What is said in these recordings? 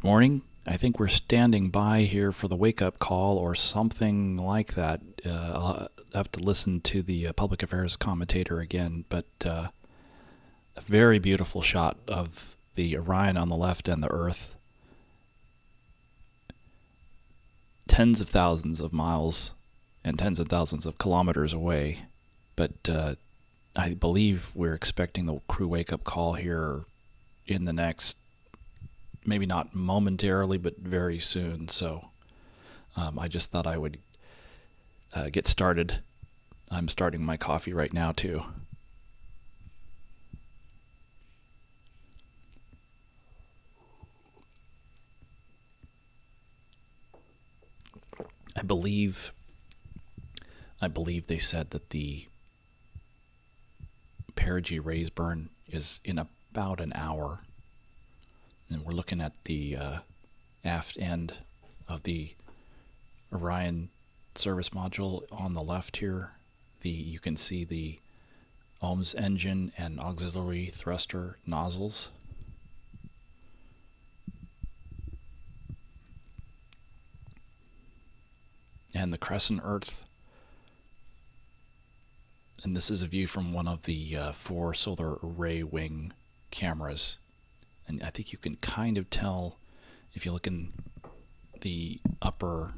Good morning. I think we're standing by here for the wake-up call or something like that. I'll have to listen to the public affairs commentator again, but a very beautiful shot of the Orion on the left and the Earth. Tens of thousands of miles and tens of thousands of kilometers away, but I believe we're expecting the crew wake-up call here in the next, maybe not momentarily, but very soon. So I just thought I would get started. I'm starting my coffee right now too. I believe they said that the Perigee raise burn is in about an hour. And we're looking at the aft end of the Orion service module on the left here. You can see the OMS engine and auxiliary thruster nozzles. And the crescent Earth. And this is a view from one of the 4 solar array wing cameras. And I think you can kind of tell if you look in the upper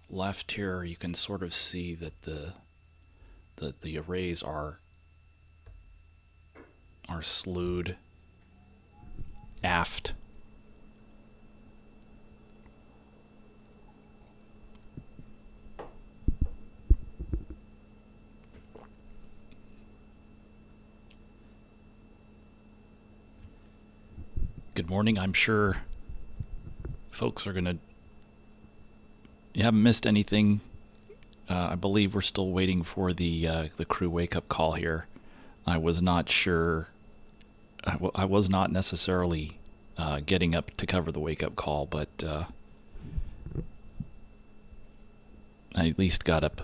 left here, you can sort of see that the arrays are slewed aft. Good morning. I'm sure folks are gonna. You haven't missed anything. I believe we're still waiting for the crew wake-up call here. I was not sure. I was not necessarily getting up to cover the wake-up call, but I at least got up.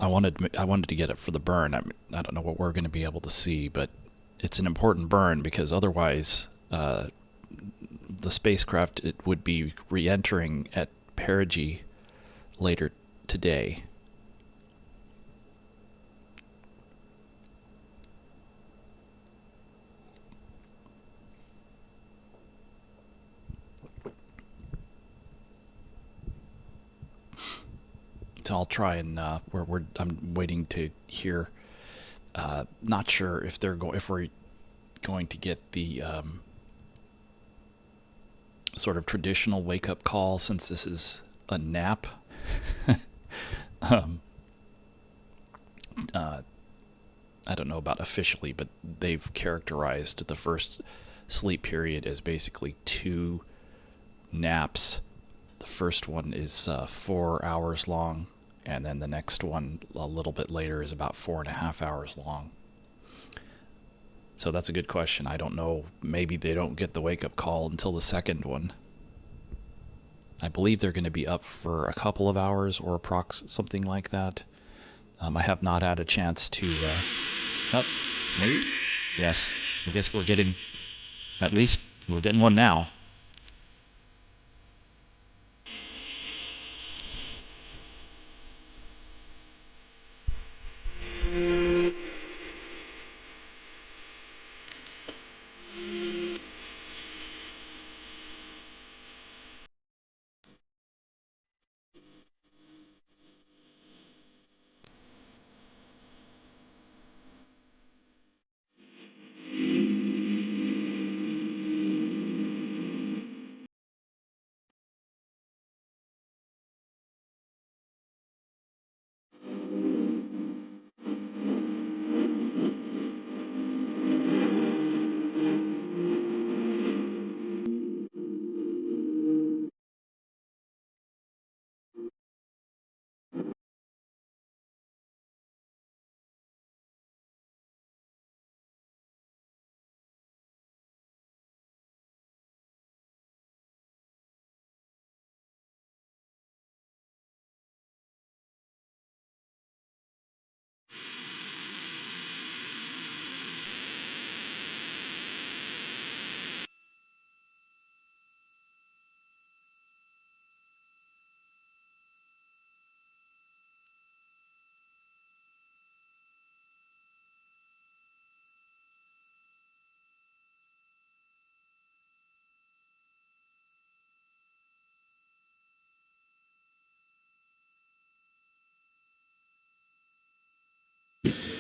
I wanted to get up for the burn. I don't know what we're going to be able to see, but it's an important burn because otherwise the spacecraft would be re-entering at Perigee later today. So I'll try and I'm waiting to hear. Not sure if we're going to get the sort of traditional wake-up call since this is a nap. I don't know about officially, but they've characterized the first sleep period as basically 2 naps. The first one is 4 hours long, and then the next one a little bit later is about 4.5 hours long. So that's a good question. I don't know. Maybe they don't get the wake-up call until the second one. I believe they're going to be up for a couple of hours or something like that. I have not had a chance to... maybe? Yes. I guess we're getting one now.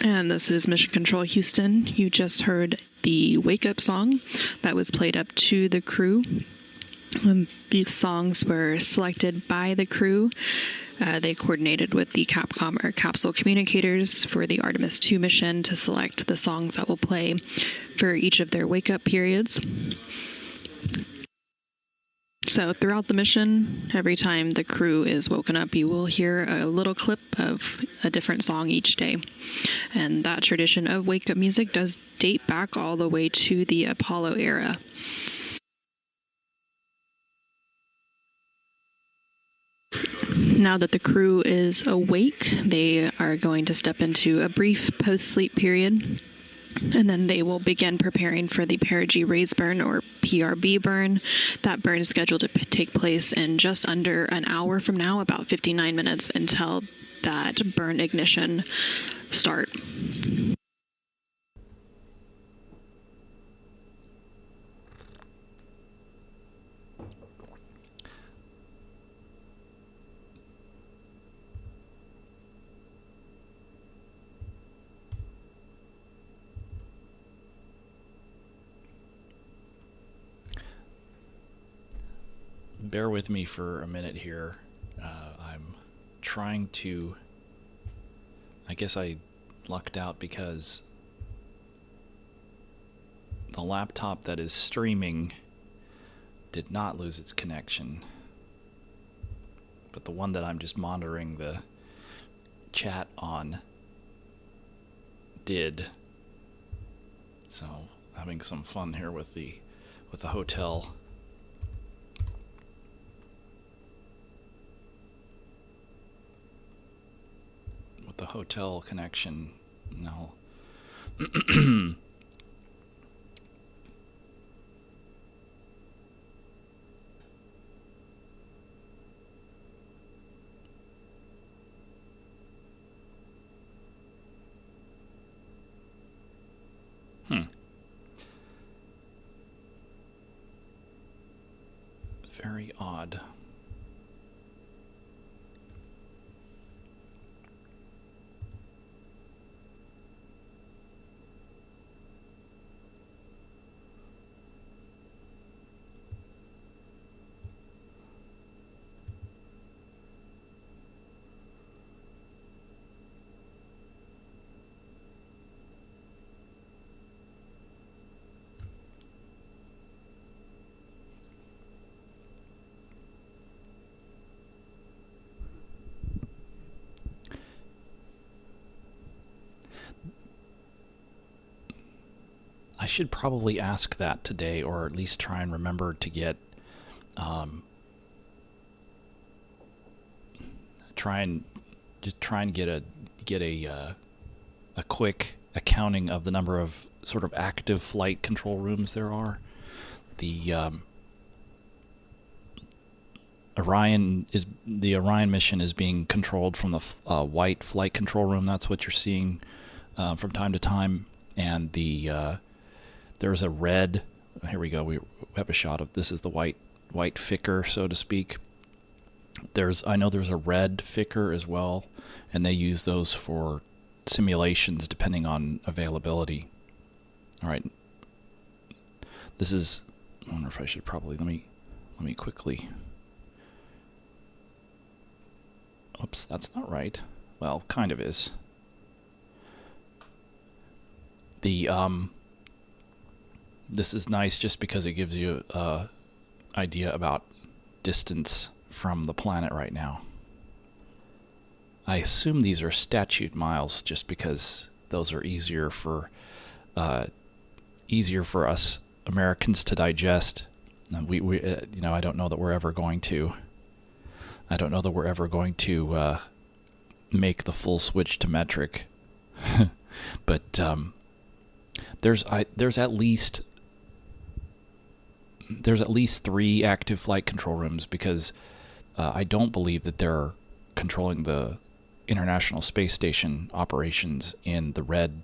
And this is Mission Control Houston. You just heard the Wake Up song that was played up to the crew. These songs were selected by the crew. They coordinated with the Capcom or capsule communicators for the Artemis II mission to select the songs that will play for each of their wake-up periods. So throughout the mission, every time the crew is woken up, you will hear a little clip of a different song each day. And that tradition of wake-up music does date back all the way to the Apollo era. Now that the crew is awake, they are going to step into a brief post-sleep period. And then they will begin preparing for the Perigee raise burn, or PRB burn. That burn is scheduled to take place in just under an hour from now, about 59 minutes until that burn ignition start. Bear with me for a minute here. I'm trying to... I guess I lucked out because the laptop that is streaming did not lose its connection. But the one that I'm just monitoring the chat on did. So, having some fun here with the hotel. The hotel connection. No. Very odd. I should probably ask that today, or at least try and remember to get, try and get a quick accounting of the number of sort of active flight control rooms there are. The Orion mission is being controlled from the white flight control room. That's what you're seeing from time to time, and there's a red. Here we go. We have a shot of this is the white Ficker, so to speak. I know there's a red Ficker as well, and they use those for simulations depending on availability. All right. This is. I wonder if I should probably let me quickly. Oops, that's not right. Well, kind of is. This is nice just because it gives you an idea about distance from the planet right now. I assume these are statute miles just because those are easier for us Americans to digest. And we I don't know that we're ever going to. I don't know that we're ever going to make the full switch to metric, but there's at least 3 active flight control rooms, because I don't believe that they're controlling the International Space Station operations in the red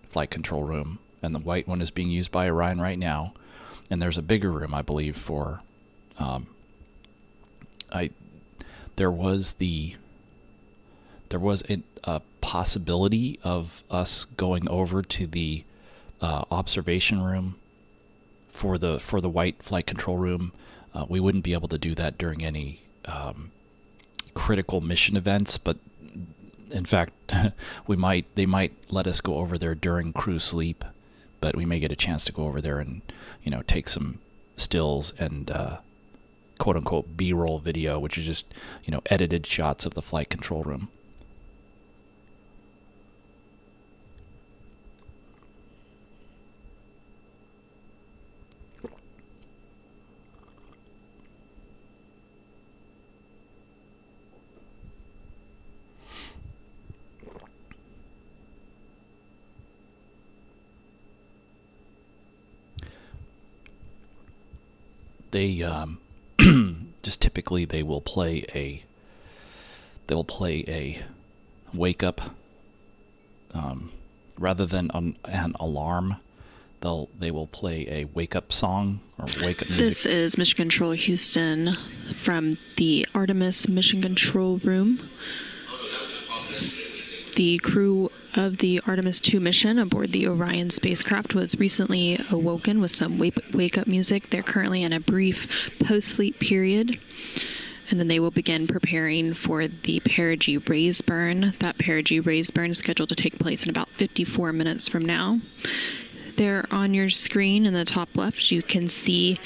flight control room, and the white one is being used by Orion right now. And there's a bigger room, I believe, for there was a possibility of us going over to the observation room for the white flight control room. We wouldn't be able to do that during any critical mission events, but in fact, they might let us go over there during crew sleep, but we may get a chance to go over there and, take some stills and quote unquote B-roll video, which is just, edited shots of the flight control room. They just typically they will play a wake up rather than an alarm. They will play a wake up song or wake up music. This is Mission Control Houston from the Artemis Mission Control Room. The crew of the Artemis II mission aboard the Orion spacecraft was recently awoken with some wake-up music. They're currently in a brief post-sleep period, and then they will begin preparing for the Perigee raise burn. That Perigee raise burn is scheduled to take place in about 54 minutes from now. There on your screen in the top left, you can see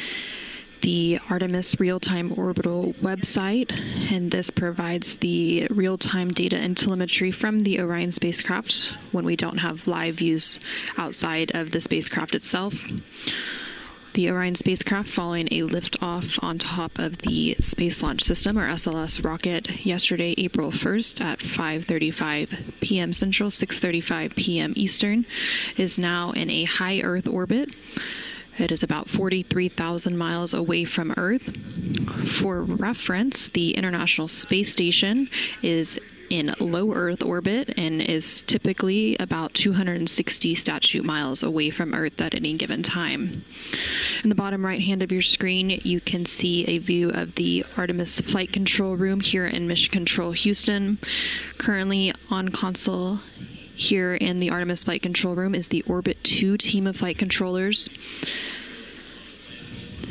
the Artemis real-time orbital website, and this provides the real-time data and telemetry from the Orion spacecraft when we don't have live views outside of the spacecraft itself. The Orion spacecraft, following a liftoff on top of the Space Launch System, or SLS rocket, yesterday, April 1st at 5:35 p.m. Central, 6:35 p.m. Eastern, is now in a high Earth orbit. It is about 43,000 miles away from Earth. For reference, the International Space Station is in low Earth orbit and is typically about 260 statute miles away from Earth at any given time. In the bottom right hand of your screen, you can see a view of the Artemis Flight Control Room here in Mission Control Houston. Currently on console here in the Artemis Flight Control Room is the Orbit 2 team of flight controllers.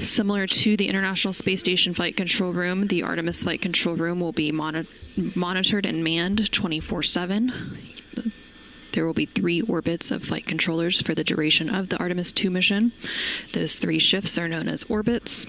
Similar to the International Space Station Flight Control Room, the Artemis Flight Control Room will be monitored and manned 24/7. There will be 3 orbits of flight controllers for the duration of the Artemis II mission. Those 3 shifts are known as orbits.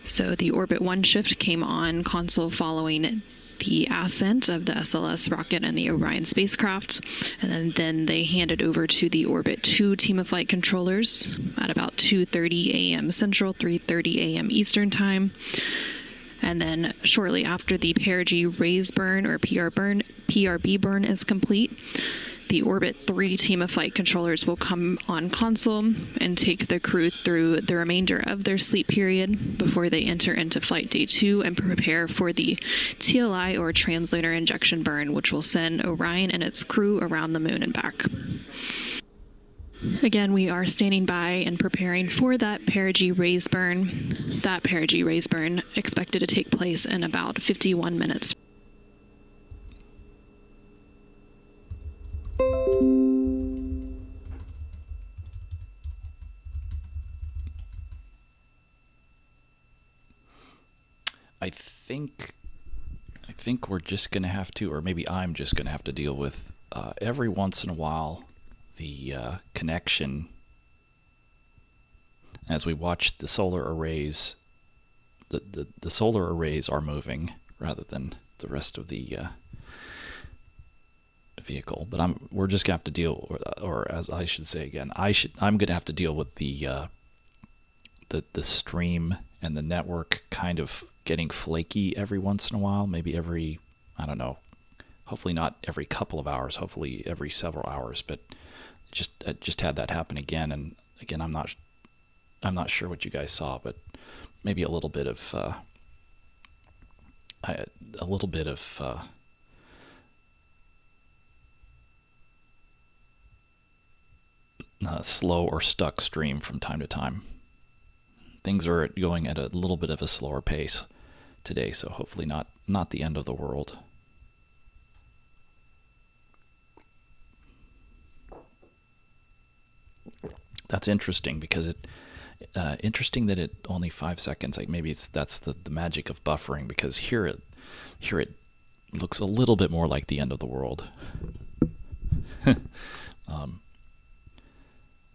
So the Orbit 1 shift came on console following the ascent of the SLS rocket and the Orion spacecraft, and then they handed over to the Orbit 2 team of flight controllers at about 2:30 a.m. Central, 3:30 a.m. Eastern Time. And then shortly after the Perigee raise burn or PRB burn is complete, the Orbit 3 team of flight controllers will come on console and take the crew through the remainder of their sleep period before they enter into Flight Day 2 and prepare for the TLI or trans-lunar injection burn, which will send Orion and its crew around the moon and back. Again, we are standing by and preparing for that Perigee raise burn. That Perigee raise burn expected to take place in about 51 minutes. I think we're just going to have to, or maybe I'm just going to have to deal with every once in a while the connection as we watch the solar arrays. The solar arrays are moving rather than the rest of the vehicle, but we're just gonna have to deal, or as I should say again, I'm gonna have to deal with the stream and the network kind of getting flaky every once in a while, maybe every, I don't know, hopefully not every couple of hours, hopefully every several hours, but just had that happen again. And again, I'm not sure what you guys saw, but maybe a little bit of slow or stuck stream from time to time. Things are going at a little bit of a slower pace today, so hopefully not the end of the world. That's interesting because interesting that it only 5 seconds. Like maybe that's the magic of buffering, because here it looks a little bit more like the end of the world.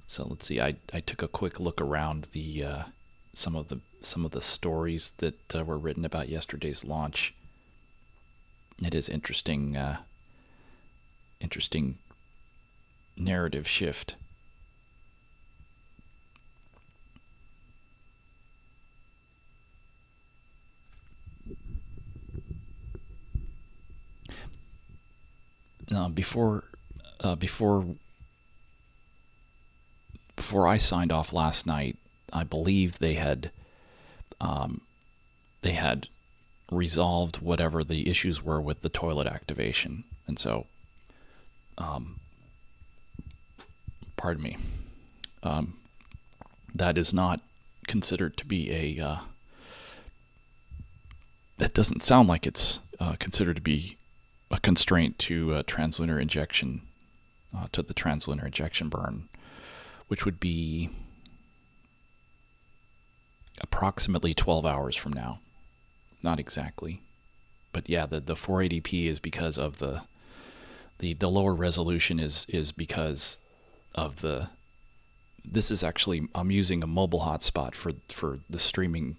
So let's see. I took a quick look around the some of the stories that were written about yesterday's launch. It is interesting narrative shift. Before I signed off last night, I believe they had resolved whatever the issues were with the toilet activation, and so, pardon me, that is not considered to be a. That doesn't sound like it's considered to be a constraint to trans-lunar injection, to the trans-lunar injection burn, which would be approximately 12 hours from now. Not exactly, but yeah, the 480p is because of the lower resolution is because of the. This is actually, I'm using a mobile hotspot for the streaming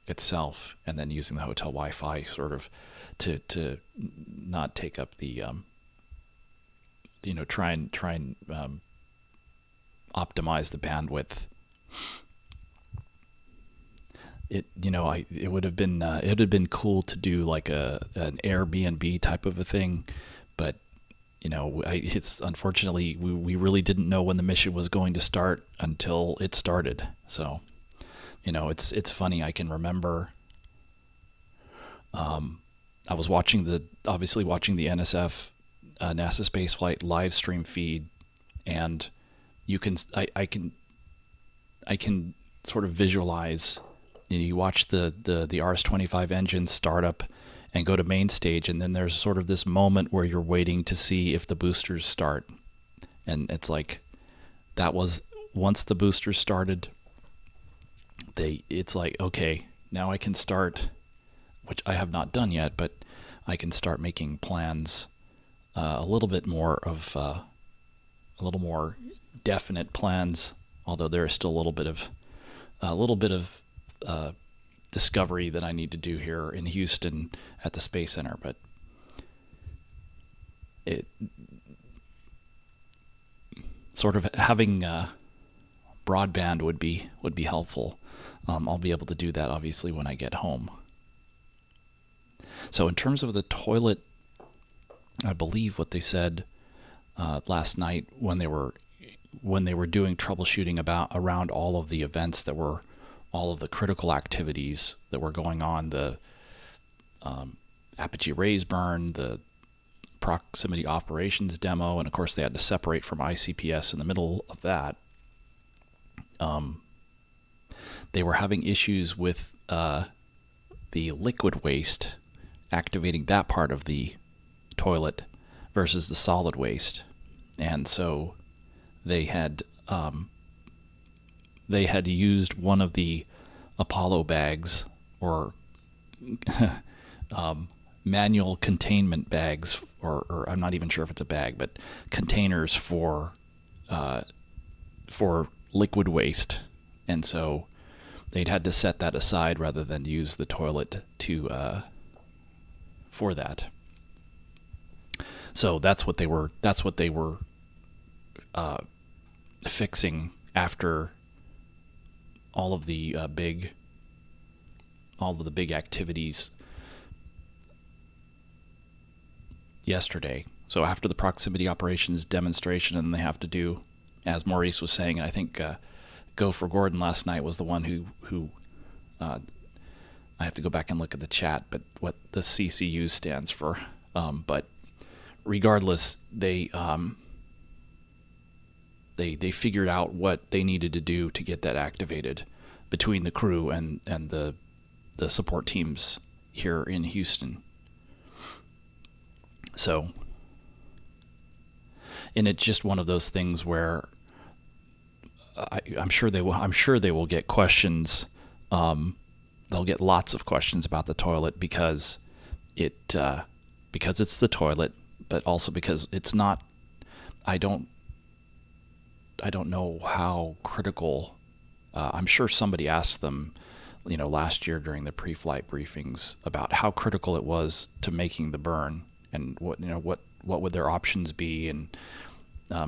itself, and then using the hotel Wi-Fi sort of to not take up the try and optimize the bandwidth. It would have been cool to do like an Airbnb type of a thing, but it's unfortunately we really didn't know when the mission was going to start until it started. So it's funny. I can remember I was obviously watching the NSF NASA spaceflight live stream feed, and I can sort of visualize. You watch the RS-25 engine start up and go to main stage, and then there's sort of this moment where you're waiting to see if the boosters start, and it's like that was once the boosters started. It's like, okay, now I can start, which I have not done yet, but I can start making plans, a little more definite plans. Although there is still a little bit of discovery that I need to do here in Houston at the Space Center, but it sort of having broadband would be helpful. I'll be able to do that obviously when I get home. So in terms of the toilet, I believe what they said last night when they were doing troubleshooting around all of the events that were all of the critical activities that were going on, the apogee raise burn, the proximity operations demo, and of course they had to separate from ICPS in the middle of that. They were having issues with the liquid waste, activating that part of the toilet versus the solid waste, and so they had used one of the Apollo bags, or manual containment bags, or I'm not even sure if it's a bag, but containers for liquid waste, and so they'd had to set that aside rather than use the toilet for that. So that's what they were fixing after all of the big activities yesterday. So after the proximity operations demonstration, and they have to do, as Maurice was saying, and I think Go for Gordon last night was the one who I have to go back and look at the chat, but what the CCU stands for. But regardless, they figured out what they needed to do to get that activated between the crew and the support teams here in Houston. So, and it's just one of those things where I'm sure they will. I'm sure they will get questions. They'll get lots of questions about the toilet because it's the toilet, but also because it's not. I don't know how critical. I'm sure somebody asked them, last year during the pre-flight briefings about how critical it was to making the burn and what would their options be, and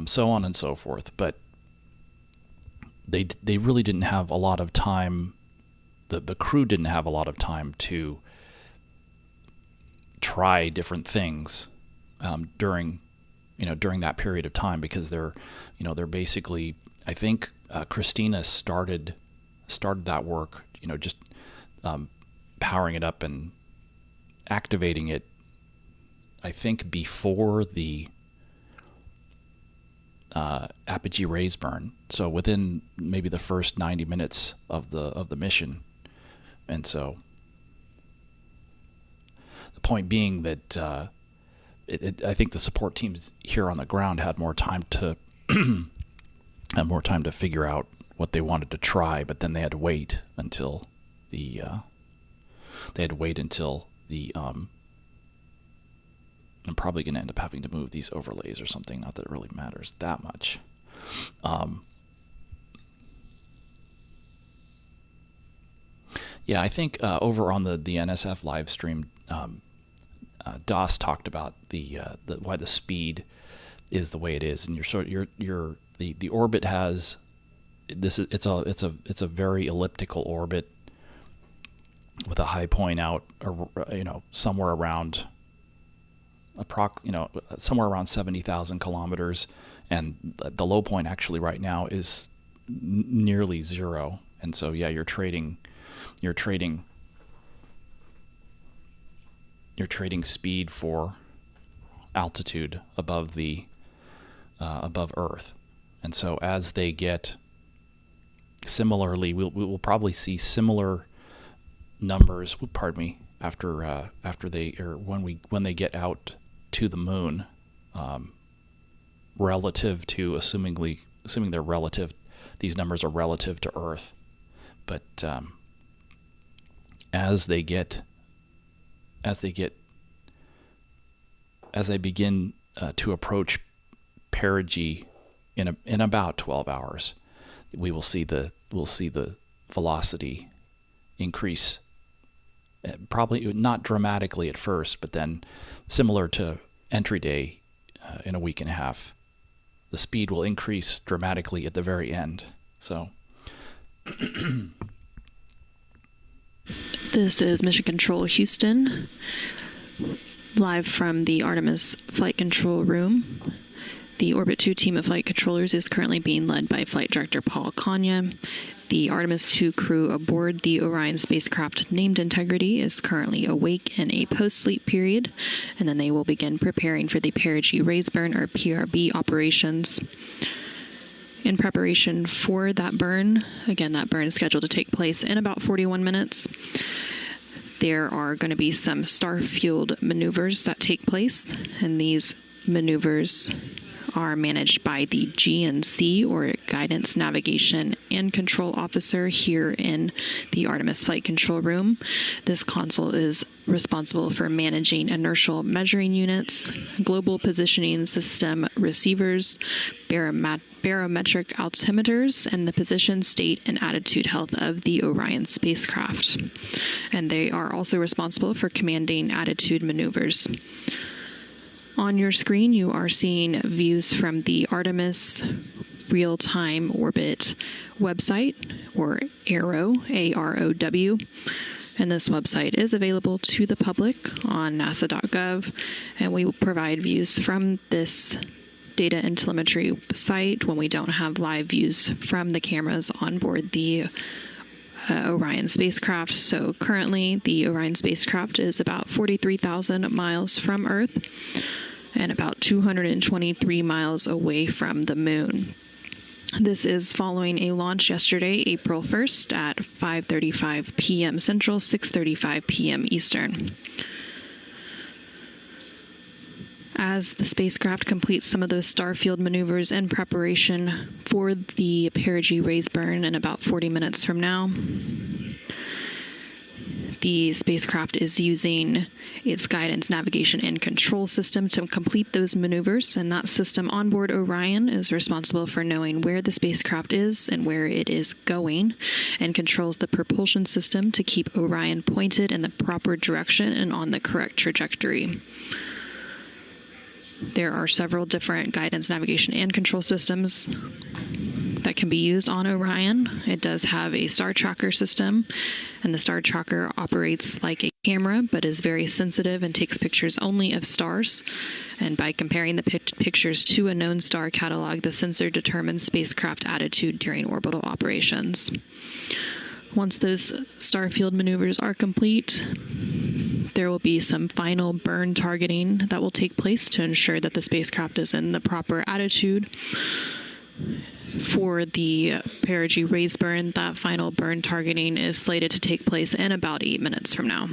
so on and so forth. But they really didn't have a lot of time. The crew didn't have a lot of time to try different things during that period of time, because they're basically, I think Christina started that work, just powering it up and activating it, I think before the apogee raise burn, so within maybe the first 90 minutes of the mission. And so the point being that I think the support teams here on the ground had more time to figure out what they wanted to try, but then they had to wait until I'm probably going to end up having to move these overlays or something. Not that it really matters that much. Yeah, I think over on the NSF live stream, DOS talked about why the speed is the way it is, and the orbit has this. It's a very elliptical orbit with a high point out, somewhere around somewhere around 70,000 kilometers, and the low point actually right now is nearly zero. And so yeah, you're trading speed for altitude above Earth. And so as they get, similarly, we'll probably see similar numbers. Pardon me. After when they get out to the moon, relative to assuming they're relative, these numbers are relative to Earth. But as they begin to approach perigee in about 12 hours, we'll see the velocity increase. Probably not dramatically at first, but then similar to entry day in a week and a half, the speed will increase dramatically at the very end. So this is Mission Control Houston, live from the Artemis Flight Control Room. The Orbit 2 team of flight controllers is currently being led by Flight Director Paul Kanya. The Artemis II crew aboard the Orion spacecraft named Integrity is currently awake in a post-sleep period, and then they will begin preparing for the Perigee raise burn, or PRB, operations. In preparation for that burn, again, that burn is scheduled to take place in about 41 minutes. There are going to be some star-fueled maneuvers that take place, and these maneuvers are managed by the GNC, or Guidance, Navigation, and Control Officer, here in the Artemis Flight Control Room. This console is responsible for managing inertial measuring units, global positioning system receivers, barometric altimeters, and the position, state, and attitude health of the Orion spacecraft. And they are also responsible for commanding attitude maneuvers. On your screen, you are seeing views from the Artemis Real-Time Orbit website, or AROW, A-R-O-W. And this website is available to the public on nasa.gov, and we will provide views from this data and telemetry site when we don't have live views from the cameras on board the Orion spacecraft. So currently, the Orion spacecraft is about 43,000 miles from Earth and about 223 miles away from the moon. This is following a launch yesterday, April 1st at 5:35 p.m. Central, 6:35 p.m. Eastern. As the spacecraft completes some of those starfield maneuvers in preparation for the Perigee raise burn in about 40 minutes from now, the spacecraft is using its guidance, navigation, and control system to complete those maneuvers, and that system onboard Orion is responsible for knowing where the spacecraft is and where it is going, and controls the propulsion system to keep Orion pointed in the proper direction and on the correct trajectory. There are several different guidance, navigation, and control systems that can be used on Orion. It does have a star tracker system, and the star tracker operates like a camera but is very sensitive and takes pictures only of stars. And by comparing the pictures to a known star catalog, the sensor determines spacecraft attitude during orbital operations. Once those starfield maneuvers are complete, there will be some final burn targeting that will take place to ensure that the spacecraft is in the proper attitude. For the Perigee raise burn, that final burn targeting is slated to take place in about 8 minutes from now.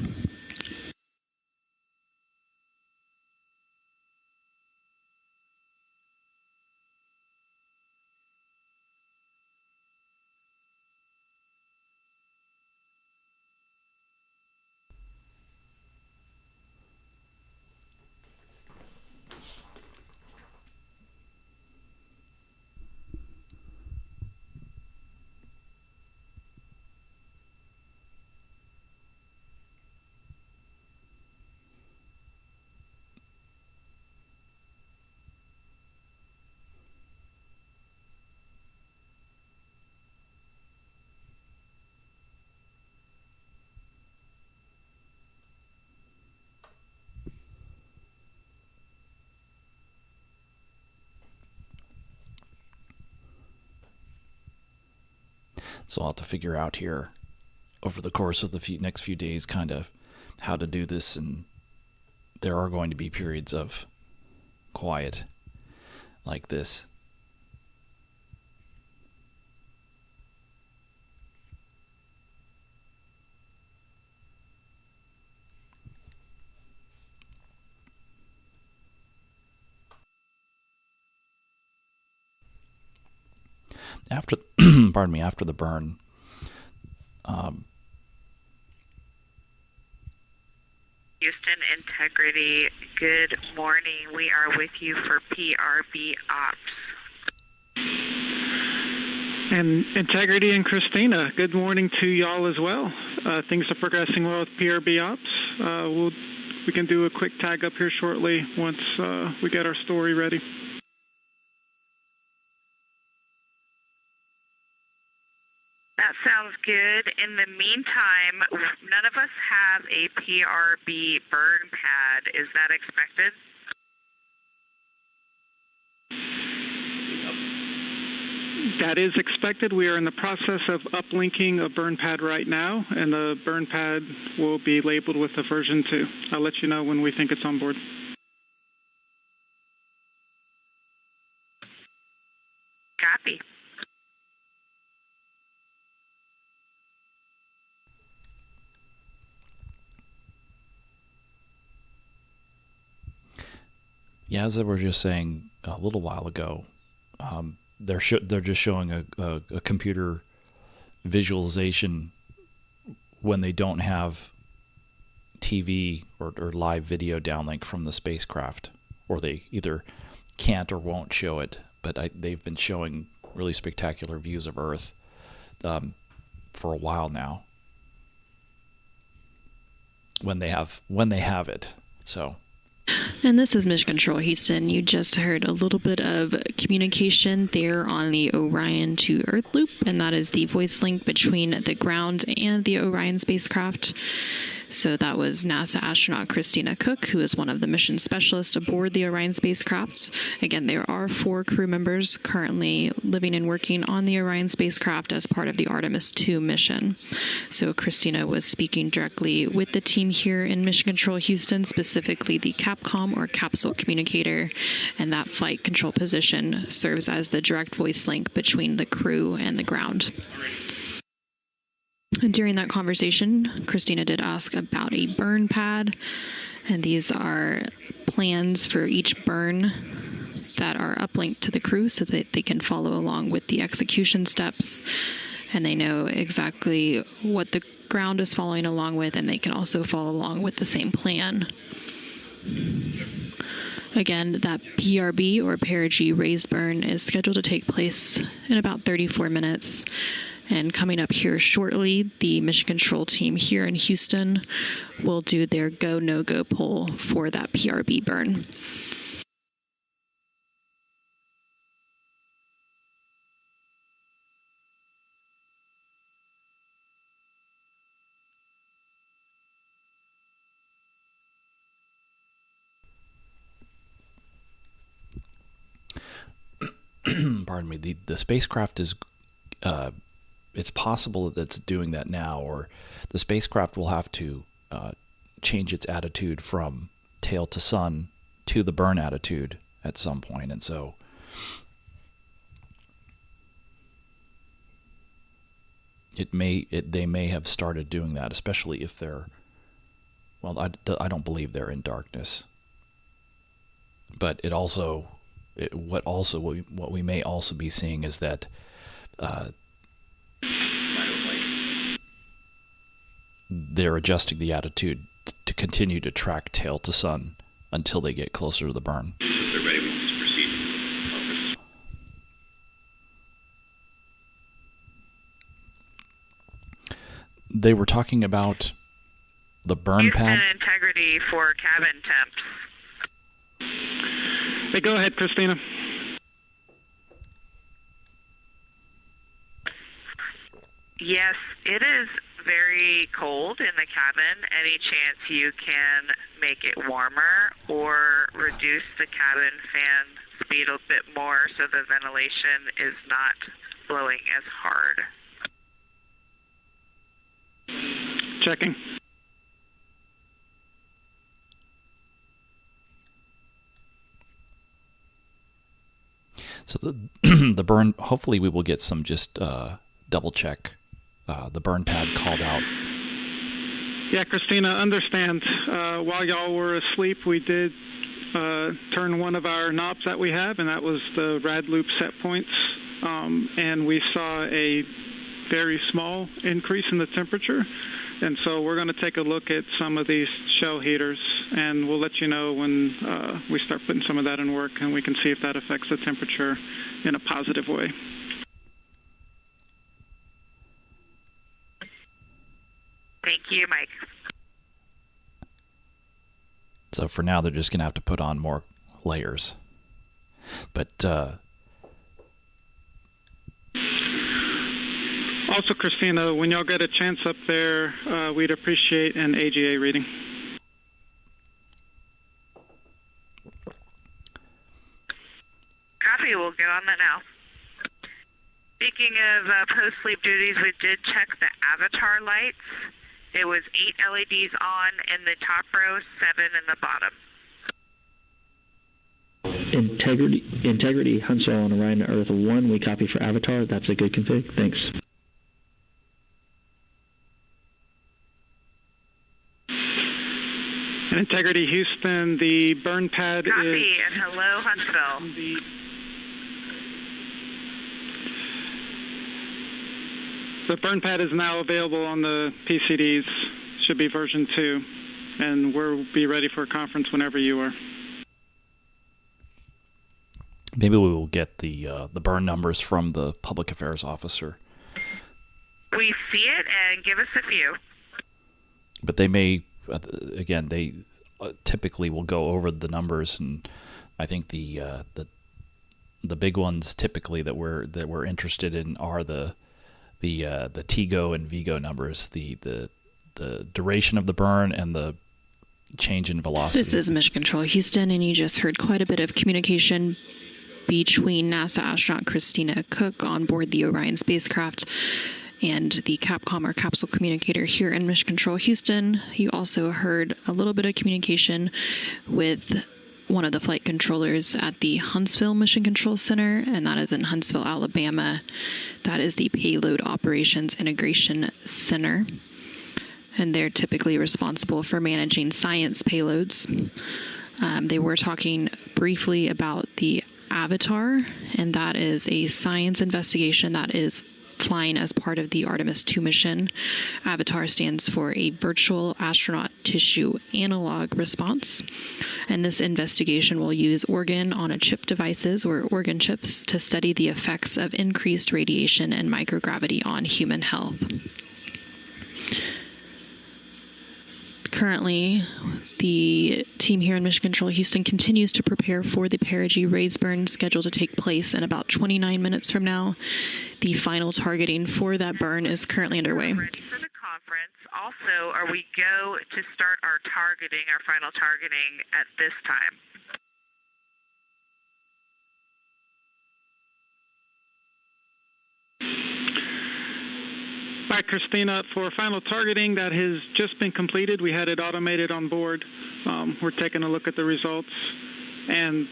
So I'll have to figure out here over the course of the next few days kind of how to do this, and there are going to be periods of quiet like this. After, pardon me, after the burn, Houston Integrity, good morning. We are with you for PRB Ops. And Integrity and Christina, good morning to y'all as well. Things are progressing well with PRB Ops. We can do a quick tag up here shortly once we get our story ready. That sounds good. In the meantime, none of us have a PRB burn pad. Is that expected? That is expected. We are in the process of uplinking a burn pad right now, and the burn pad will be labeled with a version 2. I'll let you know when we think it's on board. Copy. yeah, as I was just saying a little while ago, they're just showing a computer visualization when they don't have TV or live video downlink from the spacecraft, or they either can't or won't show it. But they've been showing really spectacular views of Earth for a while now. When they have it, so. And this is Mission Control Houston. You just heard a little bit of communication there on the Orion to Earth loop, and that is the voice link between the ground and the Orion spacecraft. So that was NASA astronaut Christina Cook, who is one of the mission specialists aboard the Orion spacecraft. Again, there are 4 crew members currently living and working on the Orion spacecraft as part of the Artemis II mission. So Christina was speaking directly with the team here in Mission Control Houston, specifically the CAPCOM or capsule communicator, and that flight control position serves as the direct voice link between the crew and the ground. And during that conversation, Christina did ask about a burn pad, and these are plans for each burn that are uplinked to the crew so that they can follow along with the execution steps, and they know exactly what the ground is following along with, and they can also follow along with the same plan. Again, that PRB or Perigee raise burn is scheduled to take place in about 34 minutes. And coming up here shortly, the mission control team here in Houston will do their go, no-go poll for that PRB burn. Pardon me. The spacecraft is, it's possible that it's doing that now, or the spacecraft will have to change its attitude from tail to sun to the burn attitude at some point, and so they may have started doing that, especially if they're, well, I don't believe they're in darkness, but it also. What we may also be seeing is that they're adjusting the attitude to continue to track tail to sun until they get closer to the burn. They're ready. We'll proceed. They were talking about the burn pad. Houston integrity for cabin temps. Hey, go ahead, Christina. Yes, it is very cold in the cabin. Any chance you can make it warmer or reduce the cabin fan speed a bit more so the ventilation is not blowing as hard? Checking. So the burn, hopefully we will get some just double check the burn pad called out. Yeah, Christina, understand, while y'all were asleep, we did turn one of our knobs that we have, and that was the rad loop set points, and we saw a very small increase in the temperature. And so we're going to take a look at some of these shell heaters, and we'll let you know when we start putting some of that in work, and we can see if that affects the temperature in a positive way. Thank you, Mike. So for now, they're just going to have to put on more layers. But also, Christina, when y'all get a chance up there, we'd appreciate an AGA reading. Copy, we'll get on that now. Speaking of post-sleep duties, we did check the avatar lights. It was 8 LEDs on in the top row, 7 in the bottom. Integrity, Huntsville on Orion to Earth 1, we copy for Avatar. That's a good config. Thanks. Integrity Houston, the burn pad Copy, is... and hello, Huntsville. The burn pad is now available on the PCDs, should be version 2, and we'll be ready for a conference whenever you are. maybe we will get the burn numbers from the public affairs officer. We see it and give us a few. But they may, again, they typically will go over the numbers, and I think the big ones typically that we're interested in are the TGO and VGO numbers, the duration of the burn and the change in velocity. This is Mission Control Houston, and you just heard quite a bit of communication between NASA astronaut Christina Cook on board the Orion spacecraft and the Capcom or capsule communicator here in Mission Control Houston. You also heard a little bit of communication with one of the flight controllers at the Huntsville Mission Control Center, and that is in Huntsville, Alabama. That is the Payload Operations Integration Center, and they're typically responsible for managing science payloads. They were talking briefly about the Avatar, and that is a science investigation that is flying as part of the Artemis II mission. Avatar stands for a Virtual Astronaut Tissue Analog Response, and this investigation will use organ-on-a-chip devices, or organ chips, to study the effects of increased radiation and microgravity on human health. Currently, the team here in Mission Control Houston continues to prepare for the Perigee raise burn scheduled to take place in about 29 minutes from now. The final targeting for that burn is currently underway. Ready for the conference. Also, are we go to start our targeting, our final targeting at this time? Hi, Christina. For final targeting, that has just been completed. We had it automated on board. We're taking a look at the results, and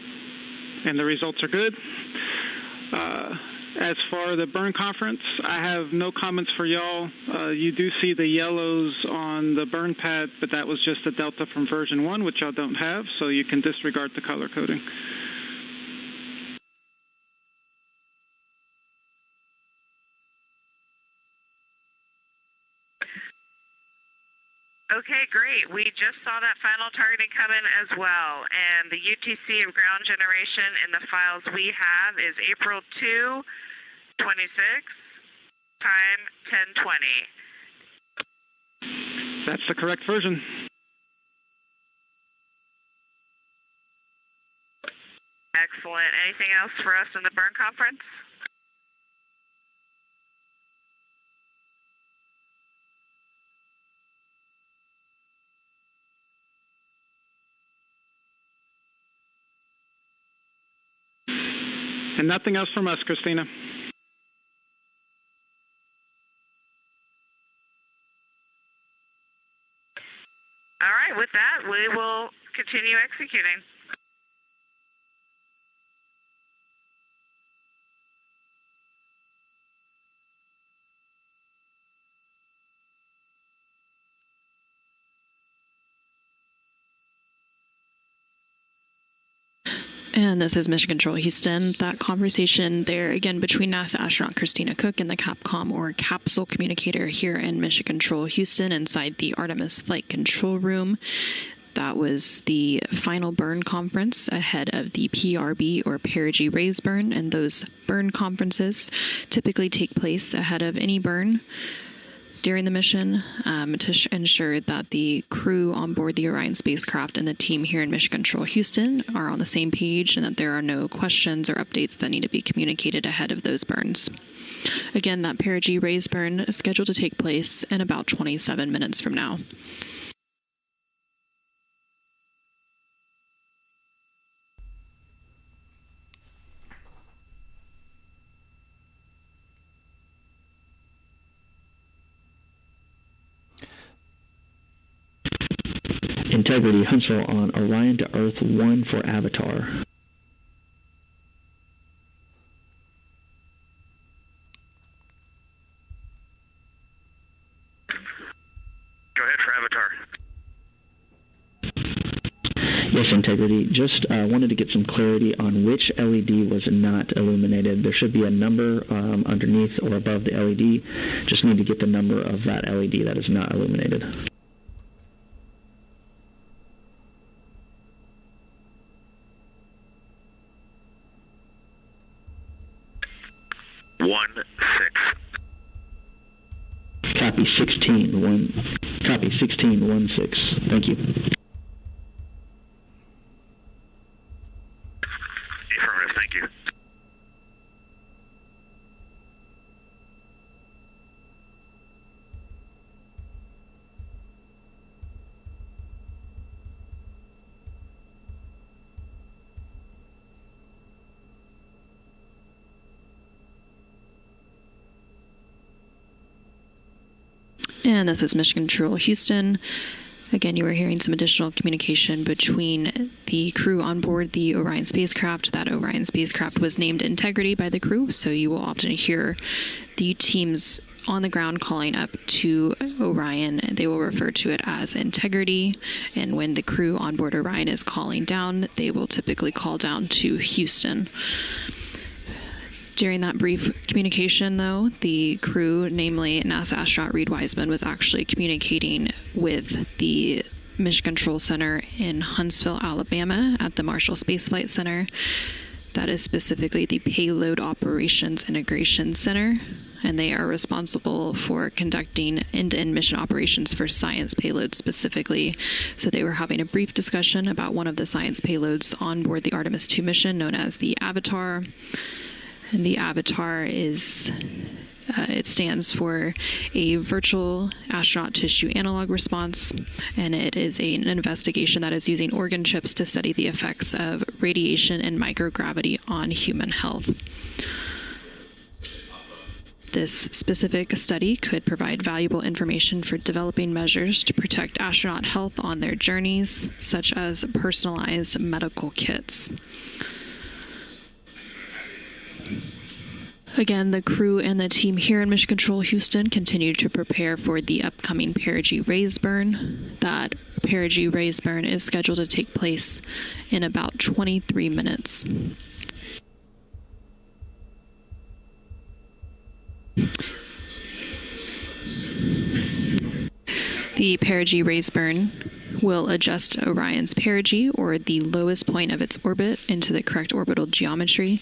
the results are good. As for the burn conference, I have no comments for y'all. You do see the yellows on the burn pad, but that was just a delta from version 1, which y'all don't have, so you can disregard the color coding. Okay, great. We just saw that final targeting come in as well, and the UTC of ground generation in the files we have is April 2, 26, time 10:20. That's the correct version. Excellent. Anything else for us in the burn conference? And nothing else from us, Christina. All right, with that, we will continue executing. And this is Mission Control Houston. That conversation there, again, between NASA astronaut Christina Cook and the Capcom, or capsule communicator, here in Mission Control Houston inside the Artemis Flight Control Room. That was the final burn conference ahead of the PRB, or Perigee raise burn, and those burn conferences typically take place ahead of any burn during the mission to ensure that the crew on board the Orion spacecraft and the team here in Mission Control Houston are on the same page, and that there are no questions or updates that need to be communicated ahead of those burns. Again, that Perigee raise burn is scheduled to take place in about 27 minutes from now. Integrity, Huntsville on Orion to Earth 1 for Avatar. Go ahead for Avatar. Yes, Integrity. Just wanted to get some clarity on which LED was not illuminated. There should be a number underneath or above the LED. Just need to get the number of that LED that is not illuminated. Copy 1616. Thank you. Affirmative, thank you. And this is Mission Control Houston. Again, you were hearing some additional communication between the crew on board the Orion spacecraft. That Orion spacecraft was named Integrity by the crew, so you will often hear the teams on the ground calling up to Orion. They will refer to it as Integrity, and when the crew on board Orion is calling down, they will typically call down to Houston. During that brief communication, though, the crew, namely NASA astronaut Reed Wiseman, was actually communicating with the Mission Control Center in Huntsville, Alabama, at the Marshall Space Flight Center. That is specifically the Payload Operations Integration Center, and they are responsible for conducting end-to-end mission operations for science payloads specifically. So they were having a brief discussion about one of the science payloads on board the Artemis II mission, known as the Avatar. And the Avatar is, it stands for a virtual astronaut tissue analog response, and it is an investigation that is using organ chips to study the effects of radiation and microgravity on human health. This specific study could provide valuable information for developing measures to protect astronaut health on their journeys, such as personalized medical kits. Again, the crew and the team here in Mission Control Houston continue to prepare for the upcoming Perigee raise burn. That Perigee raise burn is scheduled to take place in about 23 minutes. The Perigee raise burn will adjust Orion's perigee, or the lowest point of its orbit, into the correct orbital geometry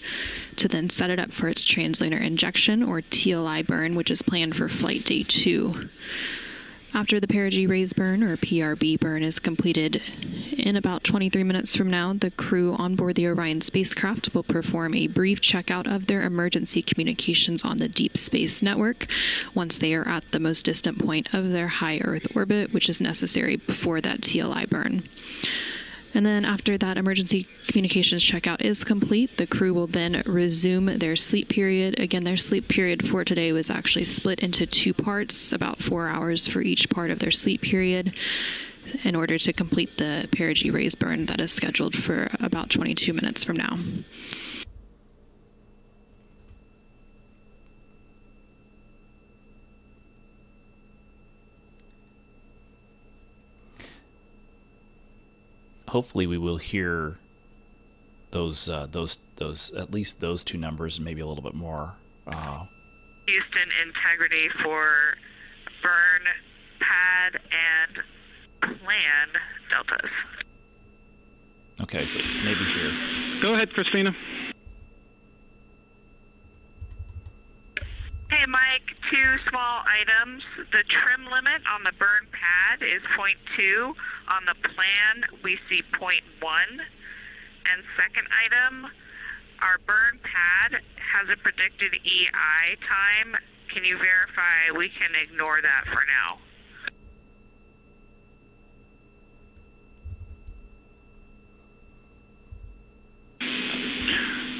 to then set it up for its trans-lunar injection, or TLI burn, which is planned for Flight Day 2. After the Perigee raise burn, or PRB burn, is completed in about 23 minutes from now, the crew on board the Orion spacecraft will perform a brief checkout of their emergency communications on the Deep Space Network once they are at the most distant point of their high Earth orbit, which is necessary before that TLI burn. And then after that emergency communications checkout is complete, the crew will then resume their sleep period. Again, their sleep period for today was actually split into two parts, about 4 hours for each part of their sleep period, in order to complete the Perigee raise burn that is scheduled for about 22 minutes from now. Hopefully we will hear those at least those two numbers and maybe a little bit more. Houston, Integrity for burn, pad, and planned deltas. Okay, so maybe here. Go ahead, Christina. Hey, Mike, two small items. The trim limit on the burn pad is 0.2. On the plan, we see 0.1. And second item, our burn pad has a predicted EI time. Can you verify we can ignore that for now?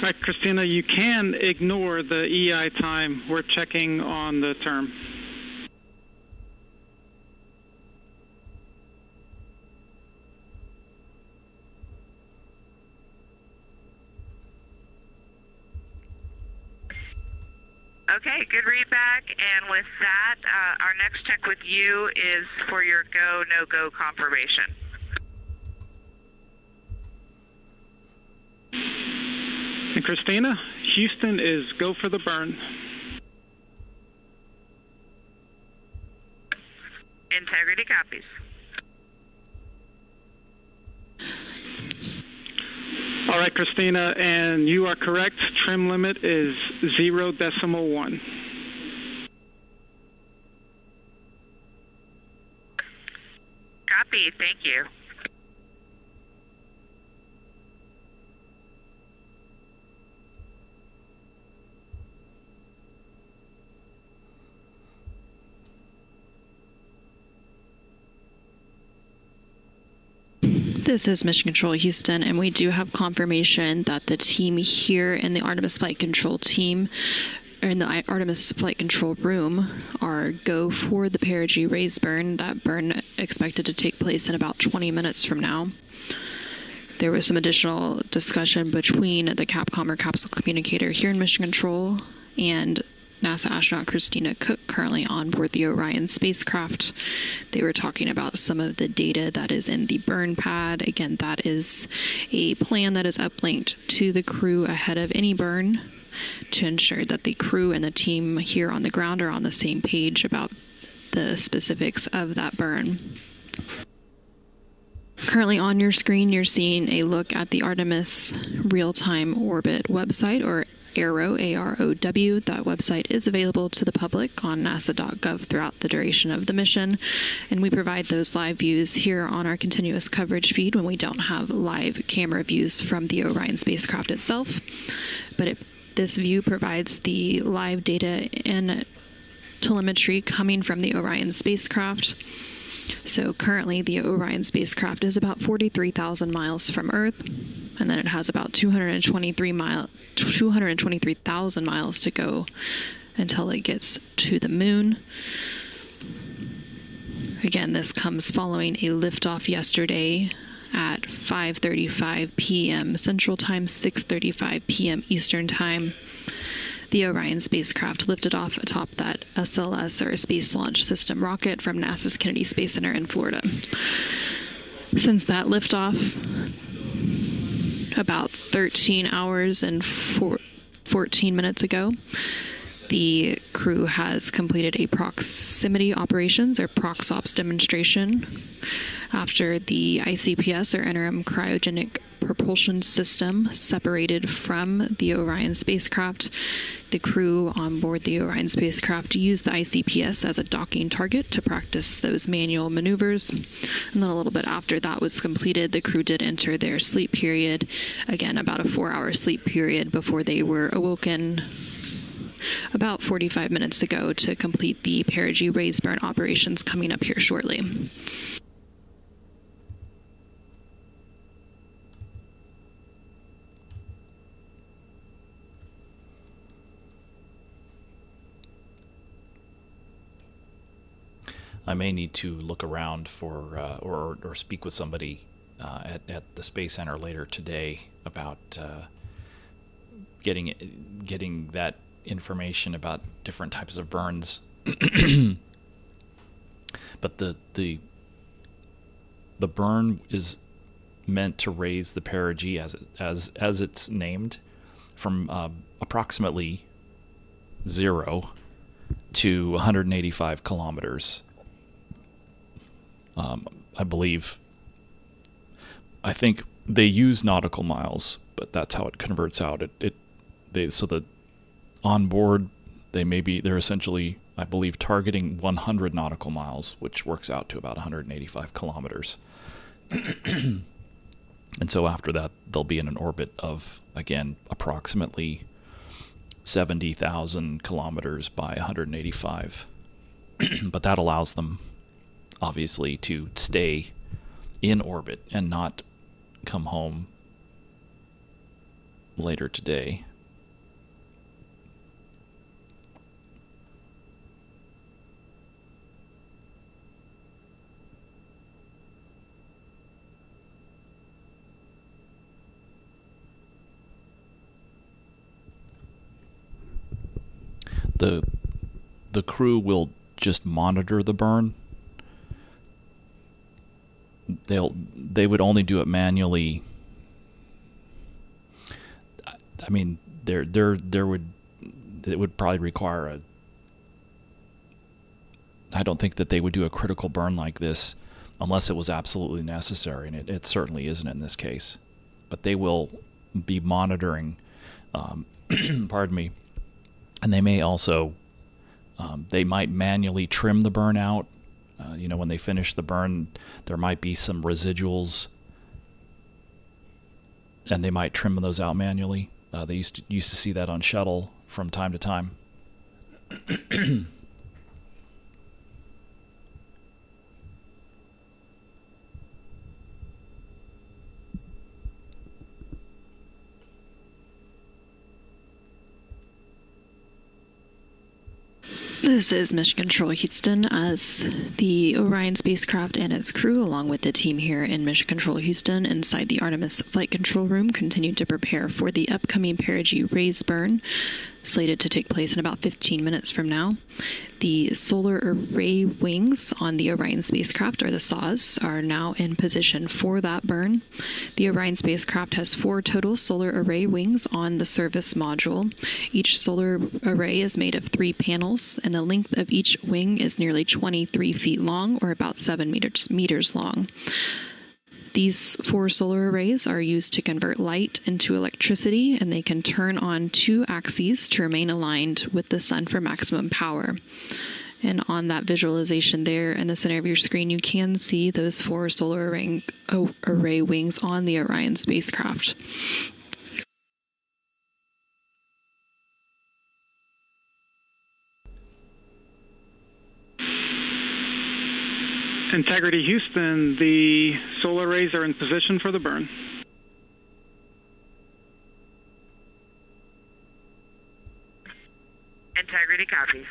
All right, Christina, you can ignore the EI time. We're checking on the term. Okay, good readback. And with that, our next check with you is for your go, no-go confirmation. And Christina, Houston is go for the burn. Integrity copies. All right, Christina, and you are correct. Trim limit is 0.1. Copy, thank you. This is Mission Control Houston, and we do have confirmation that the team here in the Artemis Flight Control team the Artemis flight control room are go for the Perigee raise burn. That burn expected to take place in about 20 minutes from now. There was some additional discussion between the Capcom or capsule communicator here in Mission Control and NASA astronaut Christina Cook, currently on board the Orion spacecraft. They were talking about some of the data that is in the burn pad. Again, that is a plan that is uplinked to the crew ahead of any burn to ensure that the crew and the team here on the ground are on the same page about the specifics of that burn. Currently on your screen, you're seeing a look at the Artemis real-time orbit website, or AROW, A-R-O-W. That website is available to the public on nasa.gov throughout the duration of the mission, and we provide those live views here on our continuous coverage feed when we don't have live camera views from the Orion spacecraft itself. But this view provides the live data and telemetry coming from the Orion spacecraft. So currently the Orion spacecraft is about 43,000 miles from Earth, and then it has about 223,000 miles to go until it gets to the moon. Again, this comes following a liftoff yesterday at 5:35 p.m. Central Time, 6:35 p.m. Eastern Time. The Orion spacecraft lifted off atop that SLS, or Space Launch System rocket, from NASA's Kennedy Space Center in Florida. Since that liftoff, about 13 hours and 14 minutes ago, the crew has completed a proximity operations, or ProxOps demonstration, after the ICPS, or Interim Cryogenic Propulsion System, separated from the Orion spacecraft. The crew on board the Orion spacecraft used the ICPS as a docking target to practice those manual maneuvers. And then a little bit after that was completed, the crew did enter their sleep period, again about a 4-hour sleep period, before they were awoken about 45 minutes ago to complete the Perigee raise burn operations coming up here shortly. I may need to look around for or speak with somebody at the Space Center later today about getting that information about different types of burns. But the burn is meant to raise the Perigee, as it's named, from approximately 0 to 185 kilometers. I think they use nautical miles, but that's how it converts out. So that on board, they're essentially, I believe, targeting 100 nautical miles, which works out to about 185 kilometers. And so after that, they'll be in an orbit of, again, approximately 70,000 kilometers by 185. But that allows them, obviously, to stay in orbit and not come home later today. The crew will just monitor the burn. They would only do it manually. I mean, it would probably require I don't think that they would do a critical burn like this unless it was absolutely necessary, and it certainly isn't in this case. But they will be monitoring, pardon me, and they may also, they might manually trim the burn out. When they finish the burn, there might be some residuals, and they might trim those out manually. They used to see that on shuttle from time to time. This is Mission Control Houston as the Orion spacecraft and its crew, along with the team here in Mission Control Houston inside the Artemis Flight Control Room, continue to prepare for the upcoming Perigee raise burn, slated to take place in about 15 minutes from now. The solar array wings on the Orion spacecraft, or the SAW, are now in position for that burn. The Orion spacecraft has 4 total solar array wings on the service module. Each solar array is made of 3 panels, and the length of each wing is nearly 23 feet long, or about 7 meters long. These 4 solar arrays are used to convert light into electricity, and they can turn on 2 axes to remain aligned with the sun for maximum power. And on that visualization there in the center of your screen, you can see those 4 solar array wings on the Orion spacecraft. Integrity Houston, the solar arrays are in position for the burn. Integrity copies.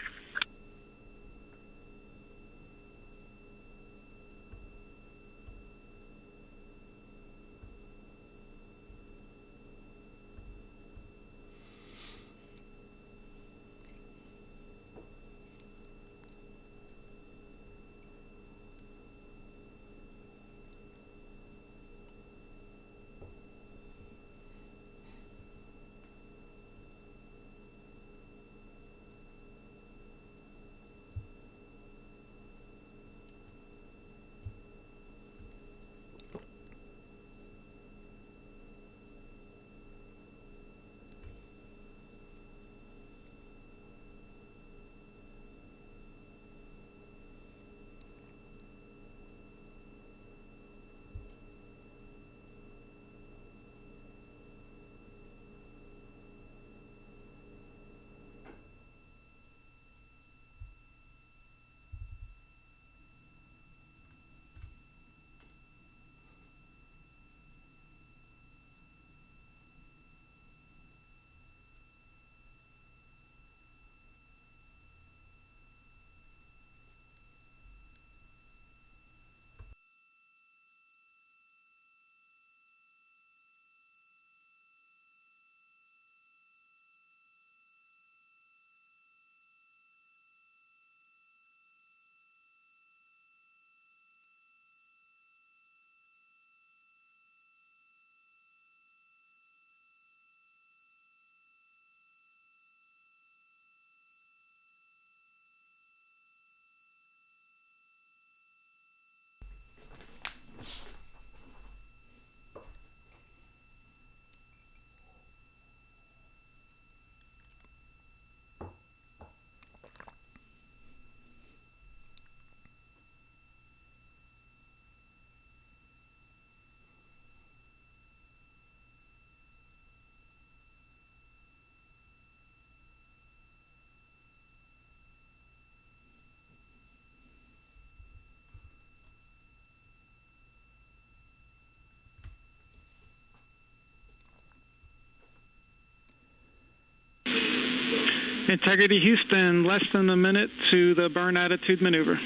Integrity Houston, less than a minute to the burn attitude maneuver.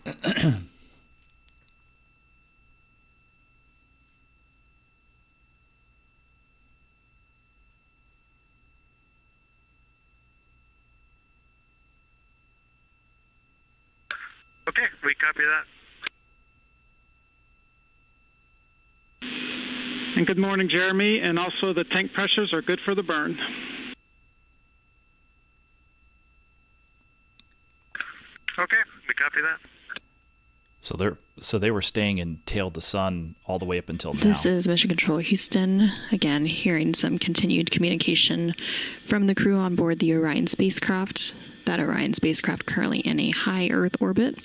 Okay, we copy that. And good morning, Jeremy. And also the tank pressures are good for the burn. Okay, we copy that. So they were staying in tail to sun all the way up until now. This is Mission Control Houston. Again, hearing some continued communication from the crew on board the Orion spacecraft. That Orion spacecraft currently in a high Earth orbit,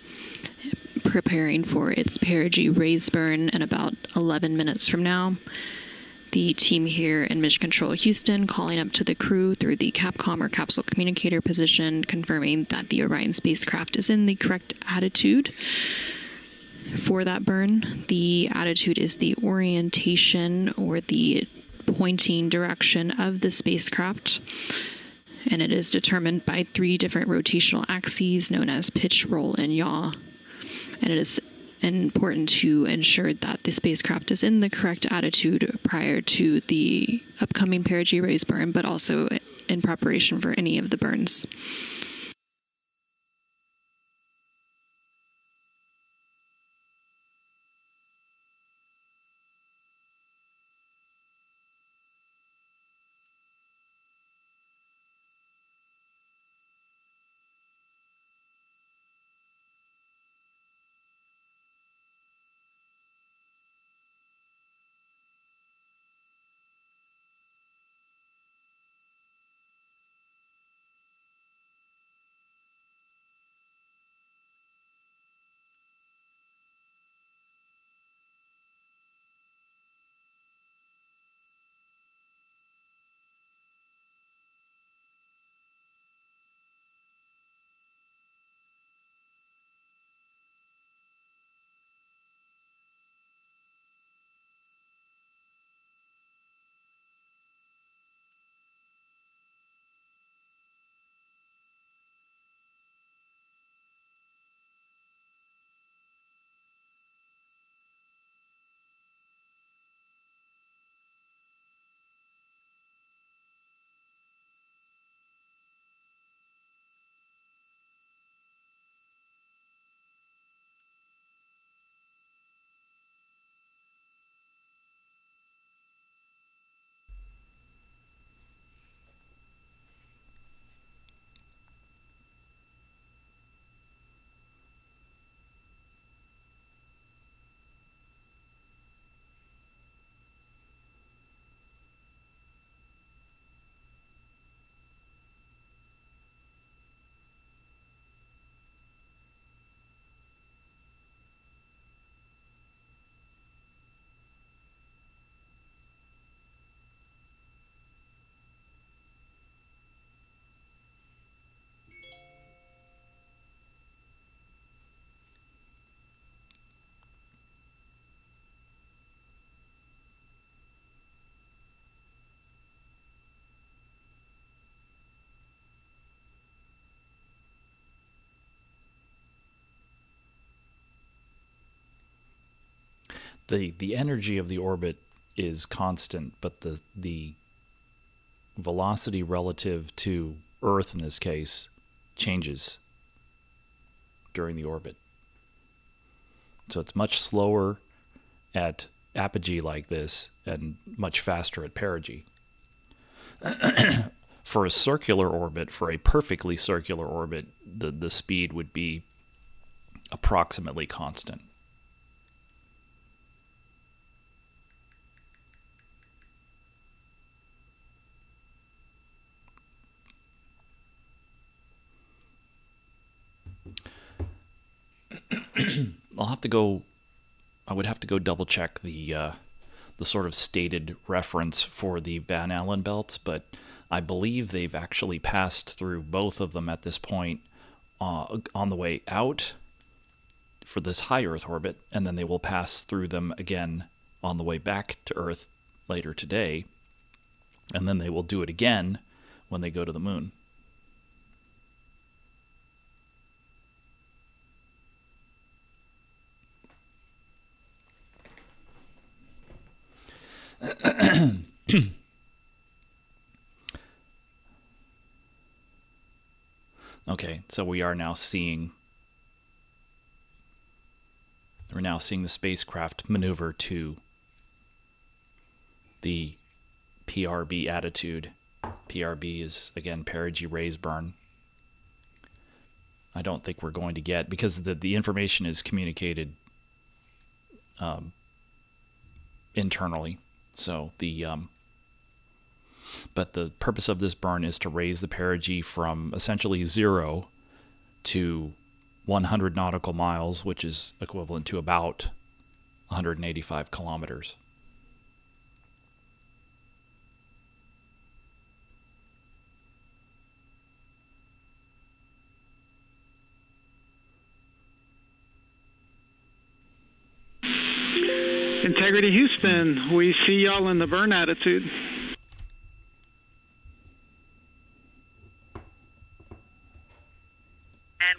preparing for its perigee raise burn in about 11 minutes from now. The team here in Mission Control Houston calling up to the crew through the Capcom or capsule communicator position, confirming that the Orion spacecraft is in the correct attitude for that burn. The attitude is the orientation or the pointing direction of the spacecraft. and it is determined by 3 different rotational axes known as pitch, roll, and yaw. And it is important to ensure that the spacecraft is in the correct attitude prior to the upcoming Perigee raise burn, but also in preparation for any of the burns. The energy of the orbit is constant, but the velocity relative to Earth in this case changes during the orbit. So it's much slower at apogee like this and much faster at perigee. For a circular orbit, for a perfectly circular orbit, the speed would be approximately constant. I would have to go double check the sort of stated reference for the Van Allen belts, but I believe they've actually passed through both of them at this point on the way out for this high Earth orbit, and then they will pass through them again on the way back to Earth later today, and then they will do it again when they go to the moon. Okay, so we're now seeing the spacecraft maneuver to the PRB attitude. PRB is, again, perigee raise burn. I don't think we're going to get, because the information is communicated internally. So but the purpose of this burn is to raise the perigee from essentially 0 to 100 nautical miles, which is equivalent to about 185 kilometers. Integrity Houston, we see y'all in the burn attitude.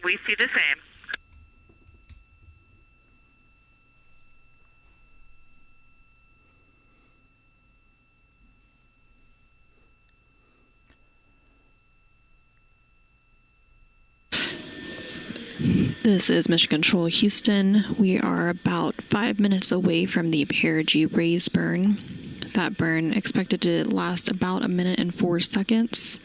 We see the same. This is Mission Control Houston. We are about 5 minutes away from the Perigee raise burn. That burn expected to last about 1 minute and 4 seconds.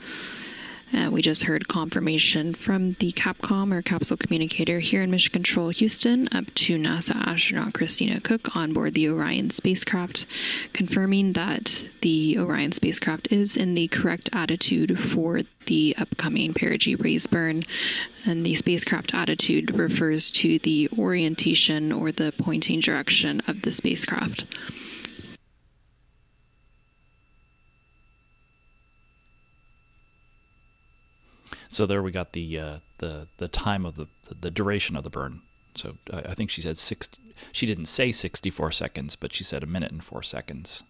We just heard confirmation from the Capcom or capsule communicator here in Mission Control Houston up to NASA astronaut Christina Cook on board the Orion spacecraft, confirming that the Orion spacecraft is in the correct attitude for the upcoming Perigee raise burn. And the spacecraft attitude refers to the orientation or the pointing direction of the spacecraft. So there we got the time of the duration of the burn. So I think she said she didn't say 64 seconds, but she said 1 minute and 4 seconds.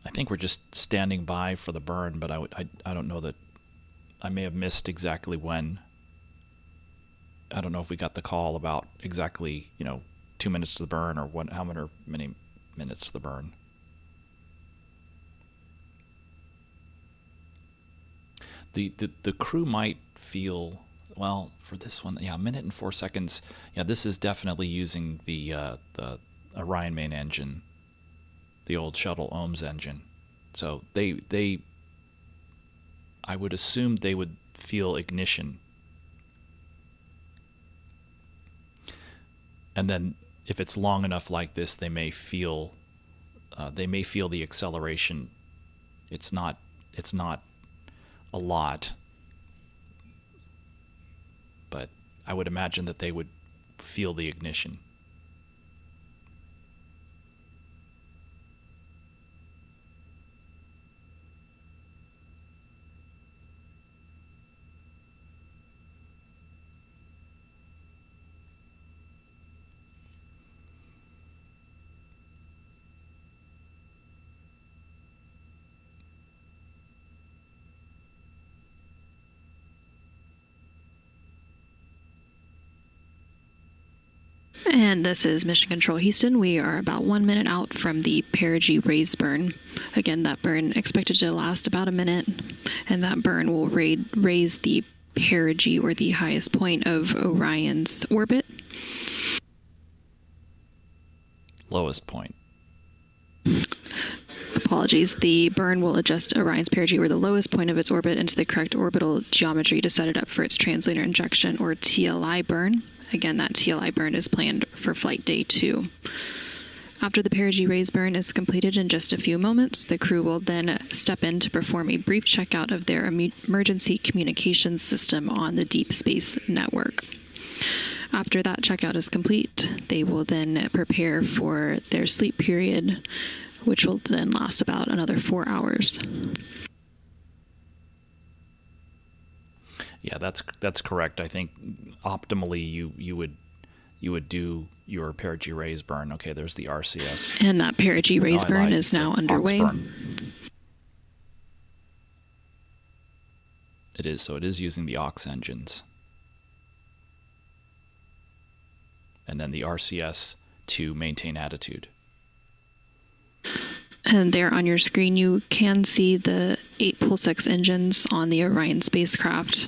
I think we're just standing by for the burn, but I don't know that I may have missed exactly when. I don't know if we got the call about exactly 2 minutes to the burn or how many minutes to the burn. The crew might feel, well, for this one, 1 minute and 4 seconds. Yeah, this is definitely using the Orion main engine, the old shuttle OMS engine. So they I would assume they would feel ignition. And then if it's long enough like this, they may feel the acceleration. It's not a lot, but I would imagine that they would feel the ignition. And this is Mission Control Houston. We are about 1 minute out from the Perigee raise burn. Again, that burn expected to last about 1 minute, and that burn will raise the Perigee, or the highest point of Orion's orbit. Lowest point. Apologies. The burn will adjust Orion's perigee, or the lowest point of its orbit, into the correct orbital geometry to set it up for its trans-lunar injection, or TLI burn. Again, that TLI burn is planned for flight day 2. After the perigee raise burn is completed in just a few moments, the crew will then step in to perform a brief checkout of their emergency communications system on the Deep Space Network. After that checkout is complete, they will then prepare for their sleep period, which will then last about another 4 hours. Yeah, that's correct. I think optimally you would do your perigee raise burn. Okay, there's the RCS. And that perigee raise burn is It's now underway. burn. It is, so it is using the aux engines. And then the RCS to maintain attitude. And there on your screen, you can see the 8 Pulse-X engines on the Orion spacecraft.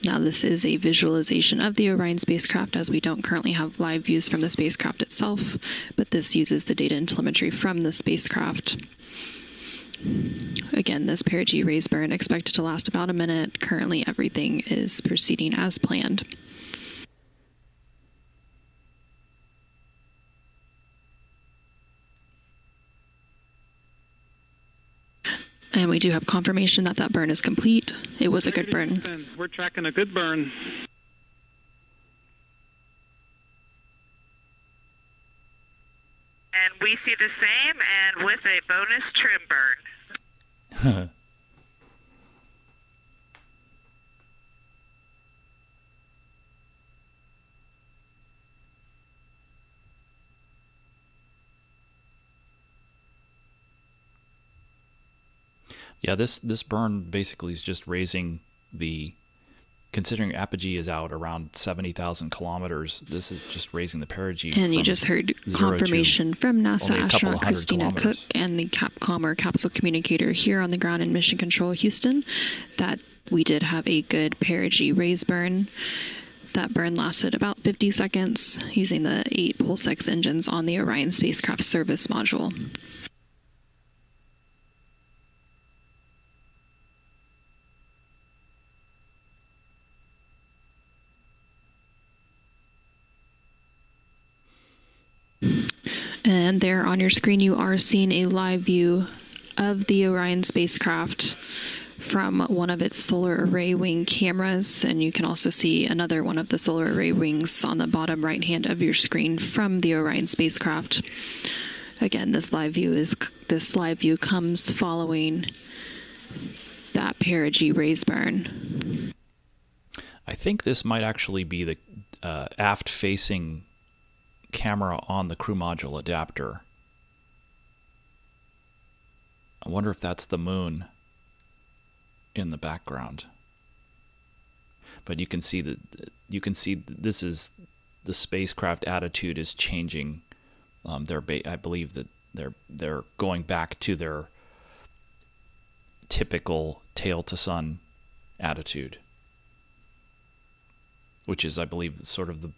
Now, this is a visualization of the Orion spacecraft, as we don't currently have live views from the spacecraft itself, but this uses the data and telemetry from the spacecraft. Again, this perigee raise burn expected to last about a minute. Currently, everything is proceeding as planned. And we do have confirmation that that burn is complete. It was a good burn. We're tracking a good burn. And we see the same, and with a bonus trim burn. Yeah, this burn basically is just raising the, considering apogee is out around 70,000 kilometers, this is just raising the perigee. And you just heard confirmation from NASA astronaut Christina Cook and the Capcom, or capsule communicator here on the ground in Mission Control Houston, that we did have a good perigee raise burn. That burn lasted about 50 seconds using the 8 Pulse-X engines on the Orion spacecraft service module. And there on your screen, you are seeing a live view of the Orion spacecraft from one of its solar array wing cameras. And you can also see another one of the solar array wings on the bottom right hand of your screen from the Orion spacecraft. Again, this live view comes following that perigee raise burn. I think this might actually be the aft-facing camera on the crew module adapter. I wonder if that's the moon in the background. But you can see this is the spacecraft attitude is changing. I believe that they're going back to their typical tail to sun attitude, which is, I believe, sort of the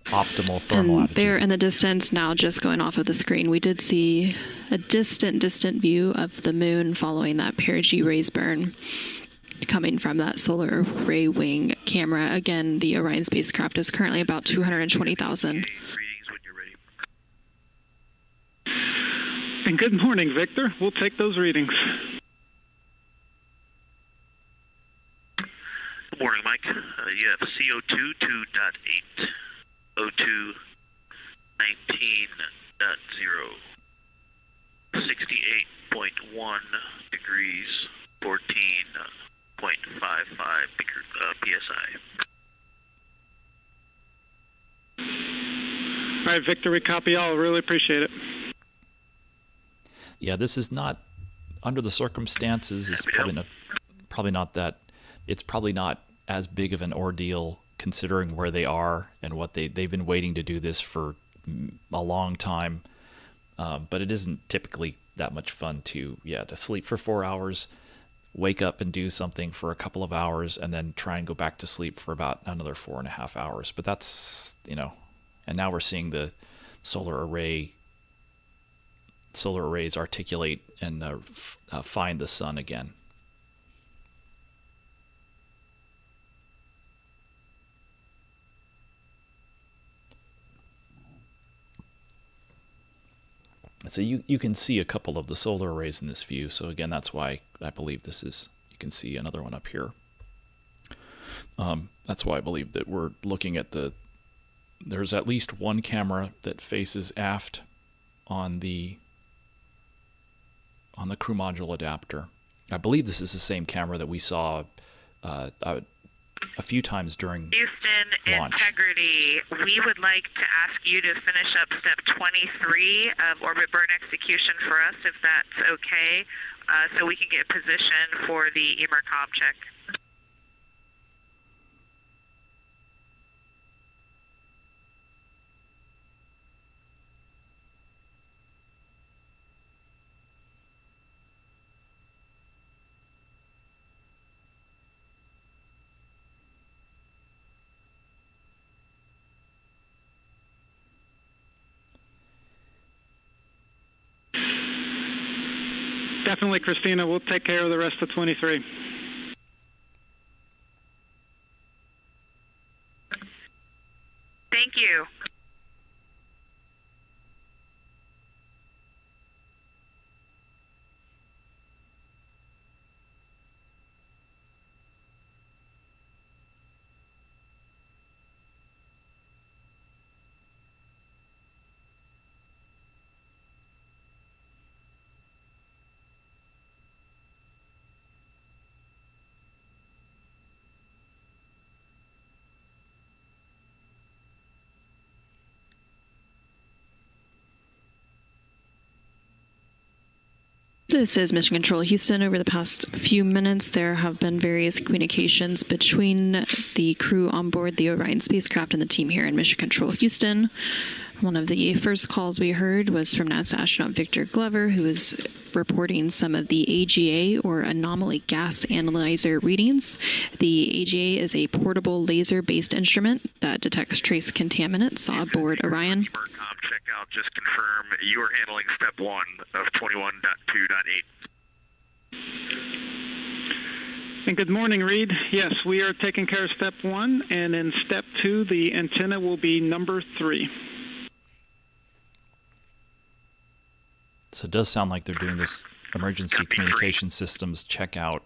optimal thermal attitude. There in the distance, now just going off of the screen, we did see a distant view of the moon following that perigee raise burn coming from that solar array wing camera. Again, the Orion spacecraft is currently about 220,000. Readings when you're ready. And good morning, Victor. We'll take those readings. Good morning, Mike. You have CO2 2.8, O2 19.0, 68.1 degrees, 14.55 psi. All right, Victor, we copy all. Really appreciate it. Yeah, this is not, under the circumstances, it's probably not that. It's probably not as big of an ordeal considering where they are and what they've been waiting to do this for a long time. But it isn't typically that much fun to sleep for 4 hours, wake up and do something for a couple of hours, and then try and go back to sleep for about another 4.5 hours. But that's, and now we're seeing the solar array solar arrays articulate and find the sun again. So you can see a couple of the solar arrays in this view. So again, that's why I believe this is, you can see another one up here. That's why I believe that we're looking at there's at least one camera that faces aft on the crew module adapter. I believe this is the same camera that we saw a few times during Houston, launch. Integrity, we would like to ask you to finish up step 23 of orbit burn execution for us, if that's okay, so we can get position for the EMERCOM check. Definitely, Christina. We'll take care of the rest of 23. Thank you. This is Mission Control Houston. Over the past few minutes, there have been various communications between the crew on board the Orion spacecraft and the team here in Mission Control Houston. One of the first calls we heard was from NASA astronaut Victor Glover, who was reporting some of the AGA, or Anomaly Gas Analyzer, readings. The AGA is a portable laser-based instrument that detects trace contaminants aboard Orion. EMERCOM checkout, just confirm you are handling step 1 of 21.2.8. And good morning, Reed. Yes, we are taking care of step 1, and in step 2, the antenna will be number 3. So it does sound like they're doing this emergency communication systems checkout.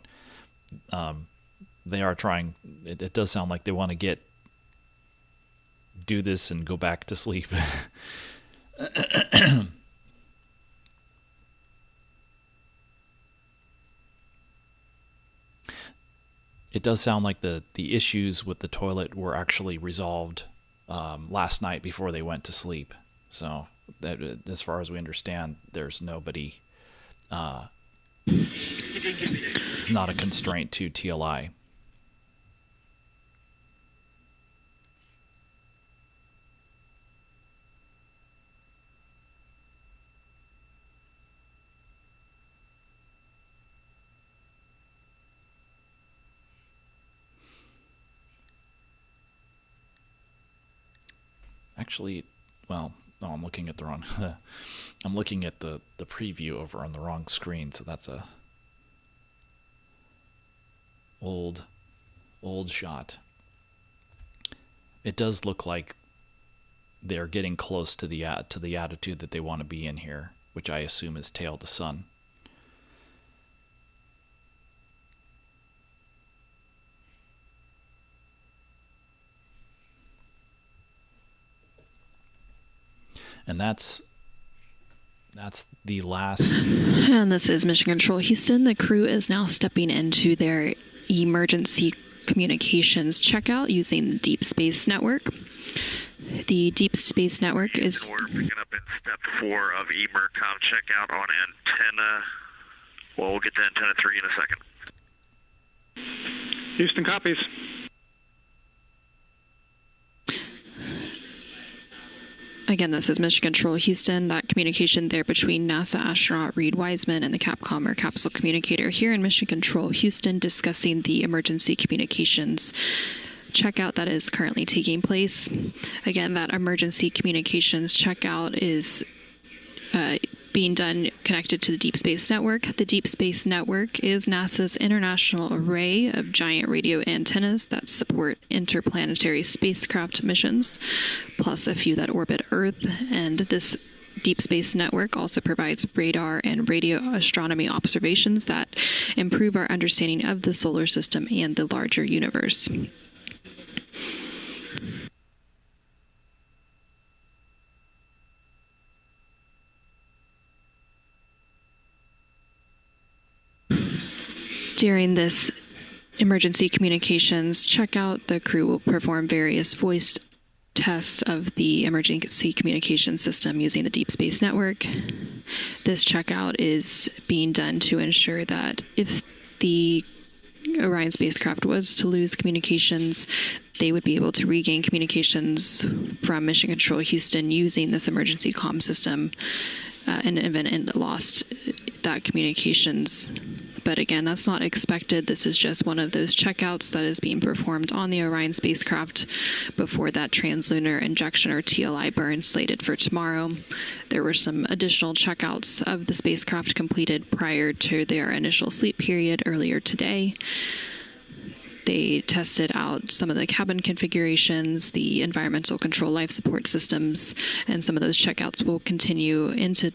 They are trying. It does sound like they want to do this and go back to sleep. It does sound like the issues with the toilet were actually resolved last night before they went to sleep. So that, as far as we understand, there's nobody. It's not a constraint to TLI. Actually, well, no, I'm looking at the wrong. I'm looking at the preview over on the wrong screen, so that's a old shot. It does look like they're getting close to the attitude that they want to be in here, which I assume is tail to sun. And that's the last. And this is Mission Control Houston. The crew is now stepping into their emergency communications checkout using the Deep Space Network. The Deep Space Network is... We're picking up in step 4 of EMERCOM checkout on antenna. Well, we'll get to antenna 3 in a second. Houston copies. Again, this is Mission Control Houston. That communication there between NASA astronaut Reed Wiseman and the Capcom, or capsule communicator, here in Mission Control Houston, discussing the emergency communications checkout that is currently taking place. Again, that emergency communications checkout is being done connected to the Deep Space Network. The Deep Space Network is NASA's international array of giant radio antennas that support interplanetary spacecraft missions, plus a few that orbit Earth. And this Deep Space Network also provides radar and radio astronomy observations that improve our understanding of the solar system and the larger universe. During this emergency communications checkout, the crew will perform various voice tests of the emergency communication system using the Deep Space Network. This checkout is being done to ensure that if the Orion spacecraft was to lose communications, they would be able to regain communications from Mission Control Houston using this emergency comm system in the event it lost that communications. But again, that's not expected. This is just one of those checkouts that is being performed on the Orion spacecraft before that trans-lunar injection or TLI burn slated for tomorrow. There were some additional checkouts of the spacecraft completed prior to their initial sleep period earlier today. They tested out some of the cabin configurations, the environmental control life support systems, and some of those checkouts will continue into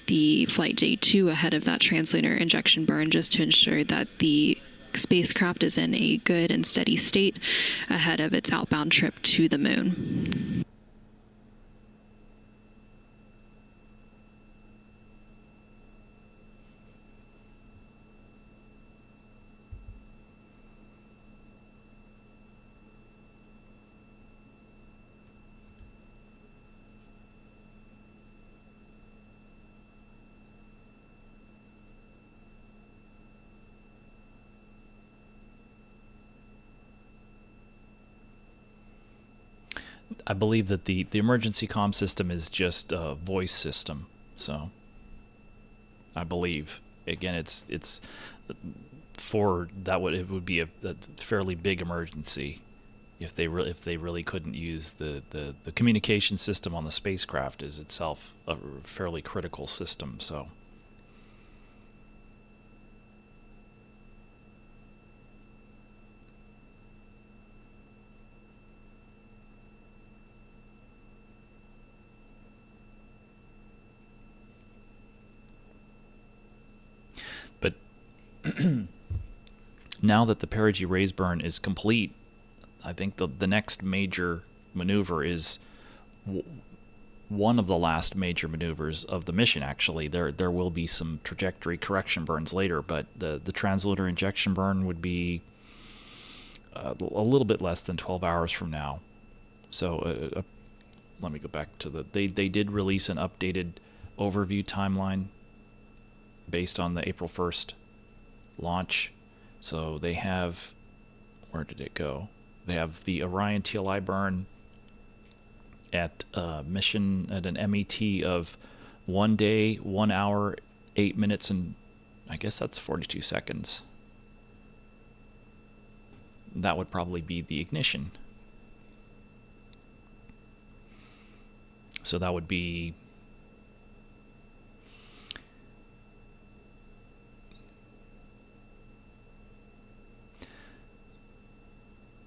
the flight day 2 ahead of that trans-lunar injection burn, just to ensure that the spacecraft is in a good and steady state ahead of its outbound trip to the moon. I believe that the emergency comm system is just a voice system. So I believe, again, it's for that it would be a fairly big emergency if they really couldn't use the communication system on the spacecraft is itself a fairly critical system. So. But now that the Perigee Raisburn is complete, I think the next major maneuver is one of the last major maneuvers of the mission. Actually, there will be some trajectory correction burns later, but the trans-lunar injection burn would be a little bit less than 12 hours from now. So let me go back to they did release an updated overview timeline based on the April 1st launch. So they have, where did it go? They have the Orion TLI burn at mission at an MET of 1 day, 1 hour, 8 minutes, and I guess that's 42 seconds. That would probably be the ignition. So that would be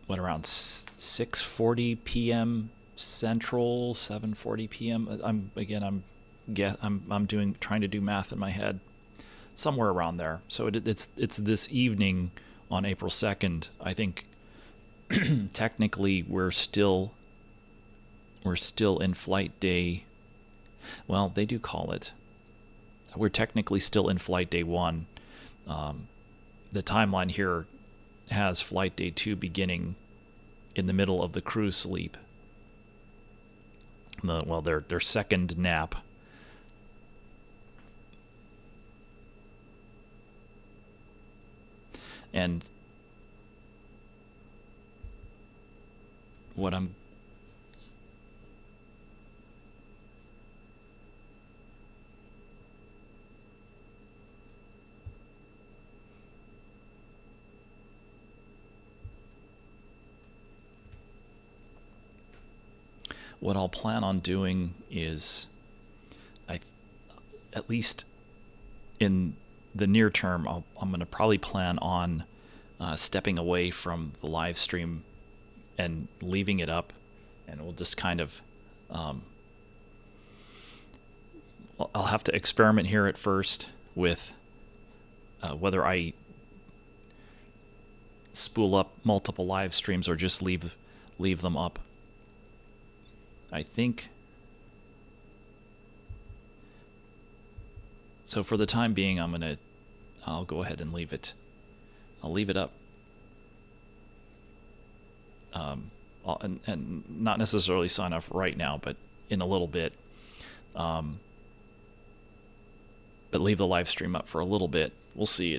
around 6:40 p.m. Central, 7:40 p.m. I'm trying to do math in my head, somewhere around there. So it's this evening on April 2nd. I think technically we're still in flight day. Well, they do call it. We're technically still in flight day 1. The timeline here has flight day 2 beginning in the middle of the crew sleep. Their second nap. And what I'll plan on doing is, at least in the near term, I'm going to probably plan on stepping away from the live stream and leaving it up, and we'll just kind of I'll have to experiment here at first with whether I spool up multiple live streams or just leave them up. I think so. For the time being, I'll go ahead and leave it. I'll leave it up. And not necessarily sign off right now, but in a little bit. But leave the live stream up for a little bit. We'll see.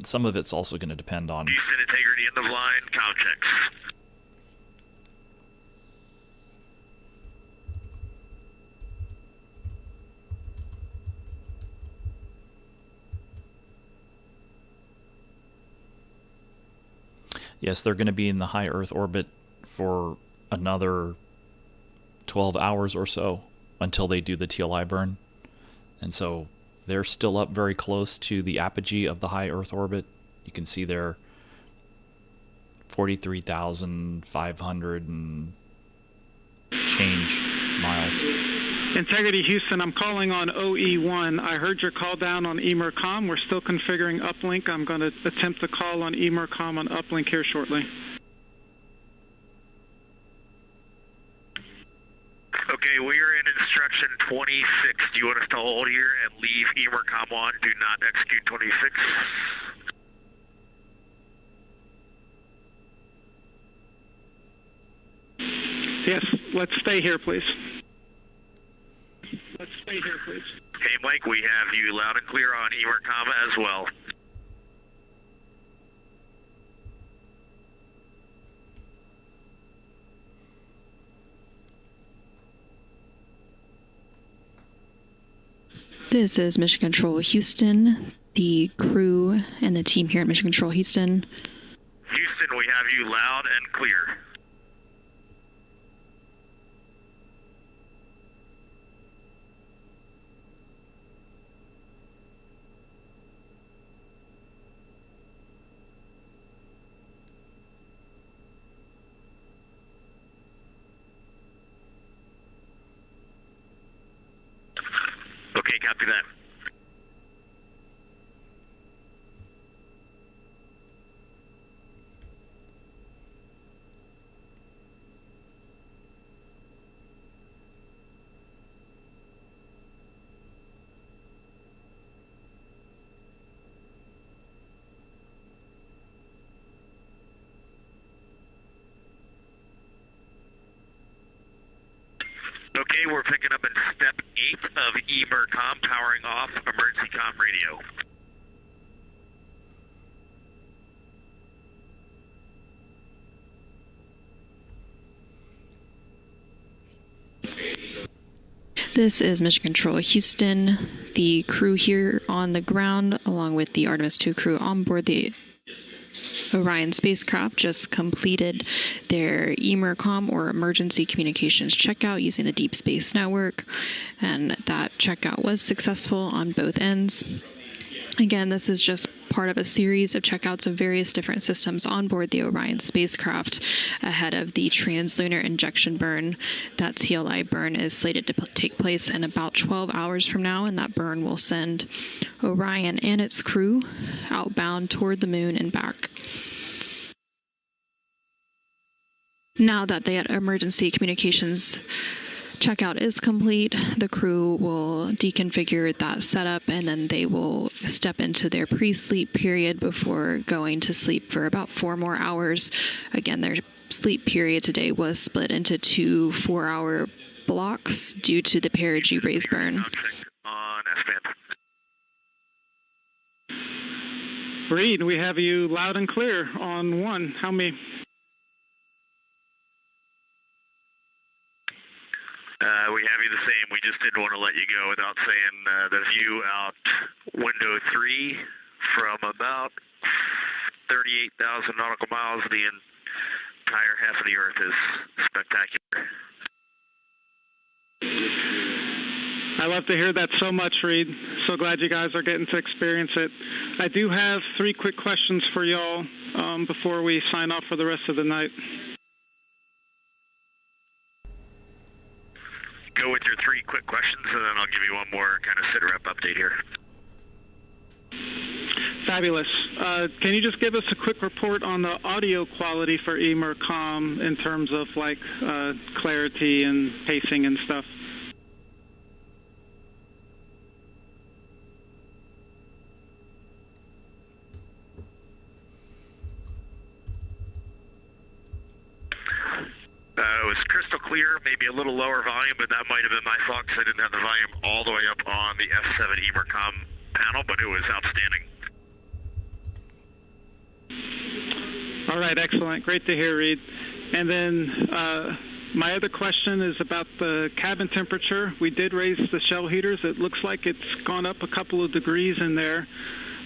Some of it's also going to depend on Houston integrity end of line, comm checks. Yes, they're going to be in the high Earth orbit for another 12 hours or so until they do the TLI burn. And so they're still up very close to the apogee of the high Earth orbit. You can see they're 43,500 and change miles. Integrity Houston, I'm calling on OE1. I heard your call down on EMERCOM. We're still configuring uplink. I'm going to attempt to call on EMERCOM on uplink here shortly. Okay, we are in instruction 26. Do you want us to hold here and leave EMERCOM on? Do not execute 26. Yes, let's stay here, please. Let's stay here, please. Okay, Mike, we have you loud and clear on EMERCOM as well. This is Mission Control Houston, the crew and the team here at Mission Control Houston. Houston, we have you loud and clear. Okay, copy that. Okay, we're picking up in step 8 of EMERCOM, powering off emergency comm radio. This is Mission Control Houston, the crew here on the ground, along with the Artemis II crew on board the Orion spacecraft, just completed their EMERCOM or emergency communications checkout using the Deep Space Network, and that checkout was successful on both ends. Again, this is just part of a series of checkouts of various different systems on board the Orion spacecraft ahead of the trans-lunar injection burn. That TLI burn is slated to take place in about 12 hours from now, and that burn will send Orion and its crew outbound toward the moon and back. Now that the emergency communications checkout is complete, the crew will deconfigure that setup, and then they will step into their pre-sleep period before going to sleep for about 4 more hours. Again, their sleep period today was split into 2 4-hour blocks due to the Perigee raise burn. On S-band. Reed, we have you loud and clear on 1. How many? We have you the same. We just didn't want to let you go without saying the view out window 3 from about 38,000 nautical miles of the entire half of the Earth is spectacular. I love to hear that so much, Reed. So glad you guys are getting to experience it. I do have 3 quick questions for y'all before we sign off for the rest of the night. Go with your 3 quick questions, and then I'll give you one more kind of sit-rep update here. Fabulous. Can you just give us a quick report on the audio quality for Emercom in terms of like clarity and pacing and stuff? It was crystal clear, maybe a little lower volume, but that might have been my fault because I didn't have the volume all the way up on the F7 Emercom panel, but it was outstanding. All right, excellent. Great to hear, Reed. And then my other question is about the cabin temperature. We did raise the shell heaters. It looks like it's gone up a couple of degrees in there.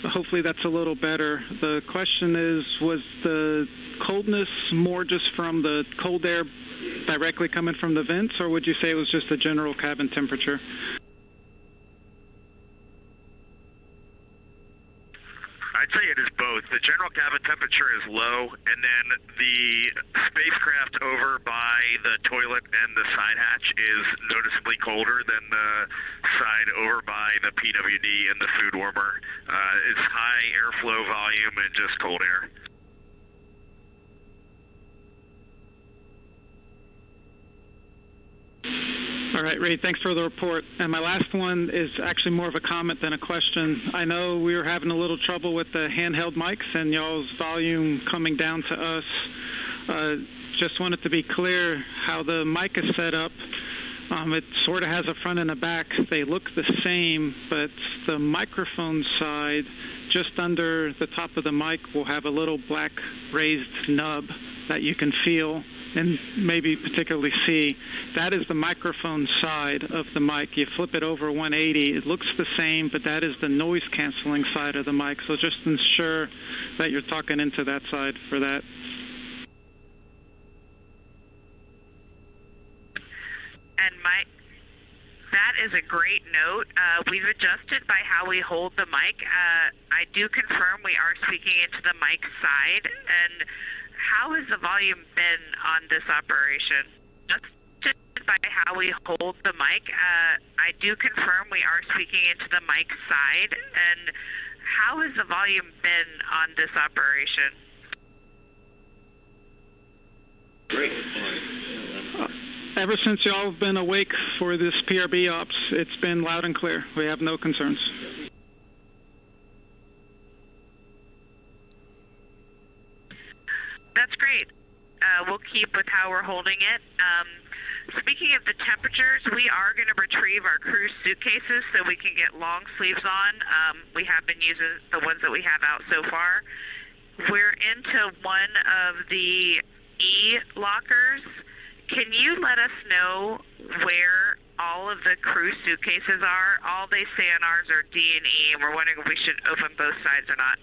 Hopefully that's a little better. The question is, was the coldness more just from the cold air directly coming from the vents, or would you say it was just a general cabin temperature? I'd say it is both. The general cabin temperature is low, and then the spacecraft over by the toilet and the side hatch is noticeably colder than the side over by the PWD and the food warmer. It's high airflow volume and just cold air. All right, Reed, thanks for the report. And my last one is actually more of a comment than a question. I know we were having a little trouble with the handheld mics and y'all's volume coming down to us. Just wanted to be clear how the mic is set up. It sort of has a front and a back. They look the same, but the microphone side, just under the top of the mic, will have a little black raised nub that you can feel and maybe particularly see. That is the microphone side of the mic. You flip it over 180, it looks the same, but that is the noise canceling side of the mic. So just ensure that you're talking into that side for that. And that is a great note. We've adjusted by how we hold the mic. I do confirm we are speaking into the mic side. And how has the volume been on this operation? Just by how we hold the mic, I do confirm we are speaking into the mic side. And how has the volume been on this operation? Great. Ever since y'all have been awake for this PRB ops, it's been loud and clear. We have no concerns. That's great. We'll keep with how we're holding it. Speaking of the temperatures, we are going to retrieve our crew suitcases so we can get long sleeves on. We have been using the ones that we have out so far. We're into one of the E lockers. Can you let us know where all of the crew suitcases are? All they say on ours are D and E, and we're wondering if we should open both sides or not.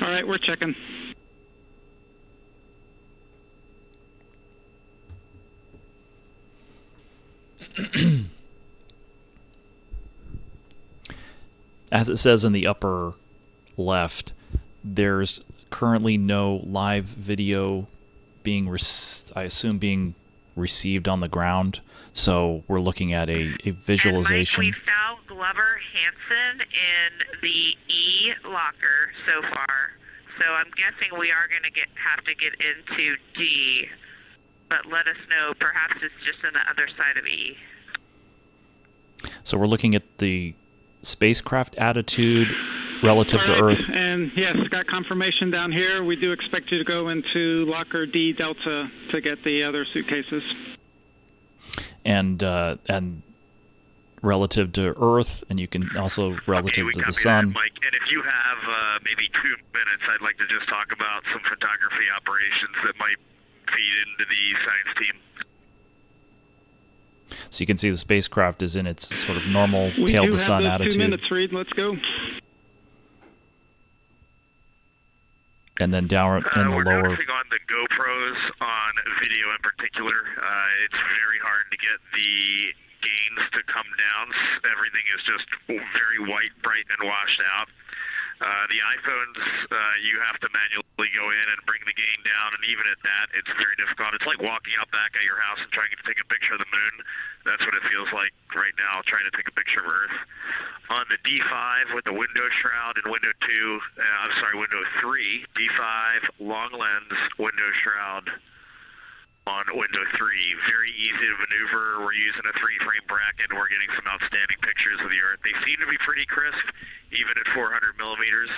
All right, we're checking. As it says in the upper left, there's currently no live video being, I assume, being received on the ground. So we're looking at a visualization. And Mike, we found Glover Hansen in the E locker so far. So I'm guessing we are going to have to get into D. But let us know. Perhaps it's just on the other side of E. So we're looking at the spacecraft attitude relative to Earth. And yes, got confirmation down here. We do expect you to go into locker D Delta to get the other suitcases. And relative to Earth, and you can also relative to the sun. That, Mike. And if you have maybe 2 minutes, I'd like to just talk about some photography operations that might feed into the science team. So you can see the spacecraft is in its sort of normal tail to sun attitude. 2 minutes, Reed. Let's go. And then down in the we're lower. noticing on the GoPros, on video in particular, it's very hard to get the gains to come down. Everything is just very white, bright, and washed out. The iPhones, you have to manually go in and bring the gain down, and even at that, it's very difficult. It's like walking out back at your house and trying to take a picture of the moon. That's what it feels like right now, trying to take a picture of Earth. On the D5 with the window shroud and window 3, D5, long lens, window shroud on window 3. Very easy to maneuver. We're using a 3-frame bracket, and we're getting some outstanding pictures of the Earth. They seem to be pretty crisp, even at 400 millimeters.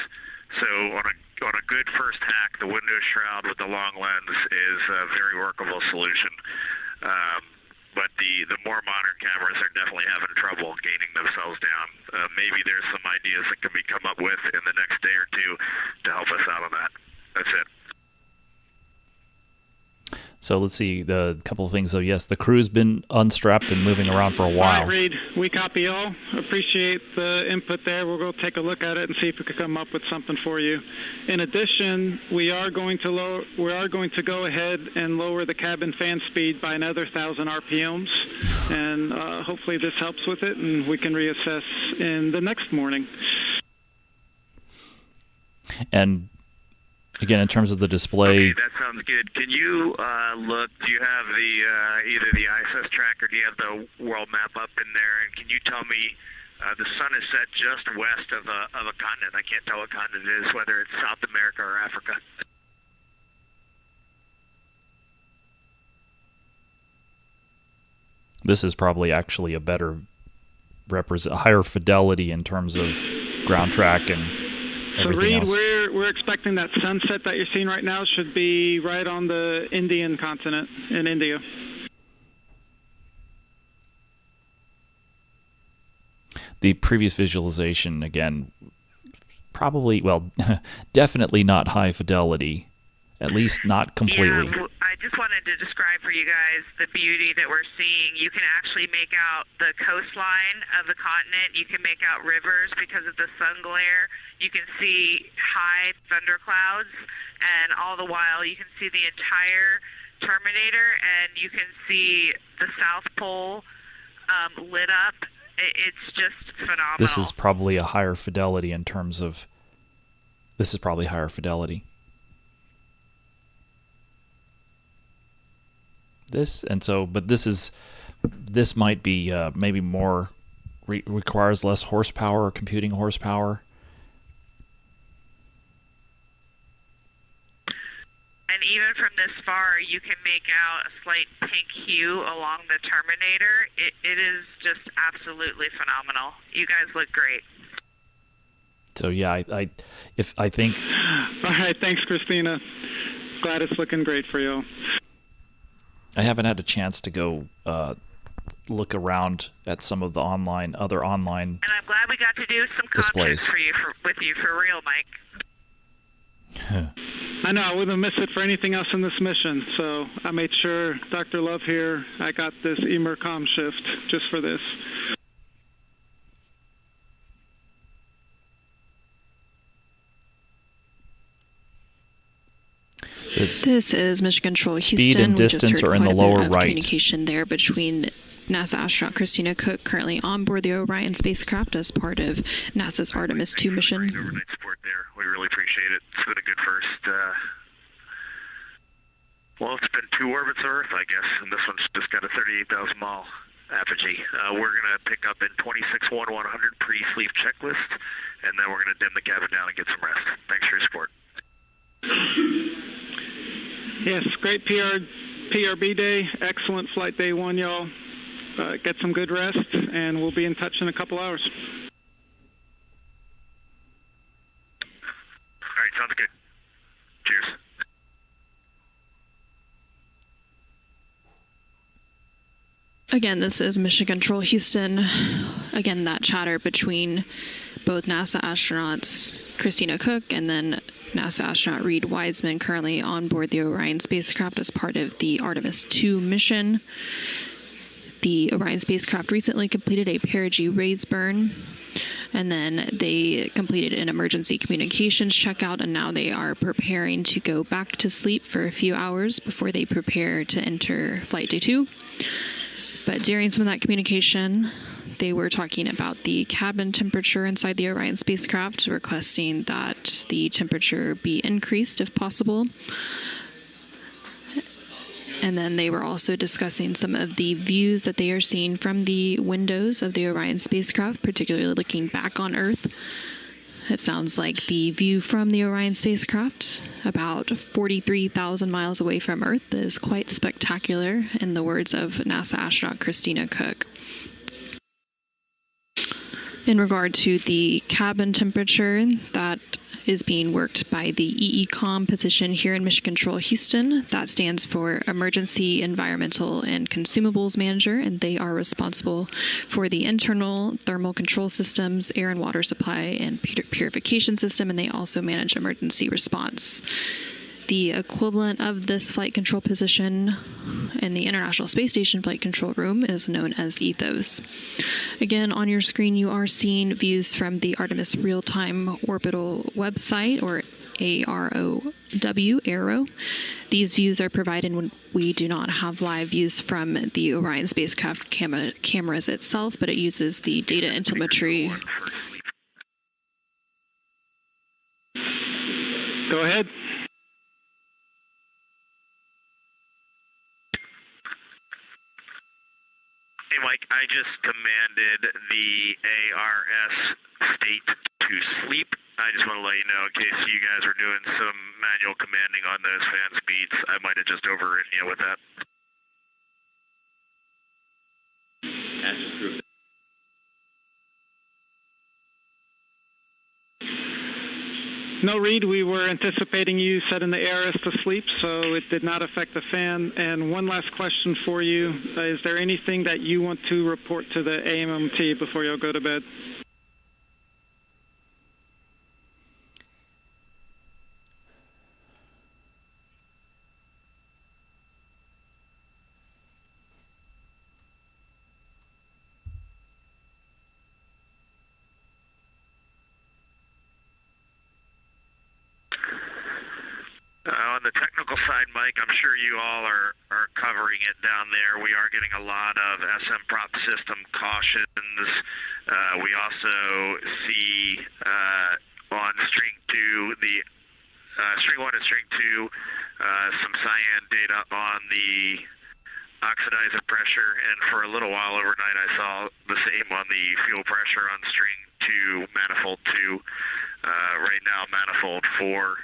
So on a good first hack, the window shroud with the long lens is a very workable solution. But the more modern cameras are definitely having trouble gaining themselves down. Maybe there's some ideas that can be come up with in the next day or two to help us out on that. That's it. So let's see, the couple of things. So yes, the crew's been unstrapped and moving around for a while. All right, Reed, we copy all. Appreciate the input there. We'll go take a look at it and see if we can come up with something for you. In addition, we are going to go ahead and lower the cabin fan speed by another 1,000 RPMs, and hopefully this helps with it, and we can reassess in the next morning. And again, in terms of the display... Okay, that sounds good. Can you look, do you have the either the ISS tracker, or do you have the world map up in there? And can you tell me, the sun is set just west of a continent. I can't tell what continent it is, whether it's South America or Africa. This is probably actually a better, higher fidelity in terms of ground track and everything else. So Reed, we're expecting that sunset that you're seeing right now should be right on the Indian continent in India. The previous visualization, again, probably, well, definitely not high fidelity, at least not completely. Yeah, I just wanted to describe for you guys the beauty that we're seeing. You can actually make out the coastline of the continent. You can make out rivers because of the sun glare. You can see high thunderclouds, and all the while you can see the entire Terminator, and you can see the South Pole lit up. It's just phenomenal. This is probably a higher fidelity in terms of... This is probably higher fidelity. But this might be maybe more, requires less horsepower or computing horsepower. And even from this far, you can make out a slight pink hue along the Terminator. It is just absolutely phenomenal. You guys look great. So yeah, I think. All right, thanks, Christina. Glad it's looking great for you. I haven't had a chance to go look around at some of the other online. And I'm glad we got to do some displays with you for real, Mike. I know, I wouldn't miss it for anything else in this mission, so I made sure, Dr. Love here, I got this Emercom shift just for this. This is Mission Control Houston. Speed and distance are in the lower right. Communication there between NASA astronaut Christina Cook, currently on board the Orion spacecraft as part of NASA's Artemis II mission. Overnight support there. We really appreciate it. It's been a good first. Well, it's been 2 orbits of Earth, I guess, and this one's just got a 38,000 mile apogee. We're going to pick up in 26-1-100 pre-sleep checklist, and then we're going to dim the cabin down and get some rest. Thanks for your support. Yes, great PRB day. Excellent flight day 1, y'all. Get some good rest, and we'll be in touch in a couple hours. All right, sounds good. Cheers. Again, this is Mission Control Houston. Again, that chatter between both NASA astronauts Christina Cook and then NASA astronaut Reed Wiseman, currently on board the Orion spacecraft as part of the Artemis II mission. The Orion spacecraft recently completed a perigee raise burn, and then they completed an emergency communications checkout, and now they are preparing to go back to sleep for a few hours before they prepare to enter Flight Day 2. But during some of that communication, they were talking about the cabin temperature inside the Orion spacecraft, requesting that the temperature be increased if possible. And then they were also discussing some of the views that they are seeing from the windows of the Orion spacecraft, particularly looking back on Earth. It sounds like the view from the Orion spacecraft, about 43,000 miles away from Earth, is quite spectacular, in the words of NASA astronaut Christina Cook. In regard to the cabin temperature, that is being worked by the EECOM position here in Mission Control Houston. That stands for Emergency Environmental and Consumables Manager, and they are responsible for the internal thermal control systems, air and water supply, and purification system, and they also manage emergency response. The equivalent of this flight control position in the International Space Station Flight Control Room is known as Ethos. Again, on your screen, you are seeing views from the Artemis Real-Time Orbital website, or AROW. These views are provided when we do not have live views from the Orion spacecraft cameras itself, but it uses the data and telemetry. Go ahead. Hey, Mike, I just commanded the ARS state to sleep. I just want to let you know, in case you guys are doing some manual commanding on those fan speeds, I might have just overridden you with that. No, Reed, we were anticipating you setting the ARS to sleep, so it did not affect the fan. And one last question for you. Is there anything that you want to report to the AMMT before you'll go to bed? On the technical side, Mike, I'm sure you all are covering it down there. We are getting a lot of SM prop system cautions. We also see on string 2, the string 1 and string 2, some cyan data on the oxidizer pressure, and for a little while overnight I saw the same on the fuel pressure on string 2, manifold 2. Right now, manifold 4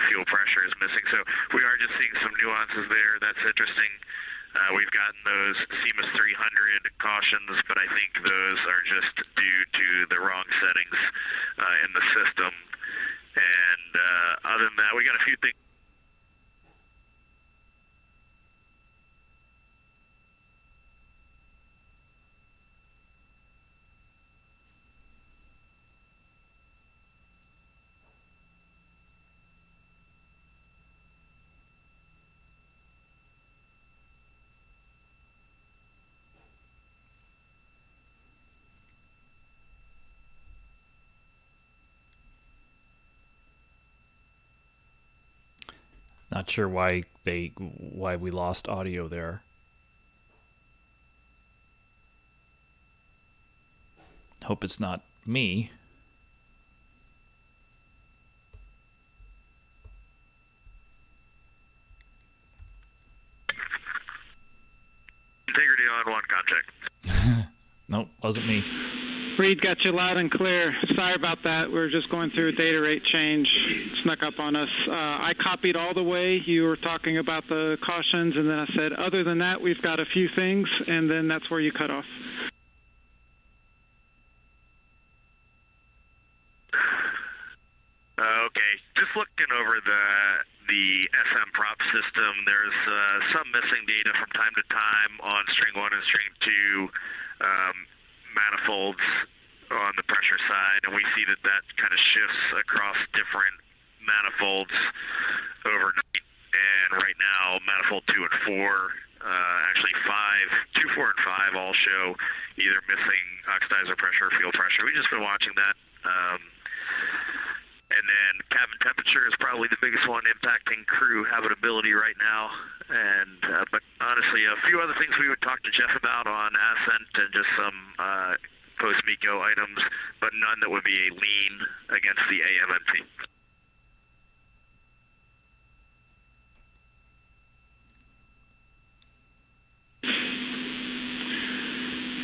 fuel pressure is missing. So we are just seeing some nuances there. That's interesting. We've gotten those CMUS 300 cautions, but I think those are just due to the wrong settings in the system. And other than that, we got a few things. Not sure why we lost audio there. Hope it's not me. Integrity on 1 contact. Nope, wasn't me. Reed got you loud and clear. Sorry about that. We were just going through a data rate change. Snuck up on us. I copied all the way. You were talking about the cautions, and then I said, other than that, we've got a few things, and then that's where you cut off. Okay, just looking over the SM prop system, there's some missing data from time to time on string 1 and string 2 manifolds on the pressure side, and we see that kind of shifts across different manifolds overnight. And right now, manifold 2 and 4, actually 2, 4, and 5 all show either missing oxidizer pressure or fuel pressure. We've just been watching that. And And then cabin temperature is probably the biggest one impacting crew habitability right now. And but honestly, a few other things we would talk to Jeff about on ascent and just some post-MECO items, but none that would be a lean against the AMMT.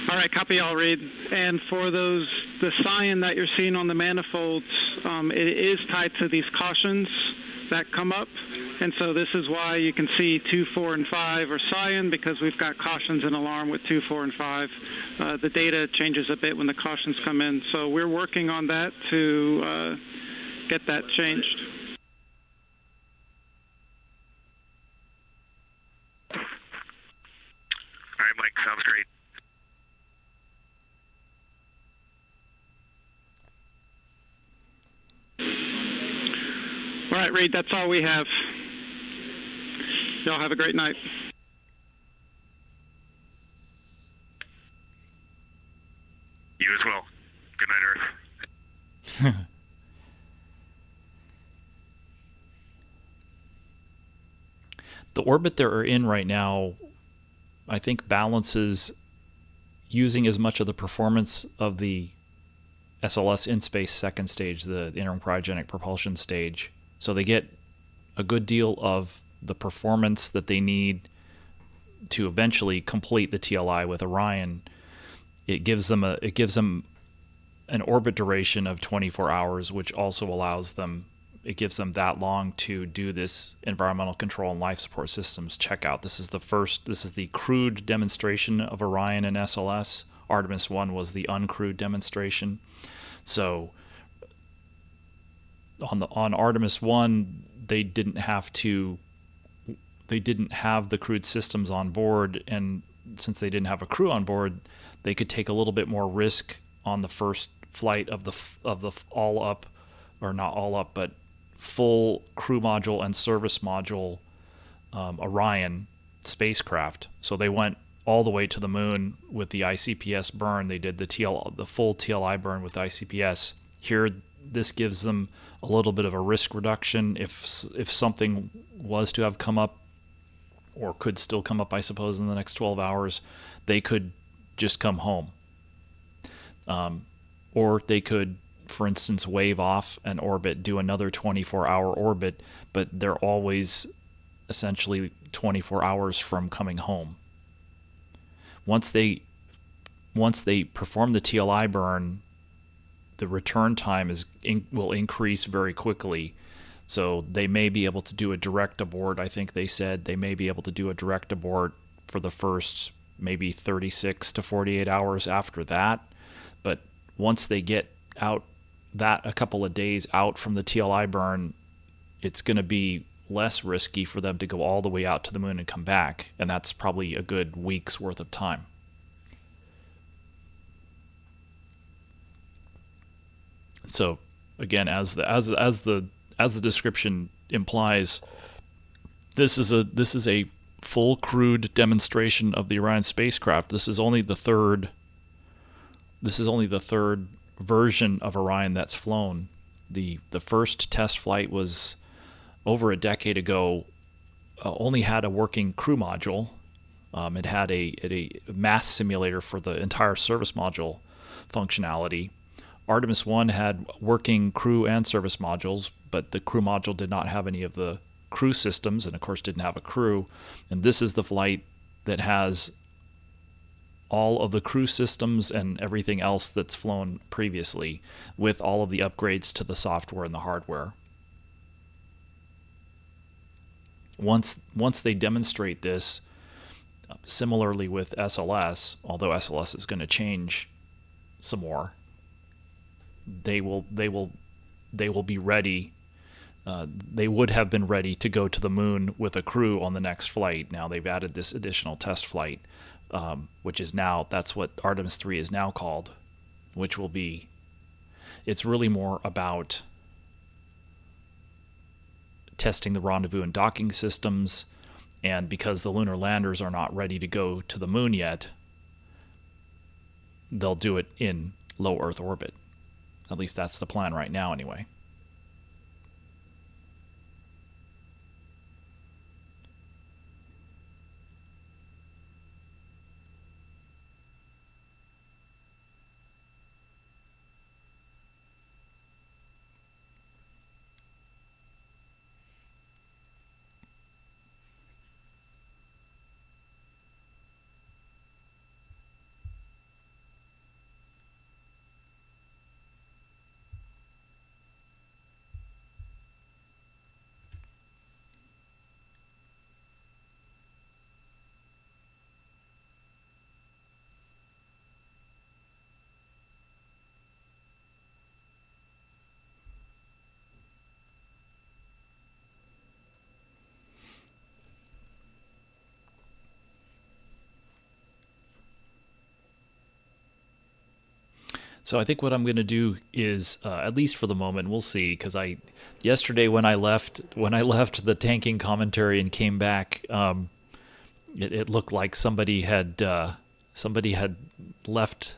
All right, copy all, Reed. And for the cyan that you're seeing on the manifolds, it is tied to these cautions that come up. And so this is why you can see 2, 4, and 5 are cyan, because we've got cautions and alarm with 2, 4, and 5. The data changes a bit when the cautions come in. So we're working on that to get that changed. All right, Mike, sounds great. All right, Reed, that's all we have. Y'all have a great night. You as well. Good night, Earth. The orbit they're in right now, I think, balances using as much of the performance of the SLS in-space second stage, the interim cryogenic propulsion stage. So they get a good deal of the performance that they need to eventually complete the TLI with Orion. It gives them an orbit duration of 24 hours, which also allows them, it gives them that long to do this environmental control and life support systems checkout. This is the crewed demonstration of Orion and SLS. Artemis I was the uncrewed demonstration. So on Artemis I, they didn't have the crewed systems on board, and since they didn't have a crew on board, they could take a little bit more risk on the first flight of the all up, or not all up, but full crew module and service module Orion spacecraft. So they went all the way to the moon with the ICPS burn. They did the full TLI burn with ICPS. Here, this gives them a little bit of a risk reduction. If something was to have come up, or could still come up, I suppose, in the next 12 hours, they could just come home. Or they could, for instance, wave off an orbit, do another 24-hour orbit, but they're always essentially 24 hours from coming home. Once they perform the TLI burn, the return time will increase very quickly. So they may be able to do a direct abort. I think they said they may be able to do a direct abort for the first maybe 36 to 48 hours after that. But once they get out that a couple of days out from the TLI burn, it's going to be less risky for them to go all the way out to the moon and come back. And that's probably a good week's worth of time. So again, as the description implies, this is a full crewed demonstration of the Orion spacecraft. This is only the third version of Orion that's flown. The first test flight was over a decade ago. Only had a working crew module. It had a mass simulator for the entire service module functionality. Artemis I had working crew and service modules, but the crew module did not have any of the crew systems, and of course didn't have a crew. And this is the flight that has all of the crew systems and everything else that's flown previously, with all of the upgrades to the software and the hardware. Once they demonstrate this, similarly with SLS, although SLS is going to change some more, they will be ready. They would have been ready to go to the moon with a crew on the next flight. Now they've added this additional test flight, which is now, that's what Artemis III is now called, which will be, it's really more about testing the rendezvous and docking systems, and because the lunar landers are not ready to go to the moon yet, they'll do it in low Earth orbit. At least that's the plan right now, anyway. So I think what I'm going to do is, at least for the moment, we'll see. Because yesterday when I left the tanking commentary and came back, it looked like somebody had left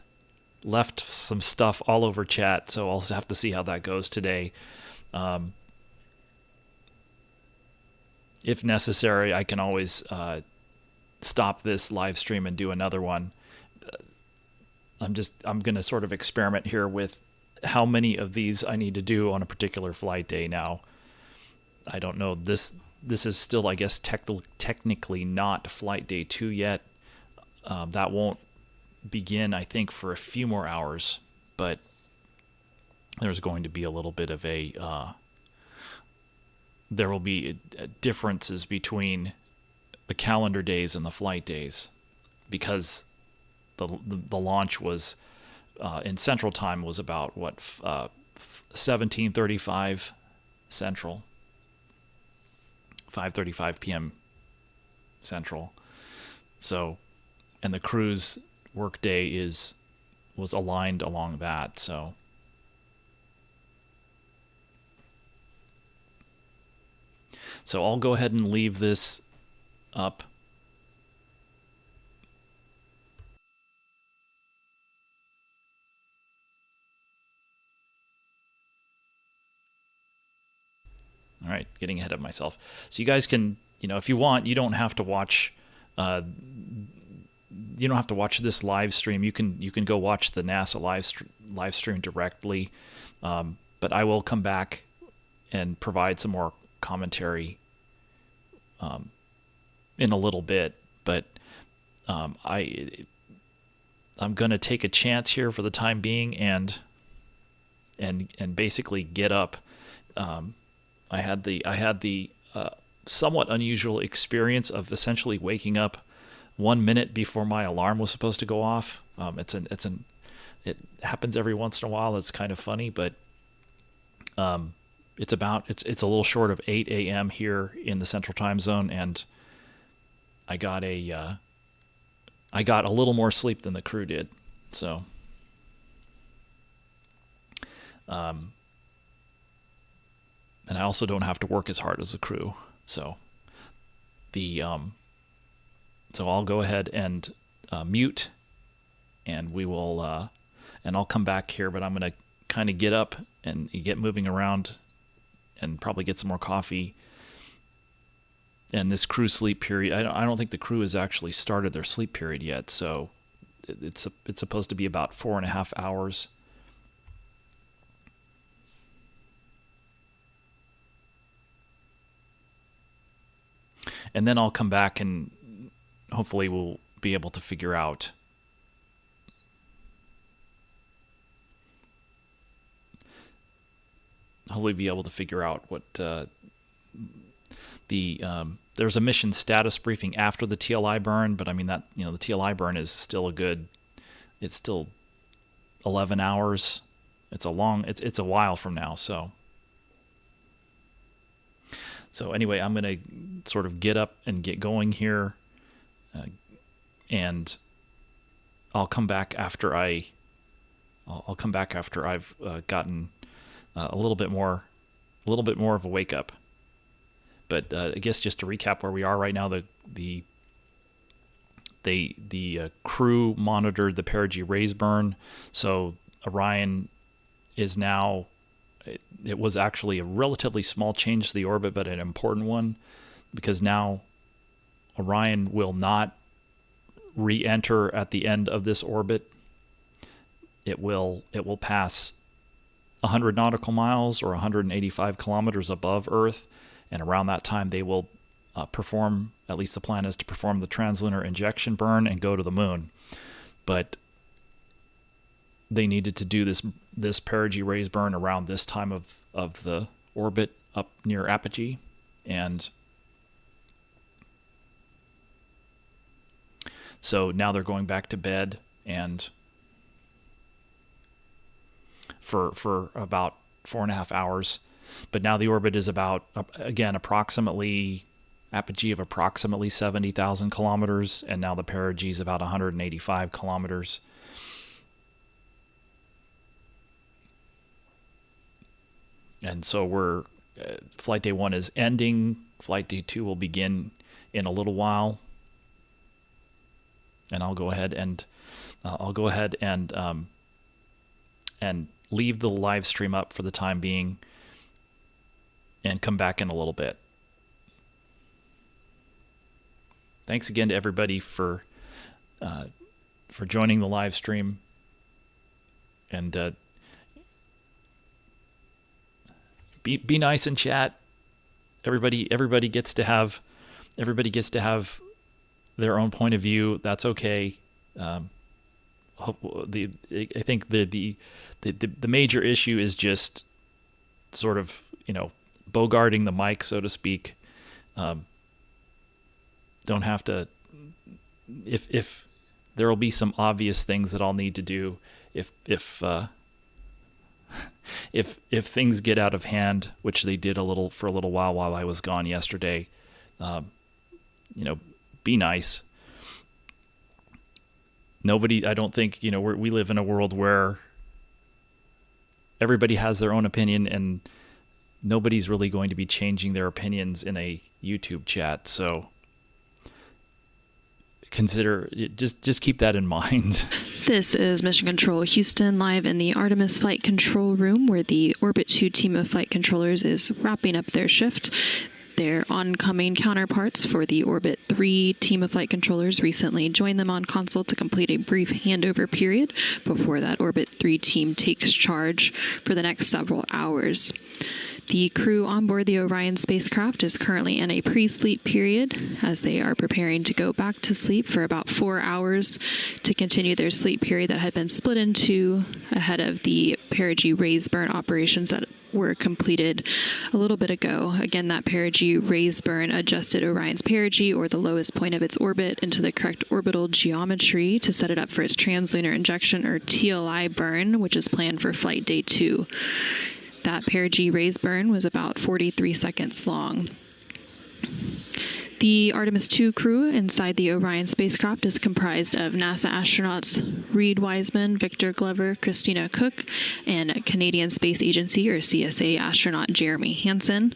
some stuff all over chat. So I'll have to see how that goes today. If necessary, I can always stop this live stream and do another one. I'm going to sort of experiment here with how many of these I need to do on a particular flight day now. I don't know. This is still, I guess, technically not flight day 2 yet. That won't begin, I think, for a few more hours, but there's going to be a little bit of there will be differences between the calendar days and the flight days, because the launch was in Central Time was about 17:35 Central, 5:35 p.m. Central. So, and the cruise workday was aligned along that. So, I'll go ahead and leave this up. All right, getting ahead of myself. So you guys can, if you want, you don't have to watch. You don't have to watch this live stream. You can go watch the NASA live stream directly. But I will come back and provide some more commentary in a little bit. But I'm going to take a chance here for the time being and basically get up. I had the somewhat unusual experience of essentially waking up 1 minute before my alarm was supposed to go off. It happens every once in a while. It's kind of funny, but it's a little short of 8 a.m. here in the Central Time Zone, and I got a little more sleep than the crew did. So, and I also don't have to work as hard as the crew. So so I'll go ahead and mute, and we will, and I'll come back here, but I'm going to kind of get up and get moving around and probably get some more coffee. And this crew sleep period, I don't think the crew has actually started their sleep period yet. So it's supposed to be about 4.5 hours. And then I'll come back and hopefully we'll be able to figure out what there's a mission status briefing after the TLI burn, but I mean that, the TLI burn is still it's still 11 hours. It's a while from now. So anyway, I'm going to sort of get up and get going here, and I'll come back after I've gotten a little bit more of a wake up. But I guess just to recap where we are right now, the crew monitored the Perigee raise burn. So Orion is now. It was actually a relatively small change to the orbit, but an important one, because now Orion will not re-enter at the end of this orbit. It will pass 100 nautical miles or 185 kilometers above Earth, and around that time they will perform, at least the plan is to perform the trans-lunar injection burn and go to the moon. But they needed to do this Perigee raise burn around this time of the orbit up near apogee, and so now they're going back to bed, and for about 4.5 hours. But now the orbit is about, again, approximately apogee of approximately 70,000 kilometers, and now the perigee is about 185 kilometers. And so we're flight day 1 is ending. Flight day 2 will begin in a little while. And I'll go ahead and and leave the live stream up for the time being and come back in a little bit. Thanks again to everybody for joining the live stream, and be nice in chat. Everybody gets to have their own point of view. That's okay. I think the major issue is just sort of, bogarting the mic, so to speak. Don't have to. If there will be some obvious things that I'll need to do if things get out of hand, which they did for a little while I was gone yesterday. Be nice. Nobody, I don't think, we live in a world where everybody has their own opinion, and nobody's really going to be changing their opinions in a YouTube chat. So just keep that in mind. This is Mission Control Houston, live in the Artemis Flight Control Room, where the Orbit 2 team of flight controllers is wrapping up their shift. Their oncoming counterparts for the Orbit 3 team of flight controllers recently joined them on console to complete a brief handover period before that Orbit 3 team takes charge for the next several hours. The crew on board the Orion spacecraft is currently in a pre-sleep period as they are preparing to go back to sleep for about 4 hours to continue their sleep period that had been split in two ahead of the Perigee raise burn operations that were completed a little bit ago. Again, that Perigee raise burn adjusted Orion's perigee, or the lowest point of its orbit, into the correct orbital geometry to set it up for its trans-lunar injection, or TLI burn, which is planned for flight day 2. That Perigee raise burn was about 43 seconds long. The Artemis II crew inside the Orion spacecraft is comprised of NASA astronauts Reed Wiseman, Victor Glover, Christina Cook, and Canadian Space Agency, or CSA, astronaut Jeremy Hansen.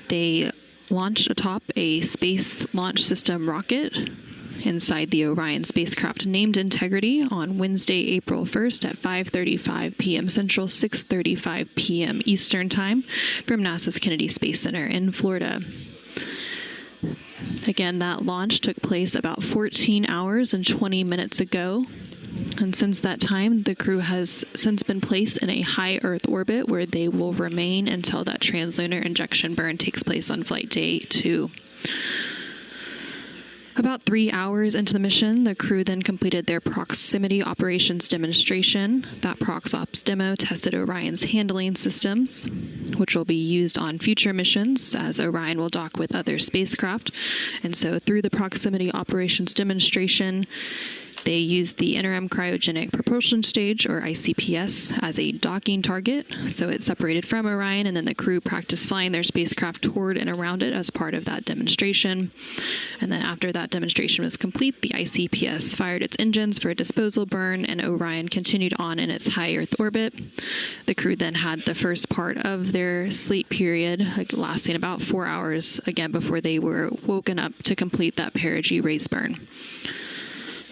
They launched atop a Space Launch System rocket inside the Orion spacecraft named Integrity on Wednesday, April 1st at 5:35 p.m. Central, 6:35 p.m. Eastern Time from NASA's Kennedy Space Center in Florida. Again, that launch took place about 14 hours and 20 minutes ago. And since that time, the crew has since been placed in a high Earth orbit where they will remain until that trans-lunar injection burn takes place on flight day 2. About 3 hours into the mission, the crew then completed their proximity operations demonstration. That ProxOps demo tested Orion's handling systems, which will be used on future missions as Orion will dock with other spacecraft. And so through the proximity operations demonstration, they used the interim cryogenic propulsion stage, or ICPS, as a docking target. So it separated from Orion, and then the crew practiced flying their spacecraft toward and around it as part of that demonstration. And then after that demonstration was complete, the ICPS fired its engines for a disposal burn, and Orion continued on in its high Earth orbit. The crew then had the first part of their sleep period, lasting about 4 hours, again, before they were woken up to complete that perigee raise burn.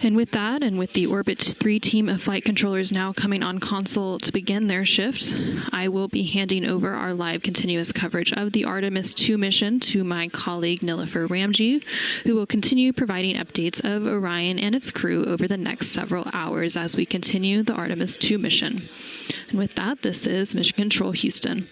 And with that, and with the Orbit 3 team of flight controllers now coming on console to begin their shift, I will be handing over our live continuous coverage of the Artemis II mission to my colleague Nilofer Ramji, who will continue providing updates of Orion and its crew over the next several hours as we continue the Artemis II mission. And with that, this is Mission Control Houston.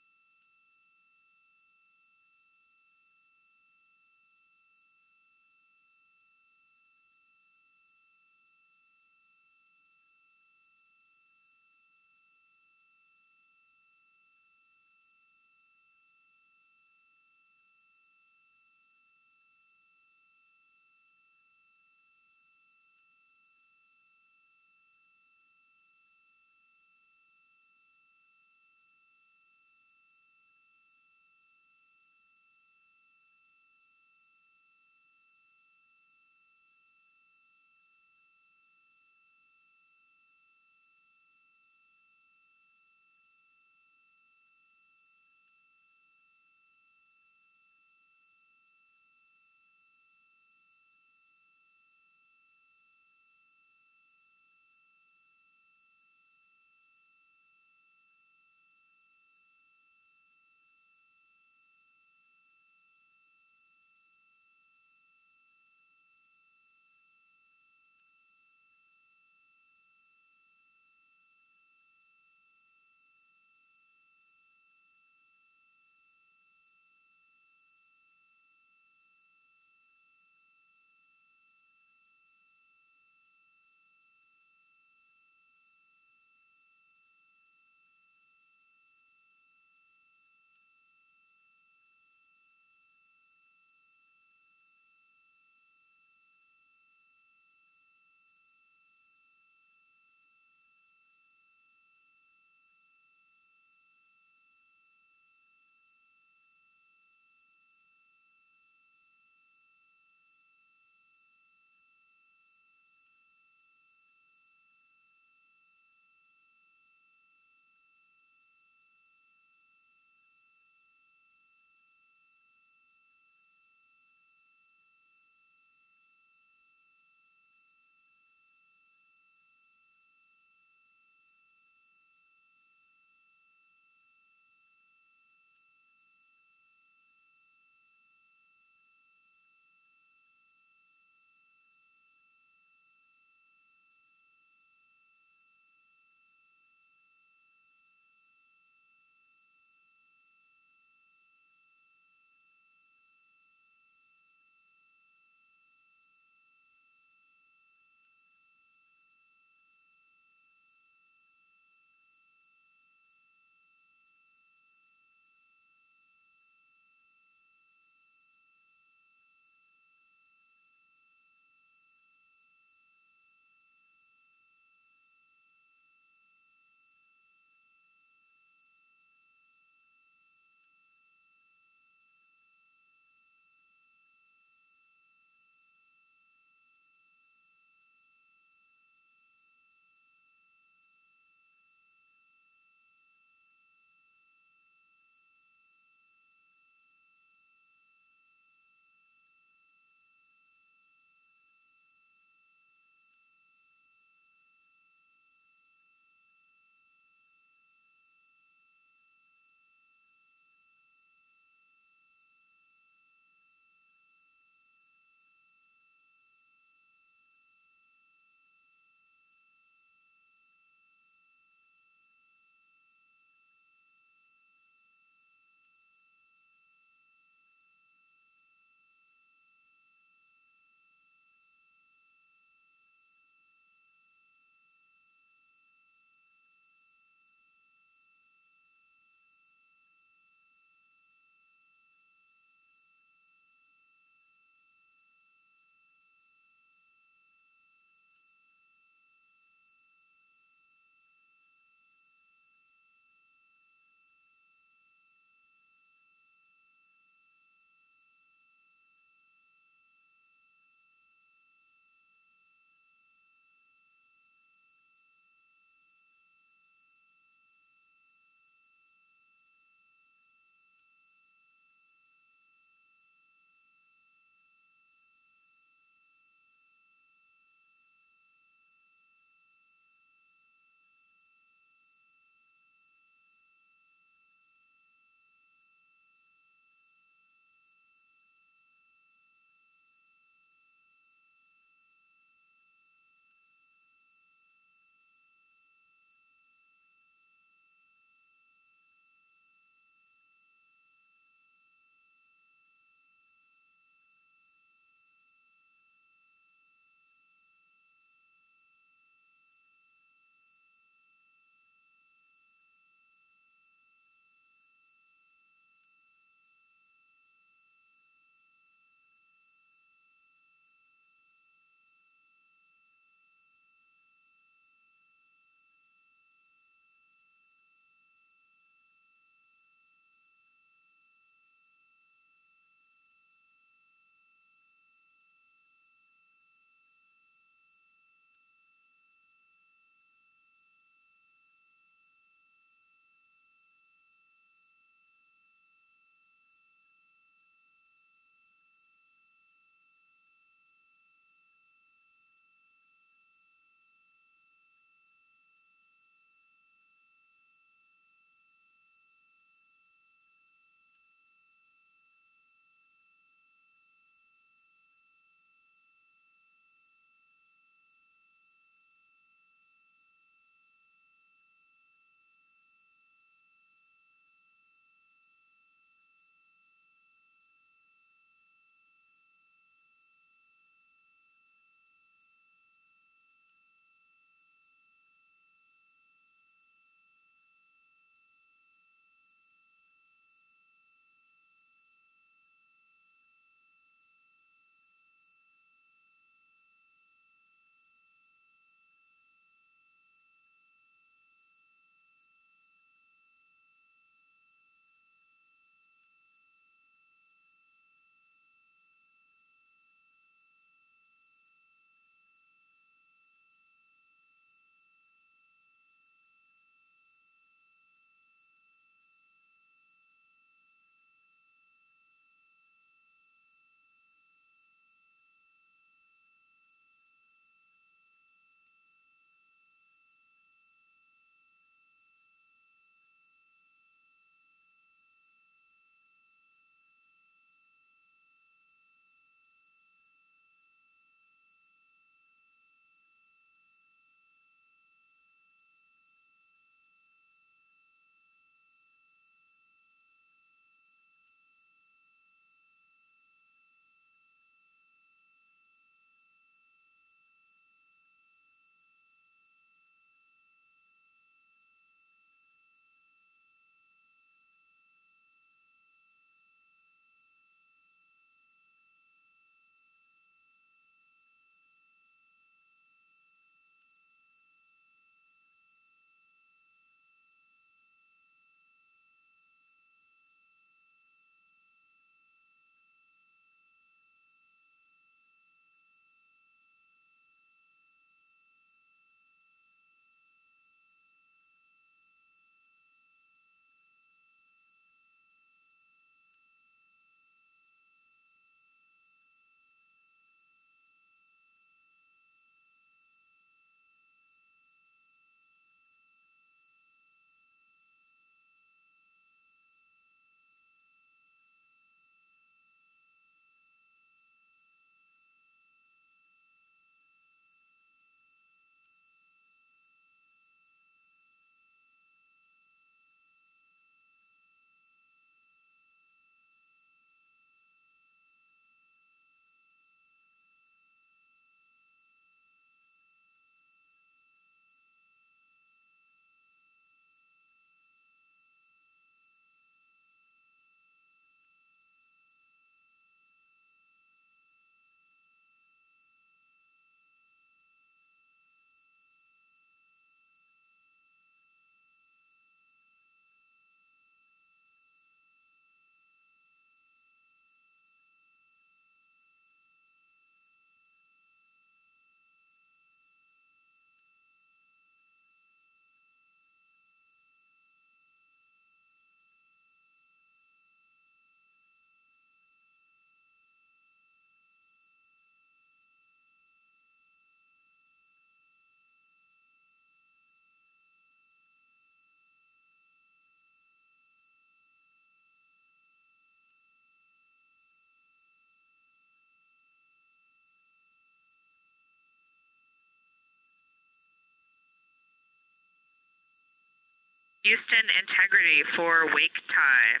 Houston Integrity for wake time.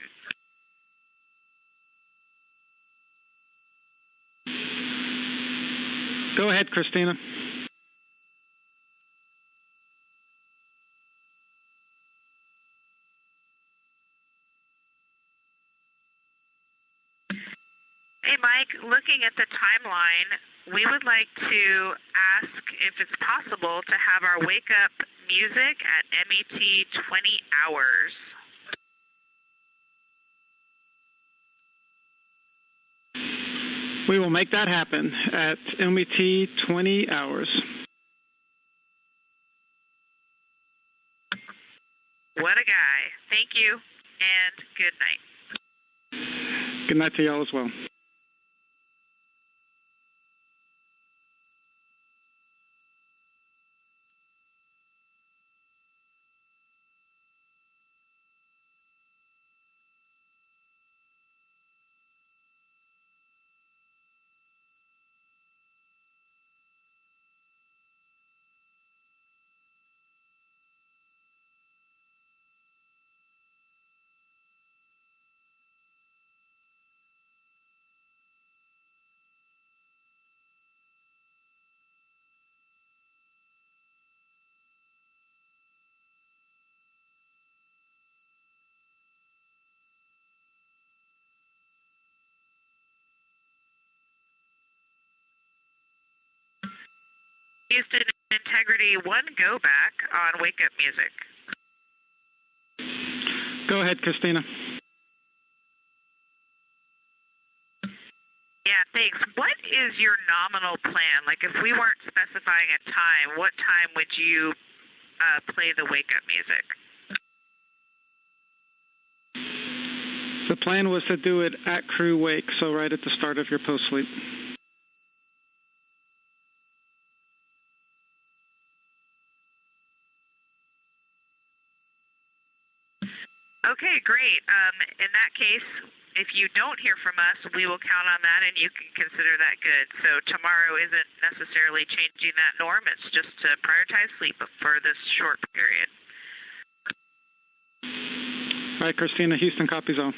Go ahead, Christina. Hey, Mike, looking at the timeline, we would like to ask if it's possible to have our wake up music at MET 20 hours. We will make that happen at MET 20 hours. What a guy. Thank you, and good night. Good night to y'all as well. Houston Integrity 1, go back on wake up music. Go ahead, Christina. Yeah, thanks. What is your nominal plan? Like, if we weren't specifying a time, what time would you play the wake-up music? The plan was to do it at crew wake, so right at the start of your post-sleep. Okay, great. In that case, if you don't hear from us, we will count on that, and you can consider that good. So tomorrow isn't necessarily changing that norm. It's just to prioritize sleep for this short period. All right, Christina, Houston copies all.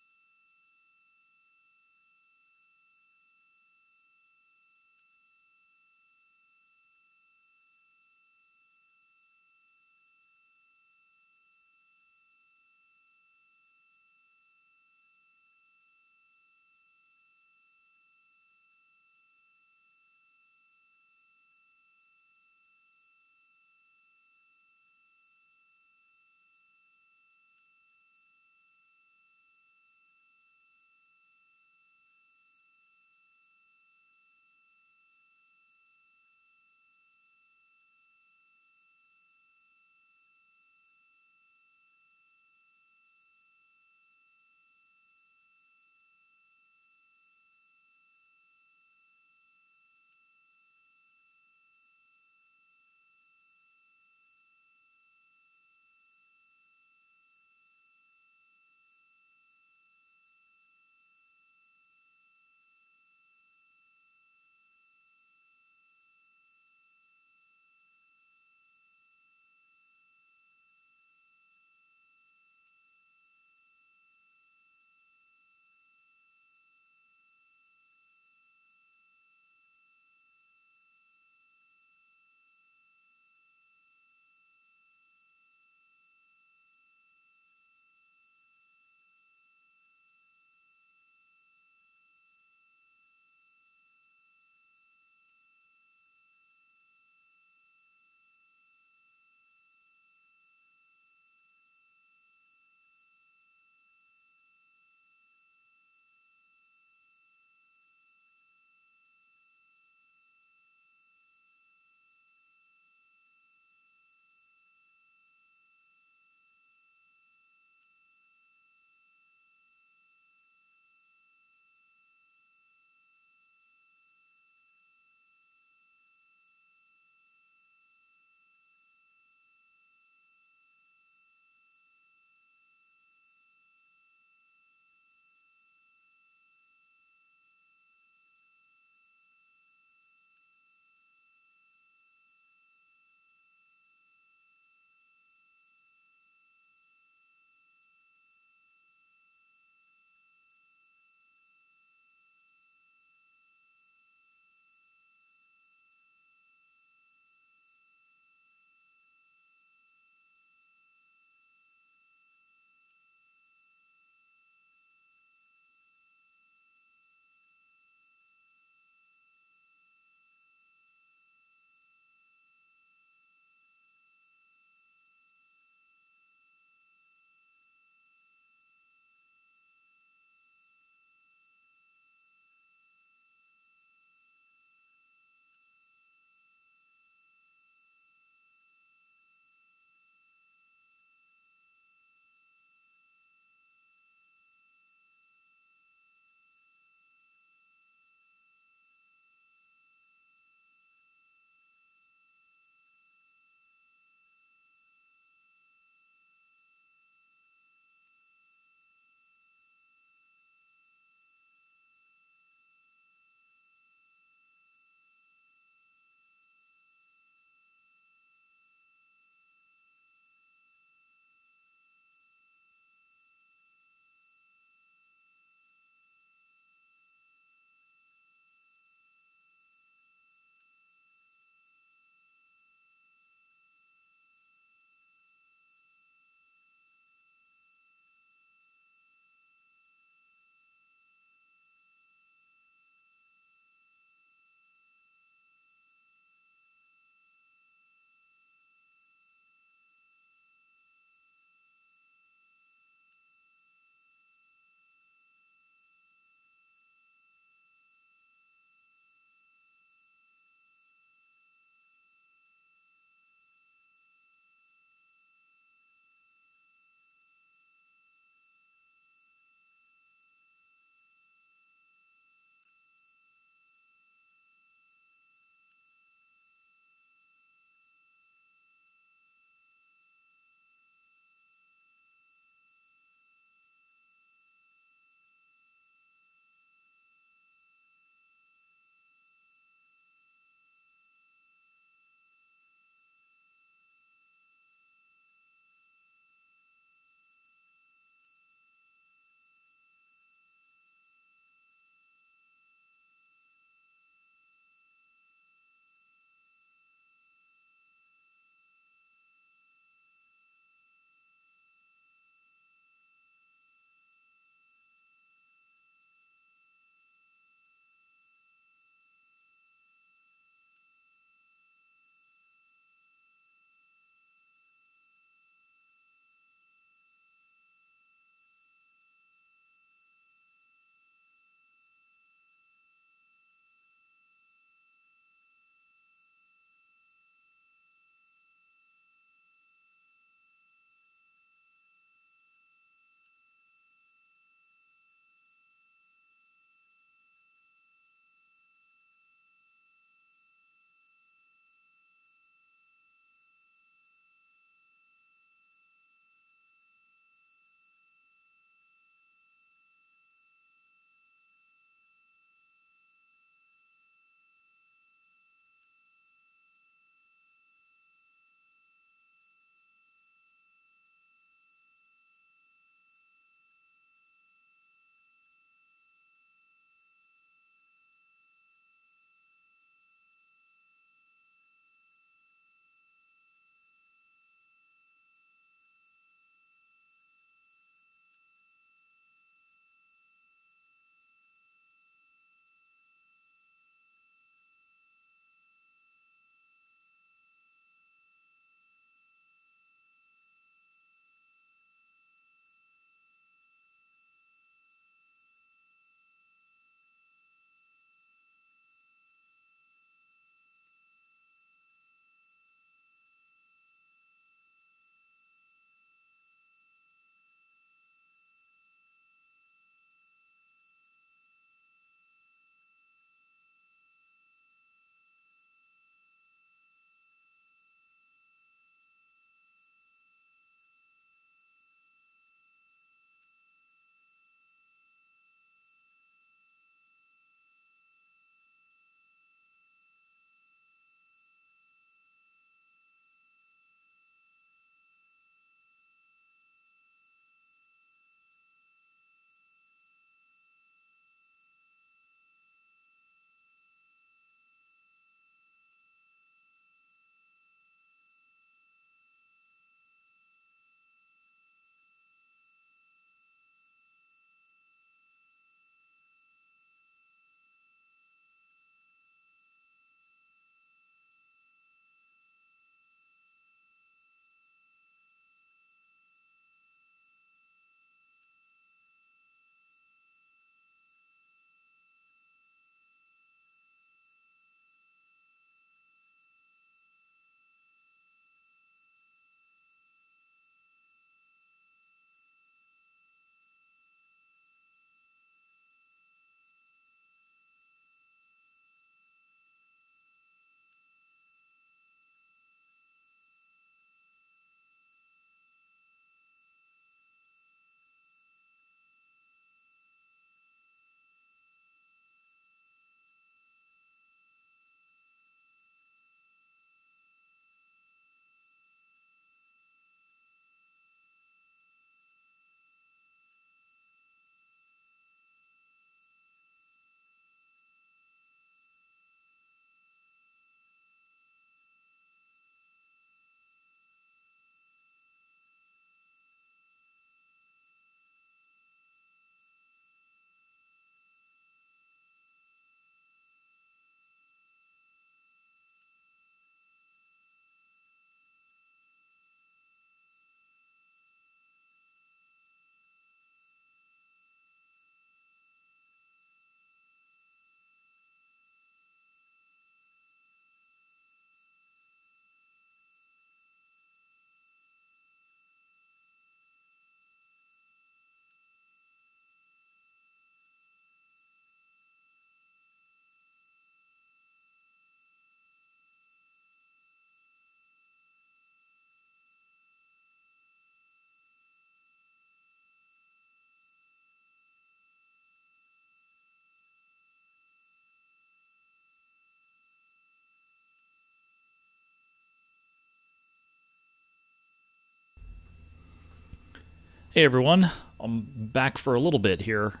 Hey everyone, I'm back for a little bit here.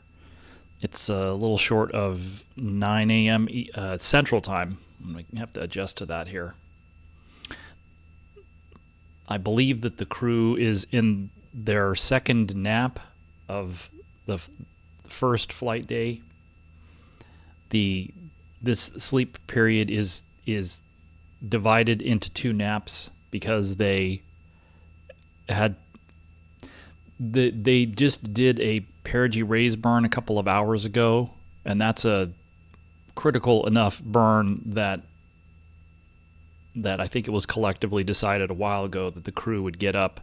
It's a little short of 9 a.m. Central Time. I'm going to have to adjust to that here. I believe that the crew is in their second nap of the first flight day. This sleep period is divided into 2 naps because they just did a Perigee raise burn a couple of hours ago, and that's a critical enough burn that I think it was collectively decided a while ago that the crew would get up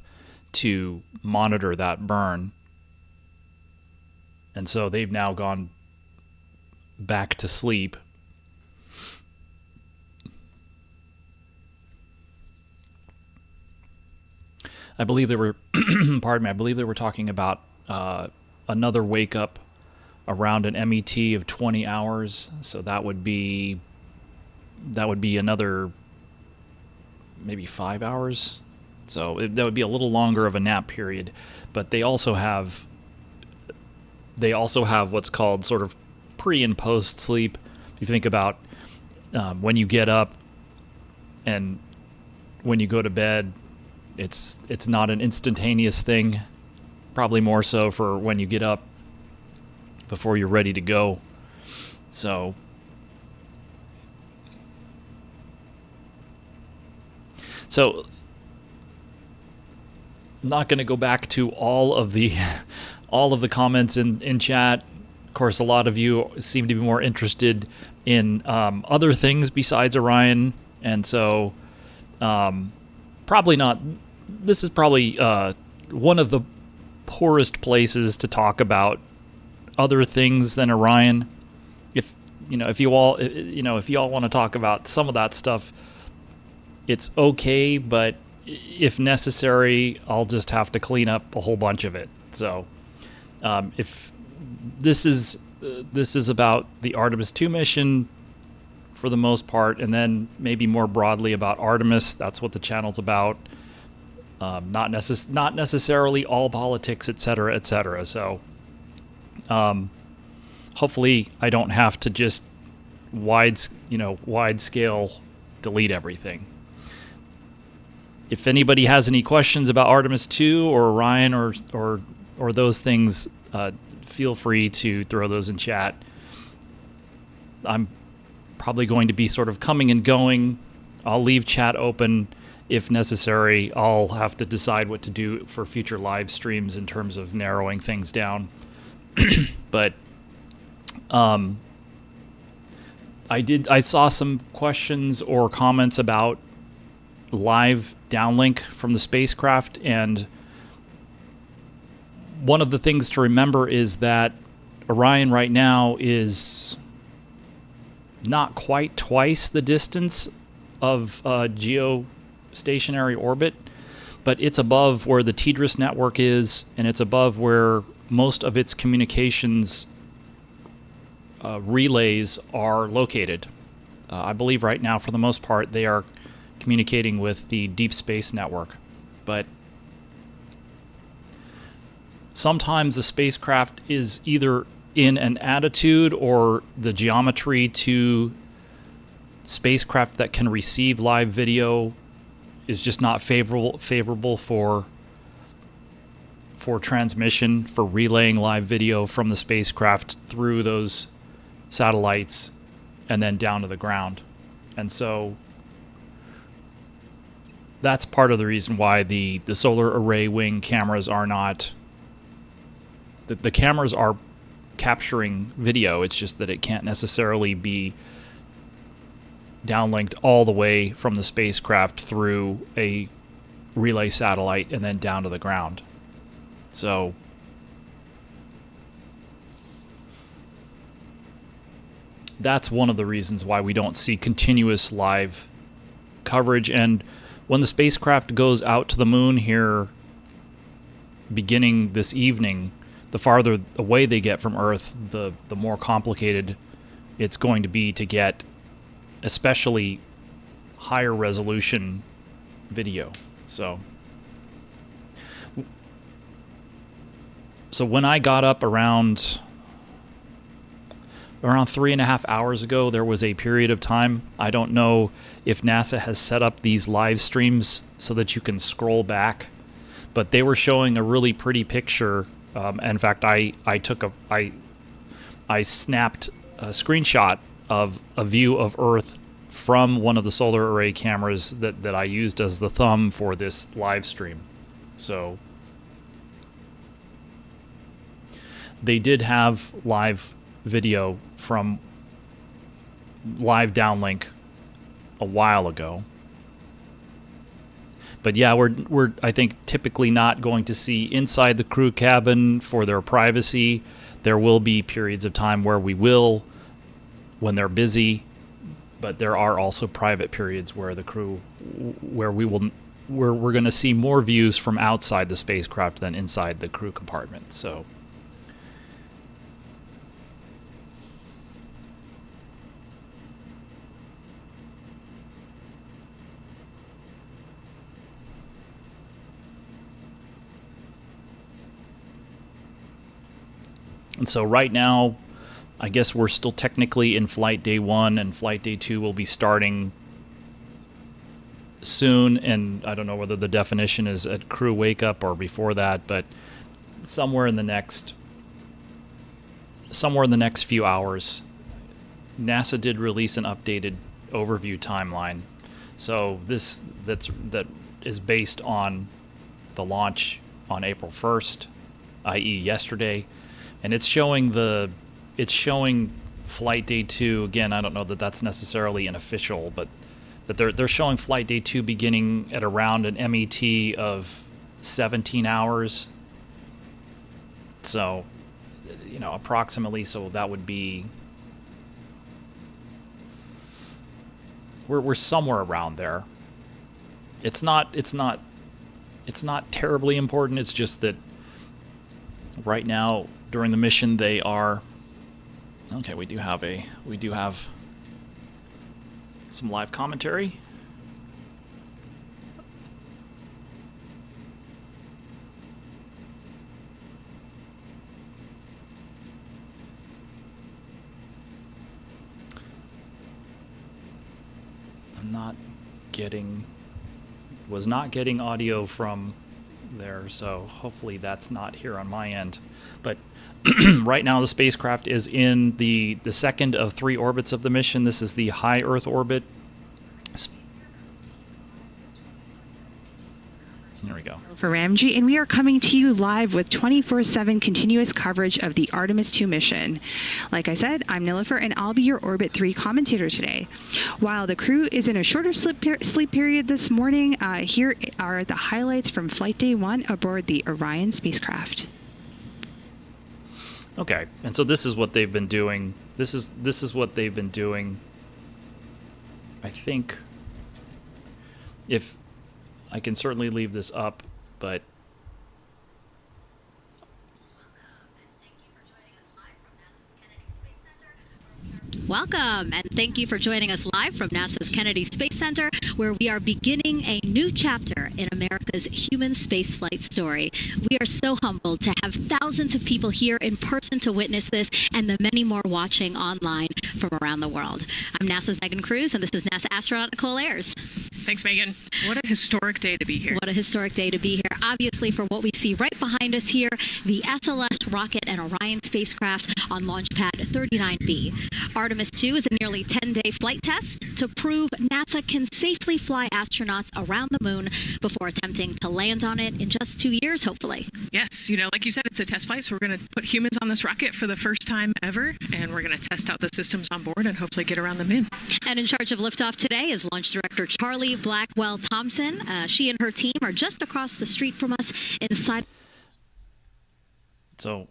to monitor that burn. And so they've now gone back to sleep. I believe they were, pardon me, I believe they were talking about another wake up around an MET of 20 hours. So that would be another maybe 5 hours. So that would be a little longer of a nap period. But they also have what's called sort of pre and post sleep. If you think about when you get up and when you go to bed, it's not an instantaneous thing. Probably more so for when you get up before you're ready to go. So I'm not going to go back to all of the comments in chat. Of course, a lot of you seem to be more interested in other things besides Orion, and so probably not. This is probably one of the poorest places to talk about other things than Orion. If you all want to talk about some of that stuff, it's okay, but if necessary, I'll just have to clean up a whole bunch of it. So, if this is about the Artemis II mission for the most part, and then maybe more broadly about Artemis. That's what the channel's about. Not necessarily all politics, etc., etc. So, hopefully, I don't have to just wide scale delete everything. If anybody has any questions about Artemis II or Orion or those things, feel free to throw those in chat. I'm probably going to be sort of coming and going. I'll leave chat open if necessary. I'll have to decide what to do for future live streams in terms of narrowing things down. But I saw some questions or comments about live downlink from the spacecraft, and one of the things to remember is that Orion right now is not quite twice the distance of geostationary orbit, but it's above where the TDRS network is, and it's above where most of its communications relays are located. I believe right now, for the most part, they are communicating with the Deep Space Network. But sometimes the spacecraft is either in an attitude or the geometry to spacecraft that can receive live video is just not favorable for transmission, for relaying live video from the spacecraft through those satellites and then down to the ground. And so that's part of the reason why the solar array wing cameras are not... The cameras are capturing video. It's just that it can't necessarily be downlinked all the way from the spacecraft through a relay satellite and then down to the ground. So that's one of the reasons why we don't see continuous live coverage. And when the spacecraft goes out to the moon here beginning this evening, the farther away they get from Earth, the more complicated it's going to be to get especially higher resolution video. So So when I got up around 3.5 hours ago, there was a period of time. I don't know if NASA has set up these live streams so that you can scroll back, but they were showing a really pretty picture. In fact, I snapped a screenshot of a view of Earth from one of the solar array cameras that I used as the thumb for this live stream. So they did have live video from live downlink a while ago. But yeah, we're I think typically not going to see inside the crew cabin for their privacy. There will be periods of time where we will, when they're busy, but there are also private periods where the crew, where we're going to see more views from outside the spacecraft than inside the crew compartment. So and so right now, I guess we're still technically in flight day 1, and flight day 2 will be starting soon. And I don't know whether the definition is at crew wake up or before that, but somewhere in the next few hours, NASA did release an updated overview timeline. So that is based on the launch on April 1st, i.e. yesterday. And it's showing flight day 2 again. I don't know that that's necessarily an official, but that they're showing flight day 2 beginning at around an MET of 17 hours. So, approximately. So that would be we're somewhere around there. It's not terribly important. It's just that right now, during the mission, they are okay. We do have some live commentary. Was not getting audio from there, so hopefully that's not here on my end. But right now the spacecraft is in the second of 3 orbits of the mission. This is the high Earth orbit. There we go. For Imagery, and we are coming to you live with 24/7 continuous coverage of the Artemis II mission. Like I said, I'm Nilifer, and I'll be your Orbit 3 commentator today. While the crew is in a shorter sleep period this morning, here are the highlights from Flight Day 1 aboard the Orion spacecraft. Okay, and so this is what they've been doing. This is what they've been doing. I think if I can certainly leave this up, but Welcome, and thank you for joining us live from NASA's Kennedy Space Center, where we are beginning a new chapter in America's human spaceflight story. We are so humbled to have thousands of people here in person to witness this, and the many more watching online from around the world. I'm NASA's Megan Cruz, and this is NASA astronaut Nicole Ayers. Thanks, Megan. What a historic day to be here. What a historic day to be here. Obviously, for what we see right behind us here, the SLS rocket and Orion spacecraft on Launch Pad 39B. Artemis II is a nearly 10-day flight test to prove NASA can safely fly astronauts around the moon before attempting to land on it in just 2 years, hopefully. Yes, like you said, it's a test flight, so we're going to put humans on this rocket for the first time ever, and we're going to test out the systems on board and hopefully get around the moon. And in charge of liftoff today is Launch Director Charlie Blackwell Thompson. She and her team are just across the street from us inside. So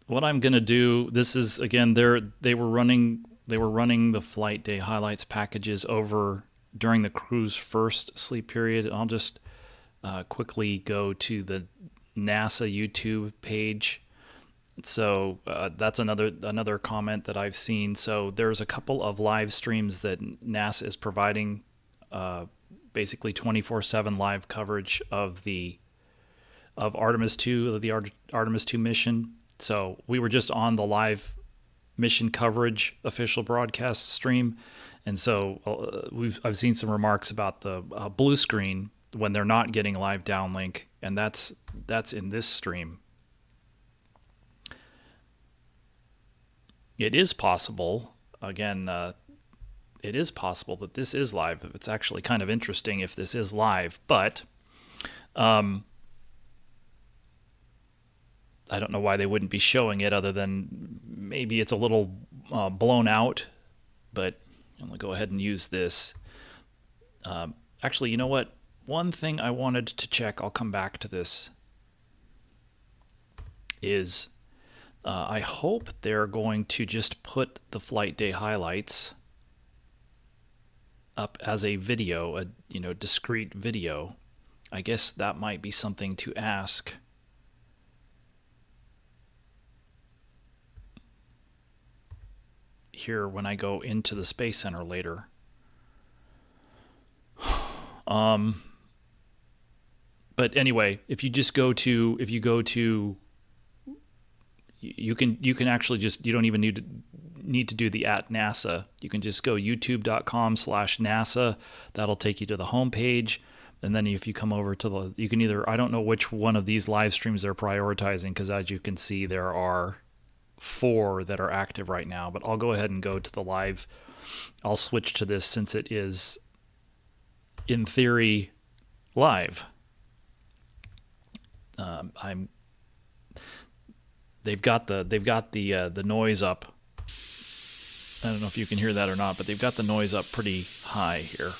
what I'm going to do, this is, again, they were running the flight day highlights packages over during the crew's first sleep period. I'll just quickly go to the NASA YouTube page. So that's another comment that I've seen. So there's a couple of live streams that NASA is providing, basically 24/7 live coverage of the of Artemis II, of the Artemis II mission. So we were just on the live mission coverage official broadcast stream, and so I've seen some remarks about the blue screen when they're not getting live downlink, and that's in this stream. It is possible, again, it is possible that this is live. It's actually kind of interesting if this is live, but I don't know why they wouldn't be showing it, other than maybe it's a little blown out, but I'm going to go ahead and use this. Actually, you know what? One thing I wanted to check, I'll come back to this, is I hope they're going to just put the flight day highlights up as a video, a discrete video. I guess that might be something to ask. Here when I go into the Space Center later. But anyway, if you can actually just, you don't even need to do the @NASA. You can just go youtube.com/NASA. That'll take you to the home page. And then if you come over to you can either, I don't know which one of these live streams they're prioritizing, because as you can see, there are 4 that are active right now, but I'll go ahead and go to the live. I'll switch to this since it is in theory live. They've got the noise up. I don't know if you can hear that or not, but they've got the noise up pretty high here.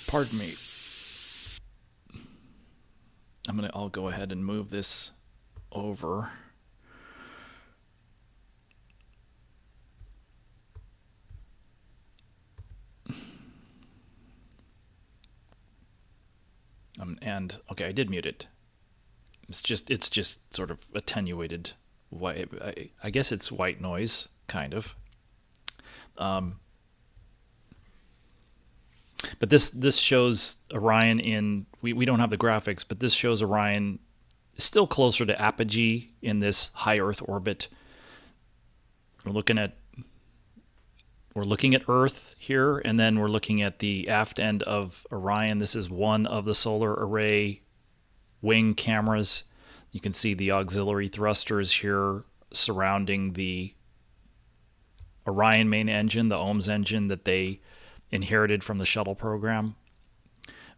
Pardon me. I'll go ahead and move this over. And okay, I did mute it. It's just sort of attenuated white. I guess it's white noise, kind of. But this shows Orion in. We don't have the graphics, but this shows Orion still closer to apogee in this high Earth orbit. We're looking at Earth here, and then we're looking at the aft end of Orion. This is one of the solar array wing cameras. You can see the auxiliary thrusters here surrounding the Orion main engine, the OMS engine that they inherited from the shuttle program.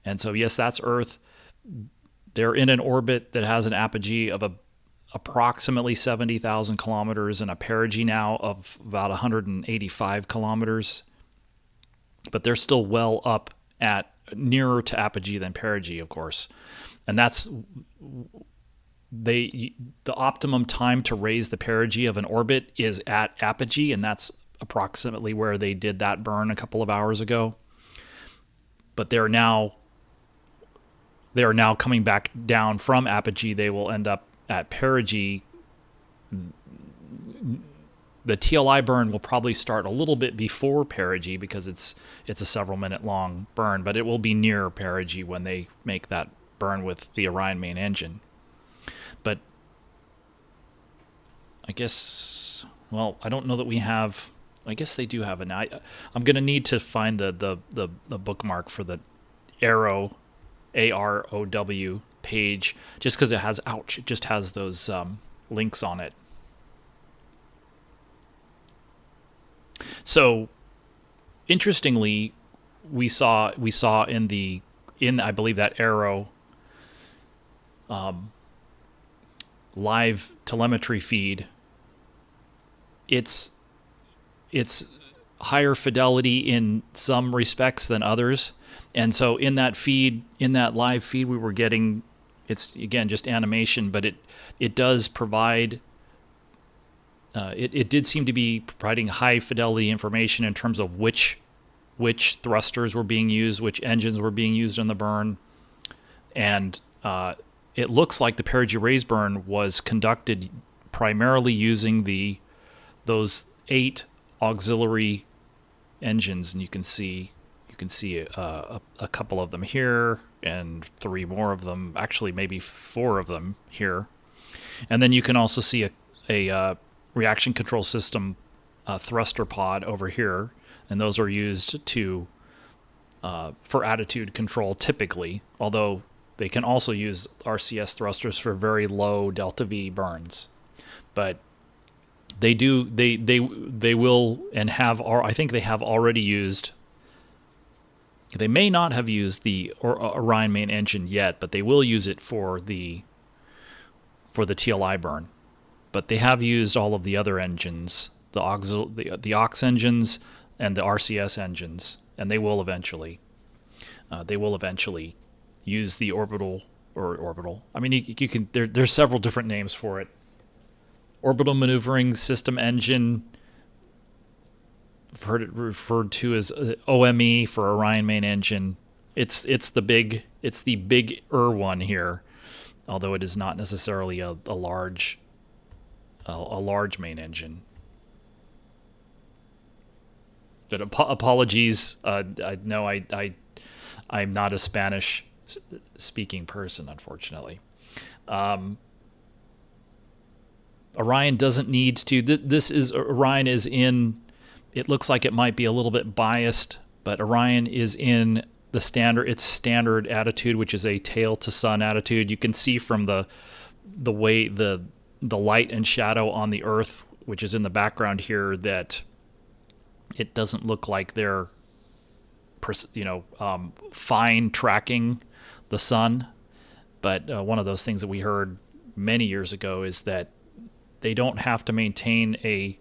And so, yes, that's Earth. They're in an orbit that has an apogee of approximately 70,000 kilometers and a perigee now of about 185 kilometers. But they're still well up at nearer to apogee than perigee, of course. And that's the optimum time to raise the perigee of an orbit is at apogee, and that's approximately where they did that burn a couple of hours ago. But they're now coming back down from apogee. They will end up at perigee. The TLI burn will probably start a little bit before perigee because it's a several minute long burn, but it will be near perigee when they make that burn with the Orion main engine. But I guess, well, I don't know that we have. I guess they do have an. I'm going to need to find the bookmark for the Arrow, AROW page, just because it has it just has those links on it. So, interestingly, we saw in I believe that Arrow live telemetry feed, it's higher fidelity in some respects than others. And so in that live feed, we were getting, it's again just animation, but it does provide, it did seem to be providing high fidelity information in terms of which thrusters were being used, which engines were being used in the burn. And it looks like the perigee raise burn was conducted primarily using those 8 auxiliary engines, and you can You can see a couple of them here and 3 more of them, actually maybe 4 of them here. And then you can also see a reaction control system thruster pod over here, and those are used to for attitude control typically, although they can also use RCS thrusters for very low delta V burns. But they will and have, I think they have already used, they may not have used the Orion main engine yet, but they will use it for the TLI burn. But they have used all of the other engines, the aux engines and the RCS engines, and they will eventually use the orbital. I mean, you can. There's several different names for it. Orbital maneuvering system engine, referred to as OME for Orion main engine. It's the bigger one here, although it is not necessarily a large main engine. But apologies. I know I'm not a Spanish speaking person, unfortunately. Orion doesn't need to. Orion is in. It looks like it might be a little bit biased, but Orion is in the standard attitude, which is a tail to sun attitude. You can see from the way the light and shadow on the Earth, which is in the background here, that it doesn't look like they're fine tracking the sun. But one of those things that we heard many years ago is that they don't have to maintain a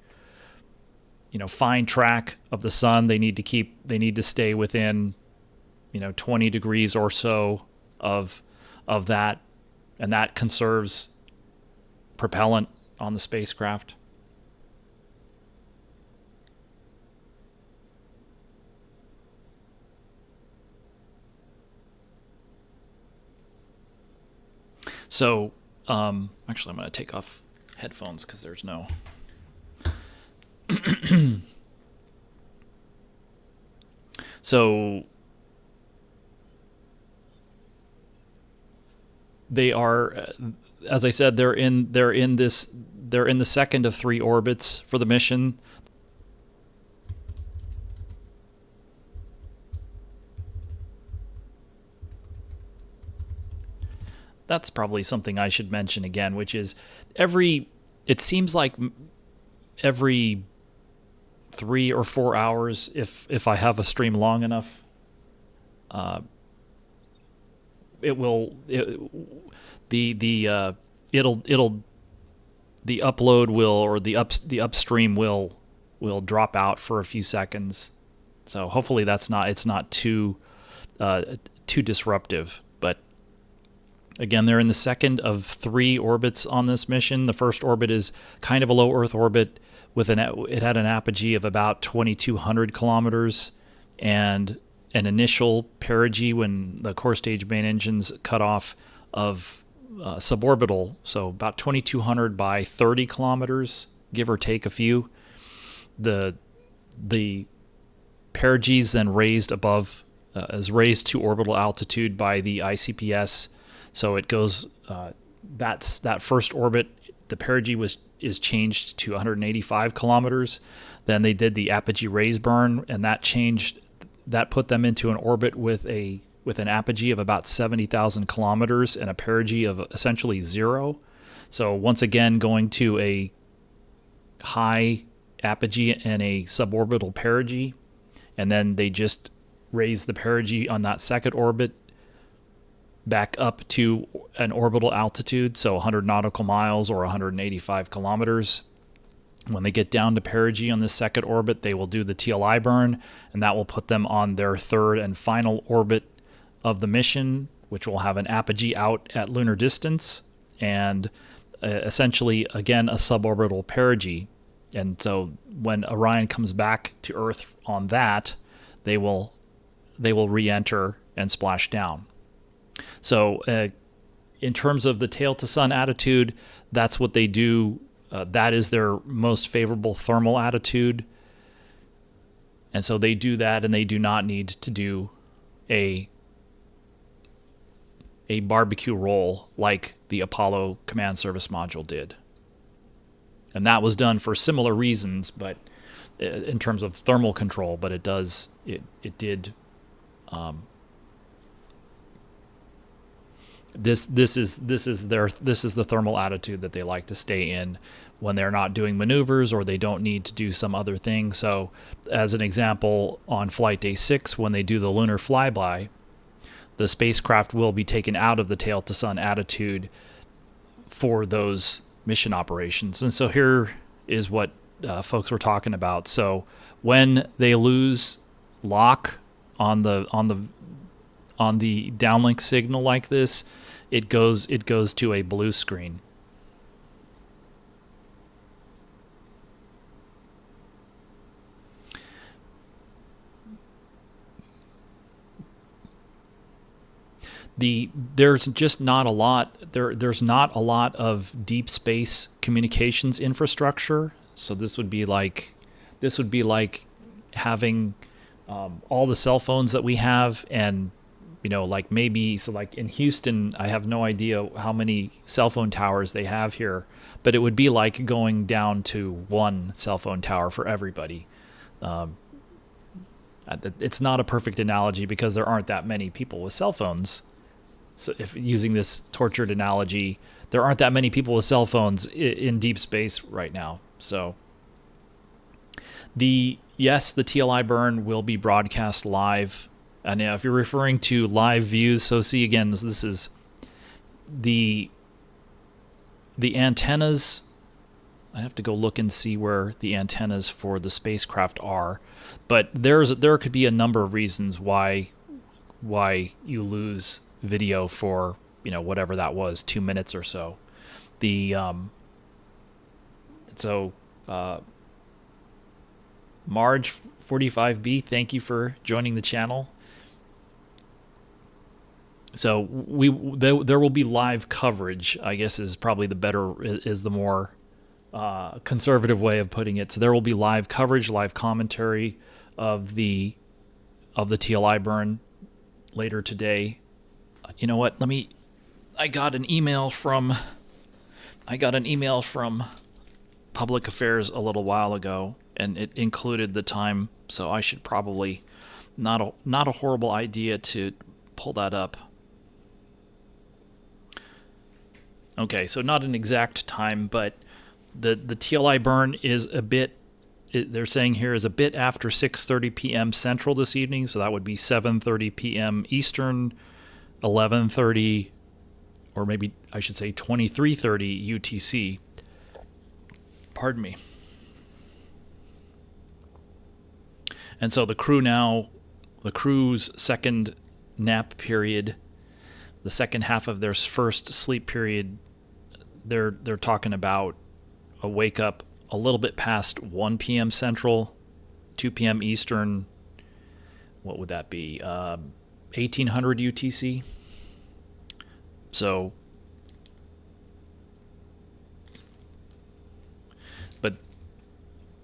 fine track of the sun. They need to stay within 20 degrees or so of that, and that conserves propellant on the spacecraft. So, actually, I'm going to take off headphones because there's no. So, they are, as I said, they're in the second of 3 orbits for the mission. That's probably something I should mention again, which is it seems like every 3 or 4 hours, if I have a stream long enough, the upload will, or the upstream will drop out for a few seconds. So hopefully it's not too disruptive. But again, they're in the second of 3 orbits on this mission. The first orbit is kind of a low Earth orbit it had an apogee of about 2,200 kilometers and an initial perigee when the core stage main engines cut off of suborbital, so about 2,200 by 30 kilometers, give or take a few. The perigees then raised to orbital altitude by the ICPS. So it goes, that first orbit, the perigee is changed to 185 kilometers. Then they did the apogee raise burn, and that put them into an orbit with an apogee of about 70,000 kilometers and a perigee of essentially 0. So once again, going to a high apogee and a suborbital perigee, and then they just raised the perigee on that second orbit back up to an orbital altitude, so 100 nautical miles or 185 kilometers. When they get down to perigee on this second orbit, they will do the TLI burn, and that will put them on their third and final orbit of the mission, which will have an apogee out at lunar distance and essentially, again, a suborbital perigee. And so when Orion comes back to Earth on that, they will re-enter and splash down. So in terms of the tail to sun attitude, that's what they do. That is their most favorable thermal attitude. And so they do that, and they do not need to do a barbecue roll like the Apollo Command Service Module did. And that was done for similar reasons, but in terms of thermal control, but it did. This is the thermal attitude that they like to stay in when they're not doing maneuvers or they don't need to do some other thing. So, as an example, on flight day 6, when they do the lunar flyby, the spacecraft will be taken out of the tail to sun attitude for those mission operations. And so here is what folks were talking about. So when they lose lock on the downlink signal like this, it goes to a blue screen. There's just not a lot. There's not a lot of deep space communications infrastructure. So this would be like having all the cell phones that we have, and like maybe like in Houston, I have no idea how many cell phone towers they have here, but it would be like going down to one cell phone tower for everybody. It's not a perfect analogy because there aren't that many people with cell phones. So if using this tortured analogy, there aren't that many people with cell phones in deep space right now. So the TLI burn will be broadcast live. And if you're referring to live views, so see again, this is the antennas. I have to go look and see where the antennas for the spacecraft are, but there could be a number of reasons why you lose video for whatever that was, 2 minutes or so. Marge 45B, thank you for joining the channel. So there will be live coverage, I guess is probably the more conservative way of putting it. So there will be live coverage, live commentary of the TLI burn later today. You know what? I got an email from Public Affairs a little while ago, and it included the time, so I should probably not a horrible idea to pull that up. Okay, so not an exact time, but the TLI burn is they're saying here is a bit after 6:30 p.m. Central this evening, so that would be 7:30 p.m. Eastern, 11:30, or maybe I should say 23:30 UTC. Pardon me. And so the crew's second nap period, the second half of their first sleep period, they're talking about a wake up a little bit past 1 p.m. Central, 2 p.m. Eastern. What would that be? 1800 UTC. So, but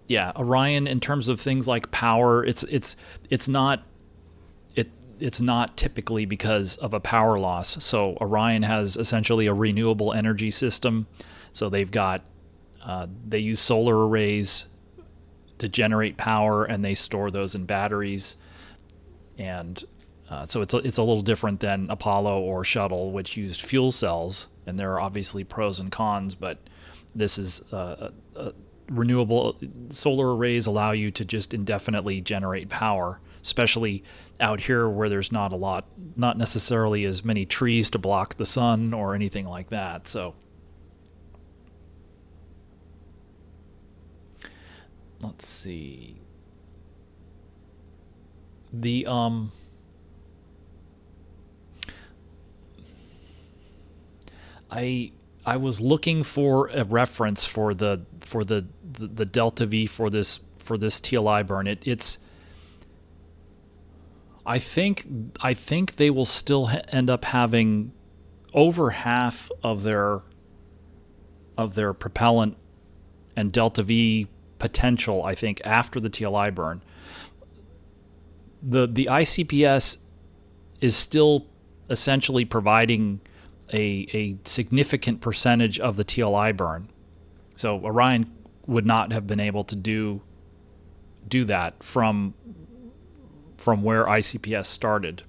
yeah, Orion, in terms of things like power, it's not typically because of a power loss. So Orion has essentially a renewable energy system. So they've got they use solar arrays to generate power, and they store those in batteries. And so it's a little different than Apollo or Shuttle, which used fuel cells. And there are obviously pros and cons, but this is renewable. Solar arrays allow you to just indefinitely generate power, especially out here where there's not necessarily as many trees to block the sun or anything like that. So let's see. I was looking for a reference for the delta V for this TLI burn. It's I think they will still end up having over half of their propellant and delta V potential, I think, after the TLI burn. the ICPS is still essentially providing a significant percentage of the TLI burn. So Orion would not have been able to do that from where ICPS started.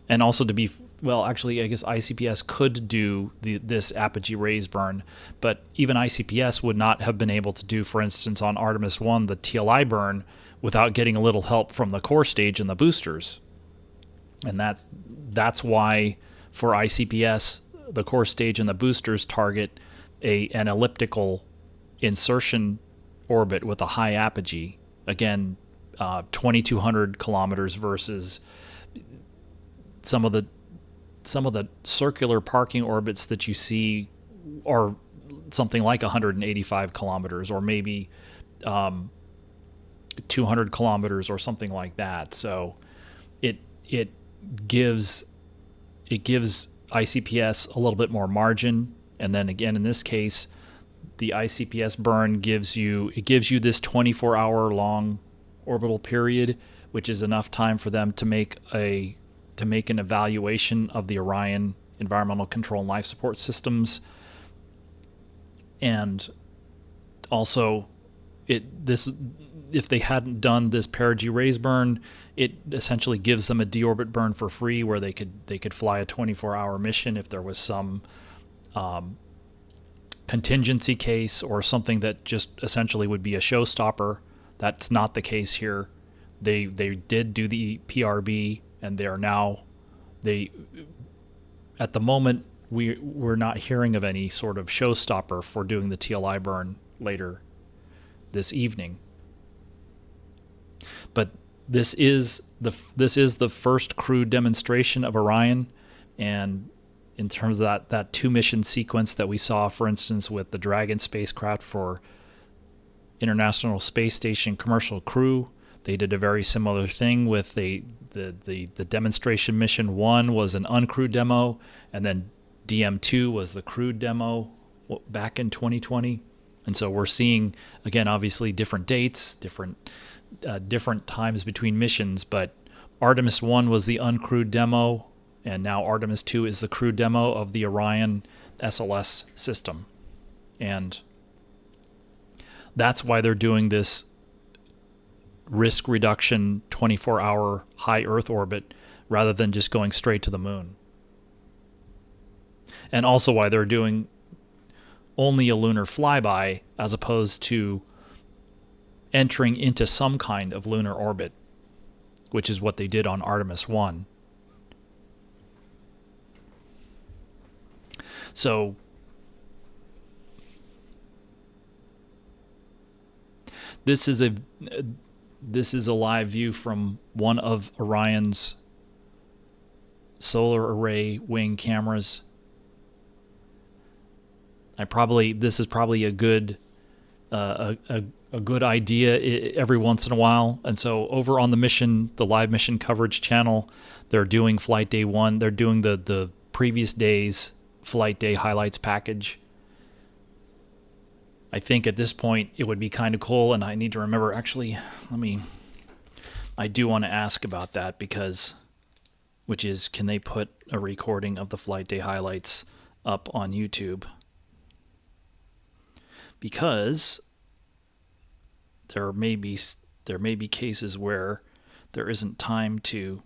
And also to be, well, actually, I guess ICPS could do this apogee raise burn, but even ICPS would not have been able to do, for instance, on Artemis I, the TLI burn, without getting a little help from the core stage and the boosters. And that's why for ICPS, the core stage and the boosters target an elliptical insertion orbit with a high apogee. Again, 2,200 kilometers versus some of the circular parking orbits that you see are something like 185 kilometers, or maybe 200 kilometers, or something like that. So it gives ICPS a little bit more margin, and then again in this case, the ICPS burn gives you this 24-hour long orbital period, which is enough time for them to make an evaluation of the Orion environmental control and life support systems. And also, if they hadn't done this perigee raise burn, it essentially gives them a deorbit burn for free, where they could fly a 24-hour mission if there was some contingency case or something that just essentially would be a showstopper. That's not the case here. They did do the PRB, and they are now, at the moment, we're not hearing of any sort of showstopper for doing the TLI burn later this evening. But this is the first crewed demonstration of Orion, and in terms of that two mission sequence that we saw, for instance, with the Dragon spacecraft for International Space Station commercial crew, they did a very similar thing with the demonstration mission 1 was an uncrewed demo, and then DM2 was the crewed demo back in 2020. And so we're seeing, again, obviously different dates, different times between missions, but Artemis 1 was the uncrewed demo, and now Artemis 2 is the crewed demo of the Orion SLS system. And that's why they're doing this risk reduction 24-hour high Earth orbit rather than just going straight to the moon. And also why they're doing only a lunar flyby as opposed to entering into some kind of lunar orbit, which is what they did on Artemis 1. So this is a live view from one of Orion's solar array wing cameras. This is probably a good idea every once in a while. And so over on the live mission coverage channel, they're doing flight day 1. They're doing the previous day's flight day highlights package. I think at this point it would be kind of cool, and I need to remember, actually, I do want to ask about that, which is, can they put a recording of the flight day highlights up on YouTube? Because there may be cases where there isn't time to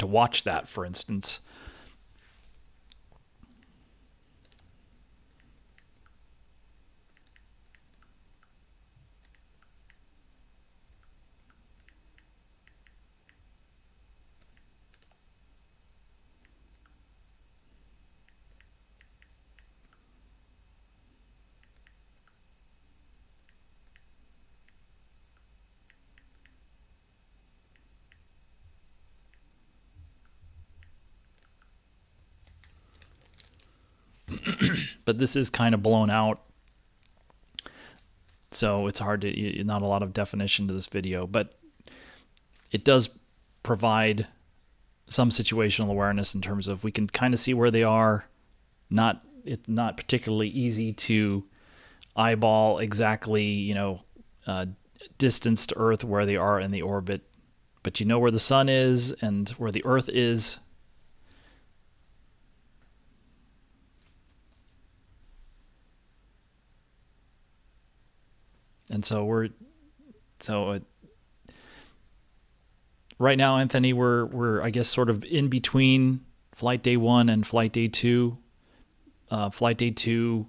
watch that, for instance. But this is kind of blown out, so it's hard to, not a lot of definition to this video, but it does provide some situational awareness in terms of we can kind of see where they are. It's not particularly easy to eyeball exactly, distance to Earth where they are in the orbit, but you know where the sun is and where the Earth is. And so right now, Anthony, we're I guess sort of in between flight day 1 and flight day 2. Flight day 2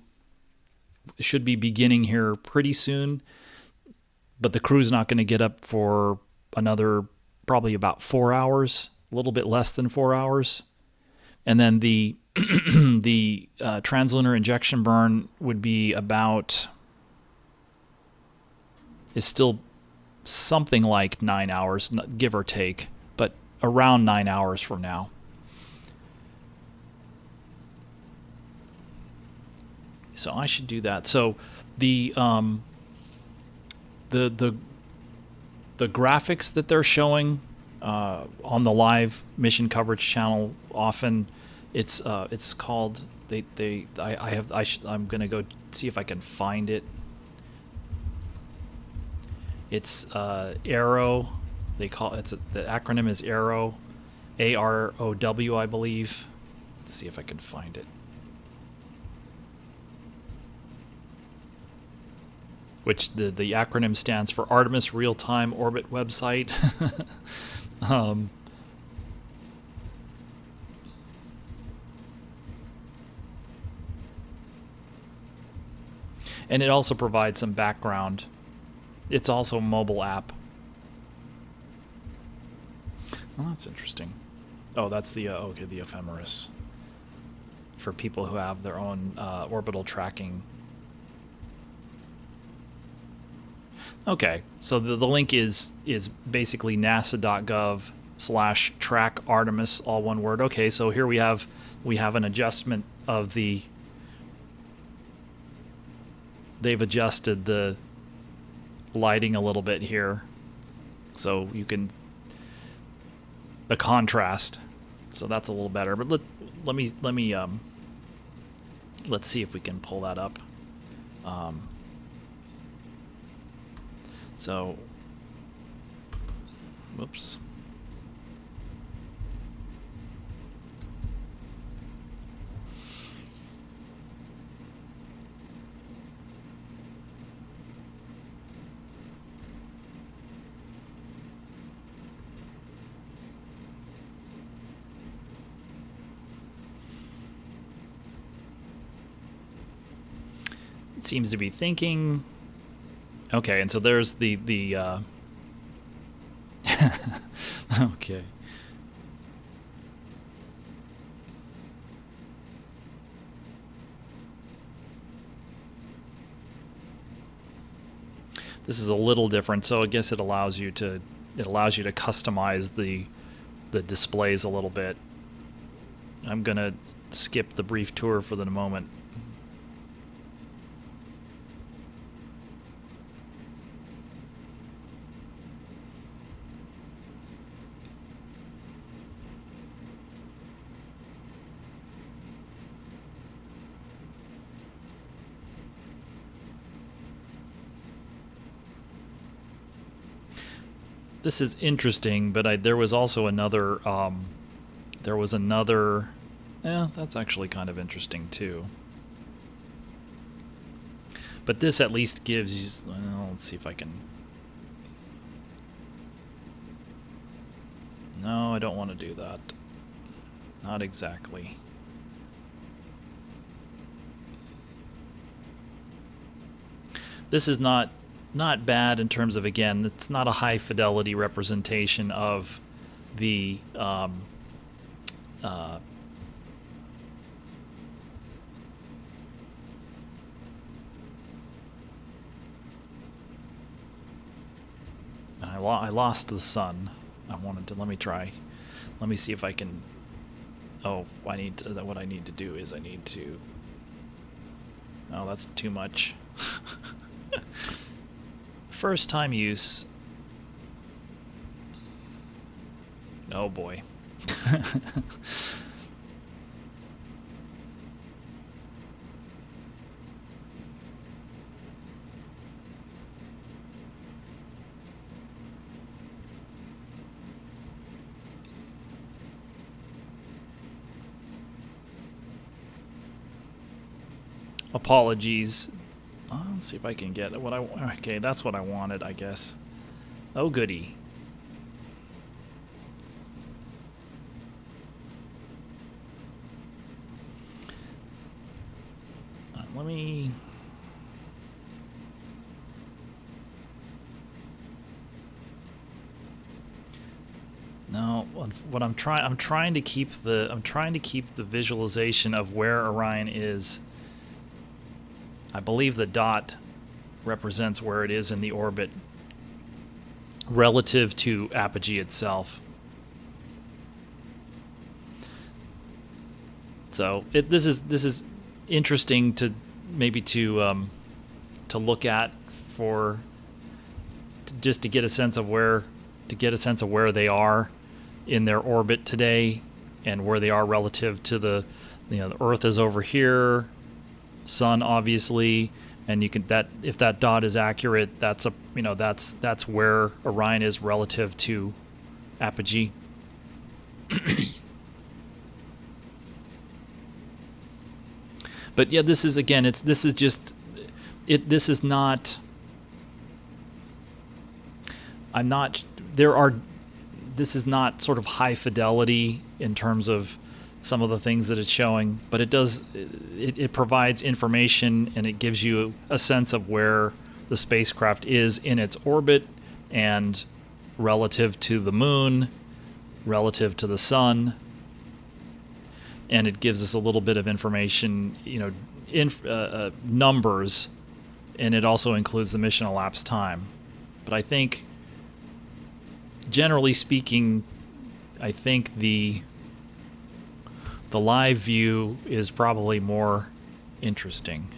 should be beginning here pretty soon, but the crew's not going to get up for another probably about 4 hours, a little bit less than 4 hours. And then the the trans-lunar injection burn would be is still something like 9 hours, give or take, but around 9 hours from now. So I should do that. So the graphics that they're showing on the live mission coverage channel, often it's called I'm gonna go see if I can find it. It's ARROW. The acronym is ARROW, AROW, I believe. Let's see if I can find it. Which the acronym stands for Artemis Real-Time Orbit Website. And it also provides some background. It's also a mobile app. Oh, that's interesting. Oh, that's the the ephemeris for people who have their own orbital tracking. Okay, so the link is basically nasa.gov/track Artemis, all one word. Okay, so here we have an adjustment of the. They've adjusted the lighting a little bit here, so you can the contrast. So that's a little better. But let me let's see if we can pull that up. So, whoops. It seems to be thinking. Okay, and so there's the okay. This is a little different, so I guess it allows you to customize the displays a little bit. I'm gonna skip the brief tour for the moment. This is interesting, but there was also another. Yeah, that's actually kind of interesting too. But this at least gives. Well, let's see if I can. No, I don't want to do that. Not exactly. This is not bad in terms of, again, it's not a high fidelity representation of the I lost the sun. Let me try. Let me see if I can. Oh, what I need to do is I need to. Oh, that's too much. First time use. Oh boy. Apologies. Let's see if I can get what I want. Okay, that's what I wanted, I guess. Oh, goody. Let me... No, what I'm trying to keep the visualization of where Orion is. I believe the dot represents where it is in the orbit relative to apogee itself. So this is interesting to maybe to look at just to get a sense of where they are in their orbit today and where they are relative to the Earth is over here, Sun obviously, and you can if that dot is accurate, that's where Orion is relative to apogee. But yeah, this is not. This is not sort of high fidelity in terms of some of the things that it's showing, but it provides information and it gives you a sense of where the spacecraft is in its orbit and relative to the moon, relative to the sun, and it gives us a little bit of information, numbers, and it also includes the mission elapsed time. But I think, generally speaking, I think the live view is probably more interesting,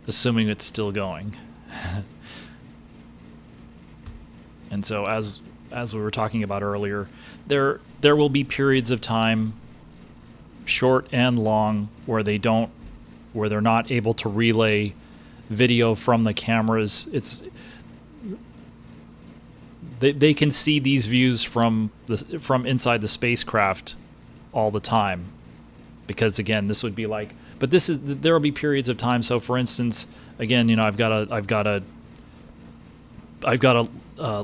assuming it's still going. And so, as we were talking about earlier, there will be periods of time, short and long, where they're not able to relay video from the cameras. They can see these views from inside the spacecraft all the time, because again, this would be like. But there will be periods of time. So, for instance, again, I've got a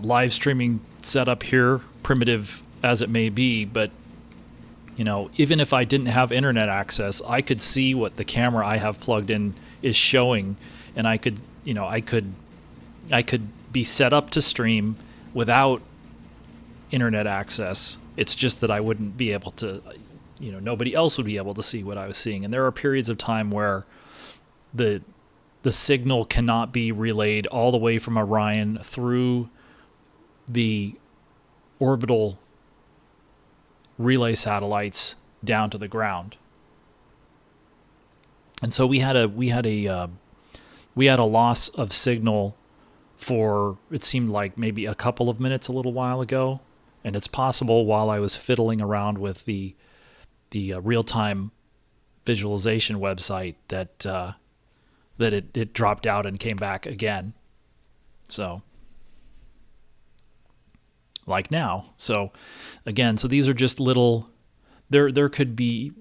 live streaming setup here, primitive as it may be, but even if I didn't have internet access, I could see what the camera I have plugged in is showing, and I could be set up to stream without internet access. It's just that I wouldn't be able to, nobody else would be able to see what I was seeing. And there are periods of time where the signal cannot be relayed all the way from Orion through the orbital relay satellites down to the ground. And so we had a loss of signal for, it seemed like maybe a couple of minutes a little while ago, and it's possible while I was fiddling around with the real-time visualization website that it dropped out and came back again. So like now. So again, these are just little, it could be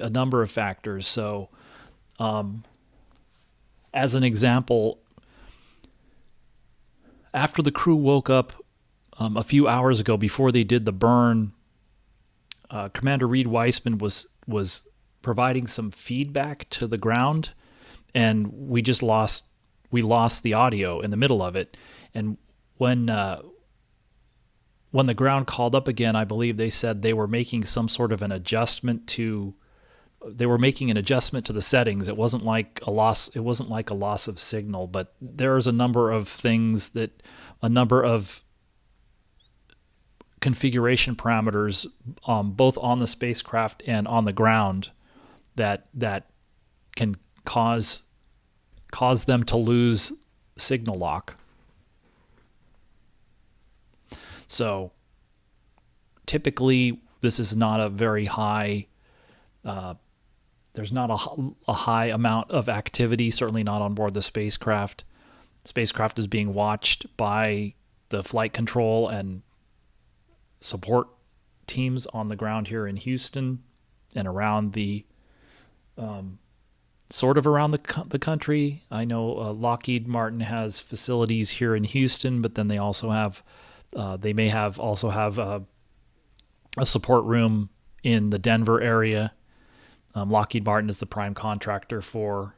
a number of factors. So as an example, after the crew woke up a few hours ago, before they did the burn, Commander Reed Weissman was providing some feedback to the ground, and we lost the audio in the middle of it. And when the ground called up again, I believe they said they were making some sort of an adjustment to. They were making an adjustment to the settings. It wasn't like a loss. It wasn't like a loss of signal, but there's a number of things a number of configuration parameters, both on the spacecraft and on the ground, that can cause them to lose signal lock. So typically, this is not a very high. There's not a high amount of activity, certainly not on board the spacecraft. The spacecraft is being watched by the flight control and support teams on the ground here in Houston, and around the sort of around the country. I know Lockheed Martin has facilities here in Houston, but then they also have they may have also have a support room in the Denver area. Lockheed Martin is the prime contractor for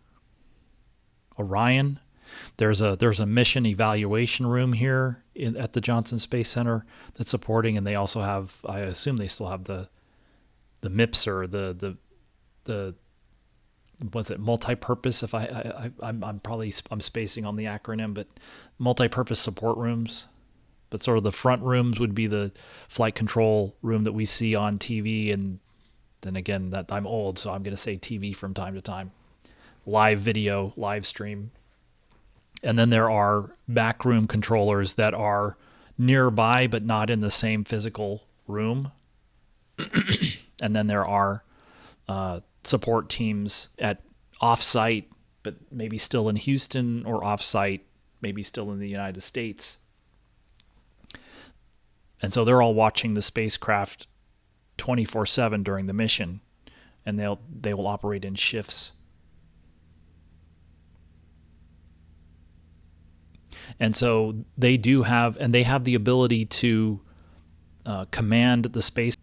Orion. There's a mission evaluation room here at the Johnson Space Center that's supporting, and they also have, I assume they still have the MIPS, or the what's it, multi-purpose, if I'm spacing on the acronym, but multi-purpose support rooms. But sort of the front rooms would be the flight control room that we see on TV, and then again, that I'm old, so I'm going to say TV from time to time. Live video, live stream. And then there are backroom controllers that are nearby but not in the same physical room. And then there are support teams at off-site, but maybe still in Houston, or off-site, maybe still in the United States. And so they're all watching the spacecraft 24/7 during the mission, and they will operate in shifts. And so they have the ability to command the space.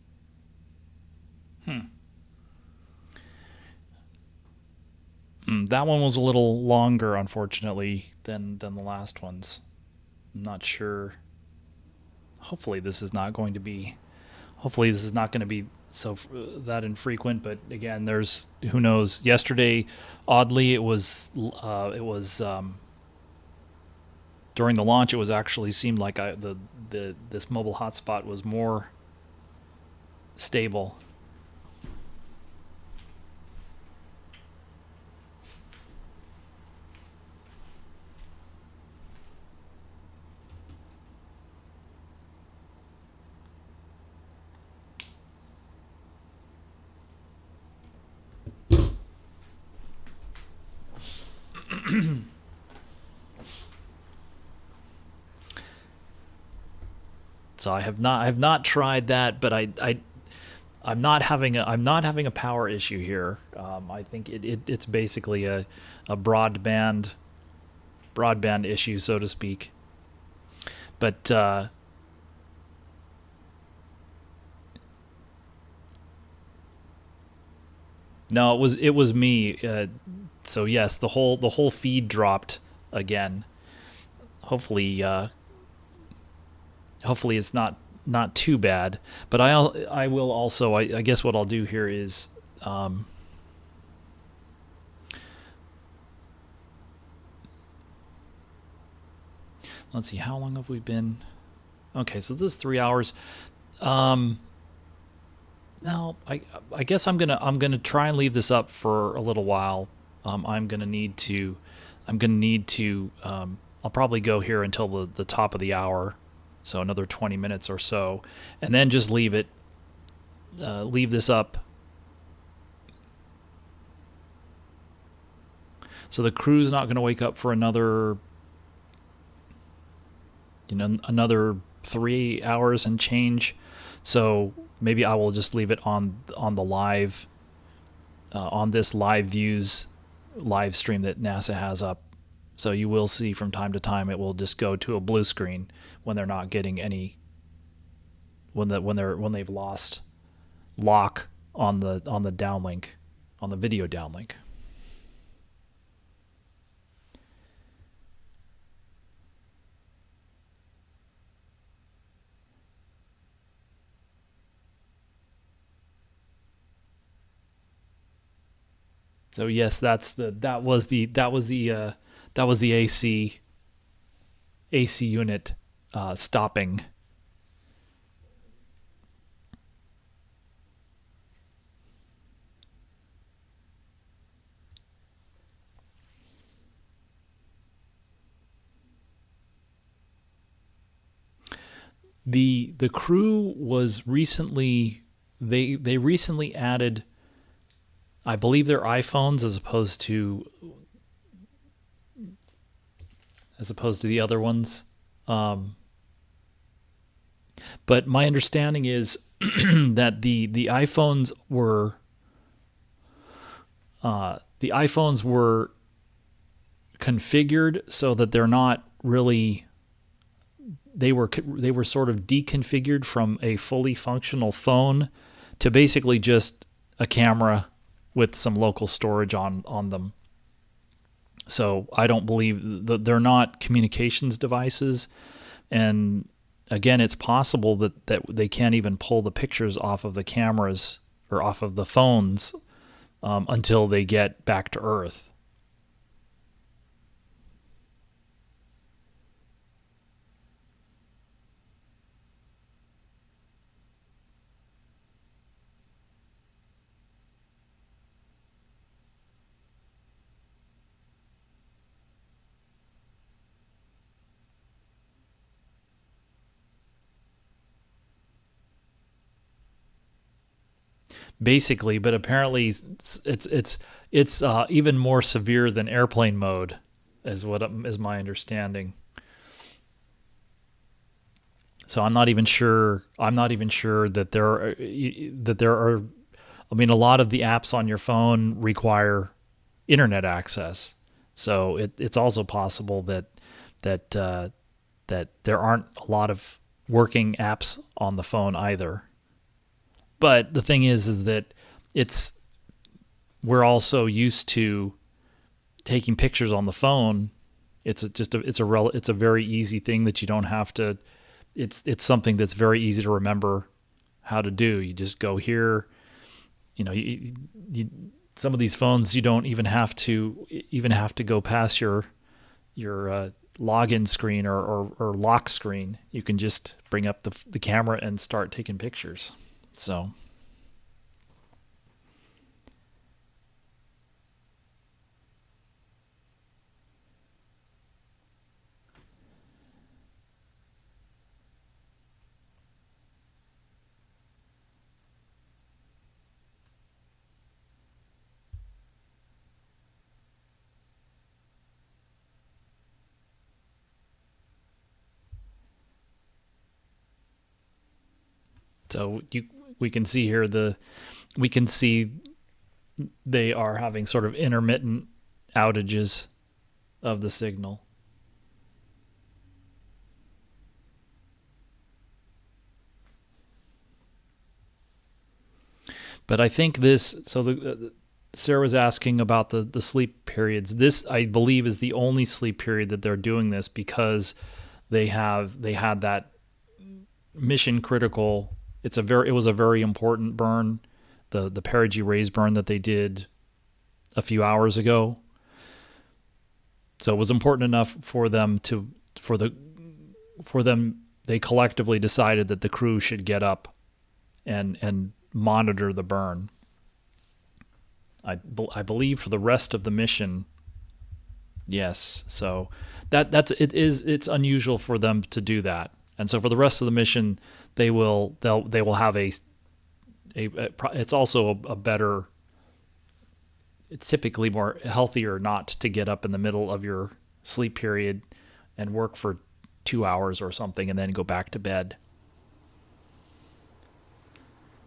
That one was a little longer, unfortunately, than the last ones. I'm not sure. Hopefully this is not going to be so that infrequent, but again, there's, who knows. Yesterday, oddly, it was during the launch, it was actually seemed like this mobile hotspot was more stable. So I have not tried that, but I'm not having a power issue here. I think it's basically a broadband issue, so to speak. But no, it was me. So yes, the whole feed dropped again. Hopefully it's not too bad. But I will also, I guess what I'll do here is let's see, how long have we been? Okay, so this is 3 hours. Now I guess I'm gonna try and leave this up for a little while. I'm gonna need to I'll probably go here until the top of the hour, so another 20 minutes or so, and then just leave this up. So the crew's not going to wake up for another 3 hours and change. So maybe I will just leave it on the live, on this live views live stream that NASA has up. So you will see from time to time it will just go to a blue screen when they're not getting any, when they've lost lock on the downlink, on the video downlink. So yes, that was the AC unit stopping. The crew was recently, they recently added, I believe, their iPhones as opposed to the other ones. But my understanding is that the iPhones were the iPhones were configured so that they're not really. They were sort of deconfigured from a fully functional phone to basically just a camera with some local storage on them. So I don't believe that they're not communications devices. And again, it's possible that they can't even pull the pictures off of the cameras or off of the phones until they get back to Earth. Basically, but apparently it's even more severe than airplane mode, is my understanding. So I'm not even sure that there are. I mean, a lot of the apps on your phone require internet access, so it's also possible that there aren't a lot of working apps on the phone either. But the thing is that we're also used to taking pictures on the phone. It's a very easy thing that you don't have to. It's something that's very easy to remember how to do. You just go here. Some of these phones you don't even have to go past your login screen or lock screen. You can just bring up the camera and start taking pictures. So we can see here they are having sort of intermittent outages of the signal. But I think Sarah was asking about the sleep periods. This, I believe, is the only sleep period that they're doing this because they had that mission critical. It was a very important burn, the Perigee raise burn that they did a few hours ago. So it was important enough for them they collectively decided that the crew should get up and monitor the burn. I believe for the rest of the mission, yes. So it's unusual for them to do that. And so for the rest of the mission, they will have it's also a better, it's typically more healthier not to get up in the middle of your sleep period and work for 2 hours or something and then go back to bed.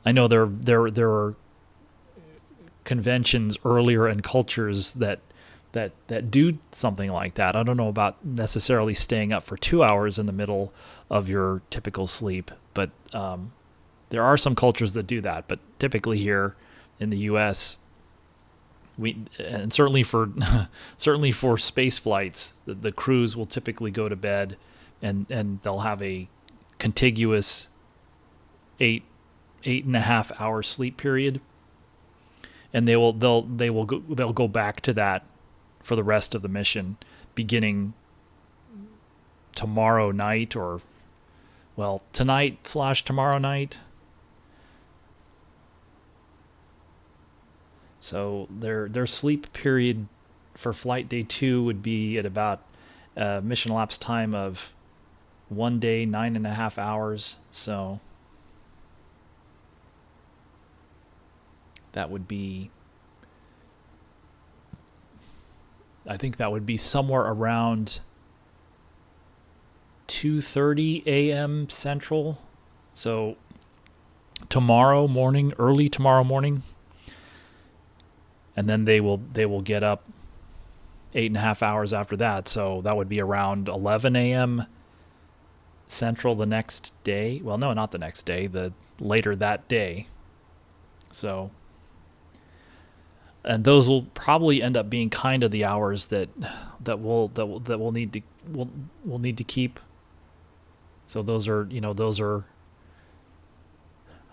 I know there are conventions earlier and cultures that do something like that. I don't know about necessarily staying up for 2 hours in the middle of your typical sleep, but there are some cultures that do that. But typically here in the U.S., and certainly for space flights, the crews will typically go to bed, and they'll have a contiguous 8.5 hour sleep period, and they'll go back to that for the rest of the mission, beginning tomorrow night tonight/tomorrow night. So their sleep period for flight day 2 would be at about mission elapsed time of 1 day, 9.5 hours. So that would be, I think that would be somewhere around 2:30 a.m. Central. So early tomorrow morning. and then they will get up 8.5 hours after that. So that would be around 11 a.m. Central the next day. Well, no, not the next day. The later that day. So, and those will probably end up being kind of the hours that we'll need to keep. So those are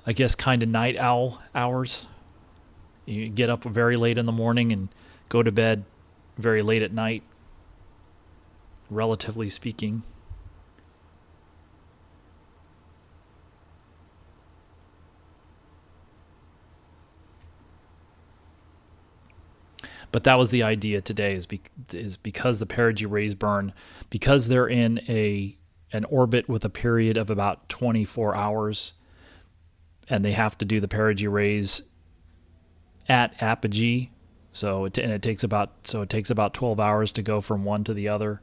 I guess kind of night owl hours. You get up very late in the morning and go to bed very late at night, relatively speaking. But that was the idea today, is because the Perigee rays burn, because they're in an orbit with a period of about 24 hours, and they have to do the Perigee rays at apogee. So it takes about 12 hours to go from one to the other.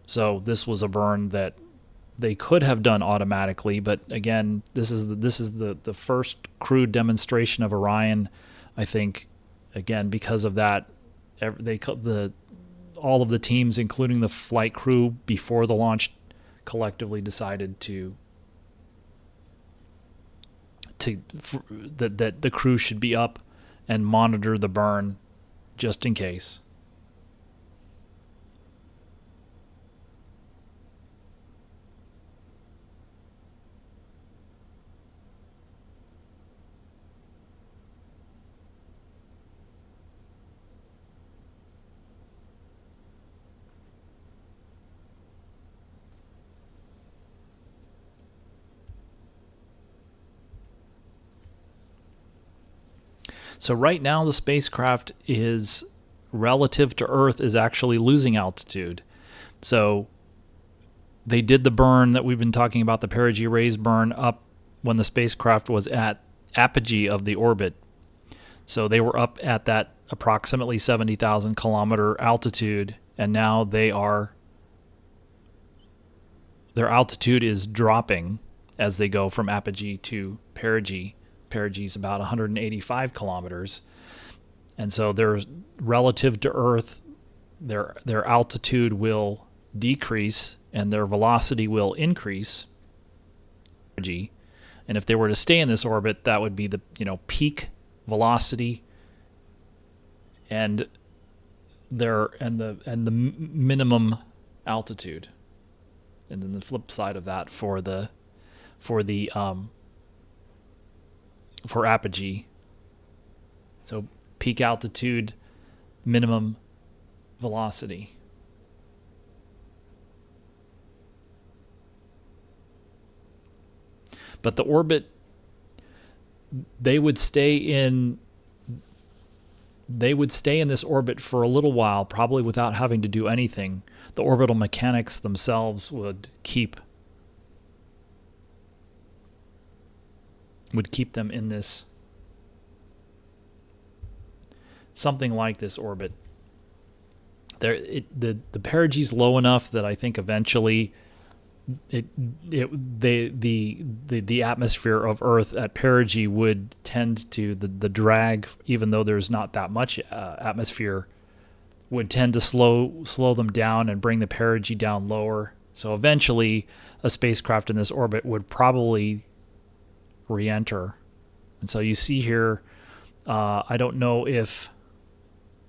So this was a burn that they could have done automatically, but again, this is the first crewed demonstration of Orion. I think, again, because of that, all of the teams, including the flight crew before the launch, collectively decided that the crew should be up and monitor the burn just in case. So right now the spacecraft is, relative to Earth, is actually losing altitude. So they did the burn that we've been talking about, the Perigee rays burn, up when the spacecraft was at apogee of the orbit. So they were up at that approximately 70,000 kilometer altitude, and now their altitude is dropping as they go from apogee to perigee. Perigee is about 185 kilometers, and so there's, relative to Earth, their altitude will decrease and their velocity will increase. And if they were to stay in this orbit, that would be the peak velocity and the minimum altitude. And then the flip side of that for apogee. So peak altitude, minimum velocity. But the orbit, they would stay in this orbit for a little while, probably without having to do anything. The orbital mechanics themselves would keep them in this, something like this orbit. The perigee's low enough that I think eventually the atmosphere of Earth at perigee would tend to, the drag, even though there's not that much atmosphere, would tend to slow them down and bring the perigee down lower. So eventually a spacecraft in this orbit would probably re-enter. And so you see here, I don't know if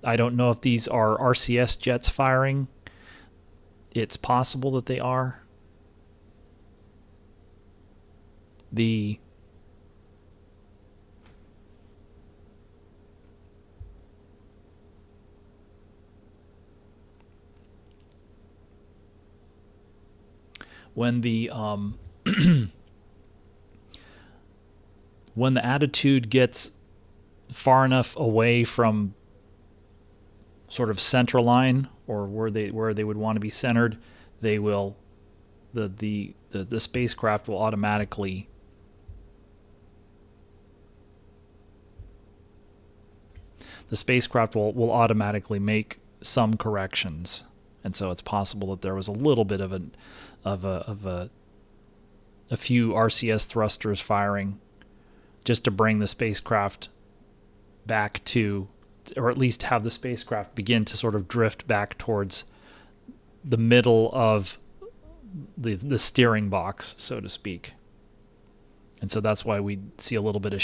these are RCS jets firing. It's possible that they are. When the when the attitude gets far enough away from sort of center line, or where they would want to be centered, they will the spacecraft will automatically make some corrections. And so it's possible that there was a little bit of a few RCS thrusters firing just to bring the spacecraft back to or at least have the spacecraft begin to sort of drift back towards the middle of the steering box, so to speak. And so that's why we see a little bit of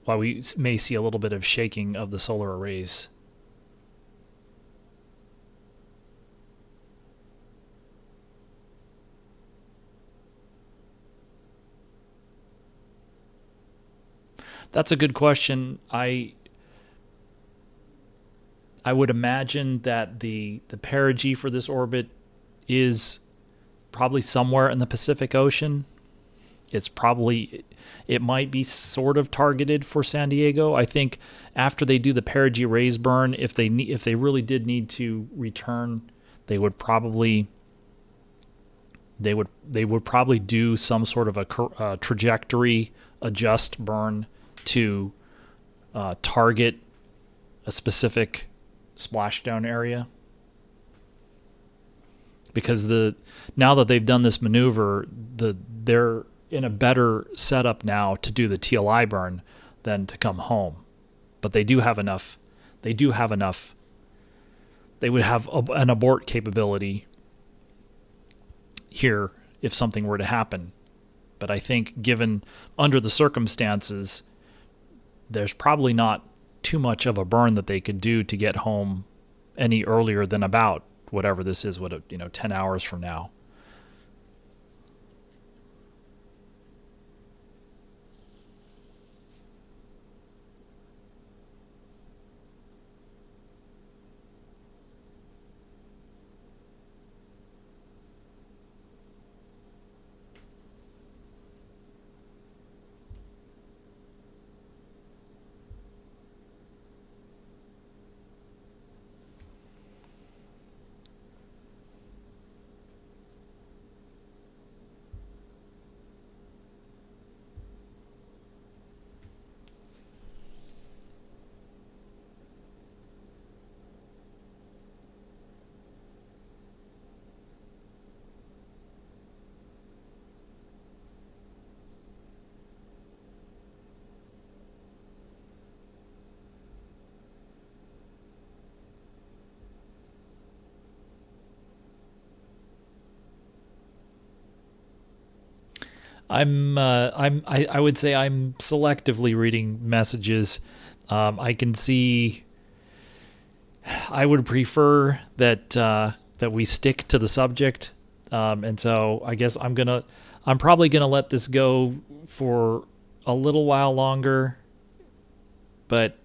why we may see a little bit of shaking of the solar arrays. That's a good question. I would imagine that the perigee for this orbit is probably somewhere in the Pacific Ocean. It might be sort of targeted for San Diego. I think after they do the perigee raise burn, if they really did need to return, they would probably do some sort of a trajectory adjust burn to target a specific splashdown area. Because now that they've done this maneuver, they're in a better setup now to do the TLI burn than to come home. But they do have enough. They would have an abort capability here if something were to happen. But I think given under the circumstances, there's probably not too much of a burn that they could do to get home any earlier than about whatever this is, 10 hours from now. I would say I'm selectively reading messages. I can see. I would prefer that we stick to the subject, and so I guess I'm probably gonna let this go for a little while longer, but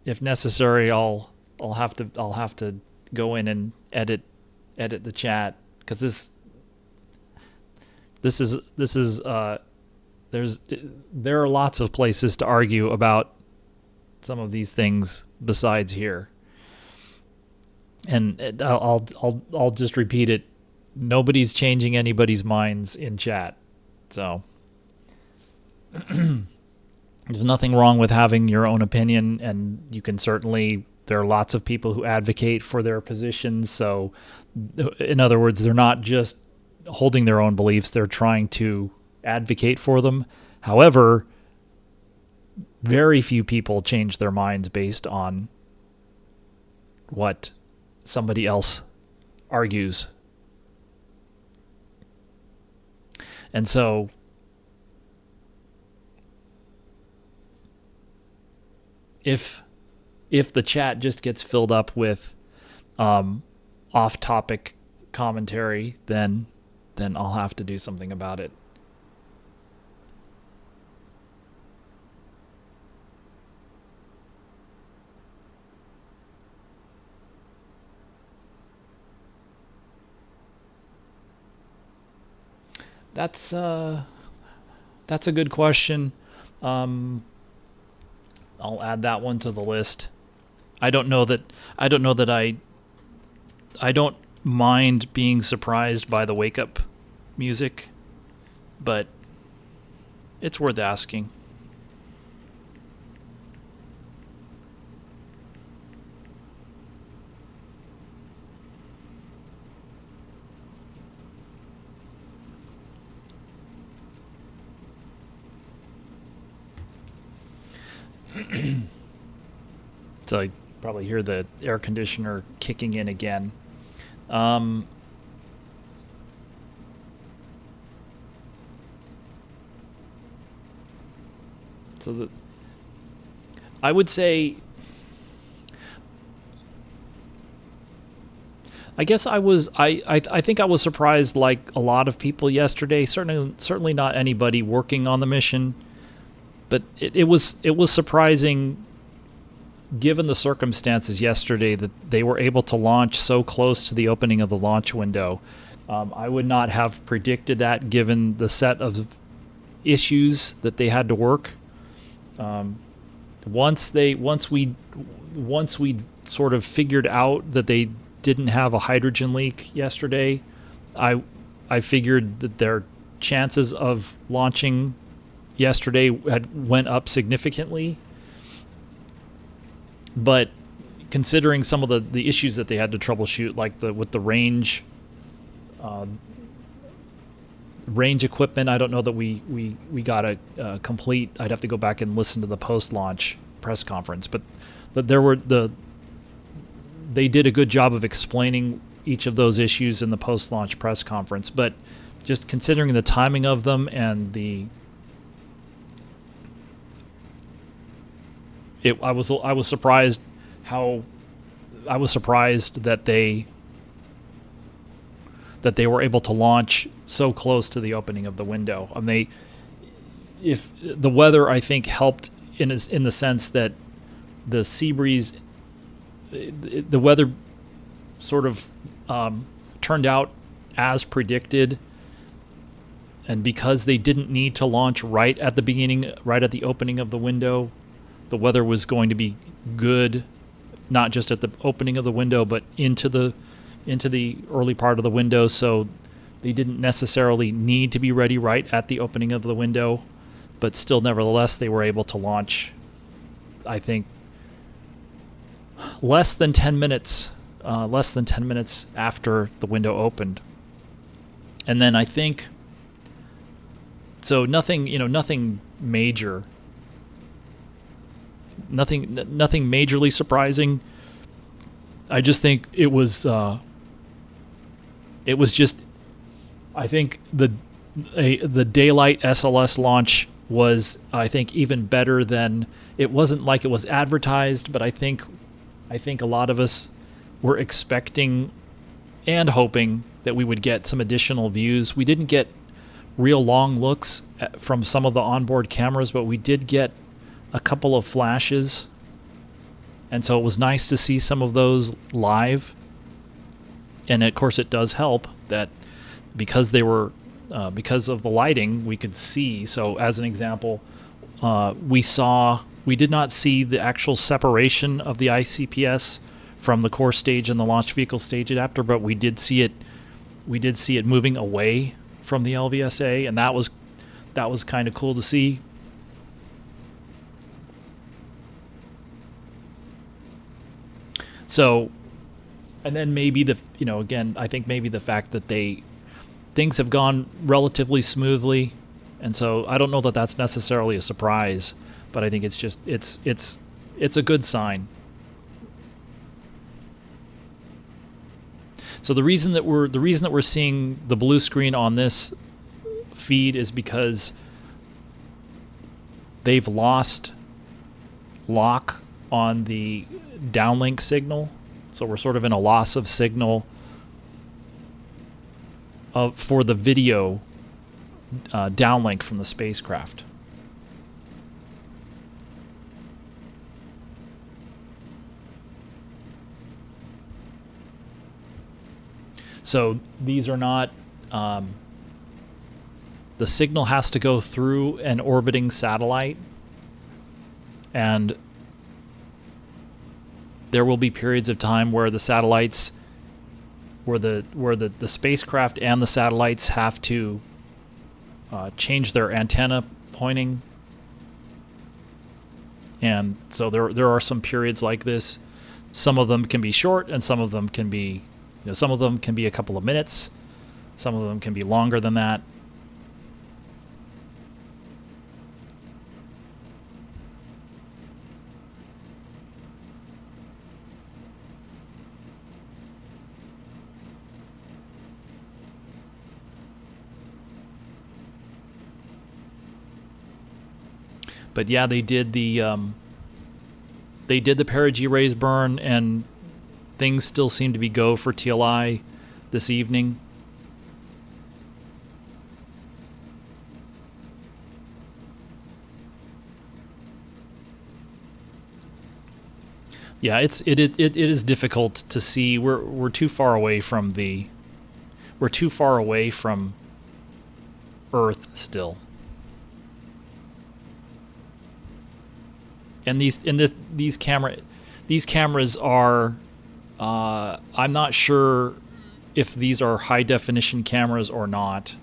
if necessary, I'll have to go in and edit the chat, because there are lots of places to argue about some of these things besides here. And I'll just repeat it. Nobody's changing anybody's minds in chat. So there's nothing wrong with having your own opinion, and you can there are lots of people who advocate for their positions. So in other words, they're not just holding their own beliefs, they're trying to advocate for them. However, very few people change their minds based on what somebody else argues. And so if the chat just gets filled up with off-topic commentary, then I'll have to do something about it. That's a good question. I'll add that one to the list. I don't know that I don't mind being surprised by the wake up music, but it's worth asking. So I probably hear the air conditioner kicking in again. I would say, I guess I think I was surprised, like a lot of people yesterday. Certainly not anybody working on the mission, but it was surprising, given the circumstances yesterday, that they were able to launch so close to the opening of the launch window. I would not have predicted that, given the set of issues that they had to work. Once we sort of figured out that they didn't have a hydrogen leak yesterday, I figured that their chances of launching yesterday went up significantly. But considering some of the issues that they had to troubleshoot, like with the range equipment, I don't know that we got a complete. I'd have to go back and listen to the post-launch press conference, but they did a good job of explaining each of those issues in the post-launch press conference. But just considering the timing of them and I was surprised that they were able to launch so close to the opening of the window. If the weather, I think, helped in the sense that the sea breeze, the weather sort of turned out as predicted, and because they didn't need to launch right at the opening of the window, the weather was going to be good, not just at the opening of the window, but into the early part of the window. So they didn't necessarily need to be ready right at the opening of the window, but still, nevertheless, they were able to launch, I think, less than 10 minutes after the window opened. And then I think, so nothing major. Nothing majorly surprising. I just think it was just, I think the daylight SLS launch was, I think, even better than, it wasn't like it was advertised, but I think a lot of us were expecting and hoping that we would get some additional views. We didn't get real long looks from some of the onboard cameras, but we did get a couple of flashes, and so it was nice to see some of those live. And of course, it does help that because they were because of the lighting, we could see. So as an example, we did not see the actual separation of the ICPS from the core stage and the launch vehicle stage adapter, but we did see it moving away from the LVSA, and that was kind of cool to see. So, and then maybe I think maybe the fact that things have gone relatively smoothly, and so I don't know that that's necessarily a surprise, but I think it's just it's a good sign. So the reason that we're seeing the blue screen on this feed is because they've lost lock on the downlink signal. So we're sort of in a loss of signal for the video downlink from the spacecraft. So these are not, the signal has to go through an orbiting satellite, and there will be periods of time where the satellites, where the spacecraft and the satellites have to change their antenna pointing. And so there are some periods like this. Some of them can be short, and some of them can be, some of them can be a couple of minutes. Some of them can be longer than that. But yeah, they did the perigee rays burn, and things still seem to be go for TLI this evening. Yeah, it is difficult to see. We're too far away from Earth still. And these cameras are I'm not sure if these are high definition cameras or not.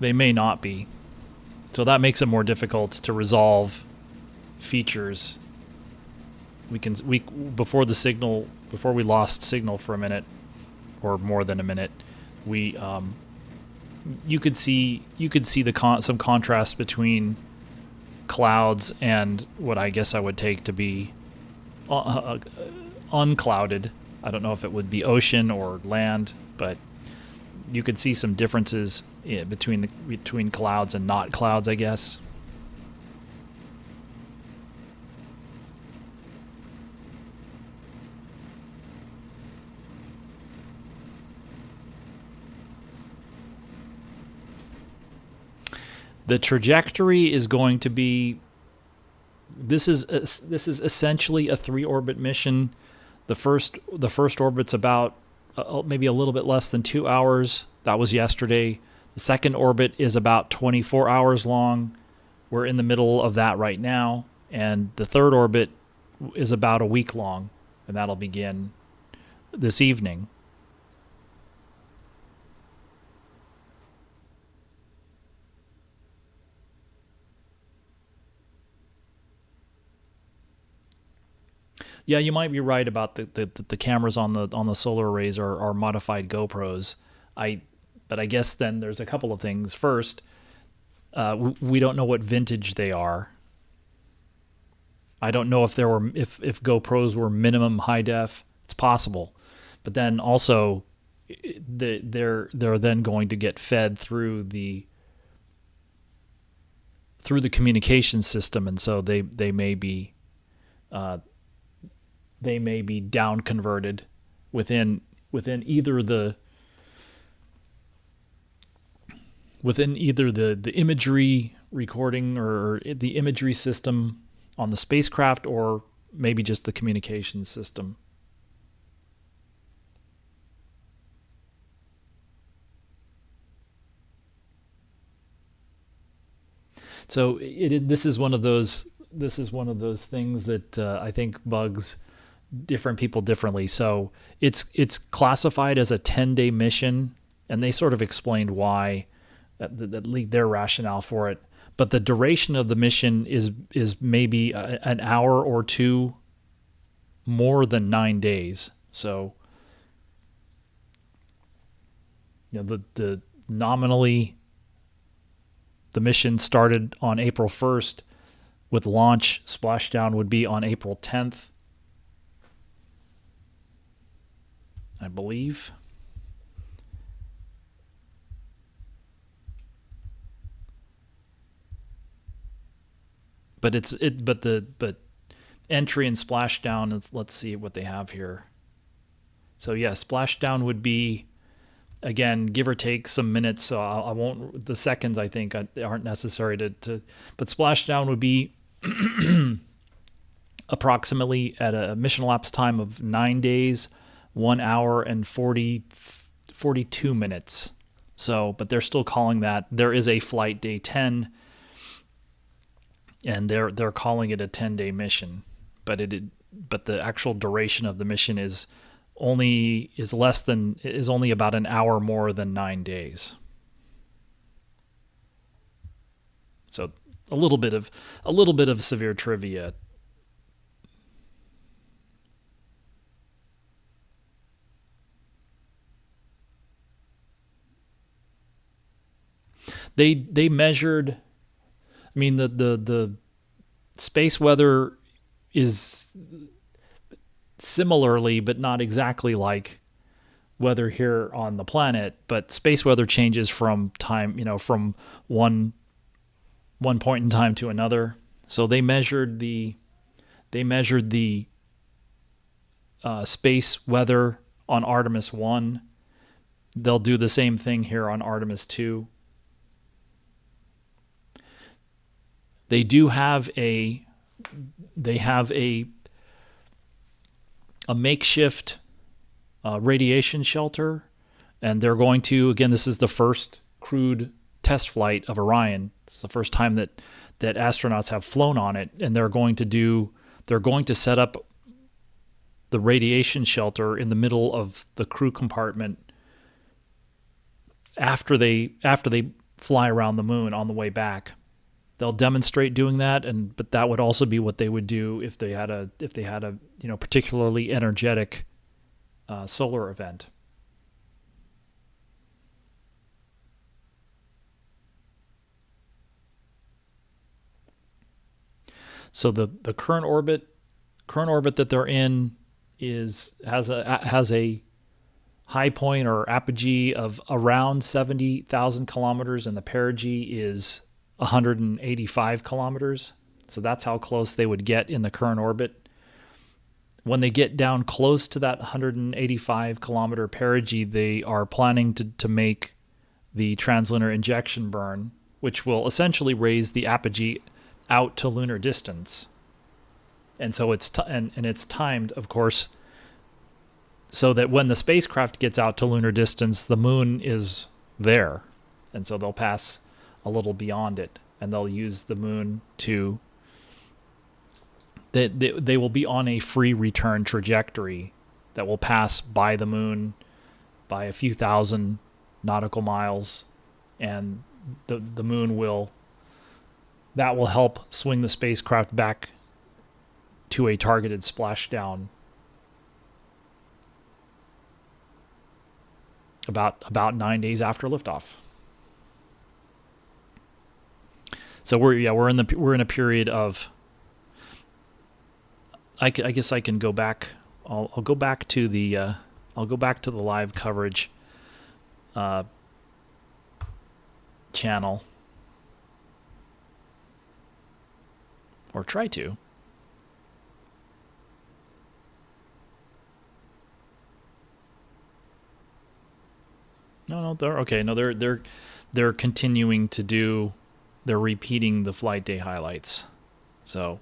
They may not be. So that makes it more difficult to resolve features. Before we lost signal for a minute or more than a minute, you could see some contrast between clouds and what I guess I would take to be unclouded. I don't know if it would be ocean or land, but you could see some differences between clouds and not clouds, I guess. The trajectory is going to be. This is essentially a 3-orbit mission. The first orbit's about maybe a little bit less than 2 hours. That was yesterday. The second orbit is about 24 hours long. We're in the middle of that right now, and the third orbit is about a week long, and that'll begin this evening. Yeah, you might be right about the cameras on the solar arrays are modified GoPros. But I guess then there's a couple of things. First, we don't know what vintage they are. I don't know if if GoPros were minimum high def. It's possible, but then also they're then going to get fed through the communication system, and so they may be down converted within either the imagery recording or the imagery system on the spacecraft, or maybe just the communication system. So this is one of those things that I think bugs different people differently. So it's classified as a 10-day mission, and they sort of explained why, their rationale for it. But the duration of the mission is maybe an hour or two more than 9 days. So the nominally the mission started on April 1st, with launch splashdown would be on April 10th. I believe. But entry and splashdown, let's see what they have here. So yeah, splashdown would be, again, give or take some minutes. So I won't, the seconds I think aren't necessary to but splashdown would be approximately at a mission elapsed time of 9 days, 1 hour and 42 minutes. So, but they're still calling that, there is a flight day 10, and they're calling it a 10-day mission. But the actual duration of the mission is only about an hour more than 9 days. So a little bit of severe trivia. They measured, I mean, the space weather is similarly, but not exactly like weather here on the planet, but space weather changes from time, from one one point in time to another. So they measured the space weather on Artemis I. They'll do the same thing here on Artemis II. They do have a makeshift radiation shelter, and they're going to, again, this is the first crewed test flight of Orion. It's the first time that astronauts have flown on it, and they're going to set up the radiation shelter in the middle of the crew compartment after they fly around the moon on the way back. They'll demonstrate doing that, but that would also be what they would do if they had a particularly energetic solar event. So the current orbit that they're in has a high point or apogee of around 70,000 kilometers, and the perigee is 185 kilometers. So that's how close they would get in the current orbit. When they get down close to that 185 kilometer perigee, they are planning to make the trans-lunar injection burn, which will essentially raise the apogee out to lunar distance. And so it's timed, of course, so that when the spacecraft gets out to lunar distance, the moon is there. And so they'll pass a little beyond it, and they'll use the moon to... They will be on a free return trajectory that will pass by the moon by a few thousand nautical miles, and the moon will help swing the spacecraft back to a targeted splashdown about 9 days after liftoff. So we're in a period of... I guess I can go back. I'll go back to the live coverage channel, or try to. No, they're okay. No, they're continuing to do. They're repeating the flight day highlights. So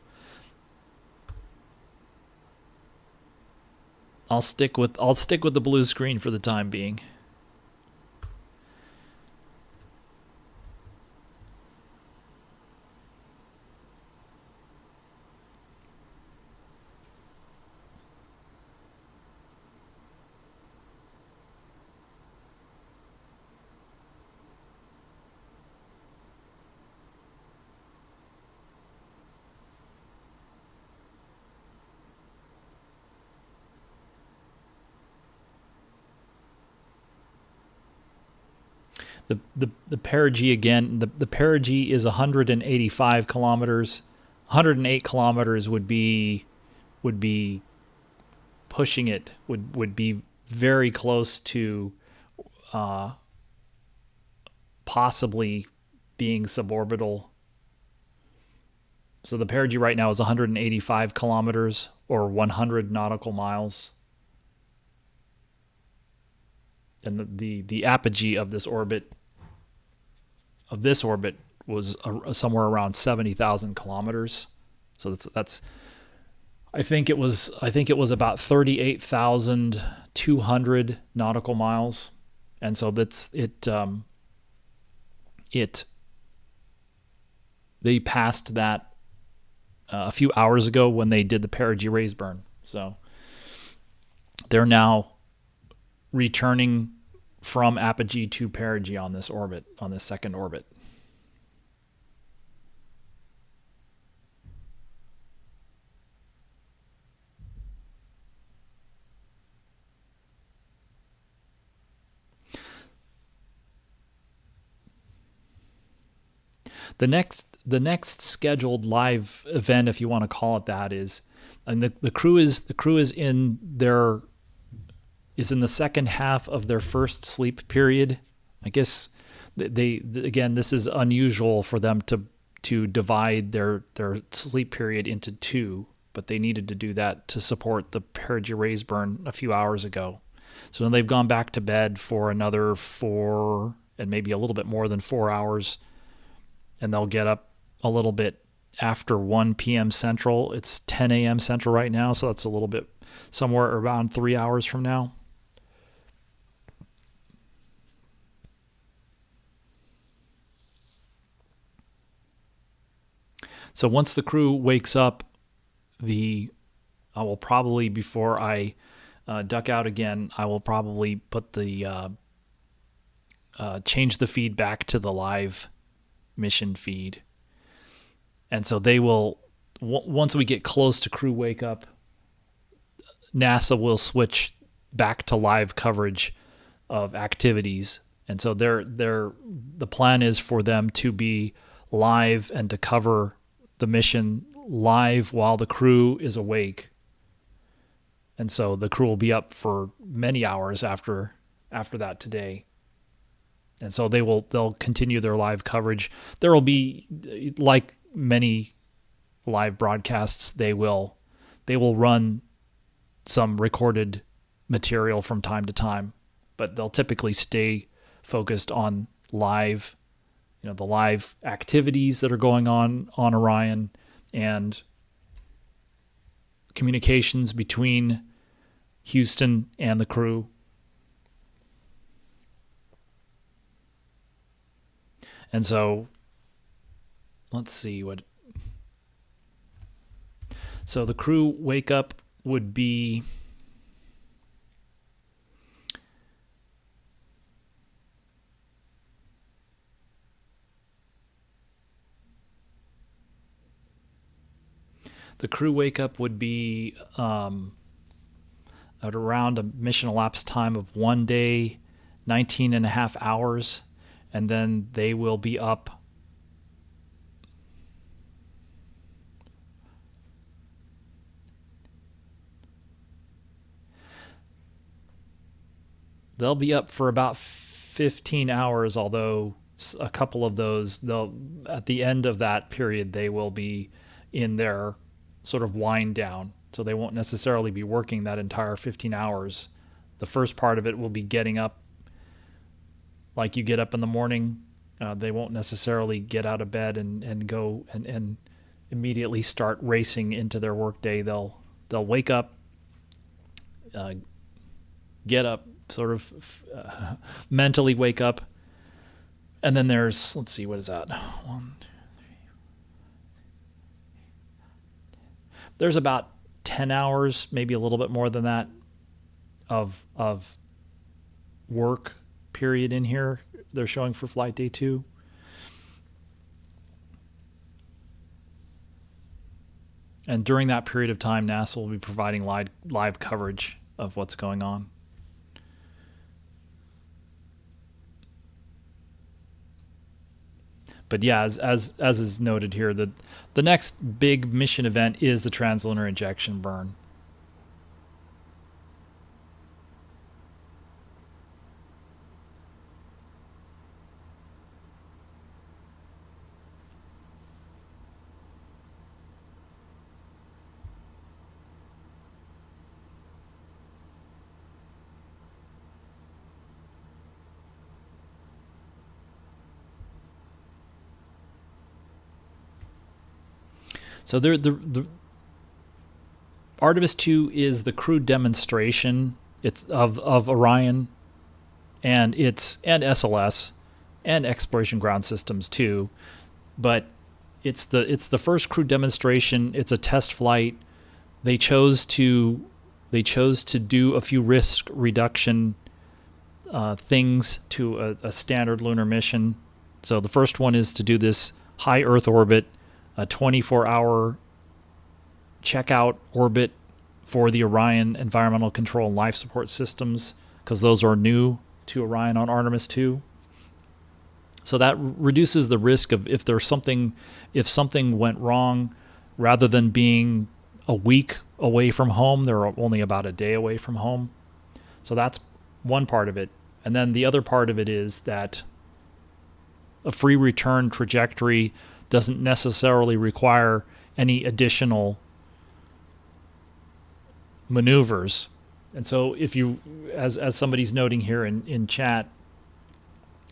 I'll stick with the blue screen for the time being. The perigee again. The perigee is 185 kilometers. 108 kilometers would be pushing it. Would be very close to possibly being suborbital. So the perigee right now is 185 kilometers or 100 nautical miles. And the apogee of this orbit was somewhere around 70,000 kilometers. So that's I think it was about 38,200 nautical miles. And so they passed that a few hours ago when they did the perigee raise burn. So they're now returning from apogee to perigee on this orbit, on this second orbit. The next scheduled live event, if you want to call it that, is, and the crew is in the second half of their first sleep period. I guess again, this is unusual for them divide their sleep period into two, but they needed to do that to support the Perigee raise-burn a few hours ago. So then they've gone back to bed for another 4 and maybe a little bit more than 4 hours, and they'll get up a little bit after 1 p.m. Central. It's 10 a.m. Central right now, so that's a little bit somewhere around 3 hours from now. So once the crew wakes up, I will probably, before I duck out again, I will probably put the change the feed back to the live mission feed. And so they will, once we get close to crew wake up, NASA will switch back to live coverage of activities. And so the plan is for them to be live and to cover the mission live while the crew is awake. And so the crew will be up for many hours after that today. And so they'll continue their live coverage. There will be, like many live broadcasts, they will run some recorded material from time to time, but they'll typically stay focused on live, the live activities that are going on Orion and communications between Houston and the crew. And so let's see so the crew wake up would be at around a mission elapsed time of 1 day, 19 and a half hours, and then they will be up for about 15 hours, although a couple of those, at the end of that period, they will be in their sort of wind down. So they won't necessarily be working that entire 15 hours. The first part of it will be getting up like you get up in the morning. They won't necessarily get out of bed and go and immediately start racing into their workday. They'll wake up, get up, sort of mentally wake up, and then there's, let's see, what is that? 1, 2, 3. There's about 10 hours, maybe a little bit more than that, of work period in here they're showing for flight day 2. And during that period of time, NASA will be providing live coverage of what's going on. But yeah, as is noted here, the next big mission event is the trans-lunar injection burn. So the Artemis II is the crew demonstration. It's of Orion, and SLS, and Exploration Ground Systems too. But it's the first crew demonstration. It's a test flight. They chose to do a few risk reduction things to a standard lunar mission. So the first one is to do this high Earth orbit, a 24-hour checkout orbit for the Orion environmental control and life support systems, because those are new to Orion on Artemis II. So that reduces the risk of if something went wrong, rather than being a week away from home, they're only about a day away from home. So that's one part of it. And then the other part of it is that a free return trajectory doesn't necessarily require any additional maneuvers. And so if you, as somebody's noting here in chat,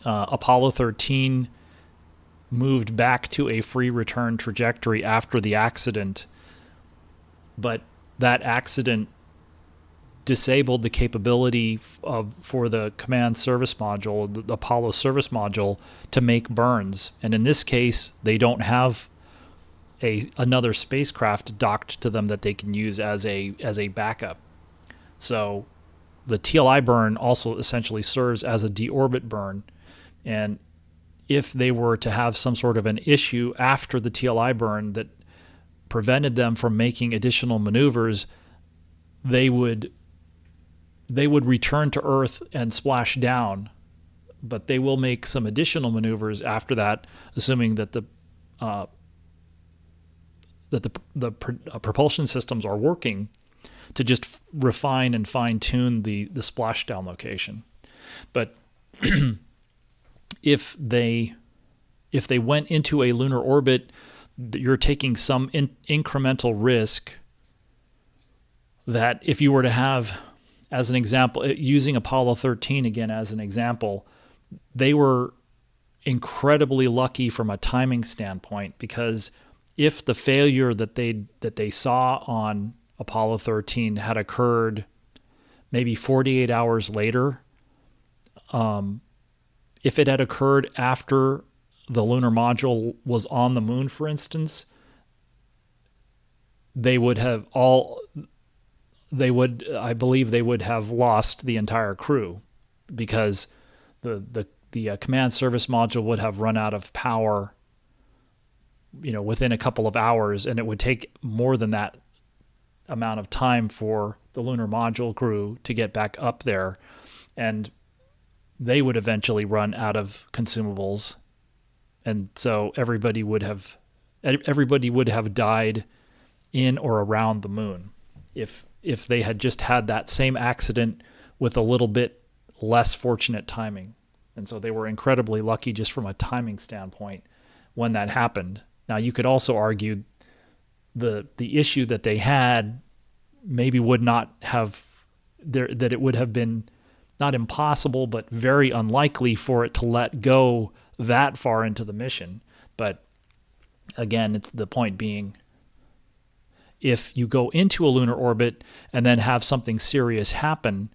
Apollo 13 moved back to a free return trajectory after the accident, but that accident disabled the capability for the command service module, the Apollo service module, to make burns. And in this case, they don't have another spacecraft docked to them that they can use as a backup. So the TLI burn also essentially serves as a deorbit burn. And if they were to have some sort of an issue after the TLI burn that prevented them from making additional maneuvers, they would return to Earth and splash down. But they will make some additional maneuvers after that, assuming that the propulsion systems are working, to just refine and fine-tune the splashdown location. But if they went into a lunar orbit, you're taking some incremental risk that if you were to have, as an example, using Apollo 13 again as an example, they were incredibly lucky from a timing standpoint, because if the failure that they saw on Apollo 13 had occurred maybe 48 hours later, if it had occurred after the lunar module was on the moon, for instance, I believe they would have lost the entire crew, because the command service module would have run out of power, within a couple of hours, and it would take more than that amount of time for the lunar module crew to get back up there, and they would eventually run out of consumables, and so everybody would have died in or around the moon if they had just had that same accident with a little bit less fortunate timing. And so they were incredibly lucky just from a timing standpoint when that happened. Now, you could also argue the issue that they had maybe would not have that it would have been not impossible, but very unlikely for it to let go that far into the mission. But again, it's the point being, if you go into a lunar orbit and then have something serious happen,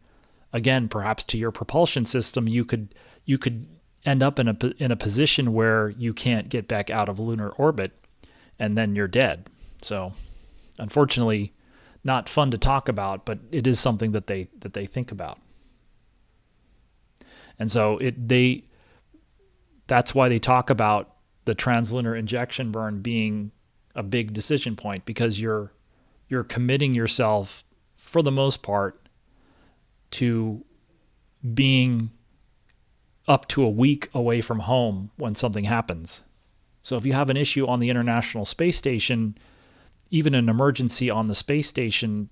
again, perhaps to your propulsion system, you could end up in a position where you can't get back out of lunar orbit, and then you're dead. So, unfortunately, not fun to talk about, but it is something that they think about. And so that's why they talk about the trans-lunar injection burn being a big decision point, because you're committing yourself, for the most part, to being up to a week away from home when something happens. So if you have an issue on the International Space Station, even an emergency on the space station,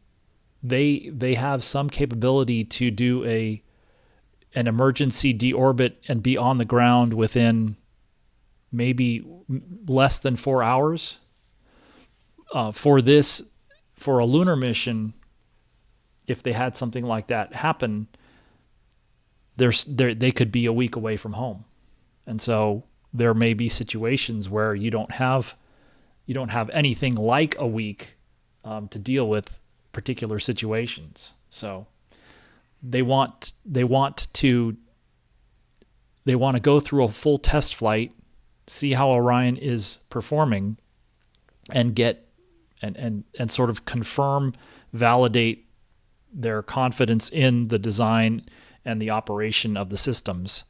they have some capability to do an emergency deorbit and be on the ground within maybe less than 4 hours. For a lunar mission, if they had something like that happen, they could be a week away from home. And so there may be situations where you don't have anything like a week to deal with particular situations. So they want to go through a full test flight, see how Orion is performing, and get and sort of confirm, validate their confidence in the design and the operation of the systems,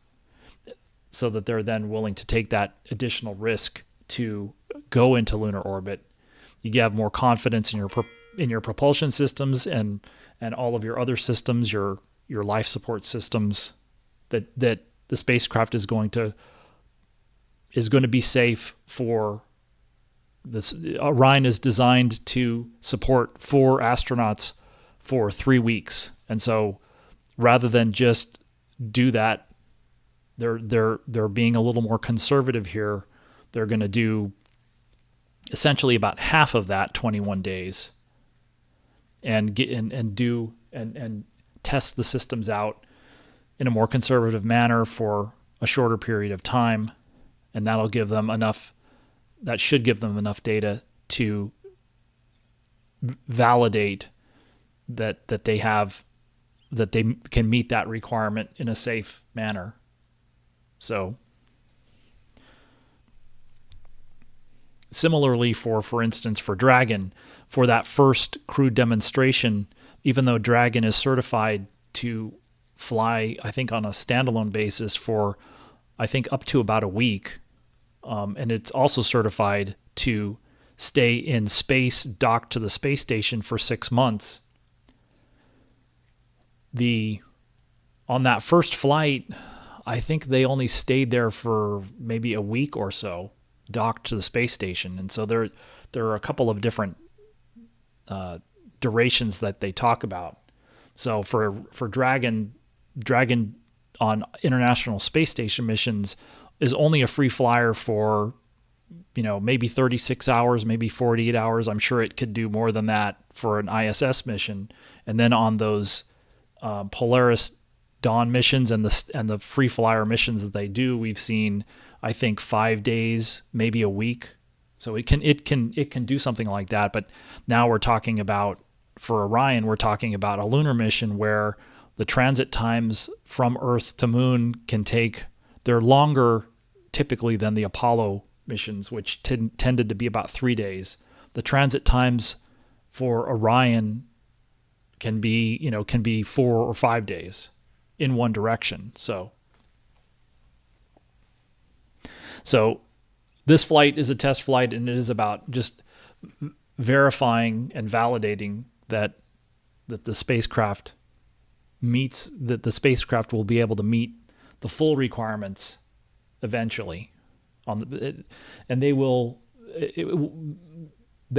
so that they're then willing to take that additional risk to go into lunar orbit. You have more confidence in your propulsion systems and all of your other systems, your life support systems, that the spacecraft is going to be safe for this. Orion is designed to support 4 astronauts for 3 weeks, and so rather than just do that, they're being a little more conservative here. They're going to do essentially about half of that 21 days and test the systems out in a more conservative manner for a shorter period of time, and that should give them enough data to validate that they can meet that requirement in a safe manner. So similarly, for instance, for Dragon, for that first crew demonstration, even though Dragon is certified to fly, I think, on a standalone basis for, I think, up to about a week, and it's also certified to stay in space, docked to the space station for 6 months. On that first flight, I think they only stayed there for maybe a week or so, docked to the space station. And so there are a couple of different durations that they talk about. So for Dragon on International Space Station missions is only a free flyer for, maybe 36 hours, maybe 48 hours. I'm sure it could do more than that for an ISS mission. And then on those Polaris Dawn missions and the free flyer missions that they do, we've seen, I think, 5 days, maybe a week. So it can do something like that. But now we're talking about, for Orion, we're talking about a lunar mission where the transit times from Earth to Moon they're longer typically than the Apollo missions, which tended to be about 3 days. The transit times for Orion can be 4 or 5 days in one direction. So this flight is a test flight, and it is about just verifying and validating that the spacecraft will be able to meet the full requirements eventually. And they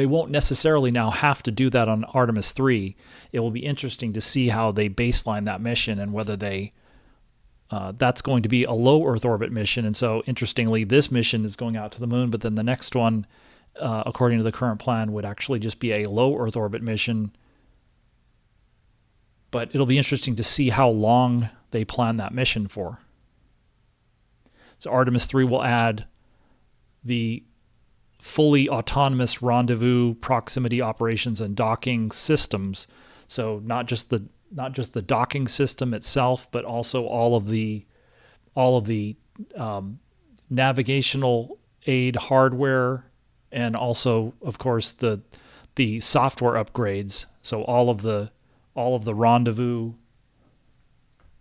won't necessarily now have to do that on Artemis III. It will be interesting to see how they baseline that mission and whether that's going to be a low Earth orbit mission. And so, interestingly, this mission is going out to the moon, but then the next one, according to the current plan, would actually just be a low Earth orbit mission. But it'll be interesting to see how long they plan that mission for. So Artemis III will add the fully autonomous rendezvous, proximity operations, and docking systems. So not just the docking system itself, but also all of the navigational aid hardware, and also, of course, the software upgrades. So all of the rendezvous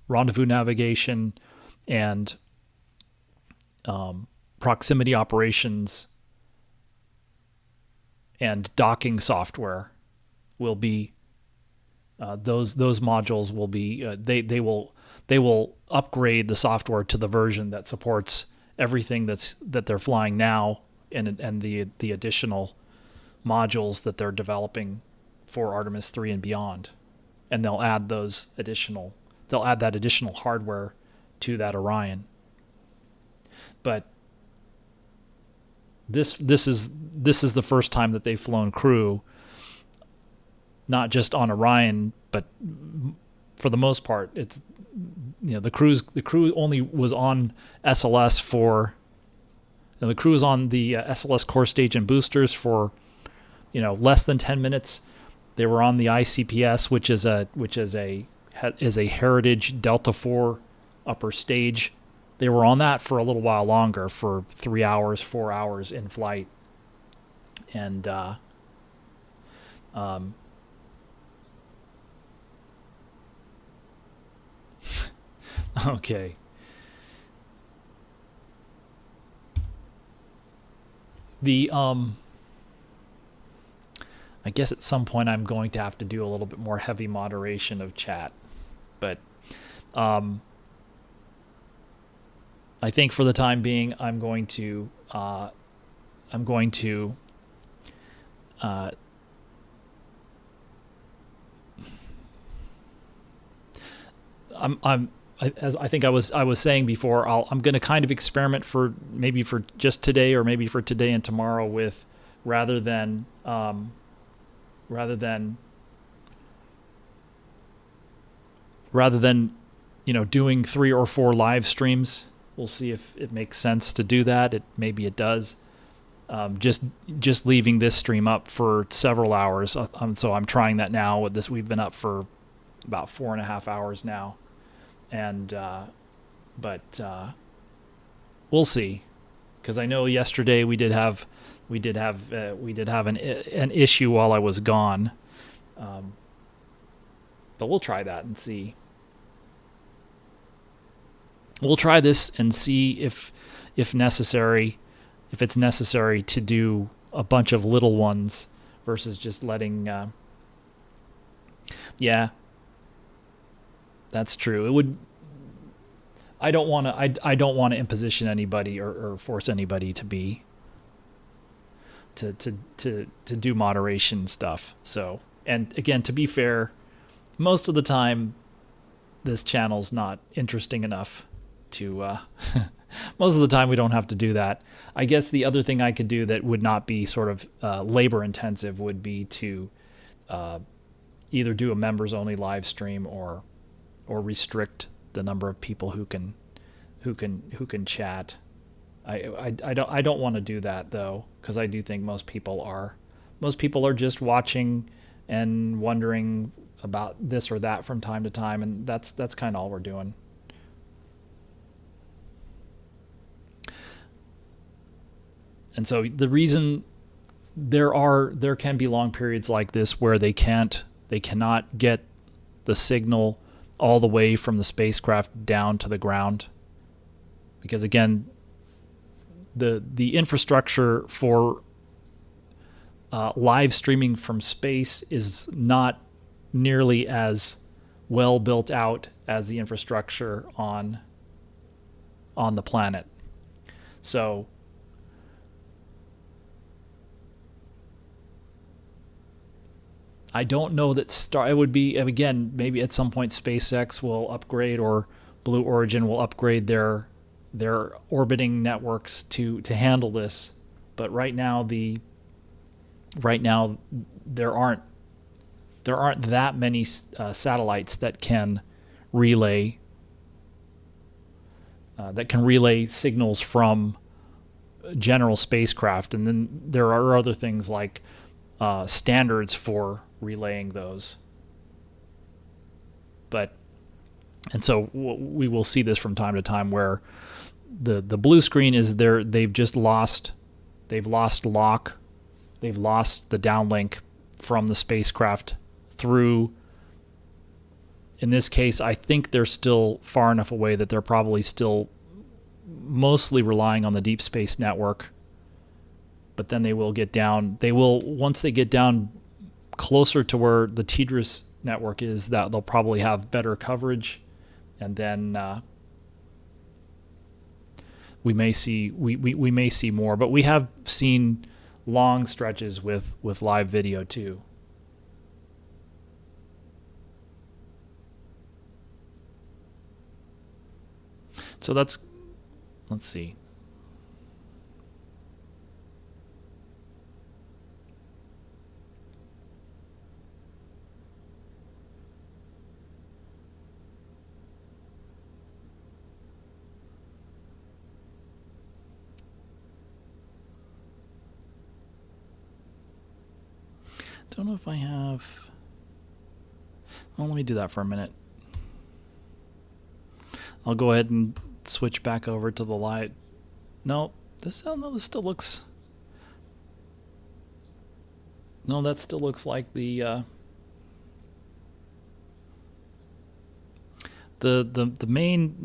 navigation and proximity operations and docking software will be those modules will be they will upgrade the software to the version that supports everything that they're flying now, and the additional modules that they're developing for Artemis III and beyond. And they'll add that additional hardware to that Orion. But this is the first time that they've flown crew, not just on Orion, but for the most part, it's the crew only was on SLS for the crew was on the SLS core stage and boosters for less than 10 minutes. They were on the ICPS, which is a Heritage Delta IV upper stage. They were on that for a little while longer, for 3 hours, 4 hours in flight. And okay. I guess at some point I'm going to have to do a little bit more heavy moderation of chat, but I think for the time being, I'm going to as I think I was saying before, I'm going to kind of experiment for just today, or maybe for today and tomorrow, with rather than rather than doing 3 or 4 live streams. We'll see if it makes sense to do that. Maybe it does. Just leaving this stream up for several hours. So I'm trying that now with this. We've been up for about 4.5 hours now, and but we'll see, because I know yesterday we did have an issue while I was gone, but we'll try that and see. We'll try this and see if necessary, if it's necessary to do a bunch of little ones versus just letting. Yeah, that's true. It would. I don't want to imposition anybody or force anybody to do moderation stuff. So, and again, to be fair, most of the time, this channel's not interesting enough to. Most of the time, we don't have to do that. I guess the other thing I could do that would not be sort of labor intensive would be to either do a members only live stream or restrict the number of people who can chat. I don't want to do that though, because I do think most people are just watching and wondering about this or that from time to time, and that's kind of all we're doing. And so the reason there can be long periods like this where they cannot get the signal all the way from the spacecraft down to the ground, because again, the infrastructure for live streaming from space is not nearly as well built out as the infrastructure on the planet. So I don't know that it would be, again, maybe at some point SpaceX will upgrade, or Blue Origin will upgrade their orbiting networks to handle this. But right now there aren't that many satellites that can relay signals from general spacecraft, and then there are other things like standards for relaying those. And so we will see this from time to time where the blue screen is there. They've lost lock. They've lost the downlink from the spacecraft through. In this case, I think they're still far enough away that they're probably still mostly relying on the Deep Space Network. But then they will get down. Once they get down closer to where the TDRS network is, that they'll probably have better coverage, and then we may see more. But we have seen long stretches with live video too. So let's see. Don't know if I have. Well, let me do that for a minute. I'll go ahead and switch back over to the live. No, this still looks. No, that still looks like the main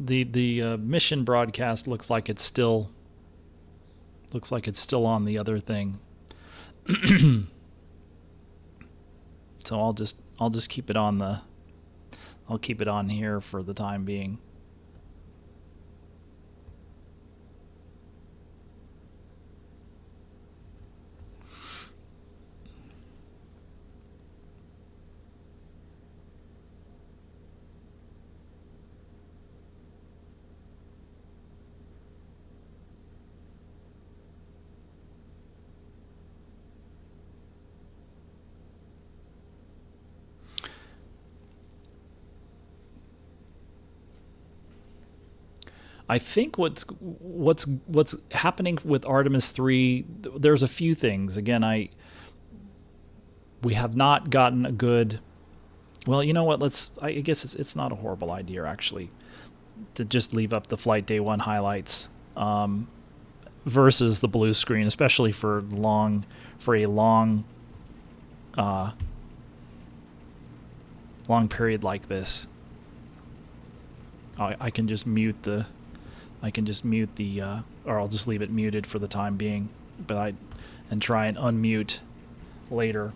mission broadcast looks like it's still on the other thing. So I'll just keep it on I'll keep it on here for the time being. I think what's happening with Artemis 3, there's a few things. Again, we have not gotten a good. Well, you know what? I guess it's not a horrible idea actually to just leave up the flight day 1 highlights versus the blue screen, especially for a long period like this. I can just mute the, or I'll just leave it muted for the time being, and try and unmute later.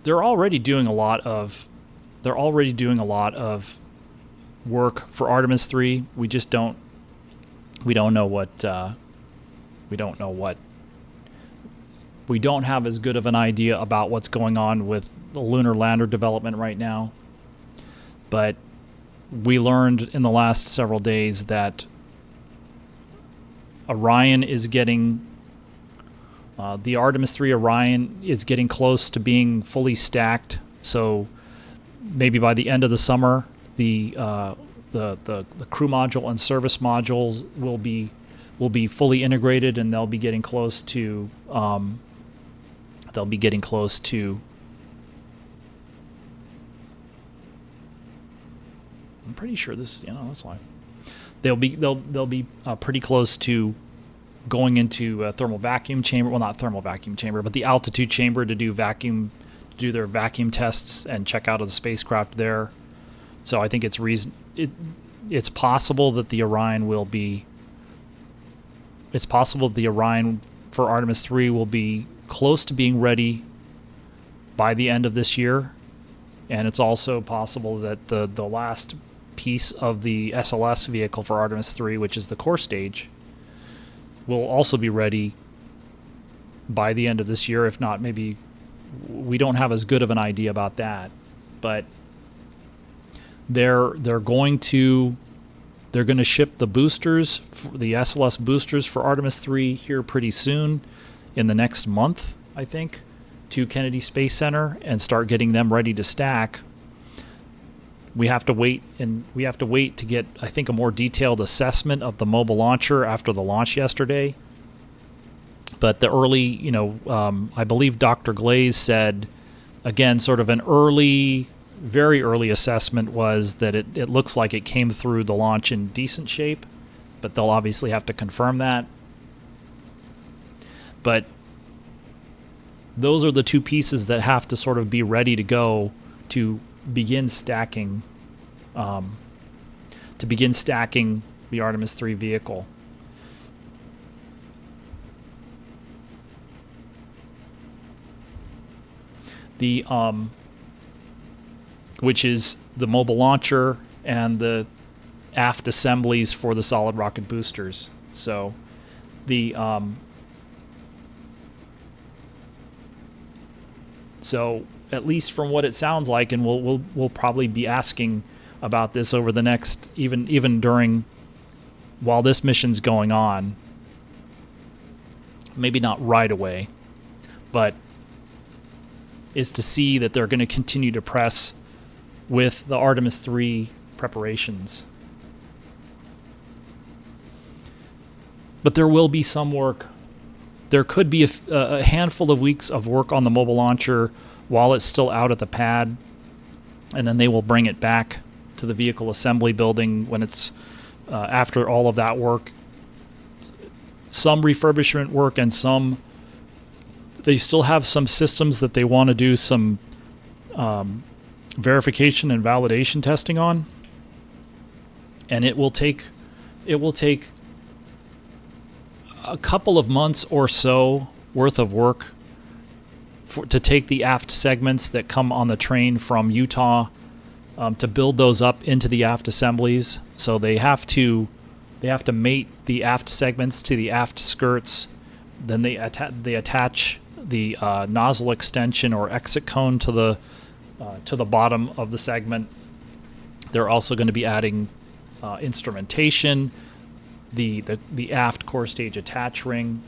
They're already doing a lot of work for Artemis 3. We don't have as good of an idea about what's going on with the lunar lander development right now. But we learned in the last several days that Orion is getting the Artemis 3 Orion is getting close to being fully stacked. So maybe by the end of the summer, the crew module and service modules will be fully integrated, and they'll be getting close to I'm pretty sure this that's live. They'll be pretty close to going into a thermal vacuum chamber. Well, not thermal vacuum chamber, but the altitude chamber to do their vacuum tests and check out of the spacecraft there. So I think it's possible that the Orion for Artemis 3 will be close to being ready by the end of this year. And it's also possible that the last piece of the SLS vehicle for Artemis 3, which is the core stage, will also be ready by the end of this year. If not, maybe we don't have as good of an idea about that. But they're going to ship the boosters, the SLS boosters for Artemis 3 here pretty soon, in the next month, I think, to Kennedy Space Center, and start getting them ready to stack. We have to wait to get, I think, a more detailed assessment of the mobile launcher after the launch yesterday. But the early, I believe Dr. Glaze said, again, sort of an very early assessment was that it looks like it came through the launch in decent shape, but they'll obviously have to confirm that. But those are the two pieces that have to sort of be ready to go to begin stacking the Artemis 3 vehicle. The which is the mobile launcher and the aft assemblies for the solid rocket boosters. So the so at least from what it sounds like, and we'll probably be asking about this over the next, even during, while this mission's going on, maybe not right away, but is to see that they're going to continue to press with the Artemis 3 preparations. But there will be some work. There could be a handful of weeks of work on the mobile launcher while it's still out at the pad, and then they will bring it back to the vehicle assembly building when it's after all of that work. Some refurbishment work, and they still have some systems that they want to do some verification and validation testing on, and it will take a couple of months or so worth of work to take the aft segments that come on the train from Utah, to build those up into the aft assemblies. So they have to mate the aft segments to the aft skirts. Then they attach the nozzle extension or exit cone to to the bottom of the segment. They're also going to be adding instrumentation, the aft core stage attach ring.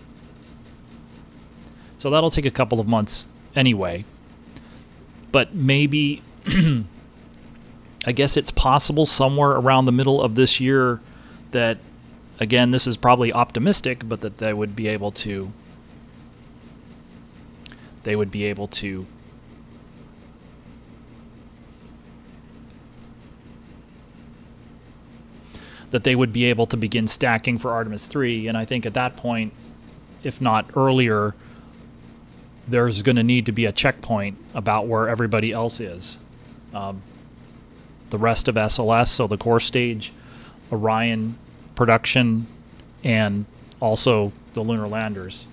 So that'll take a couple of months anyway. But maybe, I guess it's possible somewhere around the middle of this year that, again, this is probably optimistic, but that they would be able to begin stacking for Artemis III. And I think at that point, if not earlier, there's going to need to be a checkpoint about where everybody else is. The rest of SLS, so the core stage, Orion production, and also the lunar landers.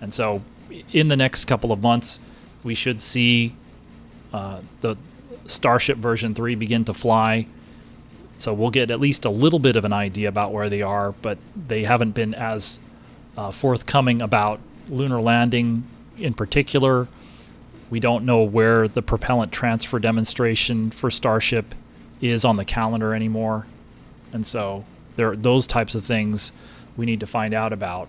And so in the next couple of months, we should see the Starship version 3 begin to fly. So we'll get at least a little bit of an idea about where they are, but they haven't been as forthcoming about lunar landing in particular. We don't know where the propellant transfer demonstration for Starship is on the calendar anymore. And so there are those types of things we need to find out about.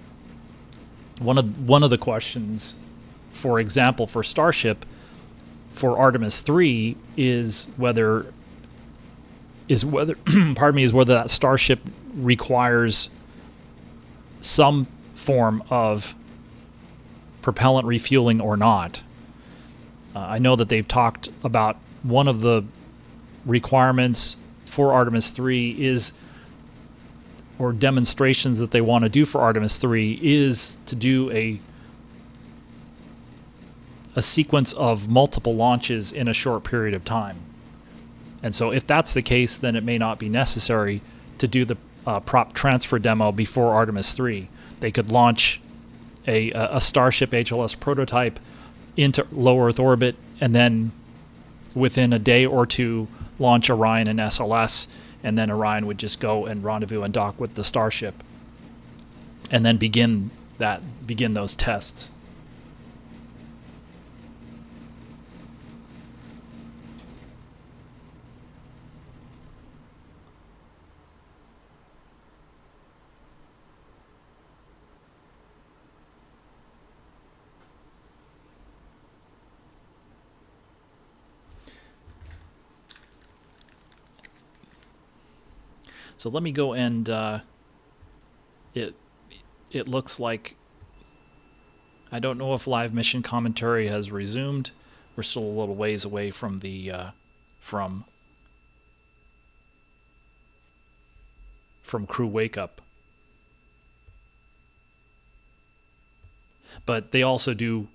One of the questions, for example, for Starship, for Artemis 3 is whether that Starship requires some form of propellant refueling or not. I know that they've talked about one of the requirements for Artemis 3 is, or demonstrations that they want to do for Artemis 3 is to do a sequence of multiple launches in a short period of time. And so if that's the case, then it may not be necessary to do the prop transfer demo before Artemis 3. They could launch a Starship HLS prototype into low Earth orbit, and then within a day or two launch Orion and SLS, and then Orion would just go and rendezvous and dock with the Starship, and then begin those tests. So let me go and it looks like, I don't know if live mission commentary has resumed. We're still a little ways away from the from crew wake up. But they also do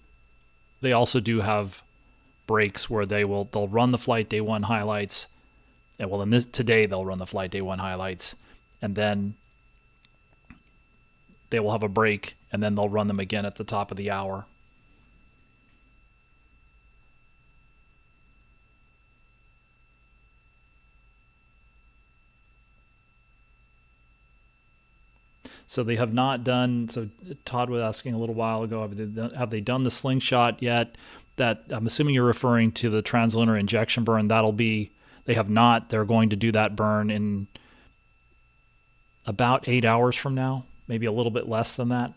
have breaks where they'll run the flight day 1 highlights. And well, today they'll run the flight day 1 highlights, and then they will have a break, and then they'll run them again at the top of the hour. So they have not done. So Todd was asking a little while ago, have they done the slingshot yet? That I'm assuming you're referring to the trans-lunar injection burn. They have not. They're going to do that burn in about 8 hours from now, maybe a little bit less than that.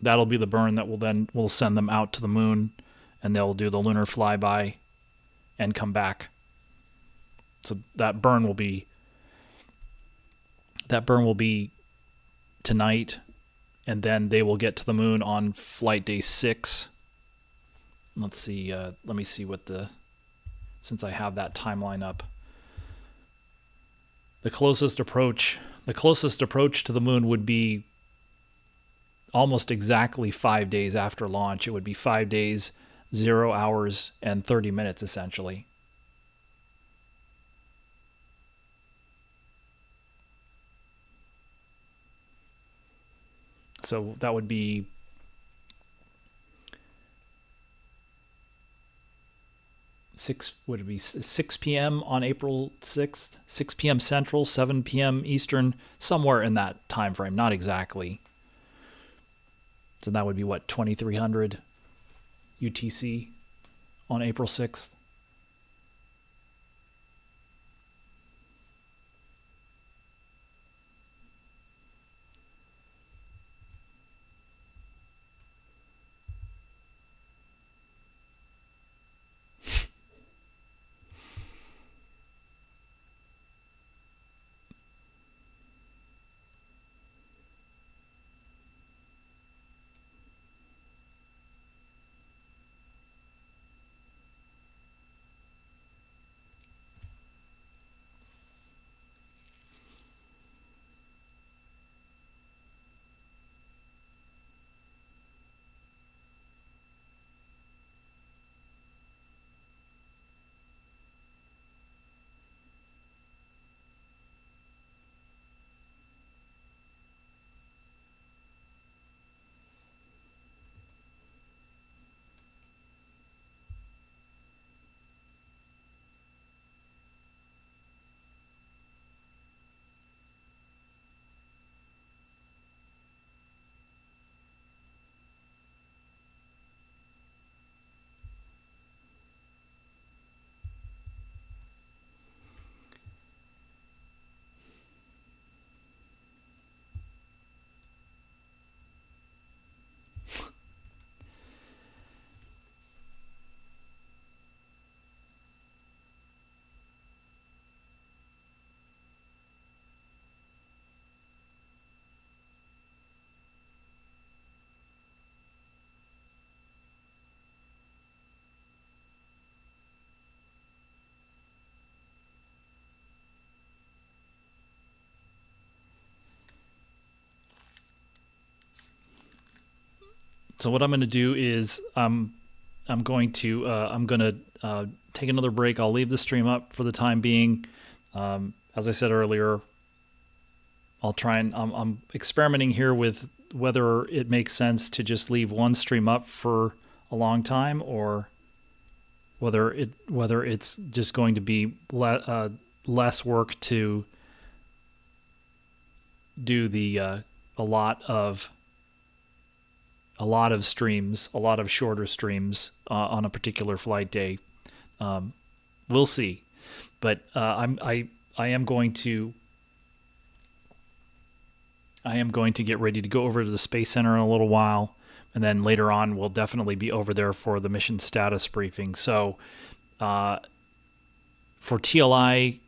That'll be the burn that will send them out to the moon, and they'll do the lunar flyby and come back. So that burn will be tonight, and then they will get to the moon on flight day 6. Let's see, let me see since I have that timeline up. The closest approach to the moon would be almost exactly 5 days after launch. It would be 5 days, 0 hours, and 30 minutes, essentially. So that would be 6 p.m. on April 6th, 6 p.m. Central, 7 p.m. Eastern, somewhere in that time frame, not exactly. So that would be what, 2300 UTC on April 6th. So what I'm going to do is I'm going to take another break. I'll leave the stream up for the time being. As I said earlier, I'll try and I'm experimenting here with whether it makes sense to just leave one stream up for a long time, or whether it's just going to be less work to do a lot of streams, a lot of shorter streams on a particular flight day. We'll see, but I am going to get ready to go over to the Space Center in a little while, and then later on we'll definitely be over there for the mission status briefing. So for TLI,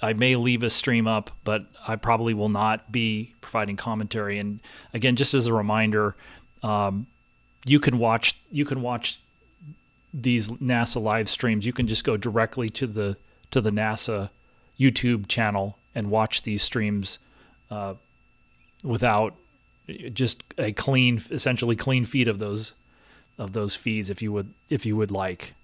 I may leave a stream up, but I probably will not be providing commentary. And again, just as a reminder, you can watch these NASA live streams. You can just go directly to the NASA YouTube channel and watch these streams without just a essentially clean feed of those feeds, if you would like.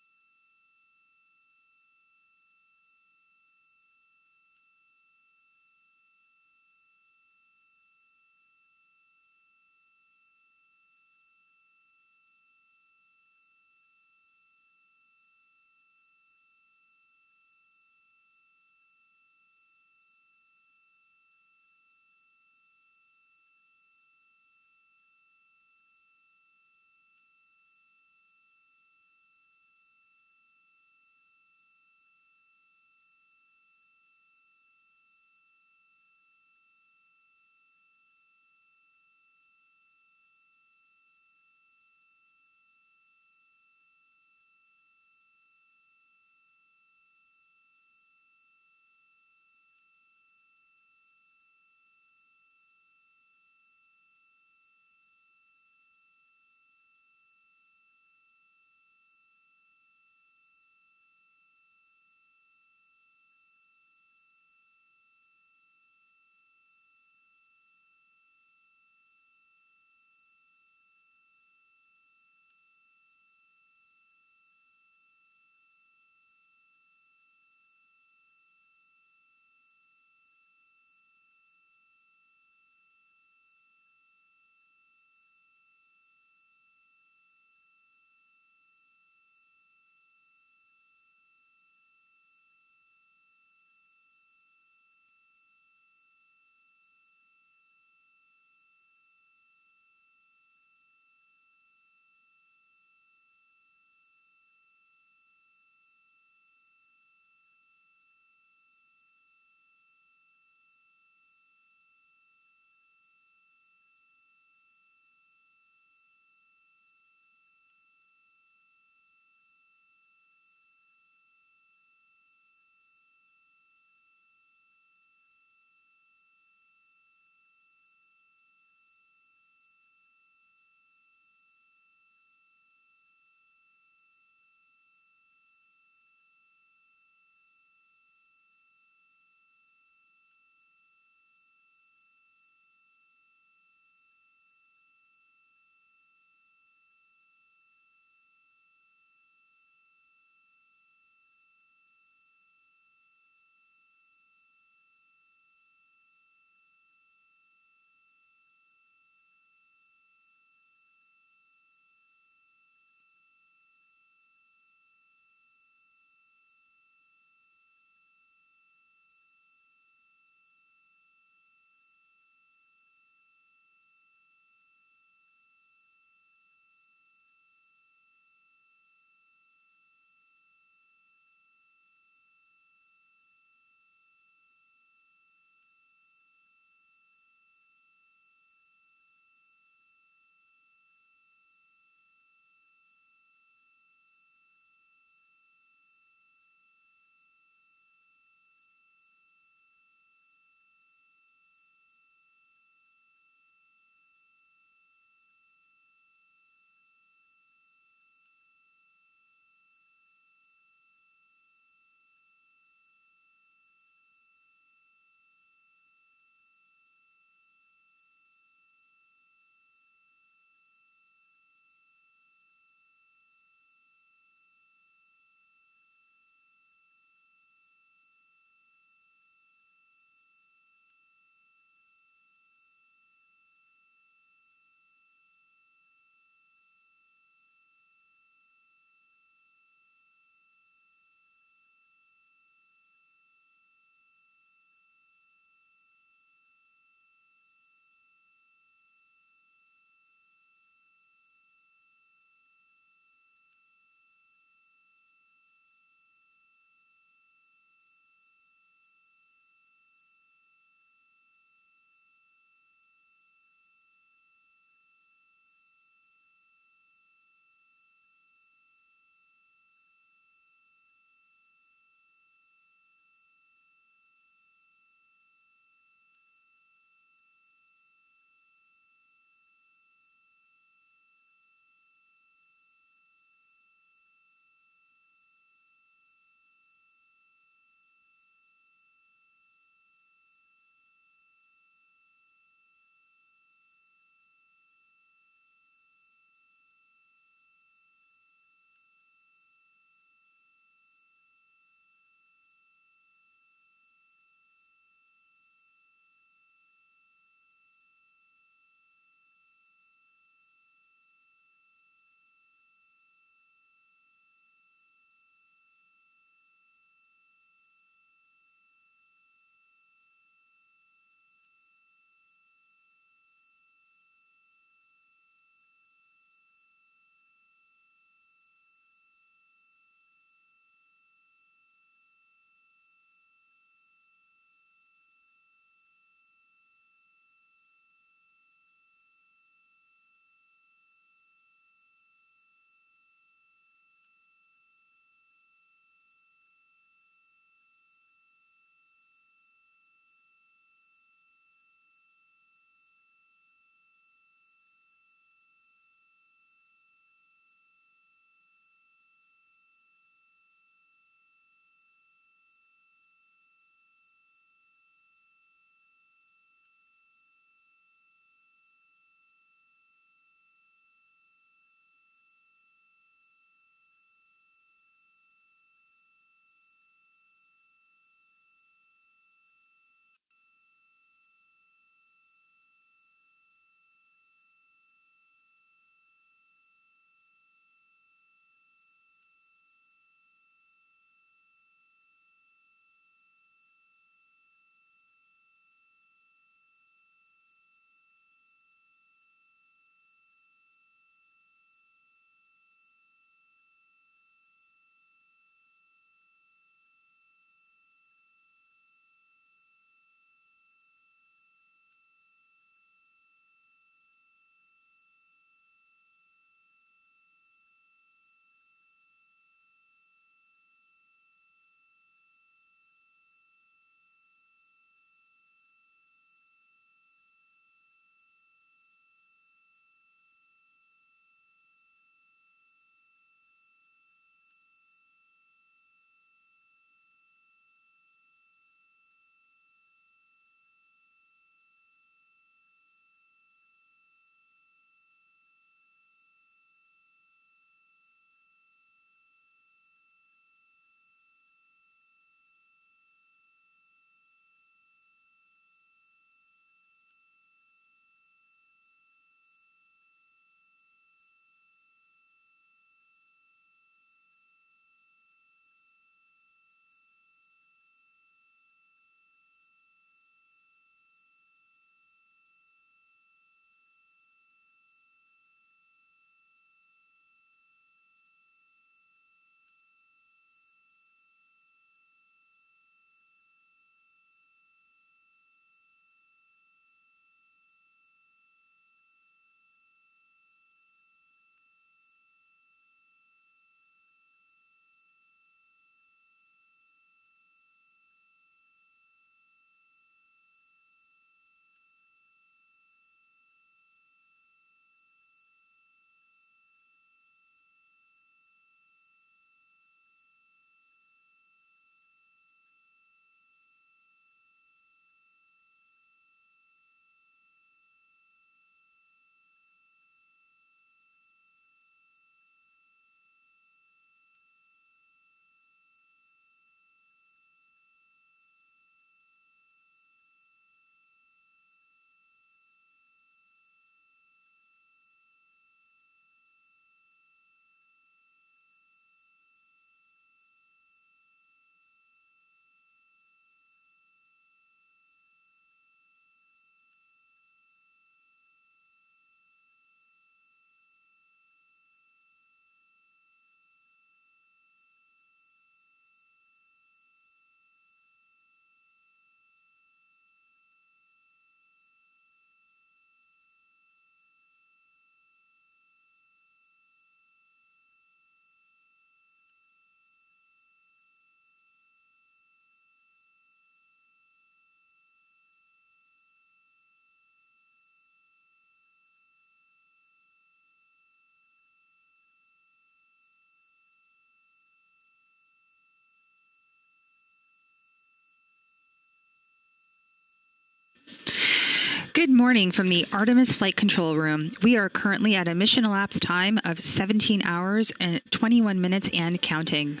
Good morning from the Artemis Flight Control Room. We are currently at a mission elapsed time of 17 hours and 21 minutes and counting.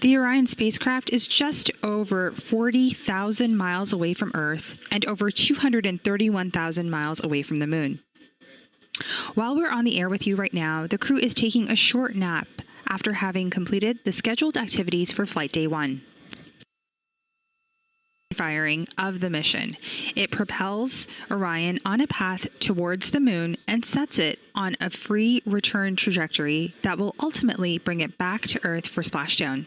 The Orion spacecraft is just over 40,000 miles away from Earth and over 231,000 miles away from the Moon. While we're on the air with you right now, the crew is taking a short nap after having completed the scheduled activities for Flight Day 1. Firing of the mission. It propels Orion on a path towards the Moon and sets it on a free return trajectory that will ultimately bring it back to Earth for splashdown.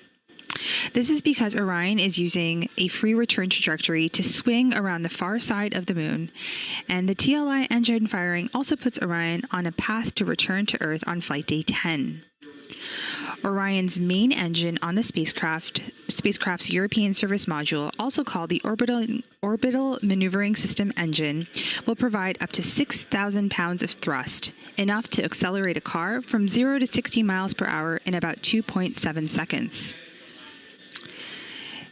This is because Orion is using a free return trajectory to swing around the far side of the Moon, and the TLI engine firing also puts Orion on a path to return to Earth on Flight Day 10. Orion's main engine on the spacecraft's European Service Module, also called the Orbital Maneuvering System Engine, will provide up to 6,000 pounds of thrust, enough to accelerate a car from 0 to 60 miles per hour in about 2.7 seconds.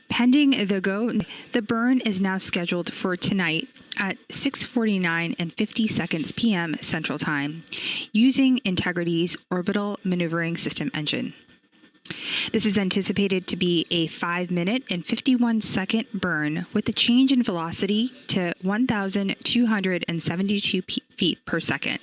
Pending the go, the burn is now scheduled for tonight at 6:49 and 50 seconds p.m. Central Time, using Integrity's Orbital Maneuvering System Engine. This is anticipated to be a 5-minute and 51-second burn with a change in velocity to 1,272 feet per second.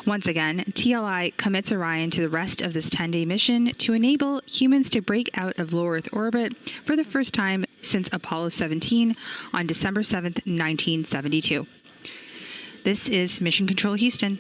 Once again, TLI commits Orion to the rest of this 10-day mission to enable humans to break out of low Earth orbit for the first time since Apollo 17 on December 7, 1972. This is Mission Control Houston.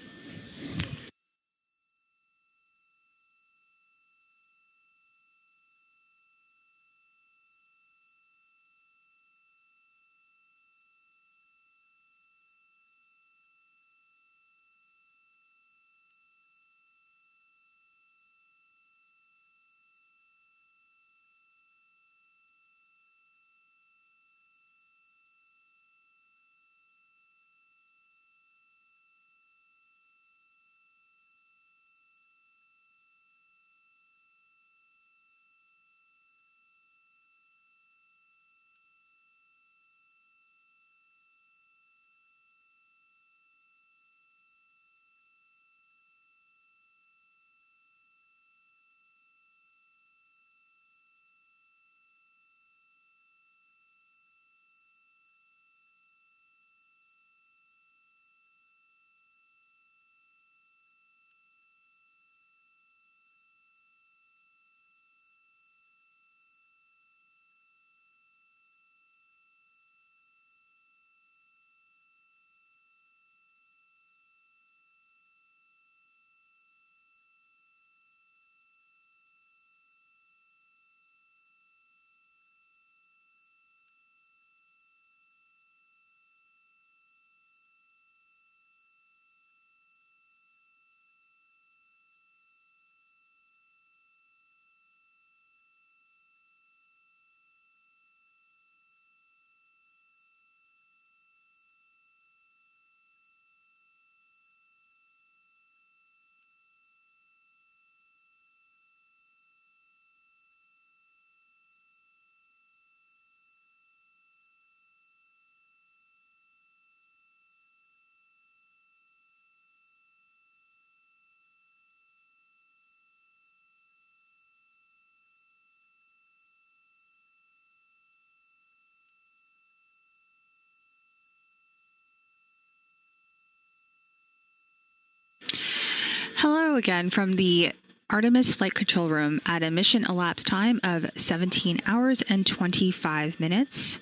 Hello again from the Artemis Flight Control Room at a mission elapsed time of 17 hours and 25 minutes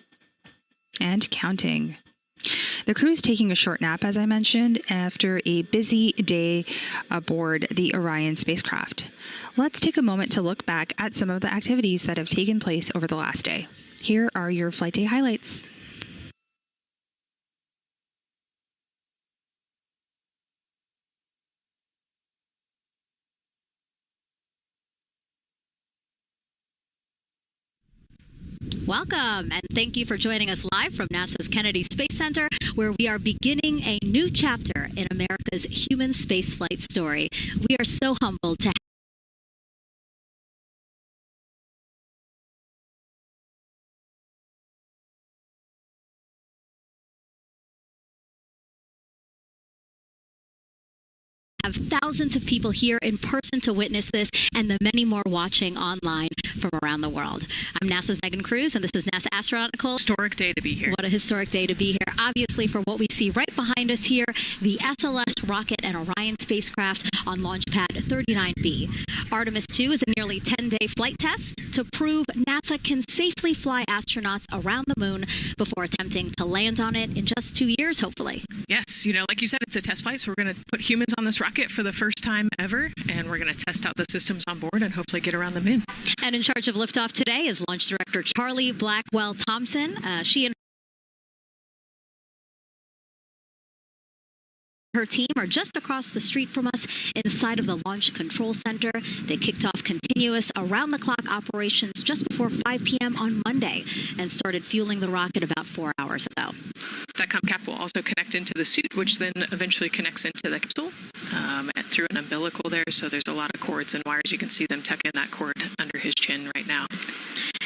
and counting. The crew is taking a short nap, as I mentioned, after a busy day aboard the Orion spacecraft. Let's take a moment to look back at some of the activities that have taken place over the last day. Here are your flight day highlights. Welcome, and thank you for joining us live from NASA's Kennedy Space Center, where we are beginning a new chapter in America's human spaceflight story. We are so humbled to have thousands of people here in person to witness this, and the many more watching online from around the world. I'm NASA's Megan Cruz, and this is NASA astronaut Nicole. Historic day to be here. What a historic day to be here. Obviously, for what we see right behind us here, the SLS rocket and Orion spacecraft on launch pad 39B. Artemis II is a nearly 10-day flight test to prove NASA can safely fly astronauts around the moon before attempting to land on it in just 2 years, hopefully. Yes, like you said, it's a test flight, so we're going to put humans on this rocket for the first time ever, and we're going to test out the systems on board and hopefully get around the moon. And in charge of liftoff today is Launch Director Charlie Blackwell Thompson. She and her team are just across the street from us inside of the Launch Control Center. They kicked off continuous around-the-clock operations just before 5 p.m. on Monday and started fueling the rocket about 4 hours ago. That cap will also connect into the suit, which then eventually connects into the capsule through an umbilical there. So there's a lot of cords and wires. You can see them tuck in that cord under his chin right now.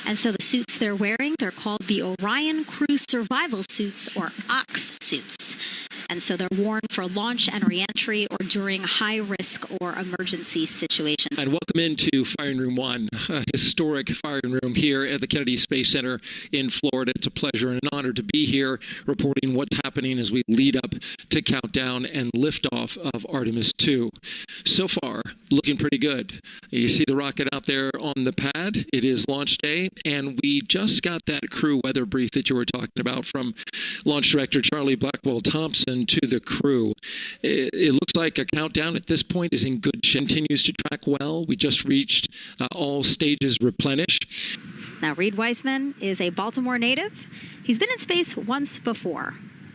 And so the suits they're wearing, they're called the Orion Crew Survival Suits, or OX suits. And so they're worn for launch and reentry or during high-risk or emergency situations. And welcome into Firing Room 1, a historic firing room here at the Kennedy Space Center in Florida. It's a pleasure and an honor to be here reporting what's happening as we lead up to countdown and liftoff of Artemis II. So far, looking pretty good. You see the rocket out there on the pad. It is launch day, and we just got that crew weather brief that you were talking about from Launch Director Charlie Blackwell Thompson to the crew. It looks like a countdown at this point is in good shape, continues to track well. We just reached all stages replenished. Now, Reed Weissman is a Baltimore native. He's been in space once before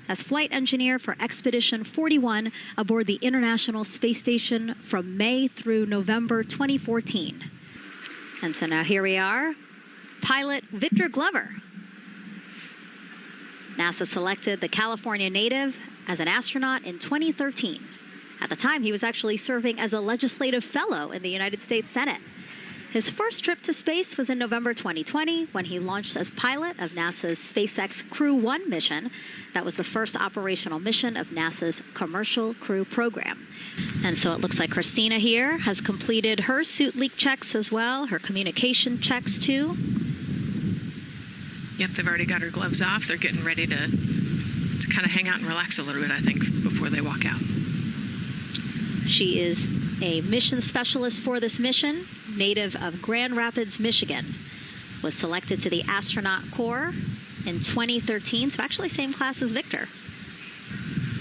as flight engineer for Expedition 41 aboard the International Space Station from May through November 2014. And so now here we are, pilot Victor Glover. NASA selected the California native as an astronaut in 2013. At the time, he was actually serving as a legislative fellow in the United States Senate. His first trip to space was in November 2020 when he launched as pilot of NASA's SpaceX Crew 1 mission. That was the first operational mission of NASA's Commercial Crew program. And so it looks like Christina here has completed her suit leak checks as well, her communication checks too. Yep, they've already got her gloves off. They're getting ready to kind of hang out and relax a little bit, I think, before they walk out. She is a mission specialist for this mission, native of Grand Rapids, Michigan. Was selected to the Astronaut Corps in 2013, so actually same class as Victor.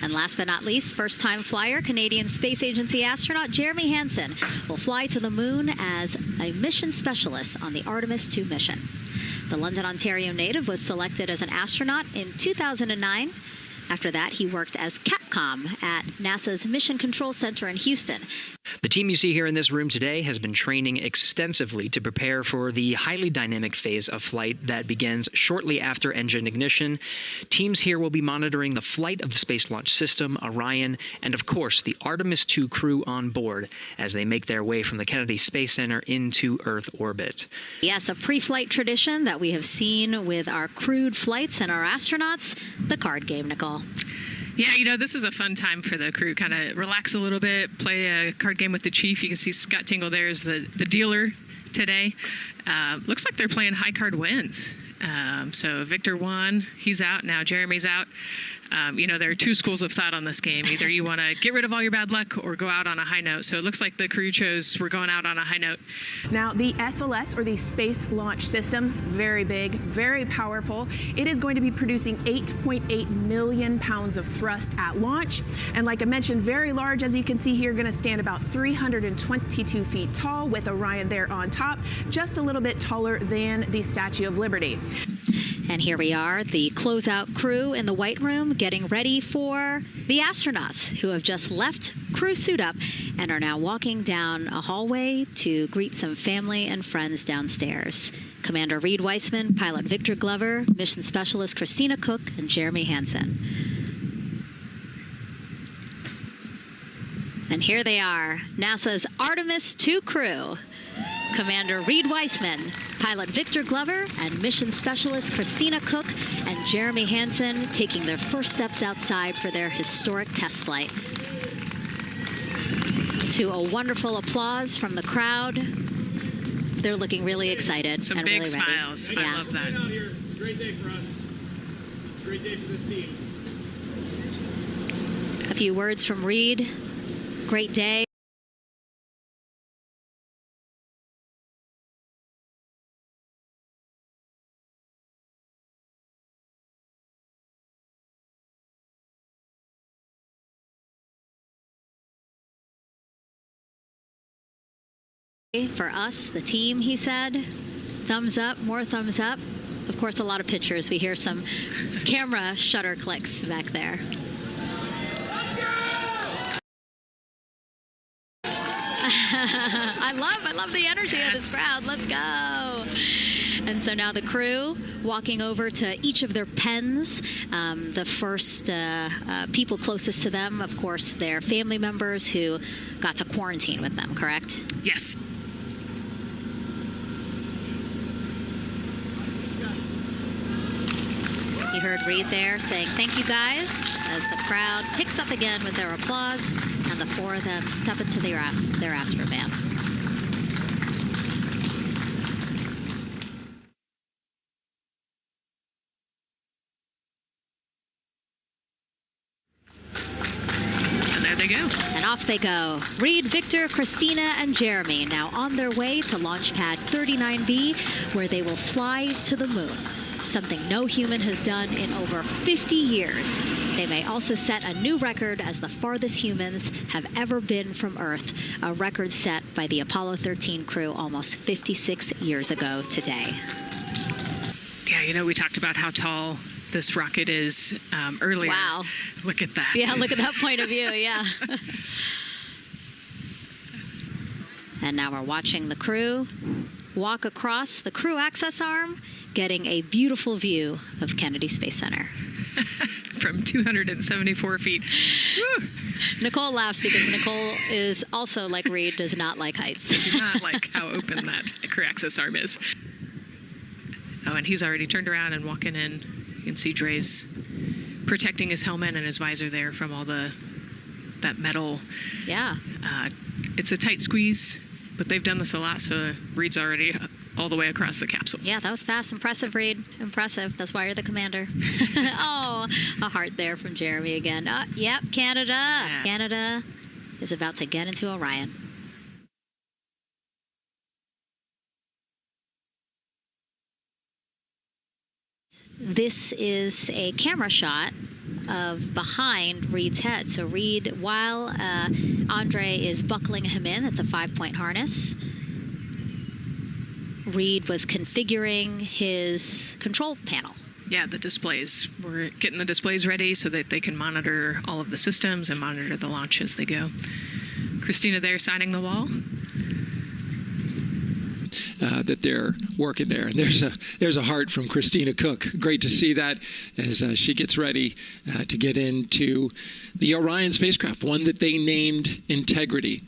And last but not least, first-time flyer, Canadian Space Agency astronaut Jeremy Hansen will fly to the moon as a mission specialist on the Artemis II mission. The London, Ontario native was selected as an astronaut in 2009. After that, he worked as Capcom at NASA's Mission Control Center in Houston. The team you see here in this room today has been training extensively to prepare for the highly dynamic phase of flight that begins shortly after engine ignition. Teams here will be monitoring the flight of the Space Launch System, Orion, and of course the Artemis II crew on board as they make their way from the Kennedy Space Center into Earth orbit. Yes, a pre-flight tradition that we have seen with our crewed flights and our astronauts, the card game, Nicole. Yeah, this is a fun time for the crew. Kind of relax a little bit, play a card game with the chief. You can see Scott Tingle there is the dealer today. Looks like they're playing high card wins. So Victor won. He's out. Now Jeremy's out. There are two schools of thought on this game. Either you want to get rid of all your bad luck or go out on a high note. So it looks like the crew chose we're going out on a high note. Now, the SLS, or the Space Launch System, very big, very powerful. It is going to be producing 8.8 million pounds of thrust at launch. And like I mentioned, very large, as you can see here, going to stand about 322 feet tall with Orion there on top, just a little bit taller than the Statue of Liberty. And here we are, the closeout crew in the White Room, getting ready for the astronauts who have just left crew suit up and are now walking down a hallway to greet some family and friends downstairs. Commander Reed Weissman, pilot Victor Glover, mission specialist Christina Cook, and Jeremy Hansen. And here they are, NASA's Artemis II crew. Commander Reed Weissman, pilot Victor Glover, and mission specialist Christina Cook and Jeremy Hansen taking their first steps outside for their historic test flight. to a wonderful applause from the crowd. They're looking really excited. Some and big really ready. smiles. Yeah. I love that. It's a great day for us. It's a great day for this team. A few words from Reed. Great day. For us, the team, he said. Thumbs up, more thumbs up. Of course, a lot of pictures. We hear some camera shutter clicks back there. I love the energy of this crowd. Let's go. And so now the crew walking over to each of their pens. The first people closest to them, of course, their family members who got to quarantine with them, correct? Yes. You heard Reed there saying thank you guys as the crowd picks up again with their applause and the four of them step into their astrovan. And there they go. And off they go. Reed, Victor, Christina, and Jeremy now on their way to launch pad 39B, where they will fly to the moon. Something no human has done in over 50 years. They may also set a new record as the farthest humans have ever been from Earth, a record set by the Apollo 13 crew almost 56 years ago today. Yeah, you know, we talked about how tall this rocket is earlier. Wow. Look at that. Yeah, look at that point of view, yeah. And now we're watching the crew walk across the crew access arm, getting a beautiful view of Kennedy Space Center. From 274 feet. Woo. Nicole laughs because Nicole is also, like Reed, does not like heights. I do not like how open that crew access arm is. Oh, and he's already turned around and walking in. You can see Dre's protecting his helmet and his visor there from all that metal. Yeah. It's a tight squeeze, but they've done this a lot, so Reed's already all the way across the capsule. Yeah, that was fast. Impressive, Reed. Impressive. That's why you're the commander. Oh, a heart there from Jeremy again. Yep, Canada. Yeah. Canada is about to get into Orion. This is a camera shot of behind Reed's head. So Reed, while Andre is buckling him in, that's a 5-point harness, Reed was configuring his control panel. Yeah, the displays. We're getting the displays ready so that they can monitor all of the systems and monitor the launch as they go. Christina there signing the wall. That they're working there. And there's a heart from Christina Cook. Great to see that as she gets ready to get into the Orion spacecraft, one that they named Integrity.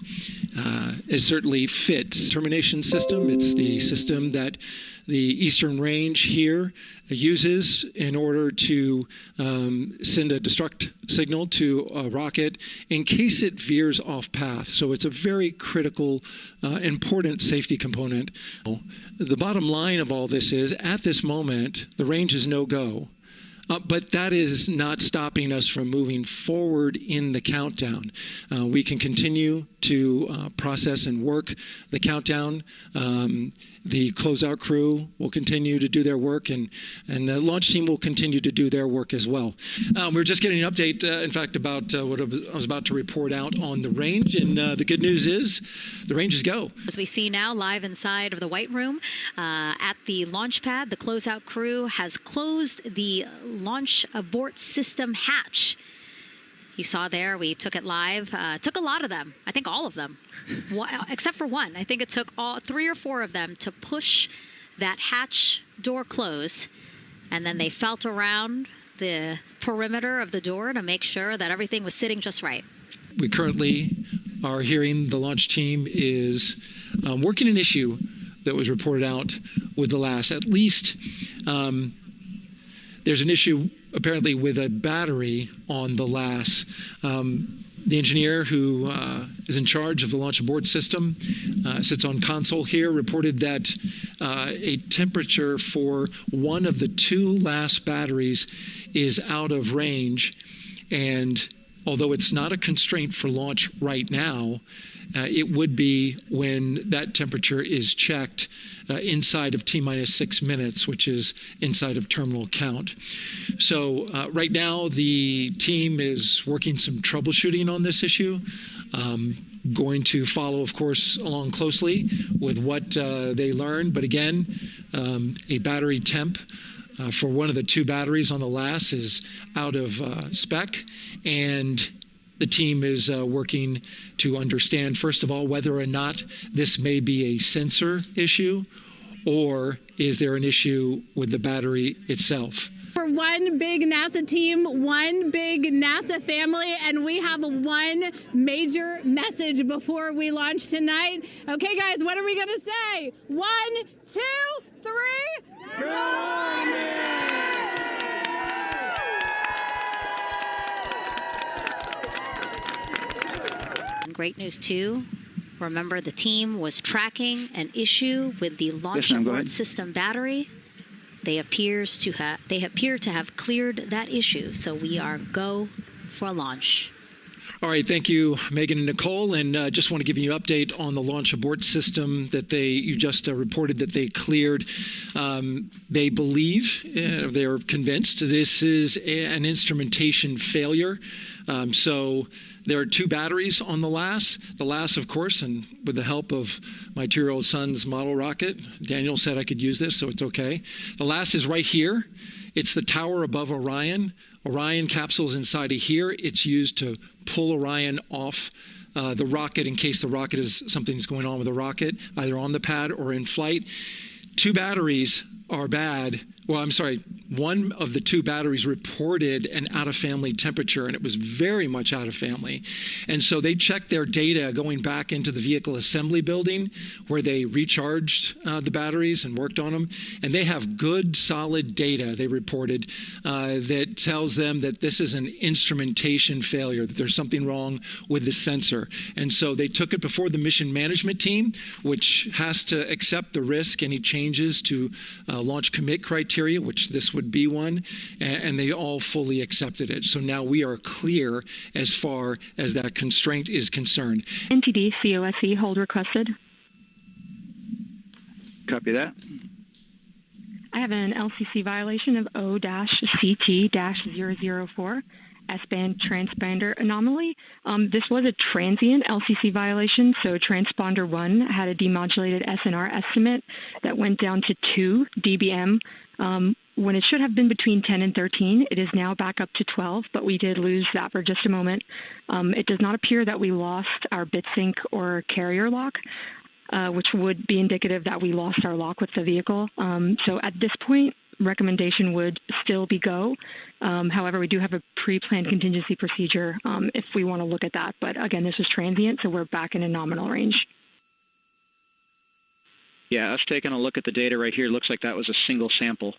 It certainly fits. Termination system. It's the system that the Eastern Range here uses in order to send a destruct signal to a rocket in case it veers off path. So it's a very critical, important safety component. The bottom line of all this is, at this moment, the range is no-go. But that is not stopping us from moving forward in the countdown. We can continue to process and work the countdown. The closeout crew will continue to do their work, and the launch team will continue to do their work as well. We're just getting an update, in fact, about what I was about to report out on the range, and the good news is the range is go. As we see now live inside of the White Room at the launch pad, the closeout crew has closed the launch abort system hatch. You saw there, we took it live. Took a lot of them, I think all of them, except for one. I think it took 3 or 4 of them to push that hatch door close, and then they felt around the perimeter of the door to make sure that everything was sitting just right. We currently are hearing the launch team is working an issue that was reported out with the LAS. At least there's an issue apparently with a battery on the LAS. The engineer who is in charge of the launch abort system sits on console here, reported that a temperature for one of the two last batteries is out of range. And although it's not a constraint for launch right now, it would be when that temperature is checked inside of T-minus 6 minutes, which is inside of terminal count. So right now, the team is working some troubleshooting on this issue. Going to follow, of course, along closely with what they learn. But again, a battery temp for one of the two batteries on the LAS is out of spec, and the team is working to understand, first of all, whether or not this may be a sensor issue, or is there an issue with the battery itself. We're one big NASA team, one big NASA family, and we have one major message before we launch tonight. Okay, guys, what are we going to say? 1, 2, 3. Great news, too. Remember, the team was tracking an issue with the launch abort system battery. They appear to have cleared that issue, so we are go for launch. All right, thank you, Megan and Nicole, and just want to give you an update on the launch abort system that you just reported that they cleared. They believe, they're convinced, this is an instrumentation failure. So there are two batteries on the LAS. The LAS, of course, and with the help of my 2-year-old son's model rocket, Daniel said I could use this, so it's okay. The LAS is right here. It's the tower above Orion. Orion capsule's inside of here. It's used to pull Orion off the rocket in case something's going on with the rocket, either on the pad or in flight. Two batteries are bad. Well, I'm sorry, one of the two batteries reported an out-of-family temperature, and it was very much out of family. And so they checked their data going back into the vehicle assembly building where they recharged the batteries and worked on them. And they have good, solid data, they reported, that tells them that this is an instrumentation failure, that there's something wrong with the sensor. And so they took it before the mission management team, which has to accept the risk, any changes to launch commit criteria, which this would be one, and they all fully accepted it. So now we are clear as far as that constraint is concerned. NTD COSE hold requested. Copy that. I have an LCC violation of O-CT-004. S-band transponder anomaly. This was a transient LCC violation, so transponder 1 had a demodulated SNR estimate that went down to 2 dBm when it should have been between 10 and 13. It is now back up to 12, but we did lose that for just a moment. It does not appear that we lost our bit sync or carrier lock, which would be indicative that we lost our lock with the vehicle. So at this point, recommendation would still be go. However, we do have a pre-planned contingency procedure if we want to look at that. But again, this was transient, so we're back in a nominal range. Yeah, us taking a look at the data right here, looks like that was a single sample.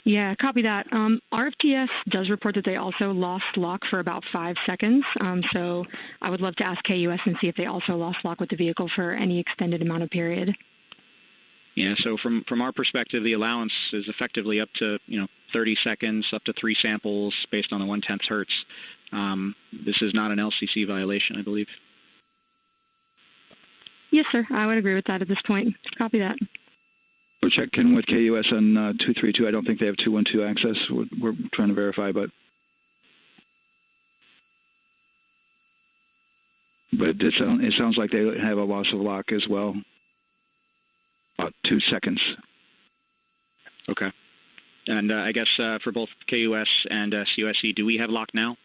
Yeah, copy that. RFTS does report that they also lost lock for about 5 seconds. So I would love to ask KUS and see if they also lost lock with the vehicle for any extended amount of period. Yeah, so from our perspective, the allowance is effectively up to 30 seconds, up to 3 samples based on the 1/10 hertz. This is not an LCC violation, I believe. Yes, sir. I would agree with that at this point. Copy that. We're checking with KUS on 232. I don't think they have 212 access. We're trying to verify, but it sounds like they have a loss of lock as well. About 2 seconds. Okay. And I guess for both KUS and COSE, do we have lock now?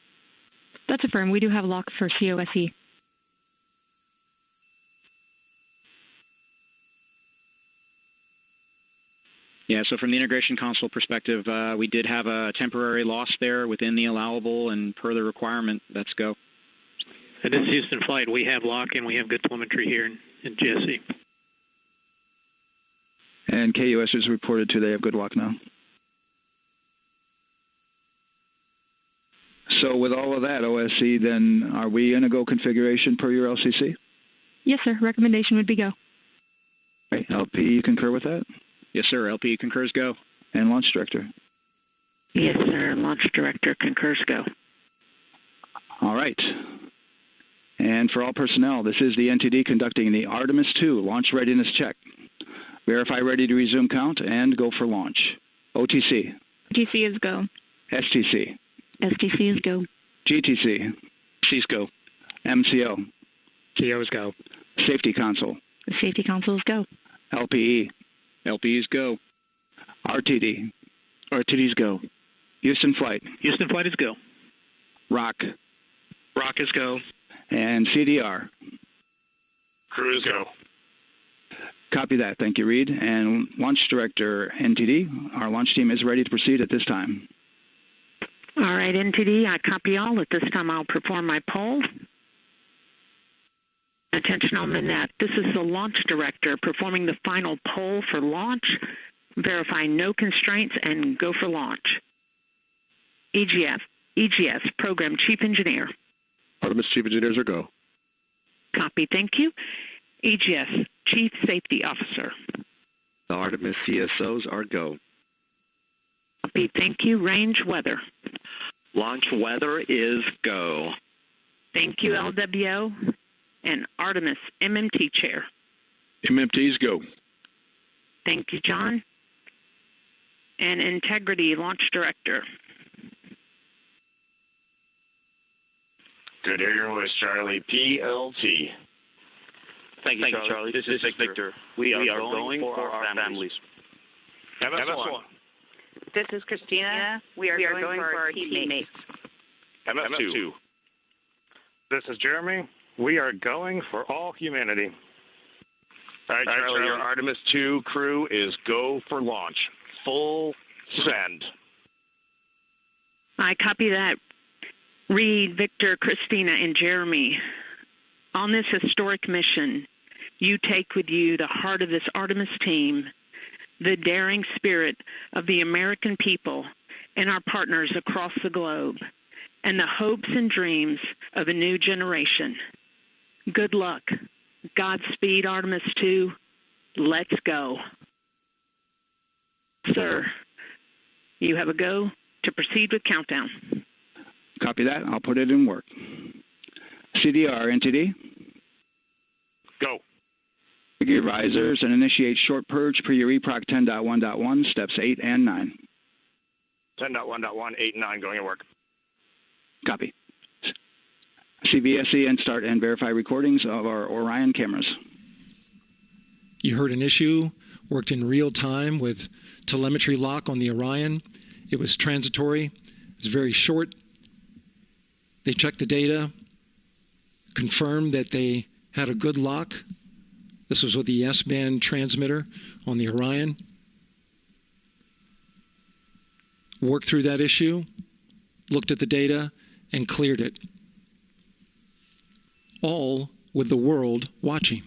That's affirmed. We do have lock for COSE. Yeah, so from the integration console perspective, we did have a temporary loss there within the allowable, and per the requirement, let's go. And this is Houston Flight. We have lock and we have good telemetry here in GSE. And KUS is reported to they have good lock now. So with all of that, OSC, then are we in a go configuration per your LCC? Yes, sir. Recommendation would be go. Right. LP, you concur with that? Yes, sir. LP concurs go. And Launch Director? Yes, sir. Launch Director concurs go. All right. And for all personnel, this is the NTD conducting the Artemis II launch readiness check. Verify ready to resume count and go for launch. OTC. OTC is go. STC. STC is go. GTC. C's go. MCO. TO's go. Safety Console. The Safety Console is go. LPE. LPE's go. RTD. RTD's go. Houston Flight. Houston Flight is go. ROC. ROC is go. And CDR. Crew is go. Copy that. Thank you, Reed. And Launch Director NTD, our launch team is ready to proceed at this time. All right, NTD, I copy all. At this time, I'll perform my poll. Attention on the net. This is the Launch Director performing the final poll for launch. Verify no constraints and go for launch. EGS, Program Chief Engineer. Artemis Chief Engineers are go. Copy, thank you. EGS, Chief Safety Officer. The Artemis CSOs are go. Copy, thank you. Range Weather. Launch weather is go. Thank you, LWO. And Artemis MMT Chair. MMT's go. Thank you, John. And Integrity Launch Director. Good Air Voice Charlie, PLT. Thank you, Charlie. This is Victor. We are going for our families. MS1. This is Christina. We are going for our teammates. MS2. This is Jeremy. We are going for all humanity. All right, Charlie, your Artemis II crew is go for launch. Full send. I copy that. Reed, Victor, Christina, and Jeremy. On this historic mission, you take with you the heart of this Artemis team, the daring spirit of the American people and our partners across the globe, and the hopes and dreams of a new generation. Good luck. Godspeed, Artemis II. Let's go. Sir, you have a go to proceed with countdown. Copy that. I'll put it in work. CDR, NTD. Go. Gear risers and initiate short purge per your EPROC 10.1.1, steps 8 and 9. 10.1.1, 8 and 9 going to work. Copy. CVSE and start and verify recordings of our Orion cameras. You heard an issue, worked in real time with telemetry lock on the Orion. It was transitory. It was very short. They checked the data, confirmed that they had a good lock. This was with the S-band transmitter on the Orion. Worked through that issue, looked at the data, and cleared it. All with the world watching.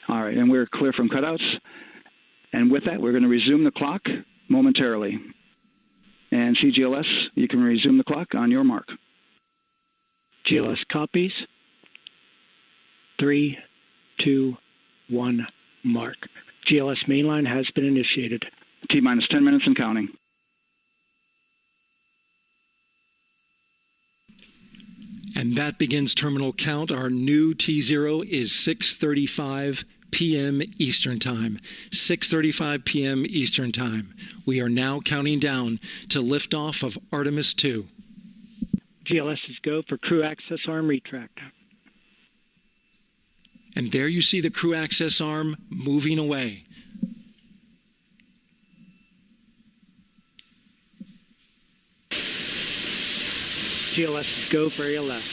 All right, and we're clear from cutouts. And with that, we're going to resume the clock momentarily. And CGLS, you can resume the clock on your mark. GLS copies. 3, 2, 1, mark. GLS mainline has been initiated. T-minus 10 minutes and counting. And that begins terminal count. Our new T0 is 6:35 p.m. Eastern Time. 6:35 p.m. Eastern Time. We are now counting down to liftoff of Artemis II. GLS is go for crew access arm retract. And there you see the crew access arm moving away. GLS is go for ALS.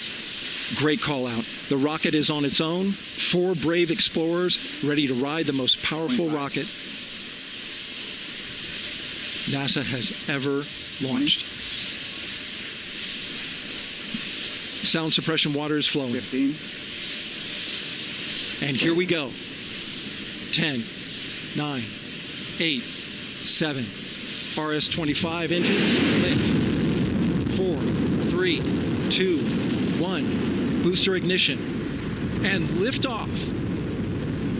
Great call out. The rocket is on its own. 4 brave explorers ready to ride the most powerful rocket NASA has ever launched. Sound suppression water is flowing. 15. And here we go. 10, 9, 8, 7, RS-25 engines lit. 4, 3, 2, 1. Booster ignition. And liftoff.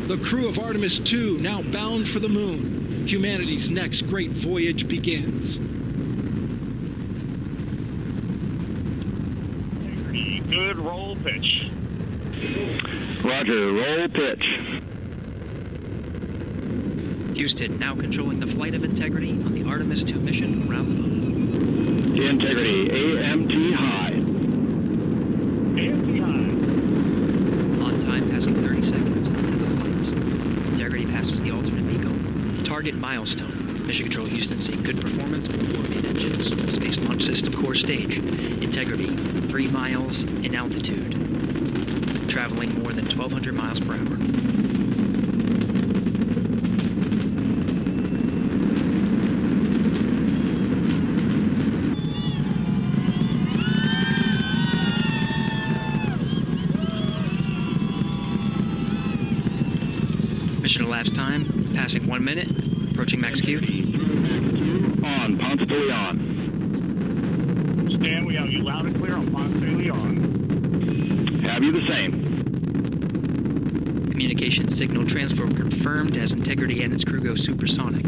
The crew of Artemis II now bound for the moon. Humanity's next great voyage begins. Good roll pitch. Roger, roll pitch. Houston now controlling the flight of Integrity on the Artemis II mission around the moon. Integrity, AMT high. AMT high. On time, passing 30 seconds into the flights. Integrity passes the alternate MECO. Target milestone. Mission Control Houston seeing good performance on the 4 main engines. Space Launch System core stage. Integrity, 3 miles in altitude. Traveling more than 1,200 miles per hour. Mission elapsed time, passing 1 minute, approaching max Q. On, Ponce de Leon. Stan, we have you loud and clear on Ponce de Leon. Have you the same? Communication signal transfer confirmed as Integrity and its crew go supersonic.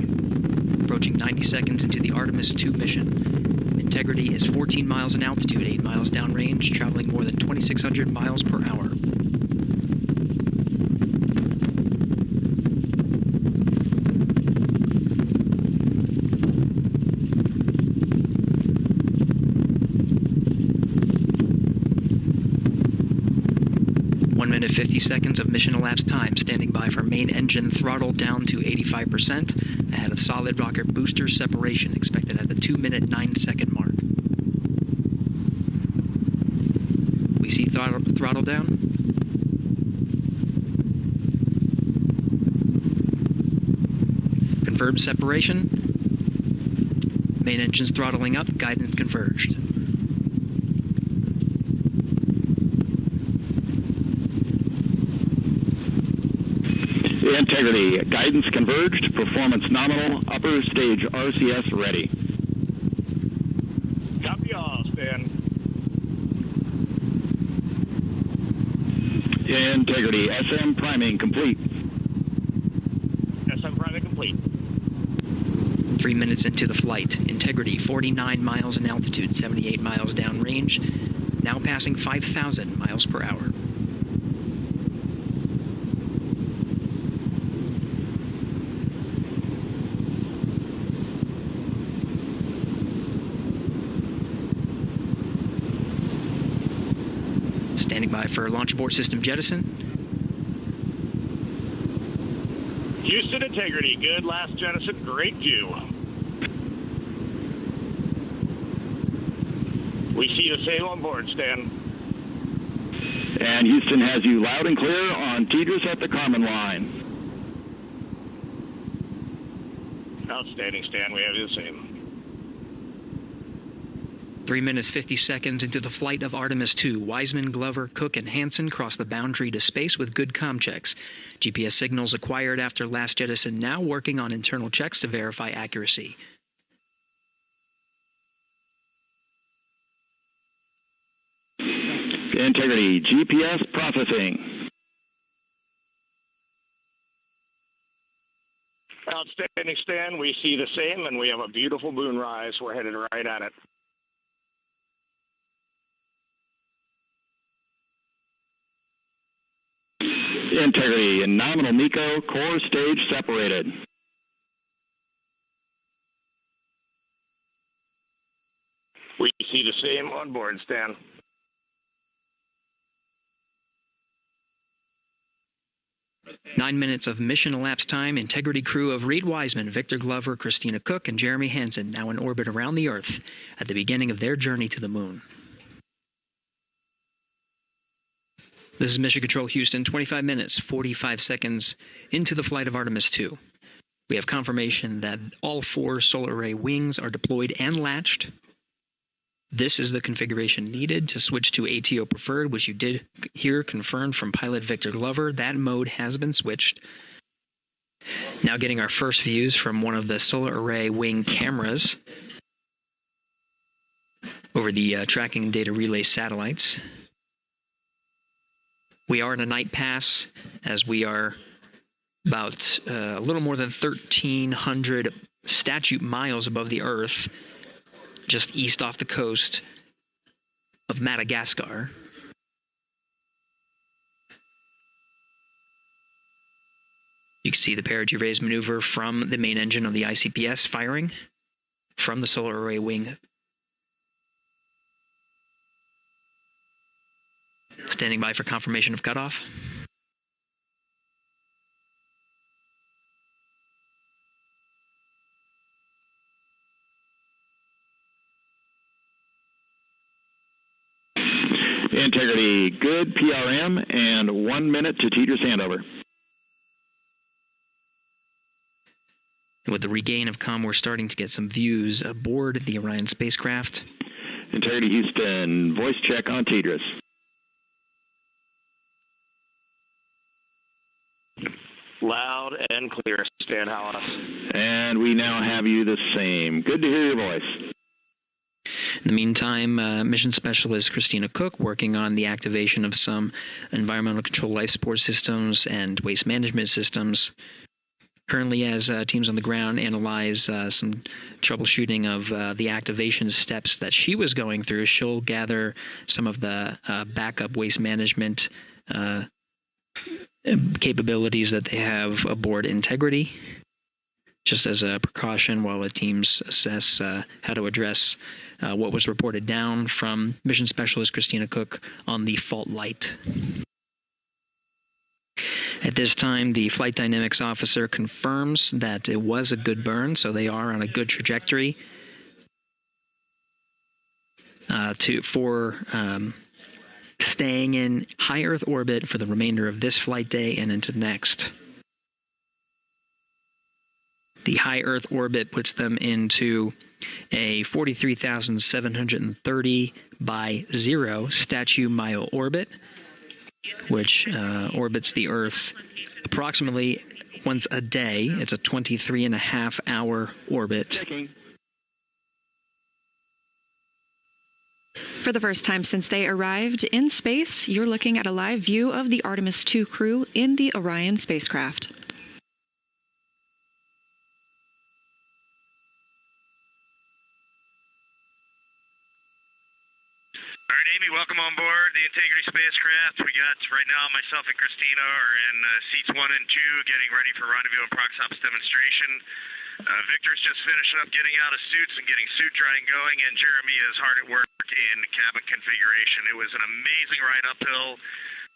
Approaching 90 seconds into the Artemis II mission. Integrity is 14 miles in altitude, 8 miles downrange, traveling more than 2,600 miles per hour. Minute 50 seconds of mission elapsed time, standing by for main engine throttle down to 85%, ahead of solid rocket booster separation, expected at the 2-minute 9-second mark. We see throttle down. Confirmed separation. Main engine's throttling up, guidance converged. Integrity, guidance converged, performance nominal, upper stage RCS ready. Copy all, Stan. Integrity, SM priming complete. SM priming complete. 3 minutes into the flight, Integrity 49 miles in altitude, 78 miles downrange, now passing 5,000 miles per hour. Standing by for launch abort system jettison. Houston Integrity, good last jettison, great view. We see the same on board, Stan. And Houston has you loud and clear on TDRS at the Carmen line. Outstanding, Stan, we have you the same. 3 minutes 50 seconds into the flight of Artemis II, Wiseman, Glover, Cook, and Hansen cross the boundary to space with good comm checks. GPS signals acquired after last jettison now working on internal checks to verify accuracy. Integrity, GPS processing. Outstanding, Stan, we see the same, and we have a beautiful moonrise. We're headed right at it. Integrity and nominal MECO, core stage separated. We see the same on board, Stan. Nine minutes of mission elapsed time. Integrity crew of Reed Wiseman, Victor Glover, Christina Cook, and Jeremy Hansen now in orbit around the Earth at the beginning of their journey to the moon. This is Mission Control Houston, 25 minutes, 45 seconds into the flight of Artemis II. We have confirmation that all 4 solar array wings are deployed and latched. This is the configuration needed to switch to ATO preferred, which you did hear confirmed from pilot Victor Glover. That mode has been switched. Now getting our first views from one of the solar array wing cameras over the tracking and data relay satellites. We are in a night pass as we are about a little more than 1,300 statute miles above the Earth, just east off the coast of Madagascar. You can see the Perigee raise maneuver from the main engine of the ICPS firing from the solar array wing. Standing by for confirmation of cutoff. Integrity, good PRM, and 1 minute to Teeter's handover. And with the regain of comm, we're starting to get some views aboard the Orion spacecraft. Integrity Houston, voice check on Teeter's. Loud and clear, Stan Hollis. And we now have you the same. Good to hear your voice. In the meantime, Mission Specialist Christina Cook working on the activation of some environmental control life support systems and waste management systems. Currently, as teams on the ground analyze some troubleshooting of the activation steps that she was going through, she'll gather some of the backup waste management capabilities that they have aboard Integrity, just as a precaution while the teams assess how to address what was reported down from Mission Specialist Christina Cook on the fault light. At this time, the flight dynamics officer confirms that it was a good burn, so they are on a good trajectory for staying in high Earth orbit for the remainder of this flight day and into next. The high Earth orbit puts them into a 43,730 by 0 statute mile orbit, which orbits the Earth approximately once a day. It's a 23.5-hour orbit. For the first time since they arrived in space, you're looking at a live view of the Artemis II crew in the Orion spacecraft. All right, Amy, welcome on board the Integrity spacecraft. We got, right now, myself and Christina are in seats 1 and 2, getting ready for rendezvous and proxops demonstration. Victor's just finishing up getting out of suits and getting suit drying going, and Jeremy is hard at work in cabin configuration. It was an amazing ride uphill.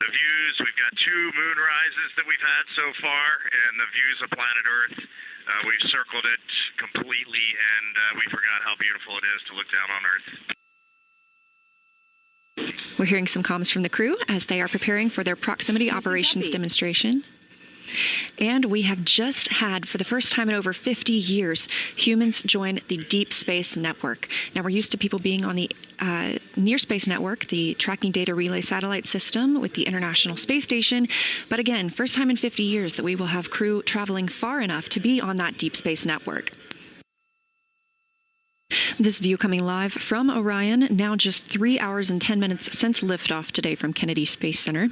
The views, we've got 2 moon rises that we've had so far, and the views of planet Earth. We've circled it completely, and we forgot how beautiful it is to look down on Earth. We're hearing some comms from the crew as they are preparing for their proximity operations demonstration. And we have just had, for the first time in over 50 years, humans join the Deep Space Network. Now, we're used to people being on the Near Space Network, the tracking data relay satellite system with the International Space Station. But again, first time in 50 years that we will have crew traveling far enough to be on that Deep Space Network. This view coming live from Orion, now just 3 hours and 10 minutes since liftoff today from Kennedy Space Center.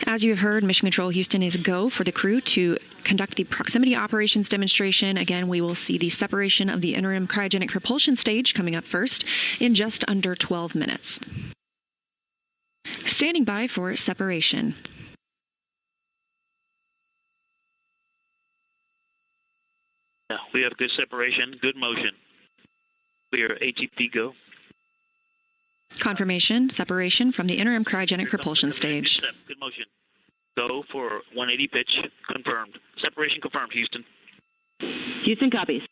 As you have heard, Mission Control Houston is go for the crew to conduct the proximity operations demonstration. Again, we will see the separation of the interim cryogenic propulsion stage coming up first in just under 12 minutes. Standing by for separation. Yeah, we have good separation, good motion. We are ATP go. Confirmation, separation from the interim cryogenic propulsion stage. Good motion. Go for 180 pitch, confirmed. Separation confirmed, Houston. Houston copies.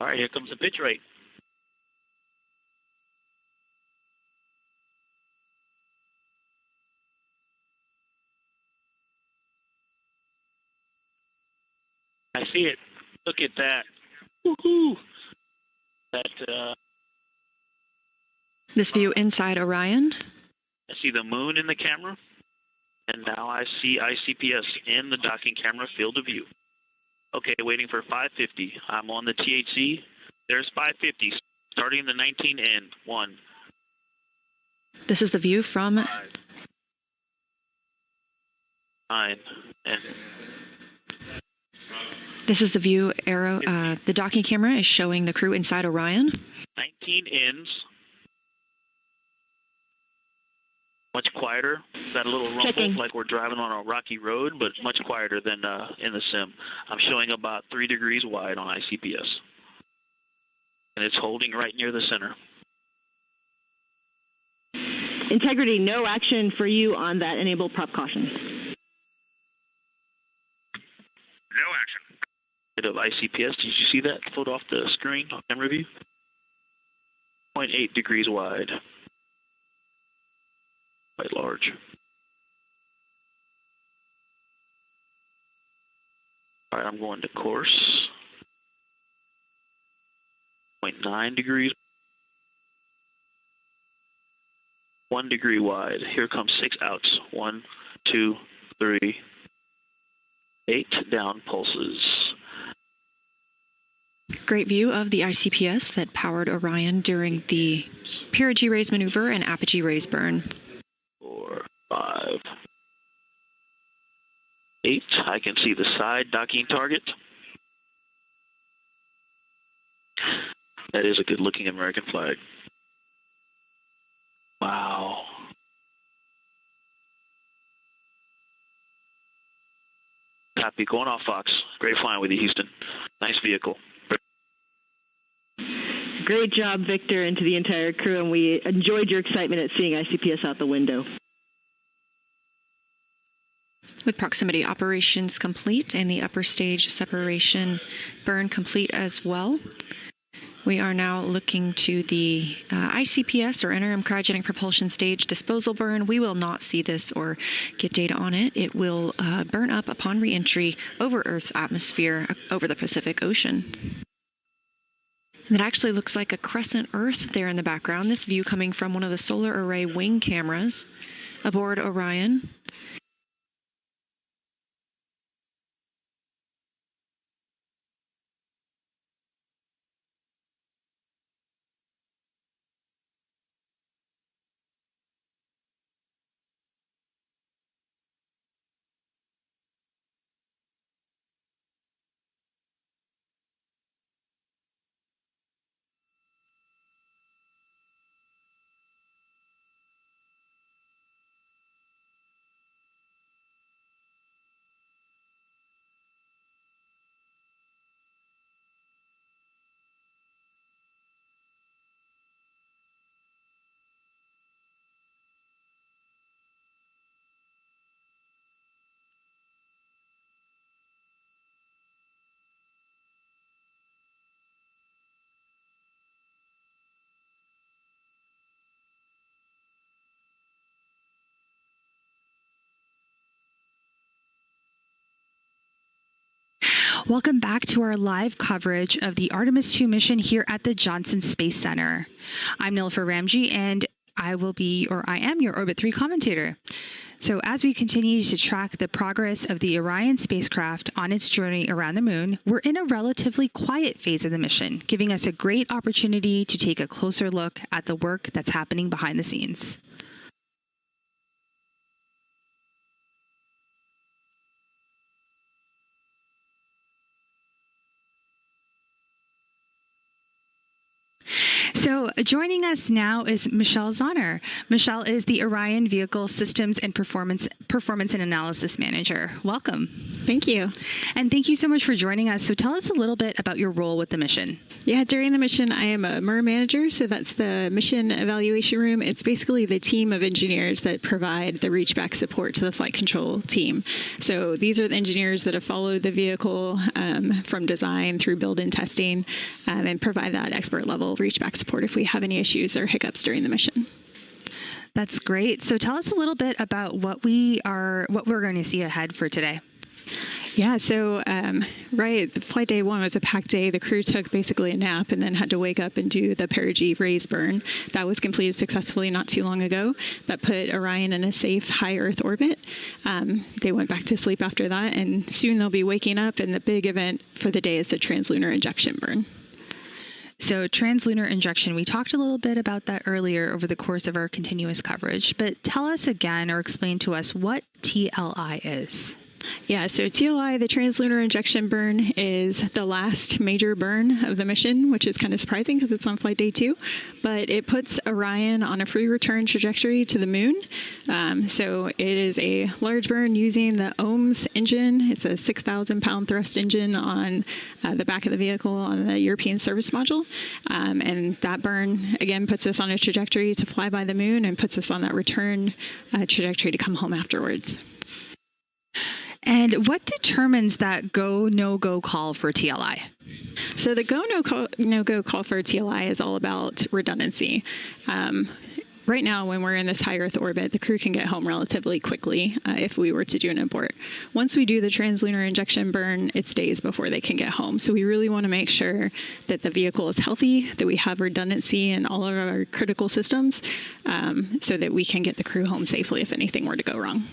All right, here comes the pitch rate. I see it. Look at that. Woohoo! This view inside Orion. I see the moon in the camera. And now I see ICPS in the docking camera field of view. Okay, waiting for 550. I'm on the THC. There's 550, starting the 19N. 1. This is the view from 5, 9, and This is the view arrow. The docking camera is showing the crew inside Orion. 19 ends. Much quieter. Got a little rumble, Checking. like we're driving on a rocky road, but much quieter than in the sim. I'm showing about 3 degrees wide on ICPS. And it's holding right near the center. Integrity, no action for you on that enable prop caution. No action. Bit of ICPS. Did you see that photo off the screen on camera view? 0.8 degrees wide. Quite large. All right, I'm going to course. 0.9 degrees. 1 degree wide. Here comes 6 outs. 1, 2, 3, 8 down pulses. Great view of the ICPS that powered Orion during the perigee raise maneuver and apogee raise burn. 4, 5, 8. I can see the side docking target. That is a good looking American flag. Wow. Copy. Going off, Fox. Great flying with you, Houston. Nice vehicle. Great job, Victor, and to the entire crew, and we enjoyed your excitement at seeing ICPS out the window. With proximity operations complete and the upper stage separation burn complete as well, we are now looking to the ICPS, or interim cryogenic propulsion stage disposal burn. We will not see this or get data on it. It will burn up upon reentry over Earth's atmosphere over the Pacific Ocean. And it actually looks like a crescent Earth there in the background. This view coming from one of the solar array wing cameras aboard Orion. Welcome back to our live coverage of the Artemis II mission here at the Johnson Space Center. I'm Nilüfer Ramji, and I am your Orbit 3 commentator. So as we continue to track the progress of the Orion spacecraft on its journey around the moon, we're in a relatively quiet phase of the mission, giving us a great opportunity to take a closer look at the work that's happening behind the scenes. So joining us now is Michelle Zahner. Michelle is the Orion Vehicle Systems and Performance and Analysis Manager. Welcome. Thank you. And thank you so much for joining us. So tell us a little bit about your role with the mission. Yeah, during the mission, I am a MER manager, so that's the mission evaluation room. It's basically the team of engineers that provide the reachback support to the flight control team. So these are the engineers that have followed the vehicle from design through build and testing and provide that expert level reachback support if we have any issues or hiccups during the mission. That's great. So tell us a little bit about what we're going to see ahead for today. Yeah, so right, flight day 1 was a packed day. The crew took basically a nap and then had to wake up and do the Perigee raise burn. That was completed successfully not too long ago. That put Orion in a safe high Earth orbit. They went back to sleep after that, and soon they'll be waking up, and the big event for the day is the trans-lunar injection burn. So trans-lunar injection, we talked a little bit about that earlier over the course of our continuous coverage, but tell us again or explain to us what TLI is. Yeah, so TLI, the trans-lunar injection burn, is the last major burn of the mission, which is kind of surprising because it's on flight day 2. But it puts Orion on a free return trajectory to the moon. So it is a large burn using the OMS engine. It's a 6,000-pound thrust engine on the back of the vehicle on the European service module. And that burn, again, puts us on a trajectory to fly by the moon and puts us on that return trajectory to come home afterwards. And what determines that go, no-go call for TLI? So the go, no-go call for TLI is all about redundancy. Right now, when we're in this high Earth orbit, the crew can get home relatively quickly if we were to do an abort. Once we do the trans-lunar injection burn, it's days before they can get home. So we really want to make sure that the vehicle is healthy, that we have redundancy in all of our critical systems, so that we can get the crew home safely if anything were to go wrong.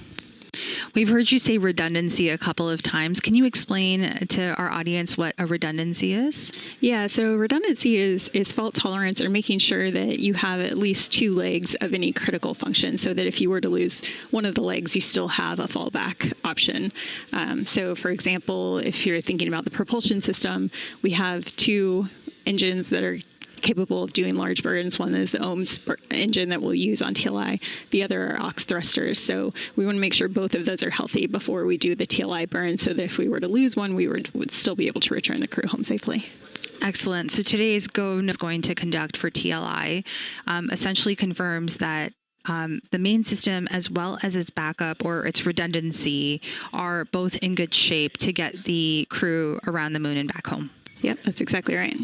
We've heard you say redundancy a couple of times. Can you explain to our audience what a redundancy is? Yeah, so redundancy is fault tolerance, or making sure that you have at least 2 legs of any critical function, so that if you were to lose one of the legs, you still have a fallback option. So for example, if you're thinking about the propulsion system, we have 2 engines that are capable of doing large burns. One is the OMS engine that we'll use on TLI. The other are aux thrusters. So we want to make sure both of those are healthy before we do the TLI burn, so that if we were to lose one, we would still be able to return the crew home safely. Excellent. So today's go is going to conduct for TLI essentially confirms that the main system, as well as its backup or its redundancy, are both in good shape to get the crew around the moon and back home. Yep, that's exactly right.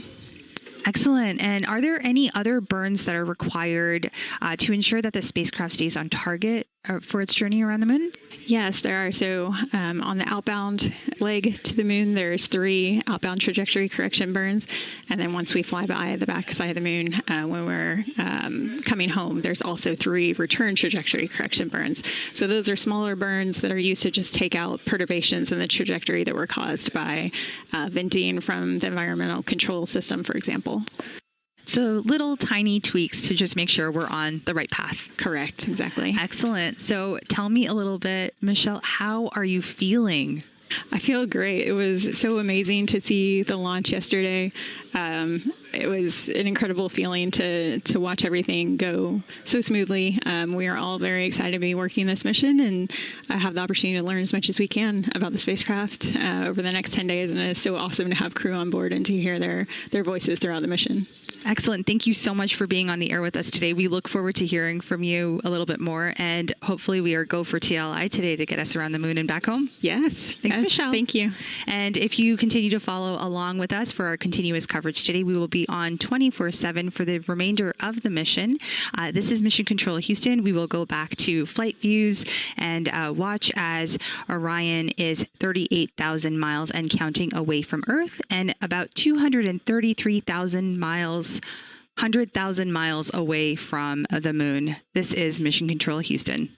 Excellent. And are there any other burns that are required to ensure that the spacecraft stays on target for its journey around the moon? Yes, there are. So on the outbound leg to the moon, there's 3 outbound trajectory correction burns. And then once we fly by the backside of the moon, when we're coming home, there's also 3 return trajectory correction burns. So those are smaller burns that are used to just take out perturbations in the trajectory that were caused by venting from the environmental control system, for example. So little tiny tweaks to just make sure we're on the right path. Correct, exactly. Excellent. So tell me a little bit, Michelle, how are you feeling? I feel great. It was so amazing to see the launch yesterday. It was an incredible feeling to watch everything go so smoothly. We are all very excited to be working this mission and have the opportunity to learn as much as we can about the spacecraft over the next 10 days. And it's so awesome to have crew on board and to hear their voices throughout the mission. Excellent. Thank you so much for being on the air with us today. We look forward to hearing from you a little bit more, and hopefully we are go for TLI today to get us around the moon and back home. Yes. Thanks, Michelle. Thank you. And if you continue to follow along with us for our continuous coverage today, we will be on 24/7 for the remainder of the mission. This is Mission Control Houston. We will go back to flight views and watch as Orion is 38,000 miles and counting away from Earth, and about 233,000 miles, 100,000 miles away from the moon. This is Mission Control Houston.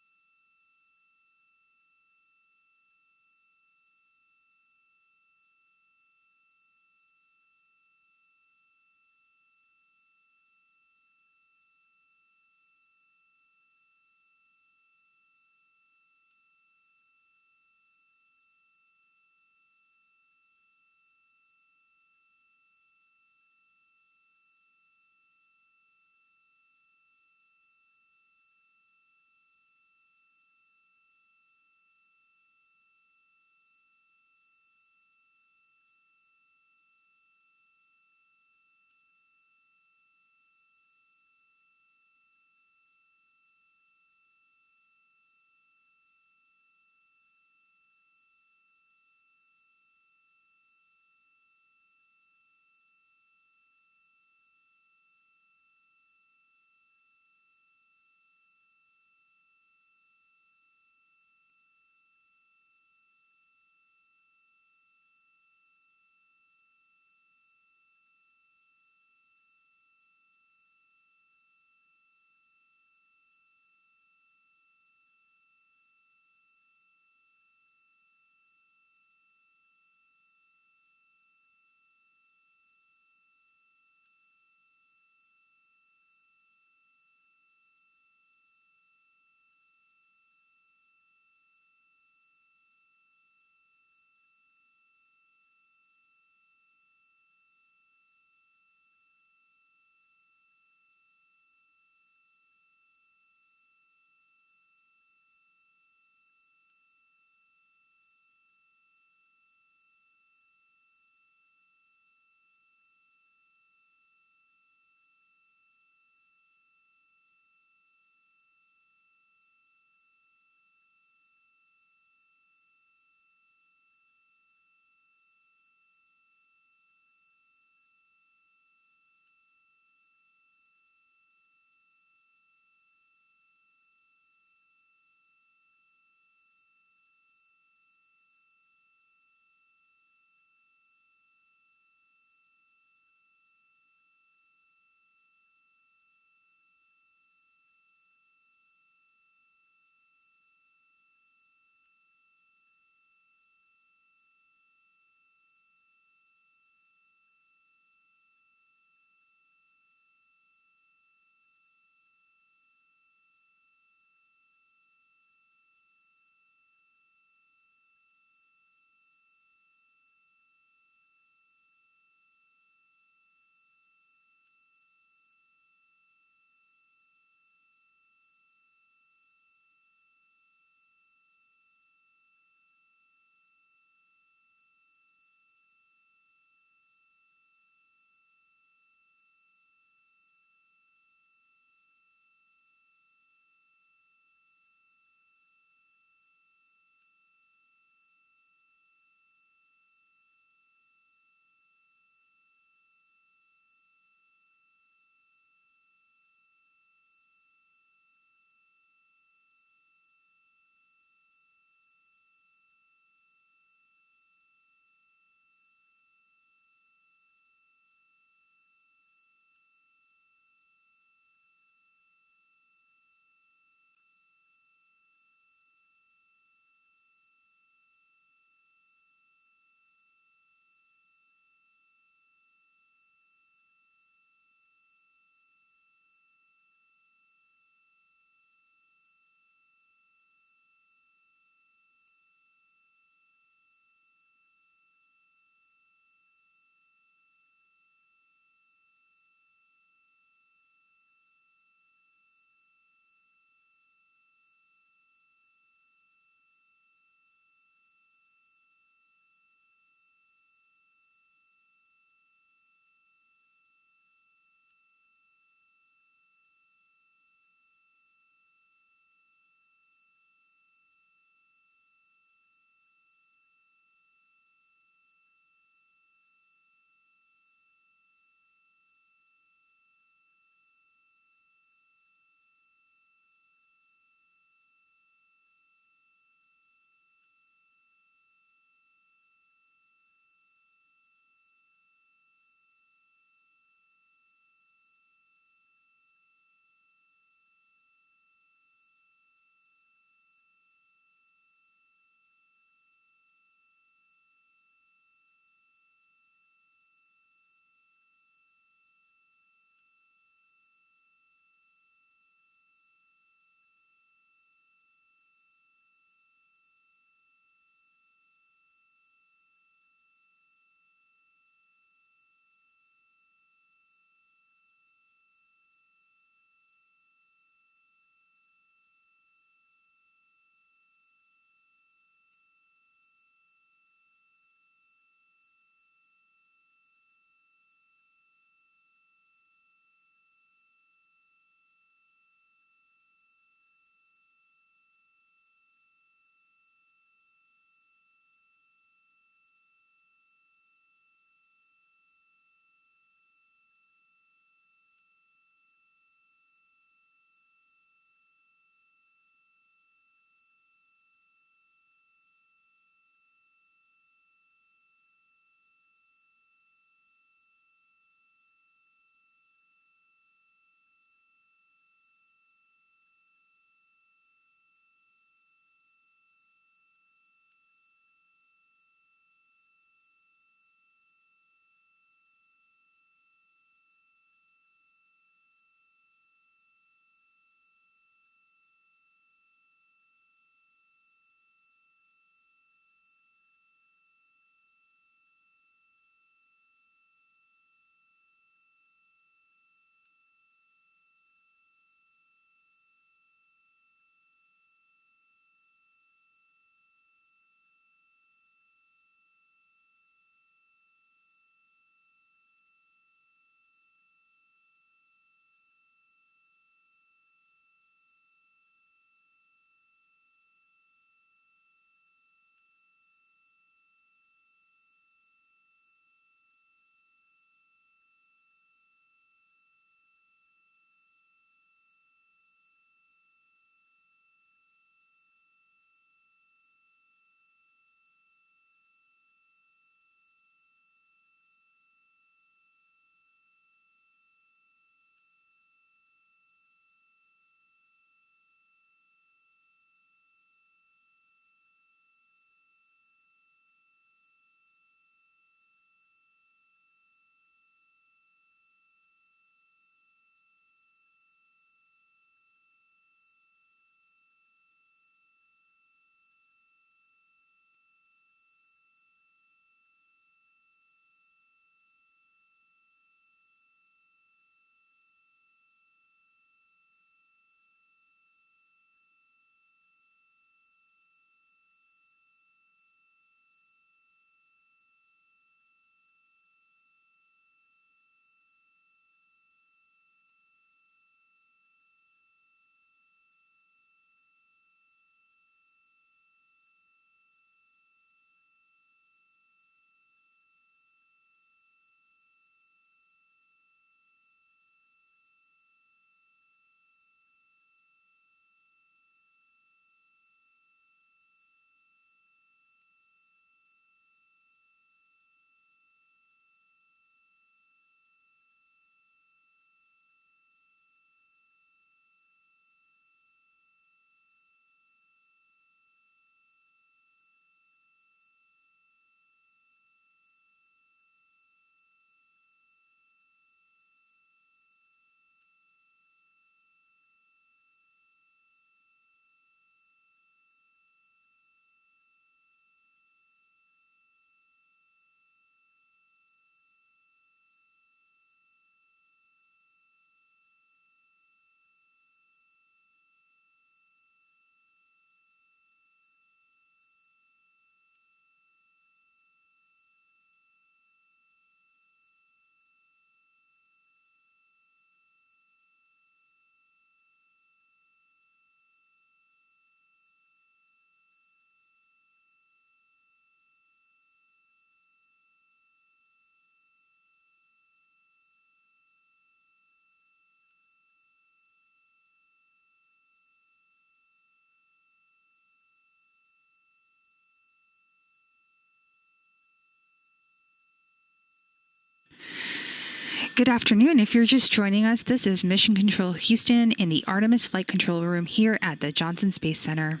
Good afternoon. If you're just joining us, this is Mission Control Houston in the Artemis Flight Control Room here at the Johnson Space Center.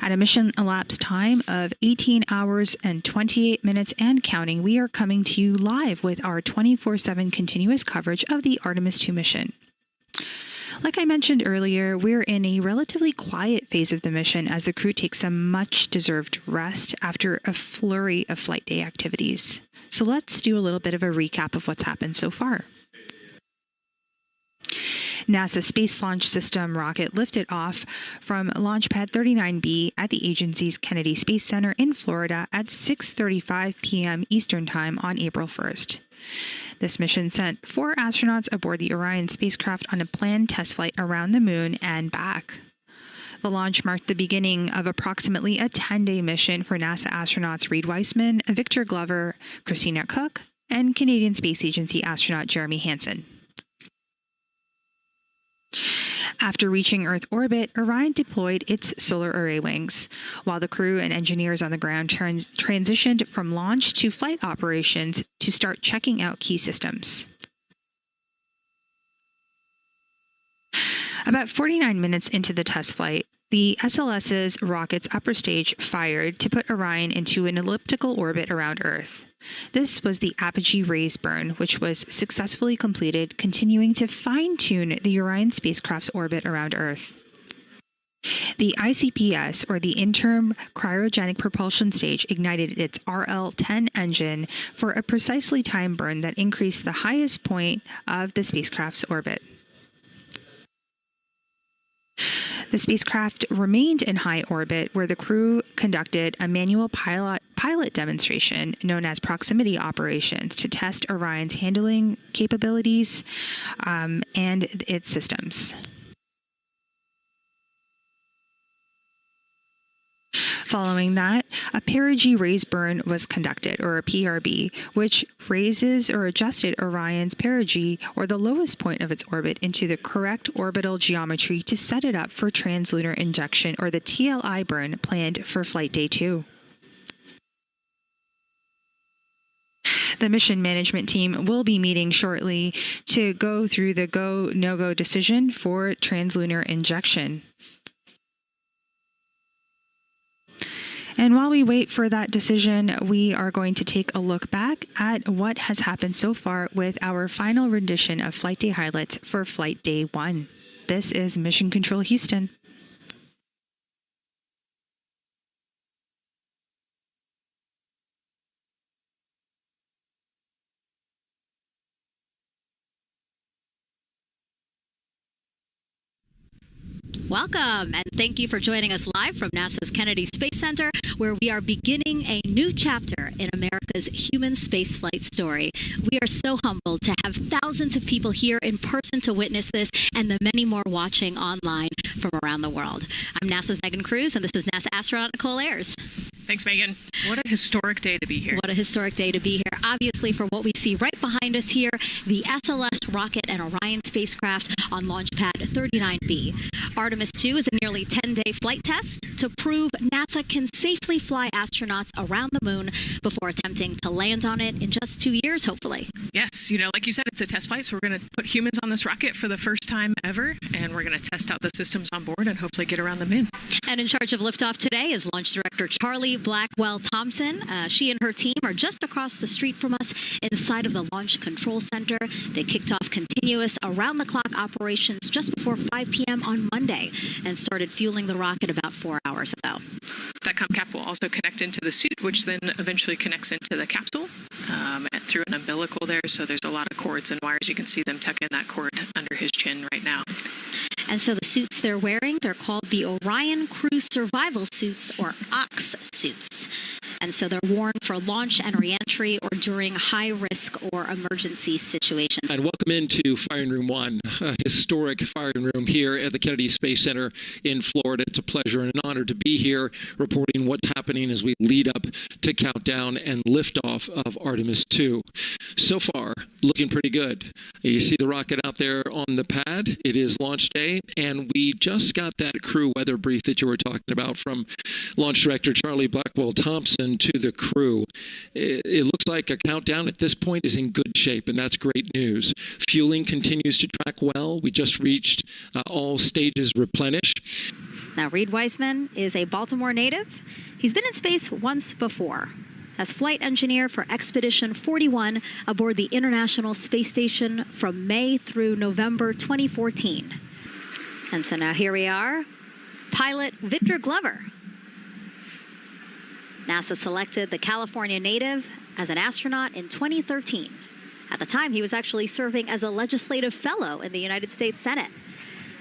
At a mission elapsed time of 18 hours and 28 minutes and counting, we are coming to you live with our 24/7 continuous coverage of the Artemis II mission. Like I mentioned earlier, we're in a relatively quiet phase of the mission as the crew takes some much-deserved rest after a flurry of flight day activities. So let's do a little bit of a recap of what's happened so far. NASA Space Launch System rocket lifted off from Launch Pad 39B at the agency's Kennedy Space Center in Florida at 6:35 p.m. Eastern Time on April 1st. This mission sent 4 astronauts aboard the Orion spacecraft on a planned test flight around the moon and back. The launch marked the beginning of approximately a 10-day mission for NASA astronauts Reed Weissman, Victor Glover, Christina Cook, and Canadian Space Agency astronaut Jeremy Hansen. After reaching Earth orbit, Orion deployed its solar array wings, while the crew and engineers on the ground transitioned from launch to flight operations to start checking out key systems. About 49 minutes into the test flight, the SLS's rocket's upper stage fired to put Orion into an elliptical orbit around Earth. This was the apogee raise burn, which was successfully completed, continuing to fine-tune the Orion spacecraft's orbit around Earth. The ICPS, or the Interim Cryogenic Propulsion Stage, ignited its RL-10 engine for a precisely timed burn that increased the highest point of the spacecraft's orbit. The spacecraft remained in high orbit, where the crew conducted a manual pilot demonstration known as proximity operations to test Orion's handling capabilities and its systems. Following that, a Perigee raise burn was conducted, or a PRB, which raises or adjusted Orion's perigee, or the lowest point of its orbit, into the correct orbital geometry to set it up for trans-lunar injection, or the TLI burn planned for Flight Day 2. The mission management team will be meeting shortly to go through the go-no-go decision for trans-lunar injection. And while we wait for that decision, we are going to take a look back at what has happened so far with our final rendition of Flight Day highlights for Flight Day 1. This is Mission Control Houston. Welcome, and thank you for joining us live from NASA's Kennedy Space Center, where we are beginning a new chapter in America's human spaceflight story. We are so humbled to have thousands of people here in person to witness this, and the many more watching online from around the world. I'm NASA's Megan Cruz, and this is NASA astronaut Nicole Ayers. Thanks, Megan. What a historic day to be here. What a historic day to be here. Obviously, for what we see right behind us here, the SLS rocket and Orion spacecraft on Launch Pad 39B. Artemis II is a nearly 10-day flight test to prove NASA can safely fly astronauts around the moon before attempting to land on it in just 2 years, hopefully. Yes, like you said, it's a test flight, so we're going to put humans on this rocket for the first time ever, and we're going to test out the systems on board and hopefully get around the moon. And in charge of liftoff today is Launch Director Charlie Blackwell Thompson. She and her team are just across the street from us inside of the Launch Control Center. They kicked off continuous around-the-clock operations just before 5 p.m. on Monday and started fueling the rocket about 4 hours ago. That ComCap will also connect into the suit, which then eventually connects into the capsule through an umbilical there. So there's a lot of cords and wires. You can see them tuck in that cord under his chin right now. And so the suits they're wearing, they're called the Orion Crew Survival Suits, or OX suits. And so they're worn for launch and reentry or during high-risk or emergency situations. And welcome into Firing Room 1, a historic firing room here at the Kennedy Space Center in Florida. It's a pleasure and an honor to be here reporting what's happening as we lead up to countdown and liftoff of Artemis II. So far, looking pretty good. You see the rocket out there on the pad. It is launch day, and we just got that crew weather brief that you were talking about from Launch Director Charlie Blackwell Thompson. and to the crew. It looks like a countdown at this point is in good shape, and that's great news. Fueling continues to track well. We just reached all stages replenished. Now, Reed Weissman is a Baltimore native. He's been in space once before as flight engineer for Expedition 41 aboard the International Space Station from May through November 2014. And so now here we are, pilot Victor Glover. NASA selected the California native as an astronaut in 2013. At the time, he was actually serving as a legislative fellow in the United States Senate.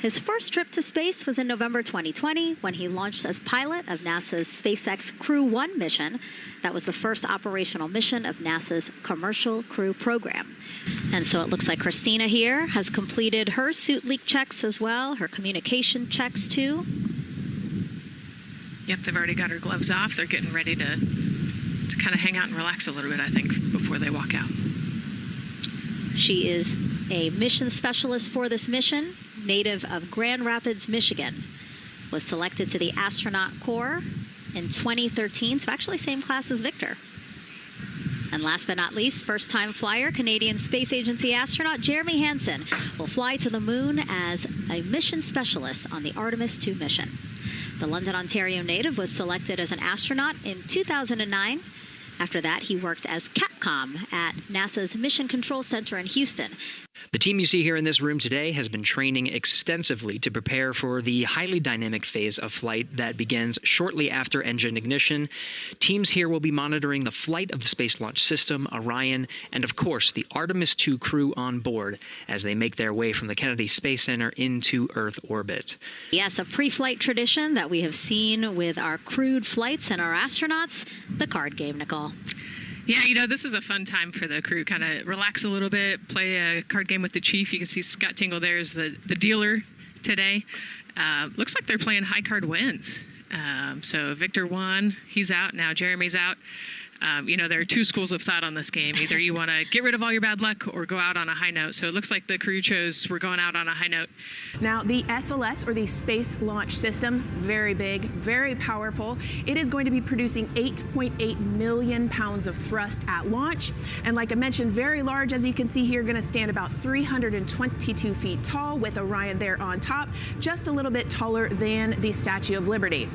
His first trip to space was in November 2020 when he launched as pilot of NASA's SpaceX Crew 1 mission. That was the first operational mission of NASA's Commercial Crew program. And so it looks like Christina here has completed her suit leak checks as well, her communication checks too. Yep, they've already got her gloves off. They're getting ready to kind of hang out and relax a little bit, I think, before they walk out. She is a mission specialist for this mission, native of Grand Rapids, Michigan, was selected to the astronaut corps in 2013, so actually same class as Victor. And last but not least, first-time flyer, Canadian Space Agency astronaut Jeremy Hansen will fly to the moon as a mission specialist on the Artemis II mission. The London, Ontario native was selected as an astronaut in 2009. After that, he worked as Capcom at NASA's Mission Control Center in Houston. The team you see here in this room today has been training extensively to prepare for the highly dynamic phase of flight that begins shortly after engine ignition. Teams here will be monitoring the flight of the Space Launch System, Orion, and of course the Artemis II crew on board as they make their way from the Kennedy Space Center into Earth orbit. Yes, a pre-flight tradition that we have seen with our crewed flights and our astronauts, the card game, Nicole. Yeah, you know, this is a fun time for the crew. Kind of relax a little bit, play a card game with the chief. You can see Scott Tingle there is the dealer today. Looks like they're playing high card wins. So Victor won. He's out. Now Jeremy's out. You know, there are two schools of thought on this game. Either you want to get rid of all your bad luck or go out on a high note. So it looks like the crew chose we're going out on a high note. Now, the SLS, or the Space Launch System, very big, very powerful. It is going to be producing 8.8 million pounds of thrust at launch. And like I mentioned, very large, as you can see here, going to stand about 322 feet tall with Orion there on top, just a little bit taller than the Statue of Liberty.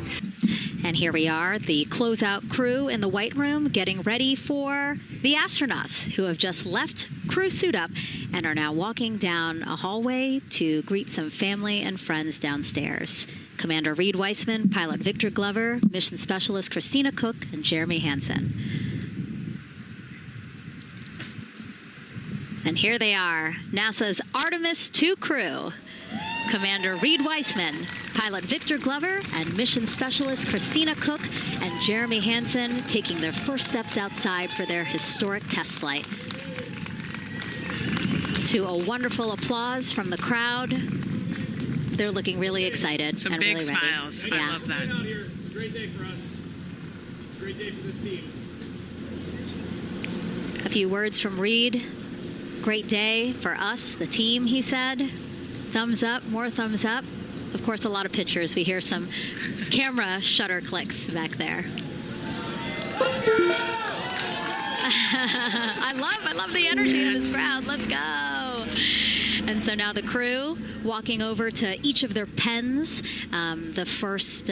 And here we are, the closeout crew in the White Room, getting ready for the astronauts who have just left crew suit up and are now walking down a hallway to greet some family and friends downstairs. Commander Reed Weissman, pilot Victor Glover, mission specialist Christina Cook, and Jeremy Hansen. And here they are, NASA's Artemis II crew. Commander Reed Weissman, pilot Victor Glover, and mission specialist Christina Cook and Jeremy Hansen taking their first steps outside for their historic test flight. To a wonderful applause from the crowd. They're looking really excited. Some and big really smiles. Ready. I love that. Out here. It's a great day for us. It's a great day for this team. A few words from Reed. Great day for us, the team, he said. Thumbs up, more thumbs up. Of course, a lot of pictures. We hear some camera shutter clicks back there. I love the energy in this crowd. Let's go. And so now the crew walking over to each of their pens. The first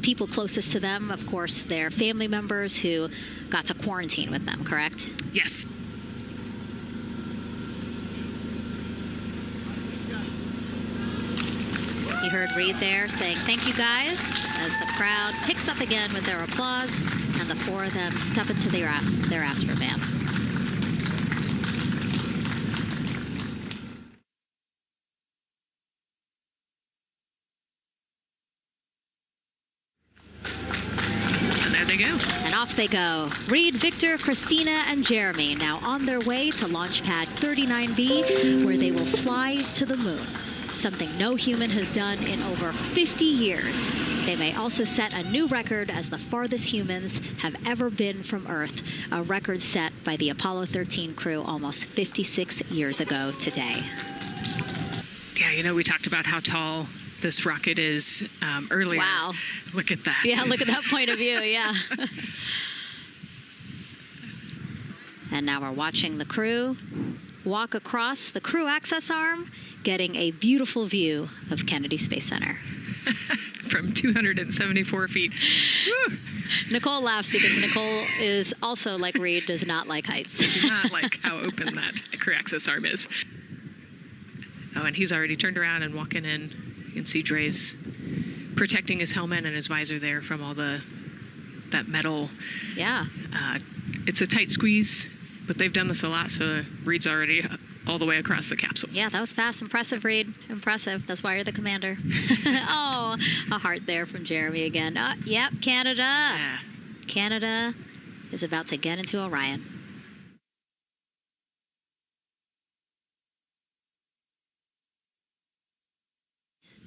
people closest to them, of course, their family members who got to quarantine with them, correct? Yes. You heard Reed there saying thank you guys as the crowd picks up again with their applause and the four of them step into their astrovan. And there they go. And off they go. Reed, Victor, Christina, and Jeremy now on their way to launch pad 39B where they will fly to the moon. Something no human has done in over 50 years. They may also set a new record as the farthest humans have ever been from Earth, a record set by the Apollo 13 crew almost 56 years ago today. Yeah, you know, we talked about how tall this rocket is earlier. Wow. Look at that. Yeah, look at that point of view, yeah. And now we're watching the crew walk across the crew access arm, getting a beautiful view of Kennedy Space Center. From 274 feet. Woo. Nicole laughs because Nicole is also, like Reed, does not like heights. Do not like how open that crew access arm is. Oh, and he's already turned around and walking in. You can see Dre's protecting his helmet and his visor there from all that metal. Yeah. It's a tight squeeze, but they've done this a lot, so Reed's already all the way across the capsule. Yeah, that was fast. Impressive, Reed. Impressive. That's why you're the commander. Oh, a heart there from Jeremy again. Yep, Canada. Yeah. Canada is about to get into Orion.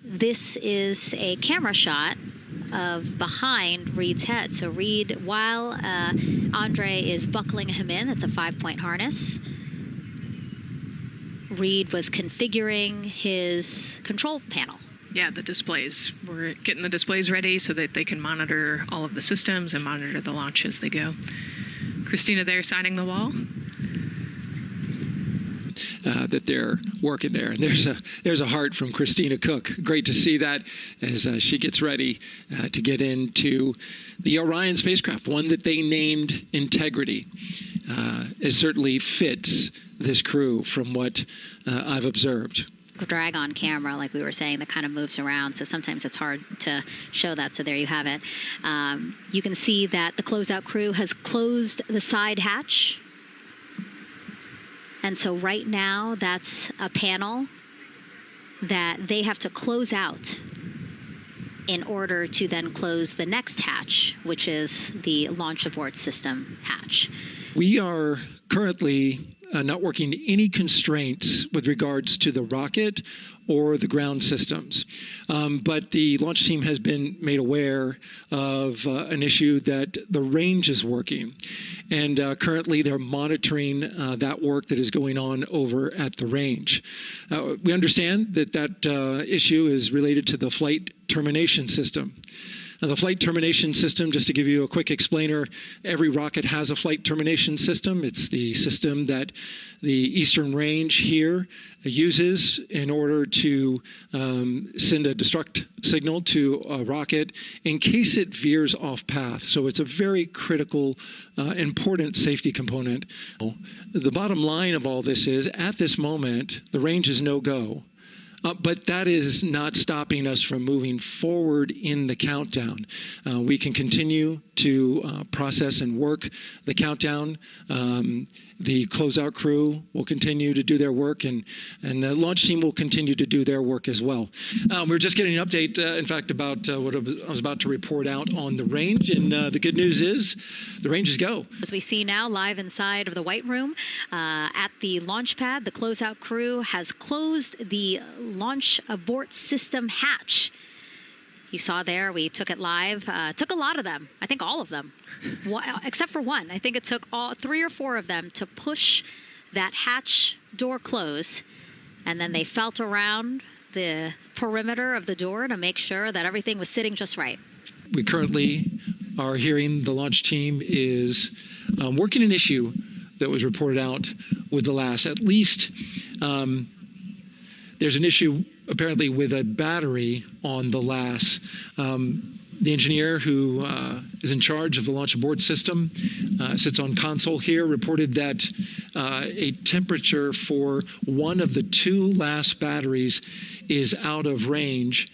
This is a camera shot of behind Reed's head. So Reed, while Andre is buckling him in, that's a 5-point harness, Reed was configuring his control panel. Yeah, the displays. We're getting the displays ready so that they can monitor all of the systems and monitor the launch as they go. Christina there signing the wall. That they're working there. And there's a heart from Christina Cook. Great to see that as she gets ready to get into the Orion spacecraft, one that they named Integrity. It certainly fits this crew from what I've observed. Drag on camera, like we were saying, that kind of moves around, so sometimes it's hard to show that, so there you have it. You can see that the closeout crew has closed the side hatch. And so right now, that's a panel that they have to close out in order to then close the next hatch, which is the launch abort system hatch. We are currently not working any constraints with regards to the rocket or the ground systems. But the launch team has been made aware of an issue that the range is working. And currently they're monitoring that work that is going on over at the range. We understand that issue is related to the flight termination system. Now, the flight termination system, just to give you a quick explainer, every rocket has a flight termination system. It's the system that the Eastern Range here uses in order to send a destruct signal to a rocket in case it veers off path. So it's a very critical, important safety component. The bottom line of all this is, at this moment, the range is no-go. But that is not stopping us from moving forward in the countdown. We can continue to process and work the countdown. The closeout crew will continue to do their work, and the launch team will continue to do their work as well. We're just getting an update, in fact, about what I was about to report out on the range, and the good news is the range is go. As we see now, live inside of the White Room, at the launch pad, the closeout crew has closed the launch abort system hatch. You saw there, we took it live. Took a lot of them, I think all of them, except for one. I think it took 3 or 4 of them to push that hatch door close, and then they felt around the perimeter of the door to make sure that everything was sitting just right. We currently are hearing the launch team is working an issue that was reported out with the LAS. At least there's an issue apparently with a battery on the LAS. The engineer who is in charge of the launch abort system sits on console here, reported that a temperature for one of the 2 LAS batteries is out of range.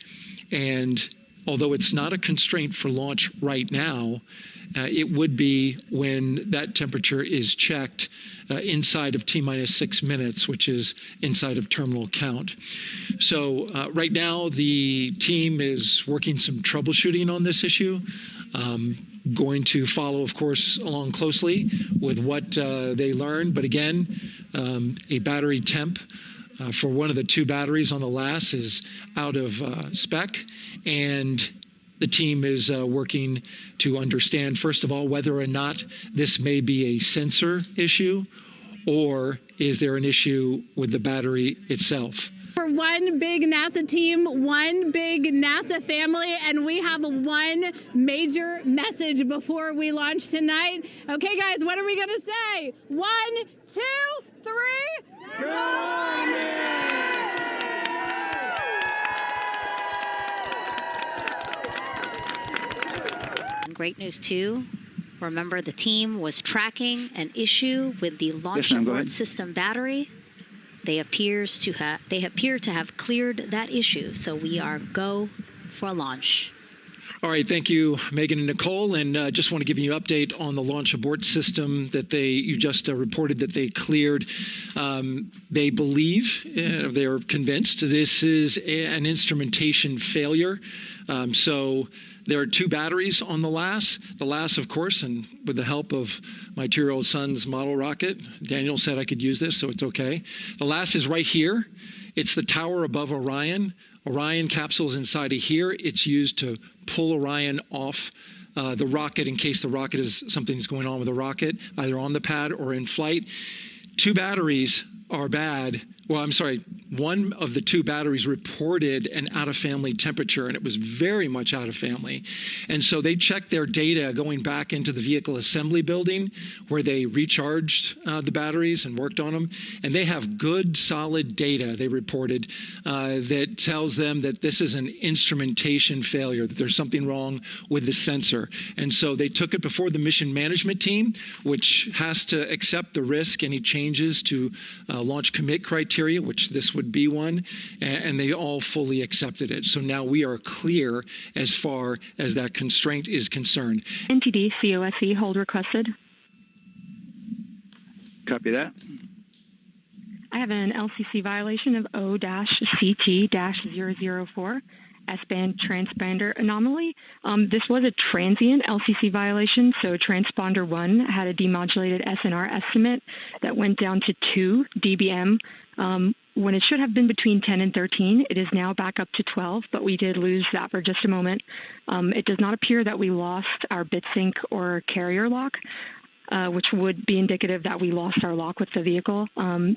And although it's not a constraint for launch right now, it would be when that temperature is checked inside of T-minus 6 minutes, which is inside of terminal count. So right now, the team is working some troubleshooting on this issue. Going to follow, of course, along closely with what they learn. But again, a battery temp for one of the 2 batteries on the LAS is out of spec, and the team is working to understand, first of all, whether or not this may be a sensor issue, or is there an issue with the battery itself. For one big NASA team, one big NASA family, and we have one major message before we launch tonight. Okay, guys, what are we going to say? 1, 2, 3. Great news, too. Remember, the team was tracking an issue with the launch abort system battery. They appear to have cleared that issue, so we are go for launch. All right, thank you, Megan and Nicole, and just want to give you an update on the launch abort system that you just reported that they cleared. They believe, they're convinced, this is an instrumentation failure. So there are 2 batteries on the LAS. The LAS, of course, and with the help of my 2-year-old son's model rocket, Daniel said I could use this, so it's okay. The LAS is right here. It's the tower above Orion. Orion capsule's inside of here. It's used to pull Orion off the rocket in case something's going on with the rocket, either on the pad or in flight. 2 batteries are bad. Well, I'm sorry, one of the 2 batteries reported an out-of-family temperature, and it was very much out of family. And so they checked their data going back into the vehicle assembly building where they recharged the batteries and worked on them. And they have good, solid data, they reported, that tells them that this is an instrumentation failure, that there's something wrong with the sensor. And so they took it before the mission management team, which has to accept the risk, any changes to launch commit criteria, which this would be one, and they all fully accepted it. So now we are clear as far as that constraint is concerned. NTD COSE hold requested. Copy that. I have an LCC violation of O-CT-004. S-band transponder anomaly. This was a transient LCC violation, so transponder 1 had a demodulated SNR estimate that went down to 2 dBm when it should have been between 10 and 13. It is now back up to 12, but we did lose that for just a moment. It does not appear that we lost our bit sync or carrier lock, which would be indicative that we lost our lock with the vehicle.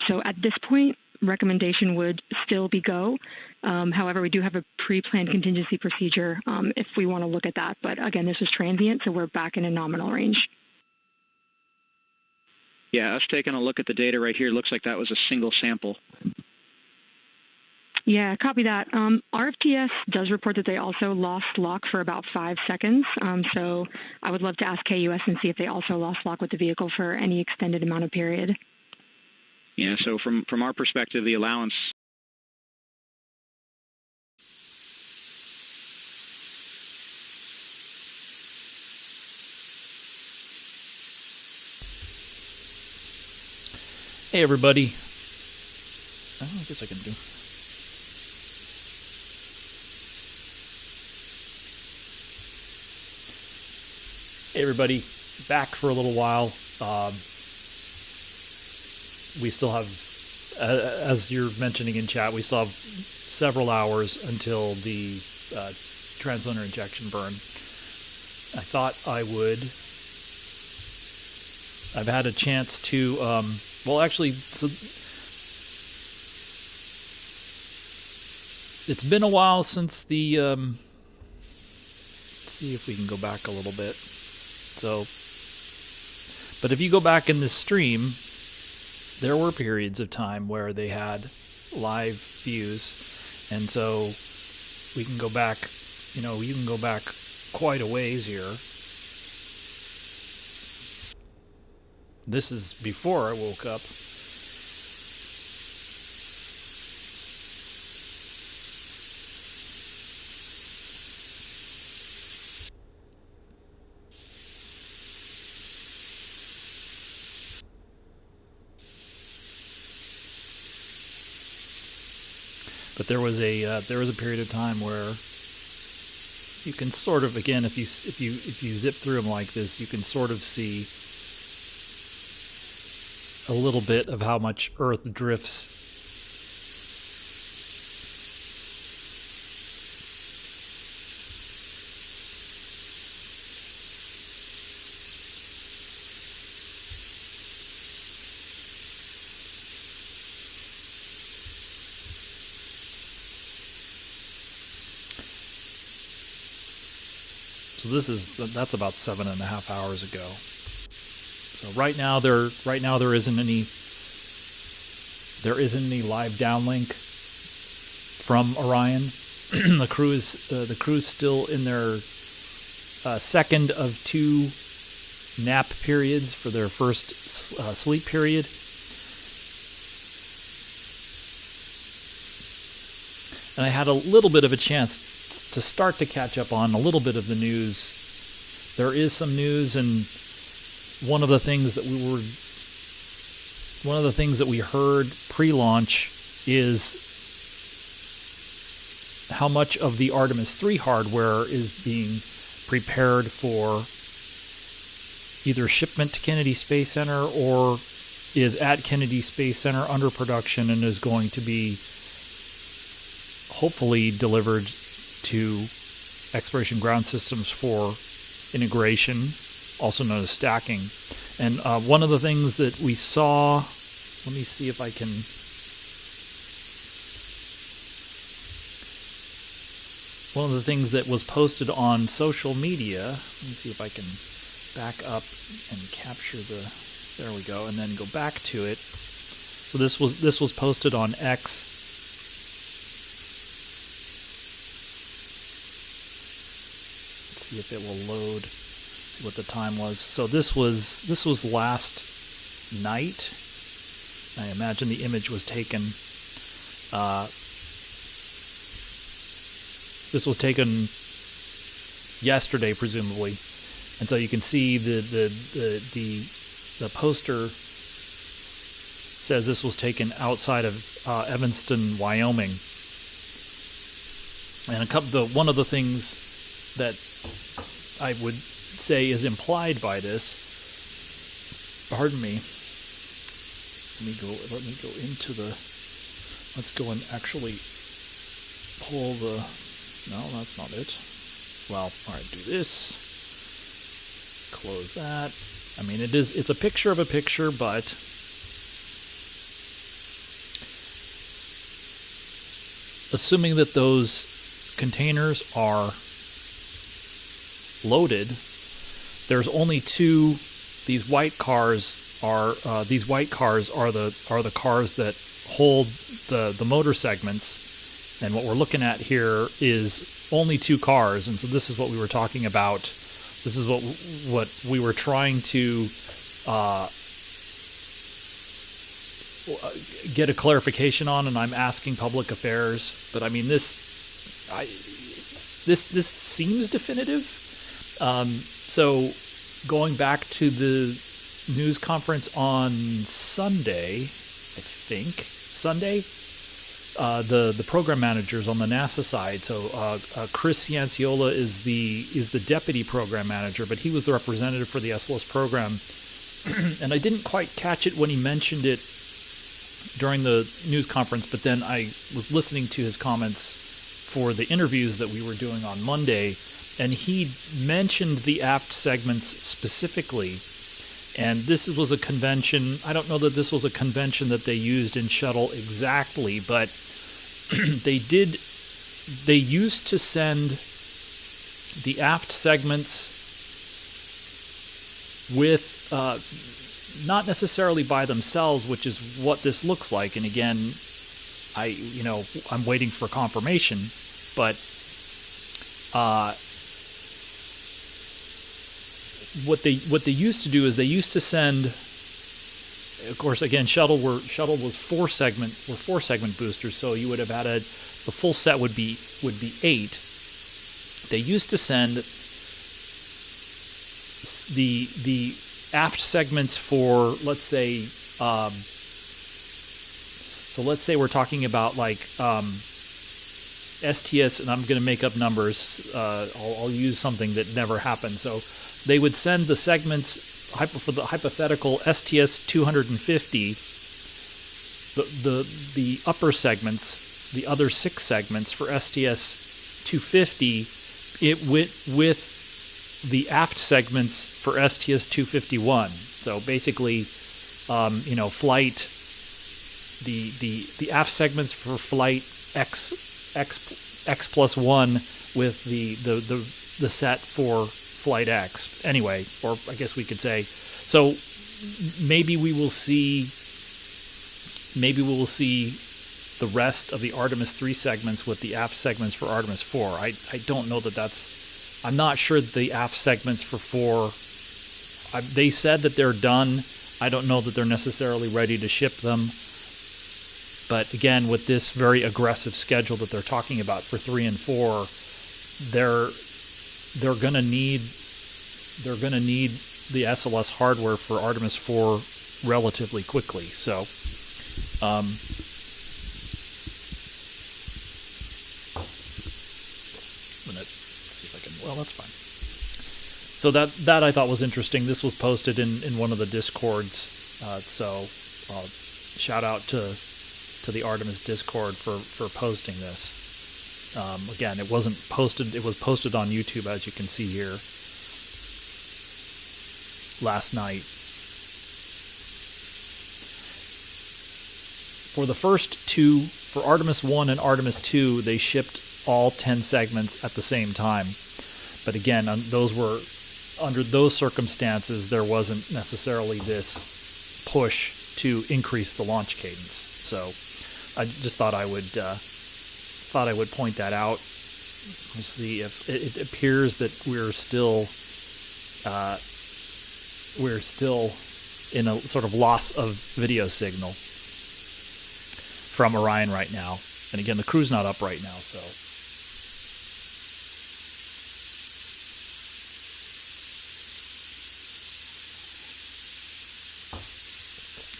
So at this point, recommendation would still be go. However, we do have a pre-planned contingency procedure if we want to look at that. But again, this is transient, so we're back in a nominal range. Yeah, us taking a look at the data right here, looks like that was a single sample. Yeah, copy that. RFTS does report that they also lost lock for about 5 seconds. So I would love to ask KUS and see if they also lost lock with the vehicle for any extended amount of period. Yeah, so from our perspective, the allowance. Hey everybody. I guess I can do. Hey everybody, back for a little while. We still have, as you're mentioning in chat, we still have several hours until the trans-lunar injection burn. I thought I would. I've had a chance to, well, actually, so it's been a while since the, let's see if we can go back a little bit. So, but if you go back in this stream, there were periods of time where they had live views, and so we can go back, you know, you can go back quite a ways here. This is before I woke up. But there was a period of time where you can sort of, again, if you zip through them like this, you can sort of see a little bit of how much Earth drifts. So that's about 7.5 hours ago. So right now there isn't any live downlink from Orion. the crew's still in their second of 2 nap periods for their first sleep period. And I had a little bit of a chance to start to catch up on a little bit of the news. There is some news, and one of the things that we heard pre-launch is how much of the Artemis III hardware is being prepared for either shipment to Kennedy Space Center or is at Kennedy Space Center under production and is going to be hopefully delivered to Exploration Ground Systems for integration, also known as stacking. And one of the things that we saw, let me see if I can... One of the things that was posted on social media, let me see if I can back up and capture the... There we go, and then go back to it. So this was posted on X. Let's see if it will load. See what the time was. So this was last night. I imagine the image was taken. This was taken yesterday, presumably, and so you can see the poster says this was taken outside of Evanston, Wyoming. And one of the things that I would say is implied by this, pardon me, let me go into the, let's go and actually pull the, no, that's not it. Well, alright, do this, close that. I mean, it's a picture of a picture, but assuming that those containers are loaded, there's only 2. These white cars are the cars that hold the motor segments, and what we're looking at here is only 2 cars. And so this is what we were talking about. This is what we were trying to get a clarification on, and I'm asking public affairs. But I mean, this seems definitive. So going back to the news conference on Sunday, I think Sunday, the program managers on the NASA side. So Chris Cianciola is the deputy program manager, but he was the representative for the SLS program. And I didn't quite catch it when he mentioned it during the news conference, but then I was listening to his comments for the interviews that we were doing on Monday, and he mentioned the aft segments specifically. And this was a convention. I don't know that this was a convention that they used in shuttle exactly, but they used to send the aft segments with not necessarily by themselves, which is what this looks like. And again, I'm waiting for confirmation, but what they used to do is they used to send, of course, again, shuttle was 4 segment boosters, so you would have had the full set would be 8. They used to send the aft segments for, let's say, so let's say we're talking about like STS, and I'm going to make up numbers. I'll use something that never happened. So they would send the segments for the hypothetical STS 250, the upper segments, the other 6 segments for STS 250, with the aft segments for STS 251. So basically, flight, the aft segments for flight X plus 1 with the the set for Flight X. Anyway, or I guess we could say, so maybe we will see the rest of the Artemis 3 segments with the aft segments for Artemis 4. I don't know that that's... I'm not sure that the aft segments for 4... they said that they're done. I don't know that they're necessarily ready to ship them. But again, with this very aggressive schedule that they're talking about for 3 and 4, they're going to need the SLS hardware for Artemis 4 relatively quickly. So let's see if I can... Well, that's fine. So that I thought was interesting. This was posted in one of the Discords. So shout out to the Artemis Discord for posting this. Again, it wasn't posted. It was posted on YouTube, as you can see here, last night. For the first two, for Artemis 1 and Artemis 2, they shipped all 10 segments at the same time. But again, those were, under those circumstances, there wasn't necessarily this push to increase the launch cadence. So I just thought I would point that out. We'll see if it appears that we're still in a sort of loss of video signal from Orion right now. And again, the crew's not up right now, so.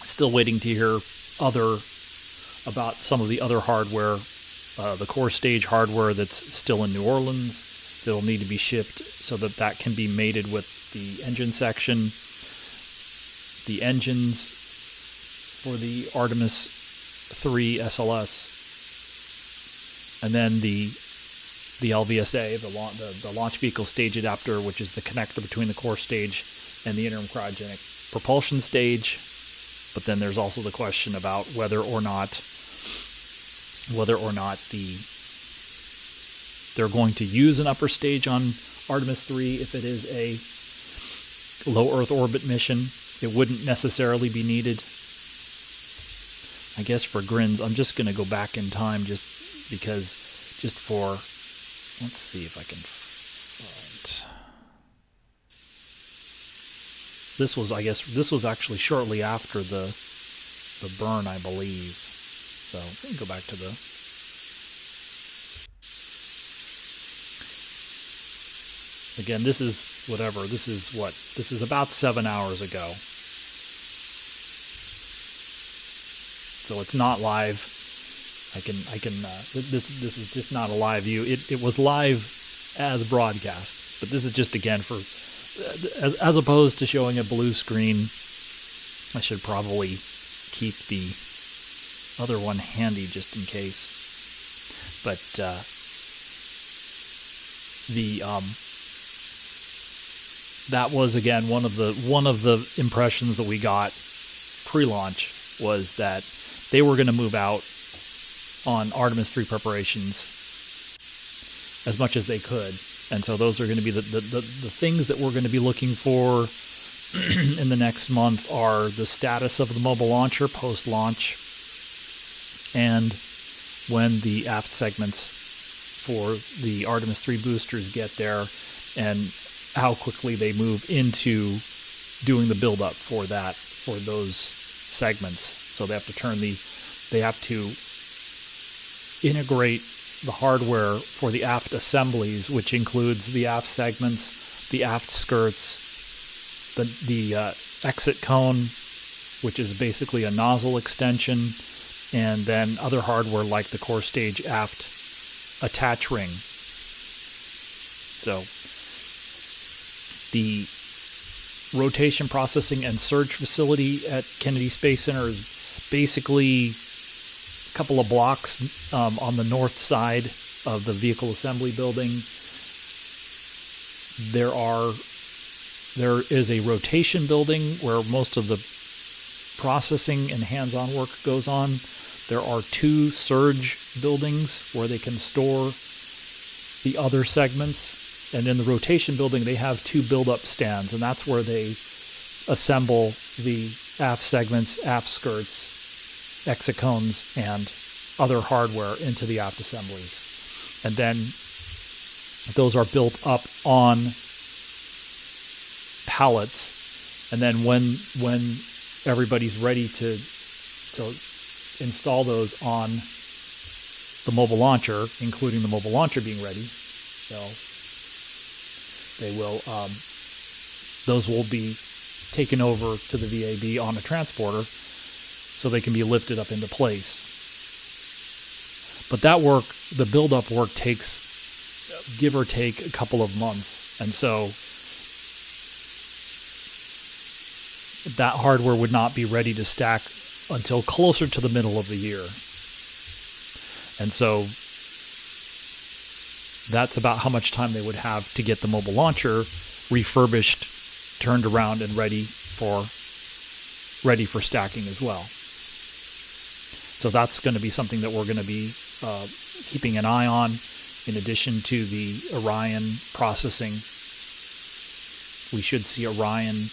Still waiting to hear about some of the other hardware, the core stage hardware that's still in New Orleans that'll need to be shipped so that can be mated with the engine section. The engines for the Artemis 3 SLS, and then the LVSA, the launch vehicle stage adapter, which is the connector between the core stage and the interim cryogenic propulsion stage. But then there's also the question about whether or not they're going to use an upper stage on Artemis 3 if it is a low Earth orbit mission. It wouldn't necessarily be needed. I guess for grins, I'm just going to go back in time just for, let's see if I can find. This was actually shortly after the burn, I believe. So let me go back to the. Again, this is whatever. This is about 7 hours ago. So it's not live. This is just not a live view. It was live as broadcast, but this is just again for. As opposed to showing a blue screen, I should probably keep the other one handy just in case. But that was again one of the impressions that we got pre-launch was that they were going to move out on Artemis 3 preparations as much as they could. And so those are going to be the things that we're going to be looking for in the next month are the status of the mobile launcher post-launch and when the aft segments for the Artemis 3 boosters get there and how quickly they move into doing the build-up for those segments. So they have to integrate the hardware for the aft assemblies, which includes the aft segments, the aft skirts, the exit cone, which is basically a nozzle extension, and then other hardware like the core stage aft attach ring. So the rotation processing and surge facility at Kennedy Space Center is basically couple of blocks on the north side of the vehicle assembly building. There is a rotation building where most of the processing and hands-on work goes on. There are 2 surge buildings where they can store the other segments. And in the rotation building, they have 2 build-up stands, and that's where they assemble the aft segments, aft skirts, exit cones, and other hardware into the aft assemblies. And then those are built up on pallets. And then when everybody's ready to install those on the mobile launcher, including the mobile launcher being ready, those will be taken over to the VAB on a transporter so they can be lifted up into place. But that work, the build-up work, takes, give or take, a couple of months. And so that hardware would not be ready to stack until closer to the middle of the year. And so that's about how much time they would have to get the mobile launcher refurbished, turned around, and ready for stacking as well. So that's going to be something that we're going to be keeping an eye on, in addition to the Orion processing. We should see Orion,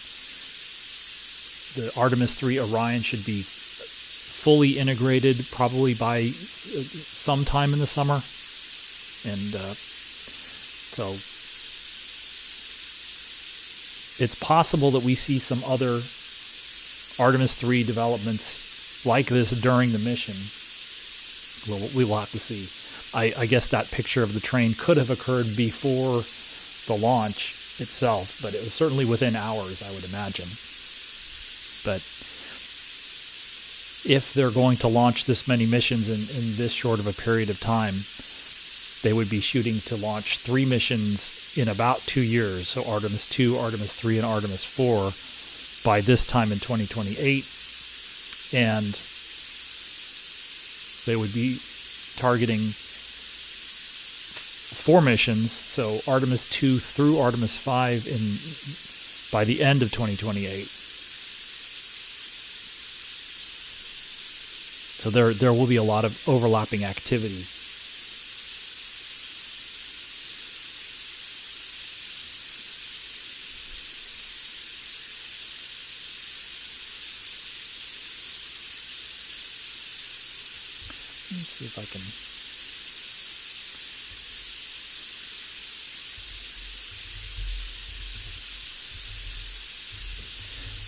the Artemis II Orion should be fully integrated probably by sometime in the summer. And so it's possible that we see some other Artemis III developments like this during the mission. We will have to see. I guess that picture of the train could have occurred before the launch itself, but it was certainly within hours, I would imagine. But if they're going to launch this many missions in this short of a period of time, they would be shooting to launch 3 missions in about 2 years. So Artemis II, Artemis III, and Artemis IV by this time in 2028. And they would be targeting 4 missions, so Artemis II through Artemis V by the end of 2028. So there will be a lot of overlapping activity. Let's see if I can.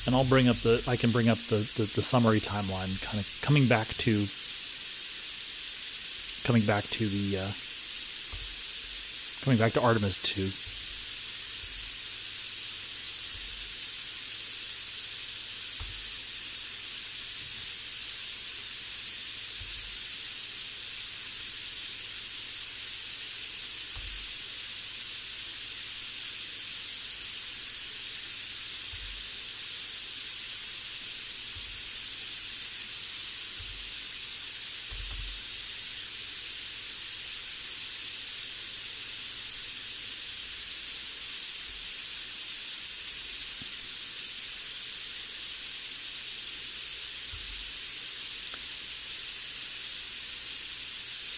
And I'll bring up I can bring up the summary timeline, kind of coming back to Artemis II.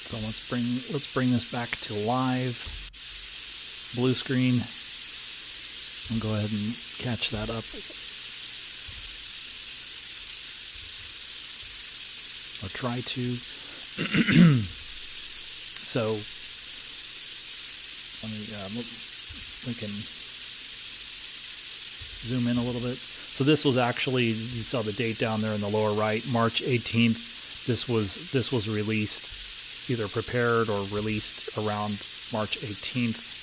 So let's bring this back to live blue screen and go ahead and catch that up. Or try to. So we can zoom in a little bit. So this was actually, you saw the date down there in the lower right, March 18th. This was released, either prepared or released around March 18th.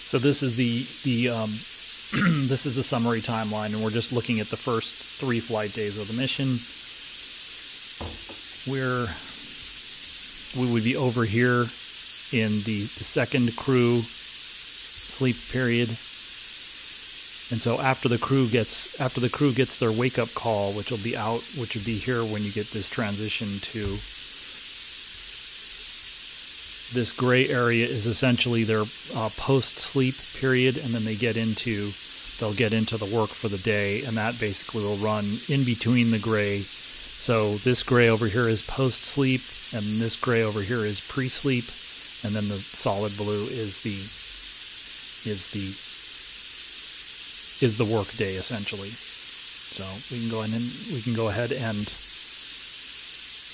So this is the this is the summary timeline, and we're just looking at the first 3 flight days of the mission. We would be over here in the second crew sleep period, And so after the crew gets their wake up call, which will be here when you get this transition to this gray area, is essentially their post sleep period, and then they'll get into the work for the day, and that basically will run in between the gray. So this gray over here is post sleep, and this gray over here is pre sleep, and then the solid blue is the work day essentially. So we can go ahead and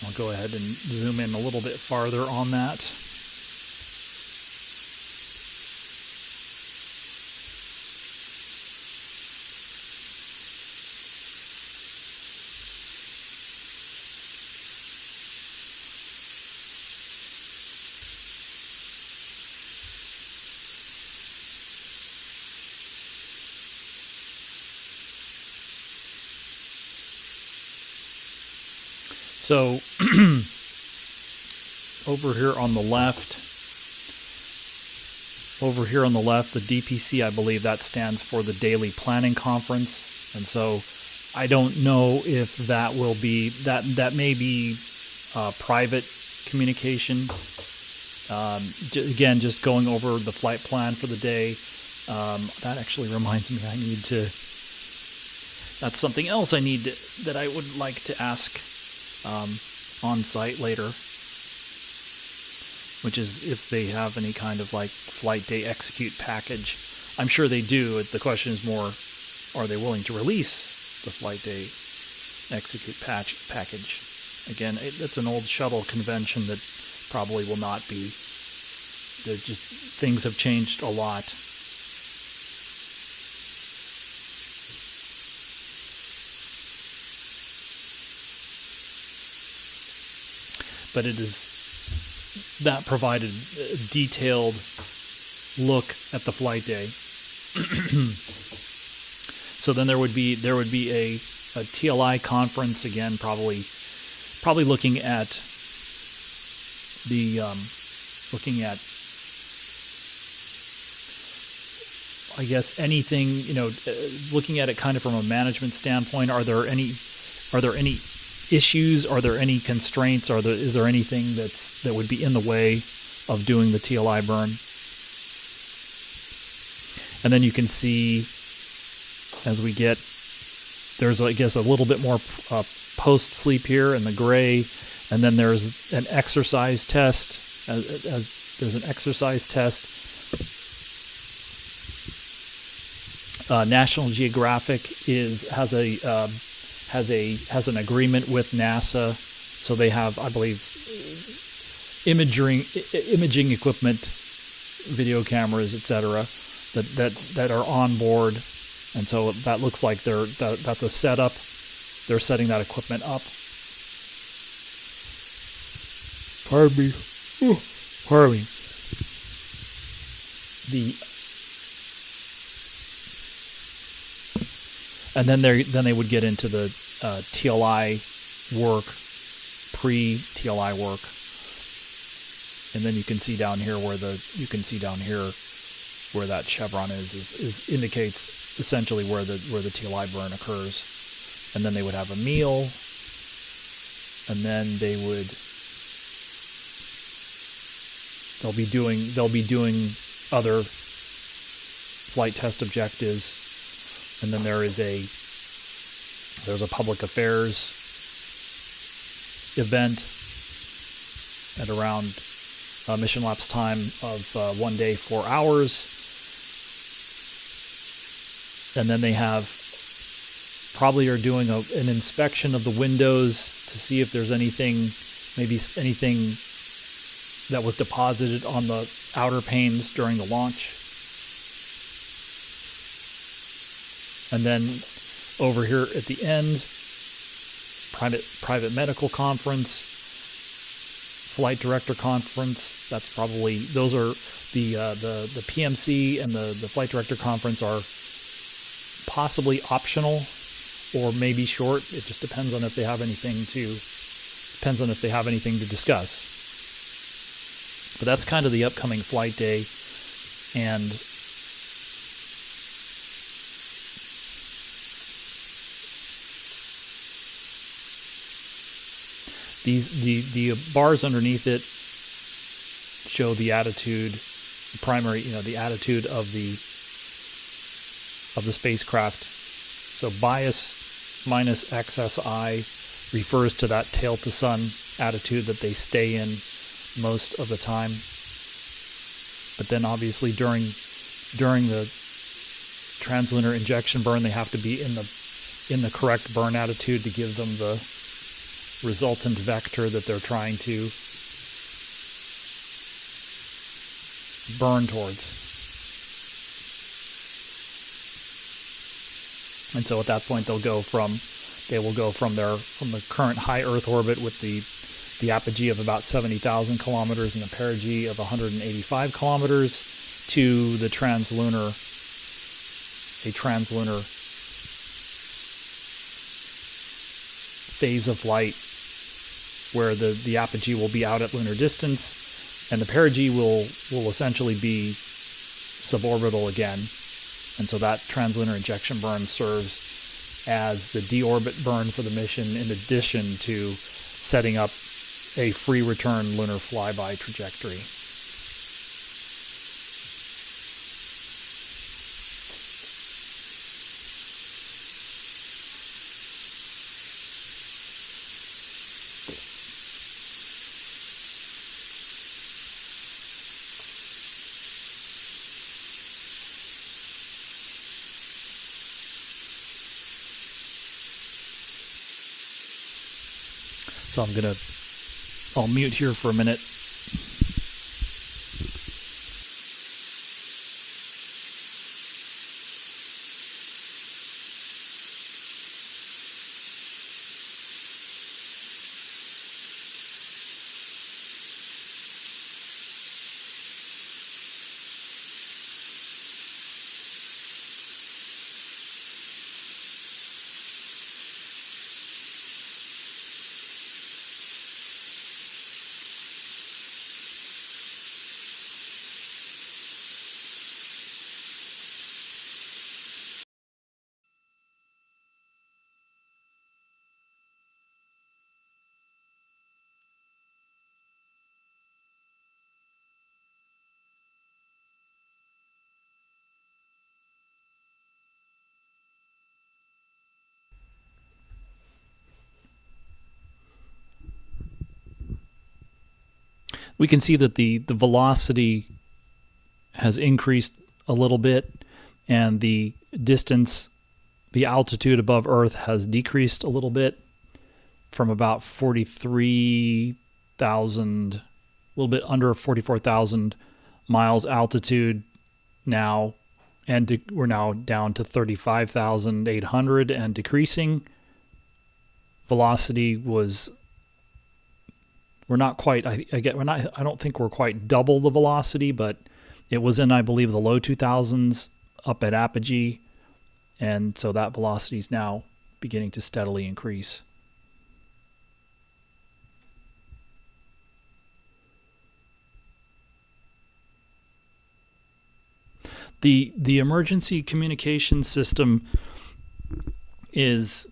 I'll go ahead and zoom in a little bit farther on that. So over here on the left, the DPC, I believe that stands for the Daily Planning Conference. And so I don't know if that will be, that may be private communication. Again, just going over the flight plan for the day. That actually reminds me, that's something else that I would like to ask on site later, which is if they have any kind of like flight day execute package. I'm sure they do. The question is more, are they willing to release the flight day execute package? Again, it's an old shuttle convention that probably will not be. Things have changed a lot. But that provided a detailed look at the flight day. So then there would be a TLI conference again, probably looking at I guess anything, looking at it kind of from a management standpoint. Are there any issues? Are there any constraints? Is there anything that would be in the way of doing the TLI burn? And then you can see as we get, there's I guess a little bit more post sleep here in the gray, and then there's an exercise test. As there's an exercise test. National Geographic has an agreement with NASA, so they have, I believe, imaging equipment, video cameras, etc., that are on board, and so that looks like that's a setup. They're setting that equipment up. Pardon me. And then they would get into the TLI work, pre-TLI work, and then you can see down here where that chevron is indicates essentially where the TLI burn occurs. And then they would have a meal, and then they'll be doing other flight test objectives. And then there's a public affairs event at around mission lapse time of 1 day, 4 hours. And then they probably are doing an inspection of the windows to see if there's anything that was deposited on the outer panes during the launch. And then over here at the end, private medical conference, flight director conference. Those are the PMC and the flight director conference are possibly optional or maybe short. It just depends on if they have anything to discuss. But that's kind of the upcoming flight day, and the bars underneath it show the attitude, primary, the attitude of the spacecraft. So bias minus XSI refers to that tail to sun attitude that they stay in most of the time. But then obviously during the trans-lunar injection burn, they have to be in the correct burn attitude to give them the resultant vector that they're trying to burn towards. And so at that point they will go from the current high Earth orbit with the apogee of about 70,000 kilometers and the perigee of 185 kilometers to a trans-lunar phase of flight where the apogee will be out at lunar distance and the perigee will essentially be suborbital again. And so that trans-lunar injection burn serves as the deorbit burn for the mission in addition to setting up a free return lunar flyby trajectory. So I'll mute here for a minute. We can see that the velocity has increased a little bit and the distance, the altitude above Earth has decreased a little bit from about 43,000, a little bit under 44,000 miles altitude now, and we're now down to 35,800 and decreasing. Velocity was, we're not quite, I don't think we're quite double the velocity, but it was in, I believe, the low 2000s up at apogee, and so that velocity is now beginning to steadily increase. The emergency communication system is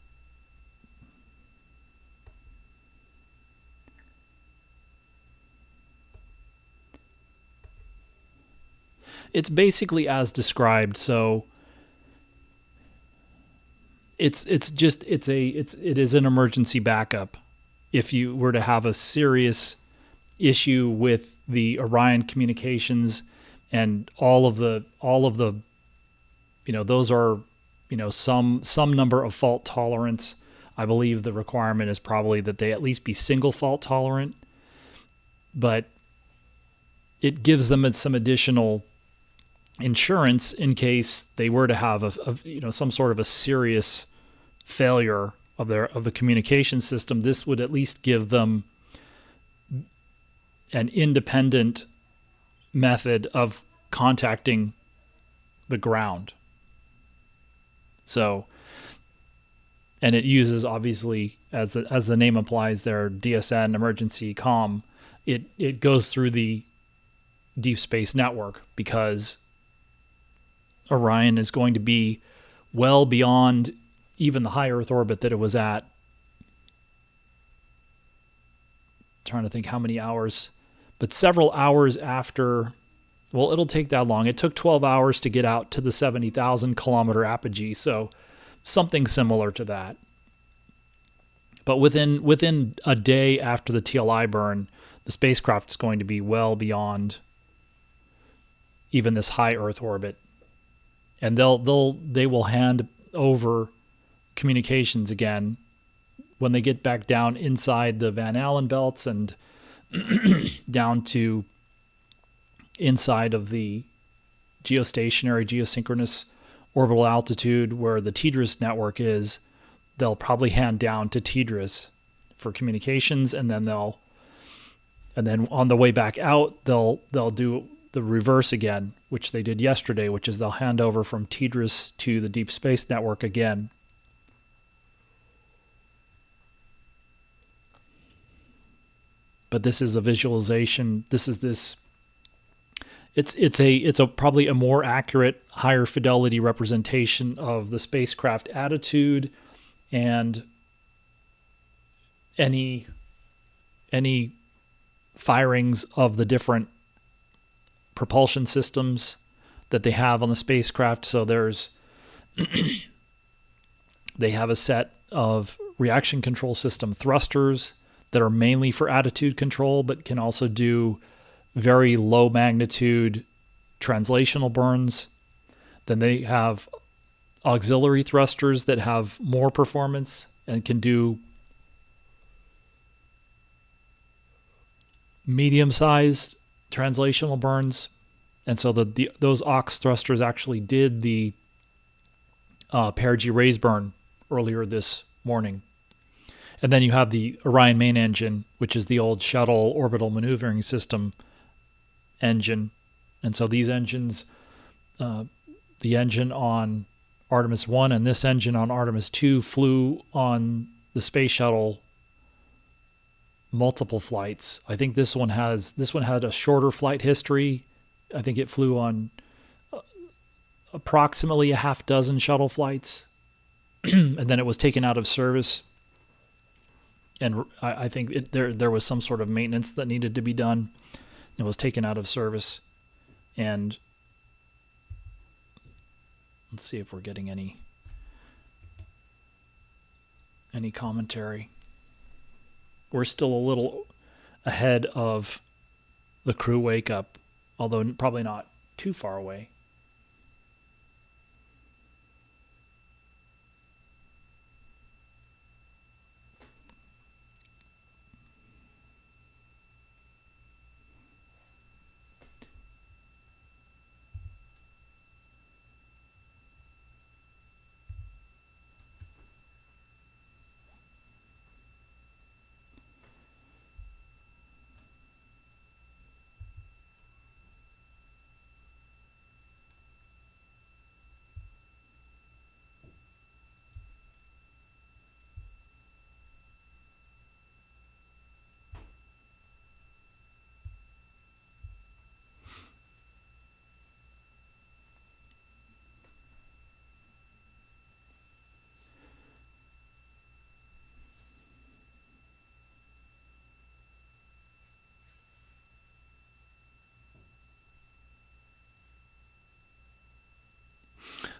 it's basically as described. So it is an emergency backup if you were to have a serious issue with the Orion communications and all of the those are some number of fault tolerance. I believe the requirement is probably that they at least be single fault tolerant, but it gives them some additional insurance in case they were to have some sort of a serious failure of the communication system. This would at least give them an independent method of contacting the ground. So, and it uses, obviously, as the name implies, their DSN emergency comm. It goes through the deep space network because Orion is going to be well beyond even the high Earth orbit that it was at trying to think how many hours, but several hours after. Well, it'll take that long. It took 12 hours to get out to the 70,000 kilometer apogee, so something similar to that. But within a day after the TLI burn, the spacecraft is going to be well beyond even this high Earth orbit, and they will hand over communications again when they get back down inside the Van Allen belts and down to inside of the geostationary, geosynchronous orbital altitude where the TDRS network is. They'll probably hand down to TDRS for communications, and then on the way back out, they'll do the reverse again, which they did yesterday, which is they'll hand over from TDRS to the Deep Space Network again. But this is a visualization. It's probably a more accurate, higher fidelity representation of the spacecraft attitude and any firings of the different propulsion systems that they have on the spacecraft. So they have a set of reaction control system thrusters that are mainly for attitude control, but can also do very low magnitude translational burns. Then they have auxiliary thrusters that have more performance and can do medium-sized translational burns. And so those aux thrusters actually did the Perigee raise burn earlier this morning. And then you have the Orion main engine, which is the old shuttle orbital maneuvering system engine. And so these engines, the engine on Artemis I and this engine on Artemis II, flew on the space shuttle multiple flights. I think this one had a shorter flight history. I think it flew on approximately a half dozen shuttle flights, and then it was taken out of service. And I think there was some sort of maintenance that needed to be done. It was taken out of service. And let's see if we're getting any commentary. We're still a little ahead of the crew wake up, although probably not too far away.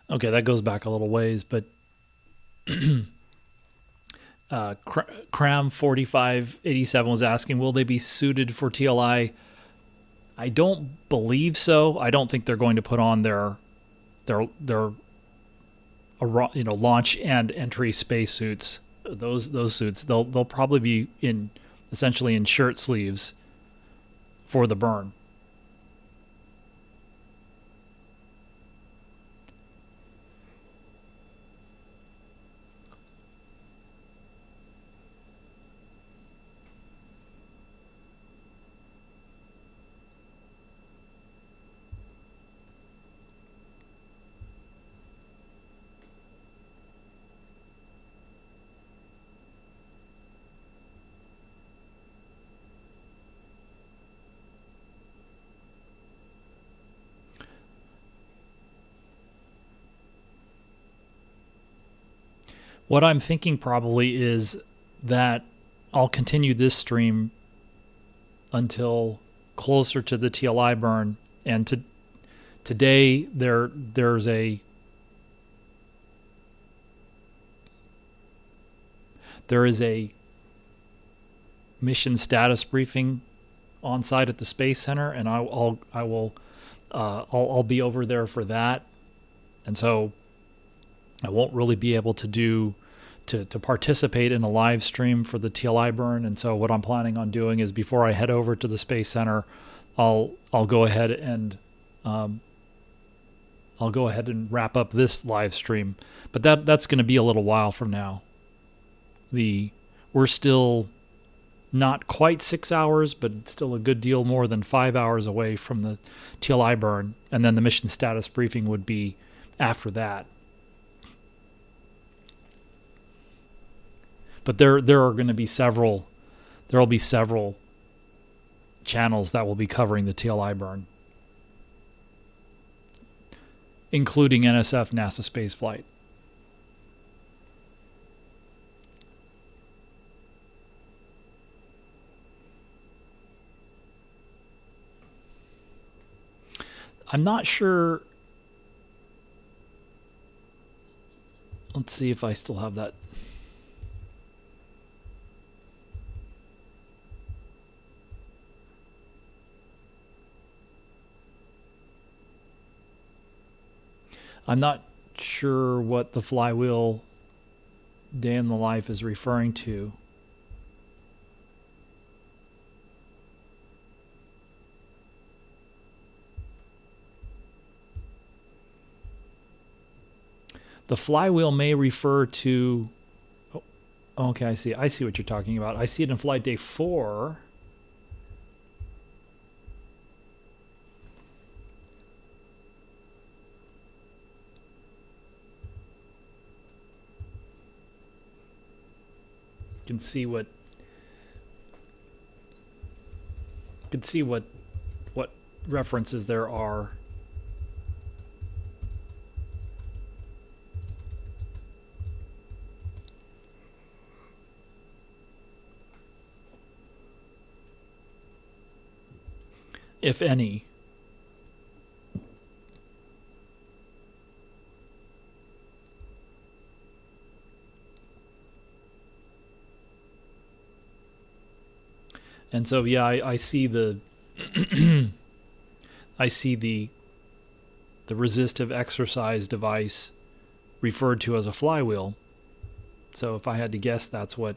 Okay, that goes back a little ways, but Cram 4587 was asking, will they be suited for TLI? I don't believe so. I don't think they're going to put on their launch and entry spacesuits. Those suits. They'll probably be essentially in shirt sleeves for the burn. What I'm thinking probably is that I'll continue this stream until closer to the TLI burn. And today there's a mission status briefing on site at the Space Center, and I'll be over there for that. And so I won't really be able to participate in a live stream for the TLI burn. And so what I'm planning on doing is, before I head over to the Space Center, I'll go ahead and wrap up this live stream. But that's going to be a little while from now. We're still not quite 6 hours, but still a good deal more than 5 hours away from the TLI burn, and then the mission status briefing would be after that. But there are going to be several channels that will be covering the TLI burn, including NSF NASA spaceflight. I'm not sure. Let's see if I still have that. I'm not sure what the flywheel day in the life is referring to. The flywheel may refer to... Oh, okay, I see what you're talking about. I see it in flight day 4. You can see what references there are. If any. And so, yeah, I see the I see the resistive exercise device referred to as a flywheel. So if I had to guess, that's what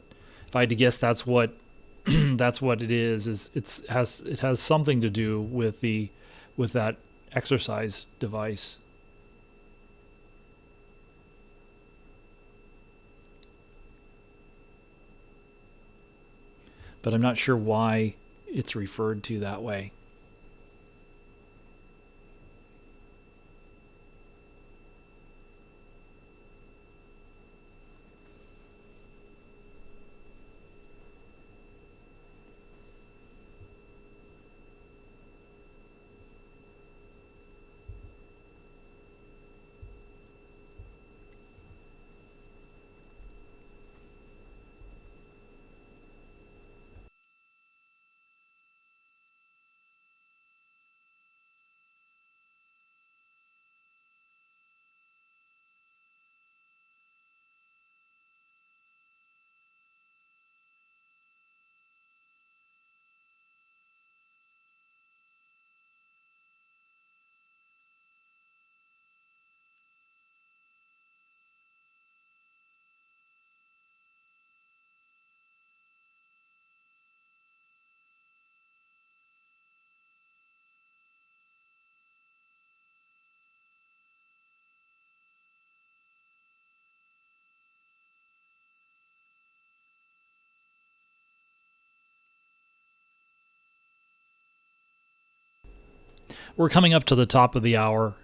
that's what it is it has something to do with that exercise device. But I'm not sure why it's referred to that way. We're coming up to the top of the hour.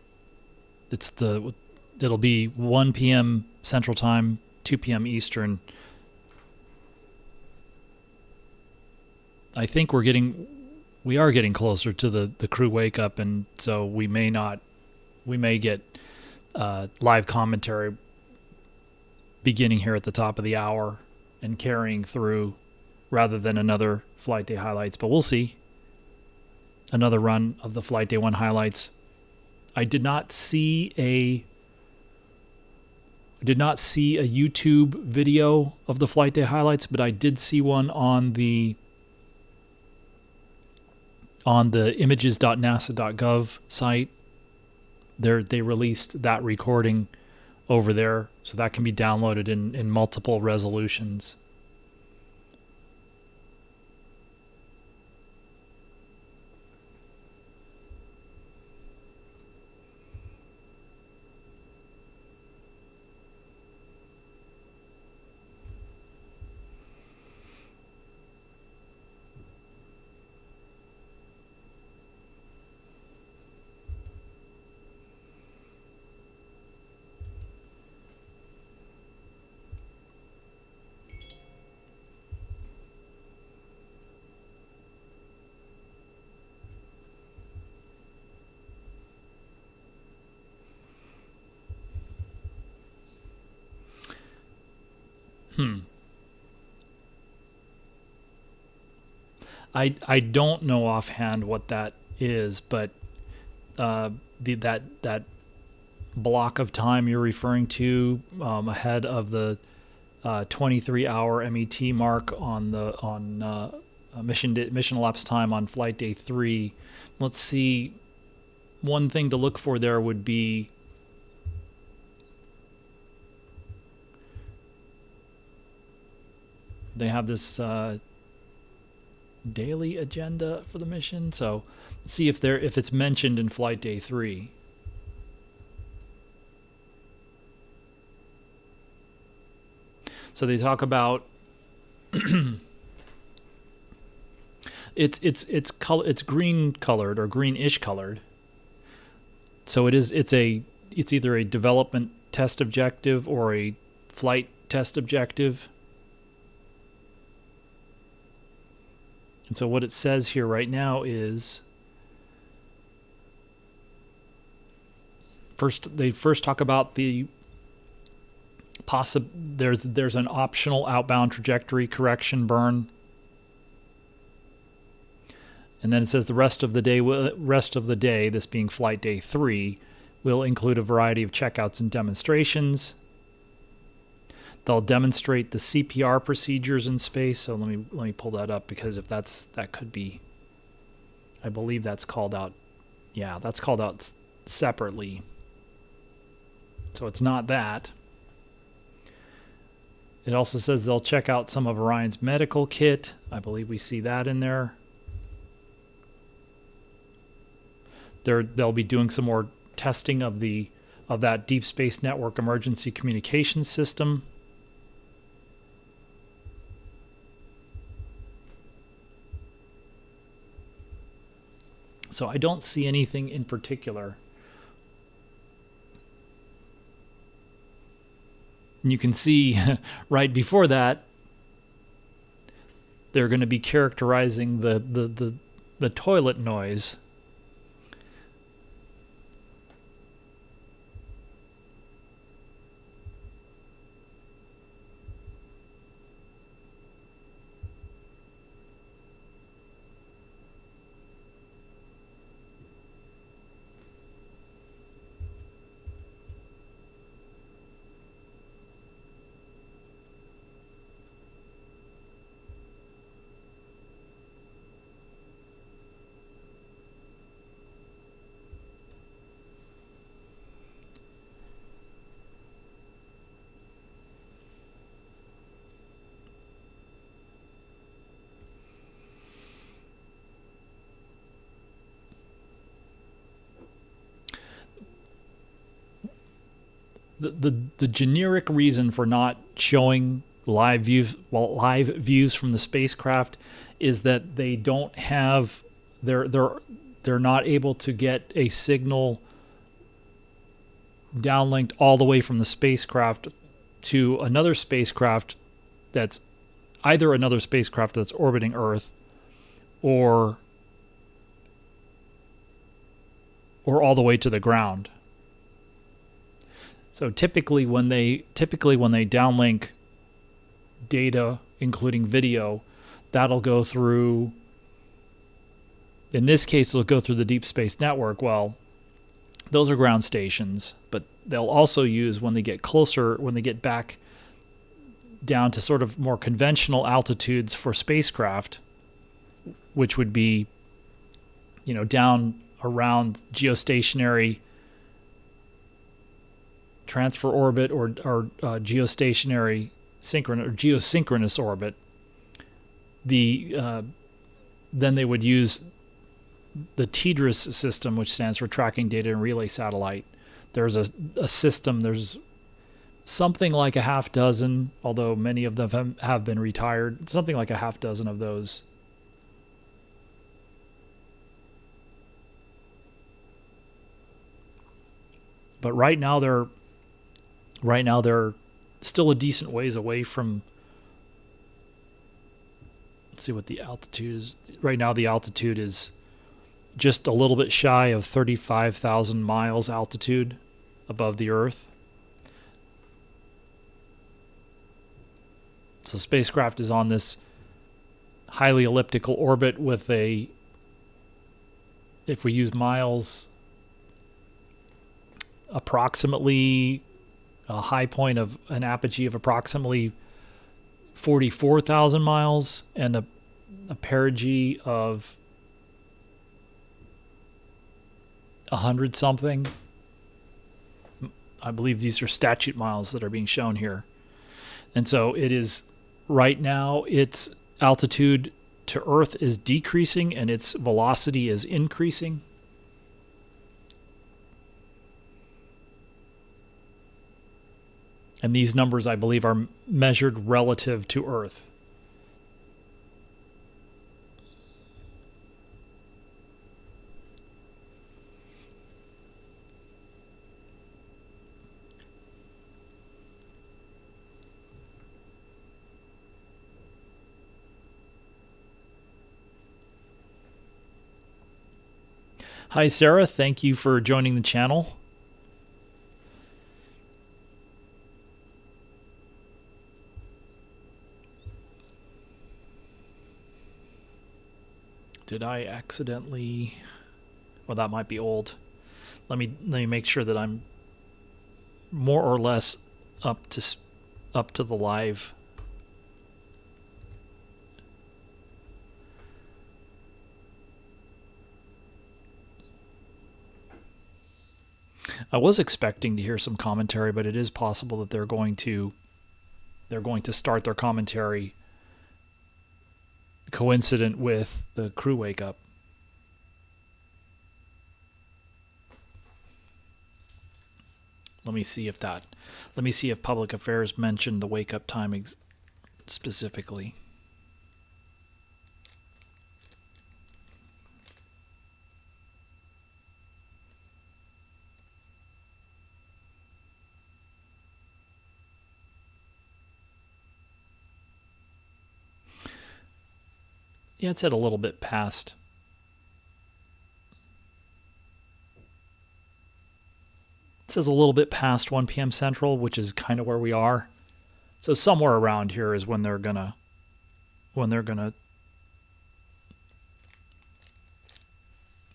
It'll be 1 p.m. Central Time, 2 p.m. Eastern. I think we are getting closer to the crew wake up, and so we may get live commentary beginning here at the top of the hour and carrying through rather than another flight day highlights, but we'll see. another run of the Flight Day 1 highlights. I did not see a YouTube video of the Flight Day highlights, but I did see one on the images.nasa.gov site. They released that recording over there, so that can be downloaded in multiple resolutions. I don't know offhand what that is, but that block of time you're referring to ahead of the 23-hour MET mark on mission elapsed time on Flight Day 3. Let's see. One thing to look for there would be they have this daily agenda for the mission. So let's see if it's mentioned in Flight Day 3. So they talk about it's green colored or greenish colored. So it's either a development test objective or a flight test objective. And so what it says here right now is they first talk about the there's an optional outbound trajectory correction burn. And then it says the rest of the day, this being Flight Day 3, will include a variety of checkouts and demonstrations. They'll demonstrate the CPR procedures in space. So let me pull that up, because if that could be, I believe that's called out. Yeah, that's called out separately. So it's not that. It also says they'll check out some of Orion's medical kit. I believe we see that in there. They'll be doing some more testing of that Deep Space Network emergency communications system. So I don't see anything in particular. And you can see right before that, they're going to be characterizing the toilet noise. The generic reason for not showing live views from the spacecraft is that they don't have they're not able to get a signal downlinked all the way from the spacecraft to another spacecraft that's either another spacecraft that's orbiting Earth or all the way to the ground. So typically when they downlink data, including video, that'll go through In this case, it'll go through the Deep Space Network. Well, those are ground stations, but they'll also use, when they get closer, when they get back down to sort of more conventional altitudes for spacecraft, which would be, down around geostationary transfer orbit or geostationary geosynchronous orbit. Then they would use the TDRS system, which stands for Tracking Data and Relay Satellite. There's a system, there's something like a half dozen, although many of them have been retired, something like a half dozen of those. But right now they're still a decent ways away from. Let's see what the altitude is. Right now the altitude is just a little bit shy of 35,000 miles altitude above the Earth. So spacecraft is on this highly elliptical orbit with if we use miles, approximately a high point of an apogee of approximately 44,000 miles and a perigee of 100 something. I believe these are statute miles that are being shown here. And so it is, right now, its altitude to Earth is decreasing and its velocity is increasing. And these numbers, I believe, are measured relative to Earth. Hi, Sarah. Thank you for joining the channel. Did I accidentally? Well, that might be old. Let me make sure that I'm more or less up to the live. I was expecting to hear some commentary, but it is possible that they're going to start their commentary coincident with the crew wake up. Let me see if public affairs mentioned the wake up time specifically. Yeah, it said a little bit past. It says a little bit past 1 p.m. Central, which is kind of where we are. So somewhere around here is when they're gonna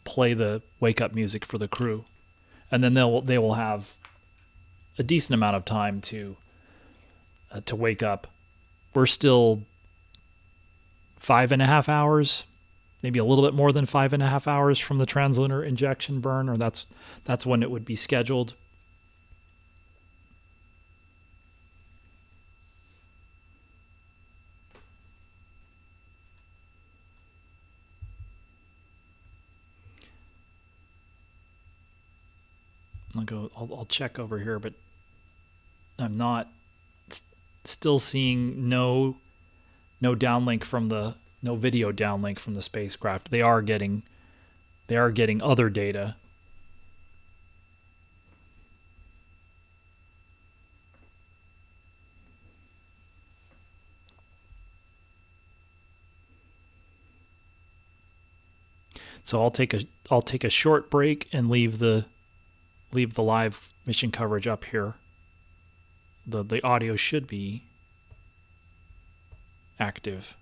play the wake up music for the crew, and then they will have a decent amount of time to wake up. We're still 5.5 hours, maybe a little bit more than 5.5 hours from the trans-lunar injection burn, or that's when it would be scheduled. I'll check over here, but I'm not still seeing no downlink from no video downlink from the spacecraft. They are getting other data. So I'll take a short break and leave the live mission coverage up here. The audio should be active.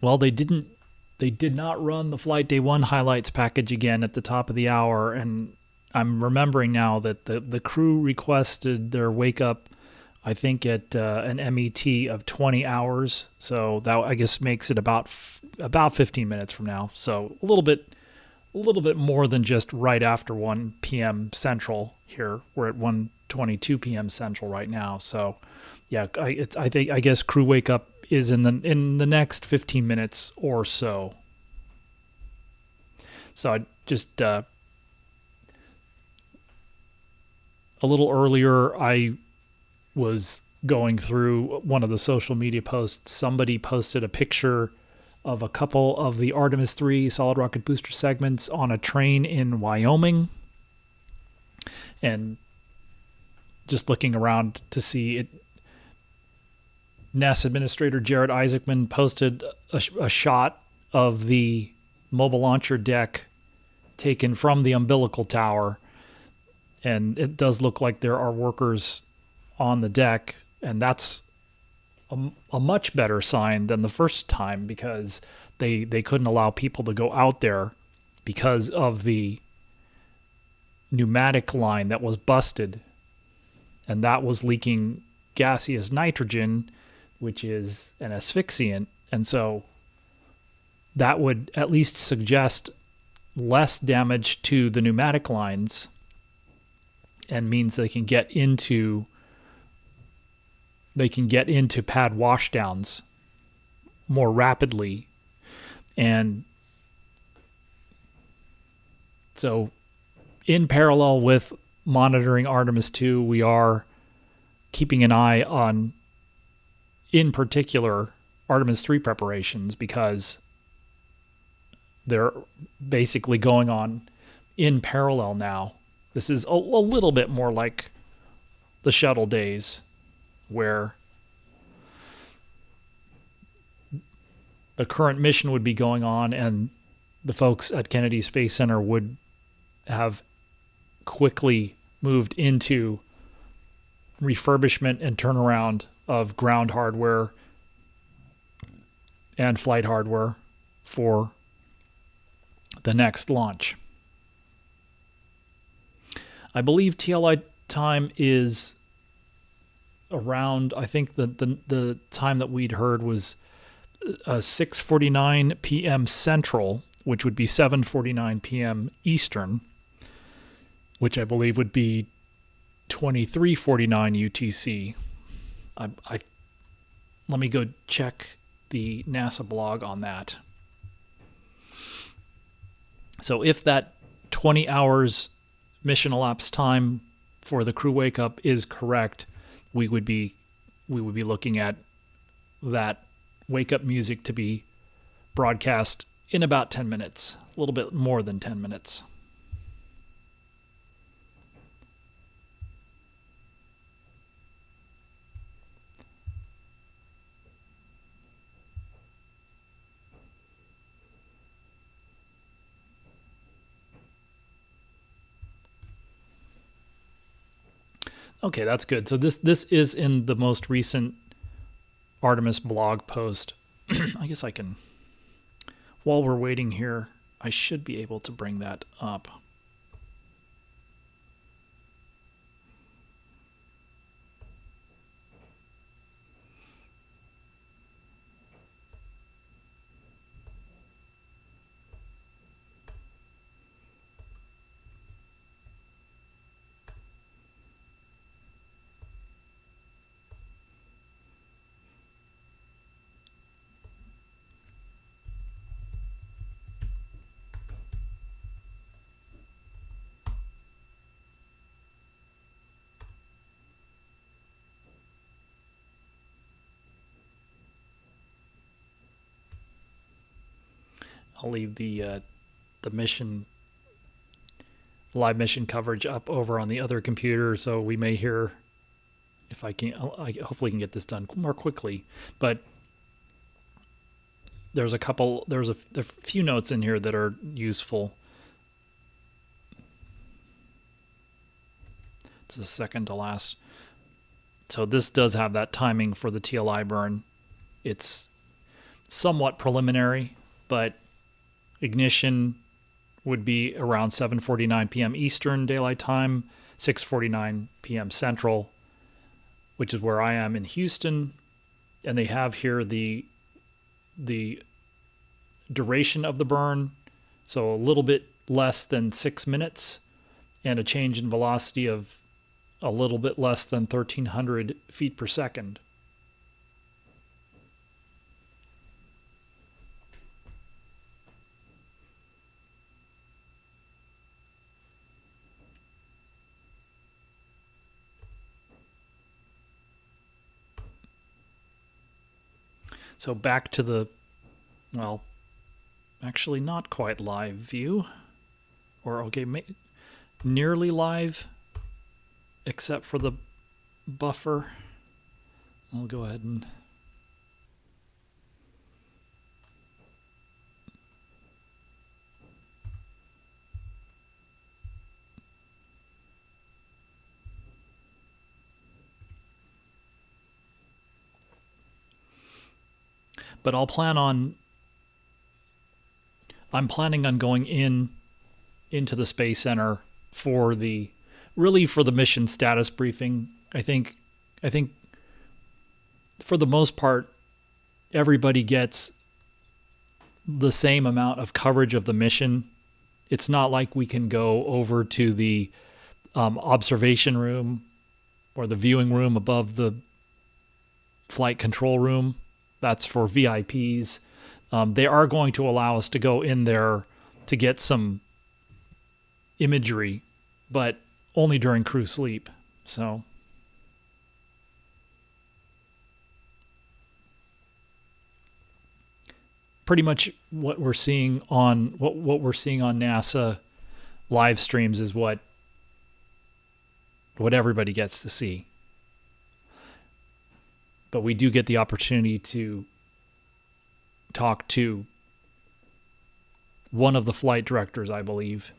Well, they did not run the Flight Day 1 highlights package again at the top of the hour, and I'm remembering now that the crew requested their wake up, I think, at an MET of 20 hours. So that, I guess, makes it about 15 minutes from now. So a little bit more than just right after 1 p.m. Central here. We're at 1:22 p.m. Central right now. So yeah, I guess crew wake up is in the next 15 minutes or so. So I just a little earlier, I was going through one of the social media posts. Somebody posted a picture of a couple of the Artemis III solid rocket booster segments on a train in Wyoming, and just looking around to see it. NASA Administrator Jared Isaacman posted a shot of the mobile launcher deck taken from the umbilical tower, and it does look like there are workers on the deck, and that's a much better sign than the first time, because they couldn't allow people to go out there because of the pneumatic line that was busted, and that was leaking gaseous nitrogen, which is an asphyxiant. And so that would at least suggest less damage to the pneumatic lines, and means they can get into pad washdowns more rapidly. And so in parallel with monitoring Artemis II, we are keeping an eye on, in particular, Artemis III preparations, because they're basically going on in parallel now. This is a little bit more like the shuttle days, where the current mission would be going on and the folks at Kennedy Space Center would have quickly moved into refurbishment and turnaround of ground hardware and flight hardware for the next launch. I believe TLI time is around, I think the time that we'd heard was 6:49 p.m. Central, which would be 7:49 p.m. Eastern, which I believe would be 23:49 UTC. Let me go check the NASA blog on that. So if that 20 hours mission elapsed time for the crew wake up is correct, we would be looking at that wake up music to be broadcast in about 10 minutes, a little bit more than 10 minutes. Okay, that's good. So this is in the most recent Artemis blog post. I guess I can, while we're waiting here, I should be able to bring that up. I'll leave the live mission coverage up over on the other computer, so we may hear, if I can, I hopefully can get this done more quickly. But there's a few notes in here that are useful. It's the second to last. So this does have that timing for the TLI burn. It's somewhat preliminary, but ignition would be around 7:49 p.m. Eastern Daylight Time, 6:49 p.m. Central, which is where I am in Houston. And they have here the duration of the burn, so a little bit less than 6 minutes, and a change in velocity of a little bit less than 1,300 feet per second. So back to the, well, actually not quite live view, or okay, nearly live, except for the buffer. I'll go ahead and but I'm planning on going into the Space Center for the mission status briefing. I think for the most part, everybody gets the same amount of coverage of the mission. It's not like we can go over to the observation room or the viewing room above the flight control room. That's for VIPs. They are going to allow us to go in there to get some imagery, but only during crew sleep. So pretty much what we're seeing on NASA live streams is what everybody gets to see. But we do get the opportunity to talk to one of the flight directors, I believe.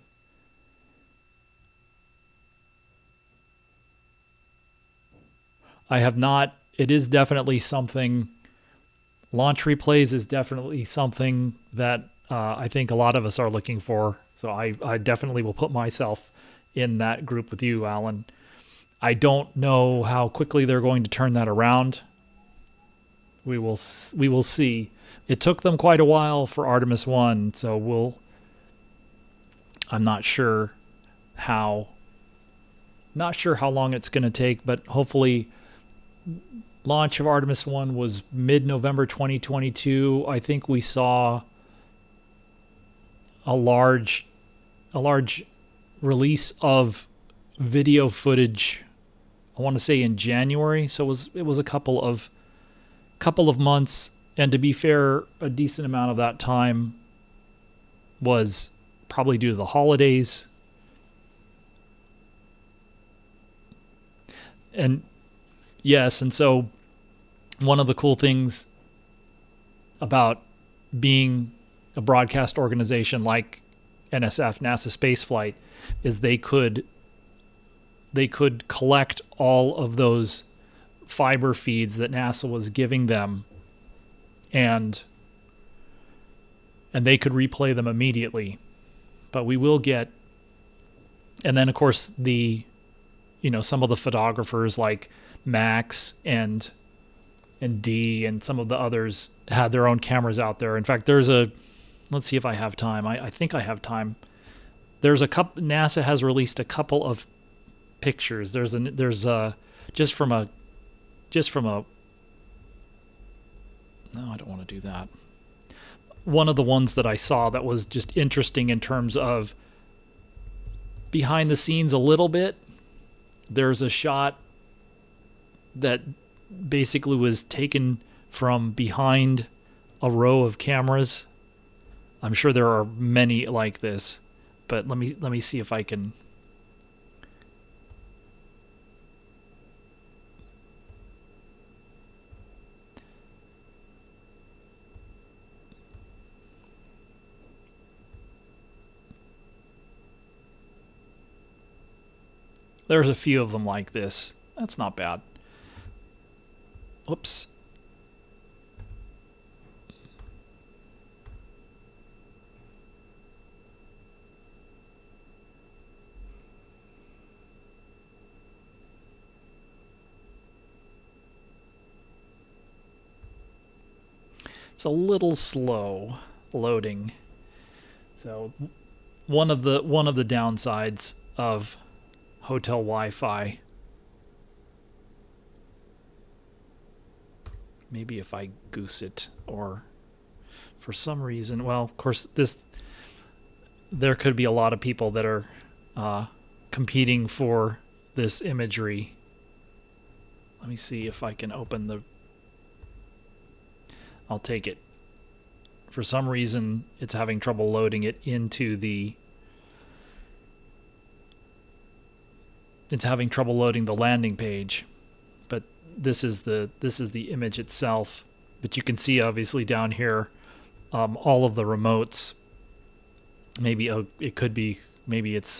I have not. It is definitely something. Launch replays is definitely something that I think a lot of us are looking for. So I definitely will put myself in that group with you, Alan. I don't know how quickly they're going to turn that around. We will see. It took them quite a while for Artemis I, so I'm not sure how long it's going to take, but hopefully launch of Artemis I was mid-November 2022. I think we saw a large release of video footage, I want to say in January, so it was a couple of months, and to be fair, a decent amount of that time was probably due to the holidays. And yes, and so one of the cool things about being a broadcast organization like NSF, NASA Spaceflight, is they could collect all of those fiber feeds that NASA was giving them, and they could replay them immediately. But we will get, and then of course some of the photographers like Max and D and some of the others had their own cameras out there. In fact, let's see if I have time. I think I have time. There's a couple. NASA has released a couple of pictures. There's just from a. No, I don't want to do that. One of the ones that I saw that was just interesting in terms of behind the scenes a little bit. There's a shot that basically was taken from behind a row of cameras. I'm sure there are many like this, but let me see if I can. There's a few of them like this. That's not bad. Oops. It's a little slow loading. So one of the downsides of hotel Wi-Fi. Maybe if I goose it, or for some reason, well, of course there could be a lot of people that are competing for this imagery. Let me see if I can open the... I'll take it. For some reason, it's having trouble loading it into the... It's having trouble loading the landing page. But this is the image itself. But you can see obviously down here all of the remotes. Maybe it could be, maybe it's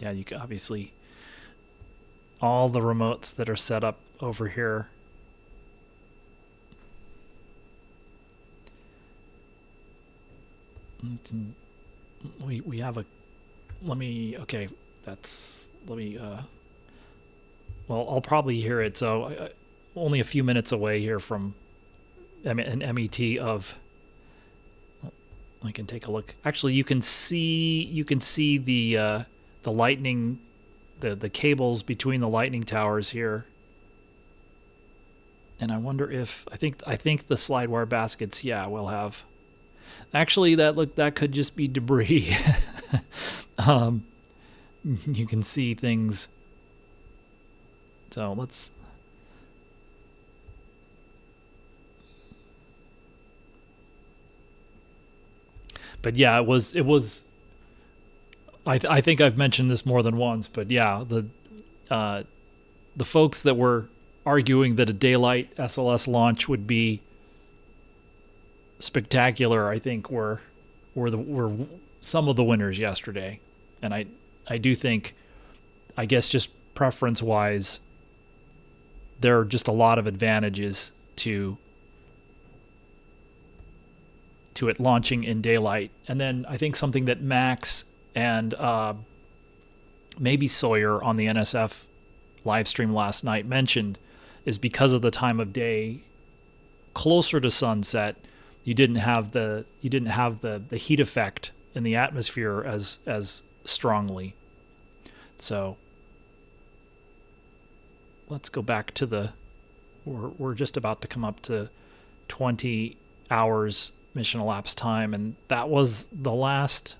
yeah, you can obviously all the remotes that are set up over here. We have a, let me, okay, that's, let me well, I'll probably hear it. So only a few minutes away here from an MET of. I can take a look. Actually, you can see the lightning, the cables between the lightning towers here. And I wonder if I think the slide wire baskets, yeah, will have. Actually, that could just be debris. You can see things. So let's. But yeah, it was. I think I've mentioned this more than once, but yeah, the folks that were arguing that a daylight SLS launch would be spectacular, I think were some of the winners yesterday, and I do think, I guess just preference wise, there are just a lot of advantages to it launching in daylight. And then I think something that Max and maybe Sawyer on the NSF live stream last night mentioned is because of the time of day, closer to sunset, you didn't have the heat effect in the atmosphere as strongly. So let's go back to the, we're just about to come up to 20 hours mission elapsed time, and that was the last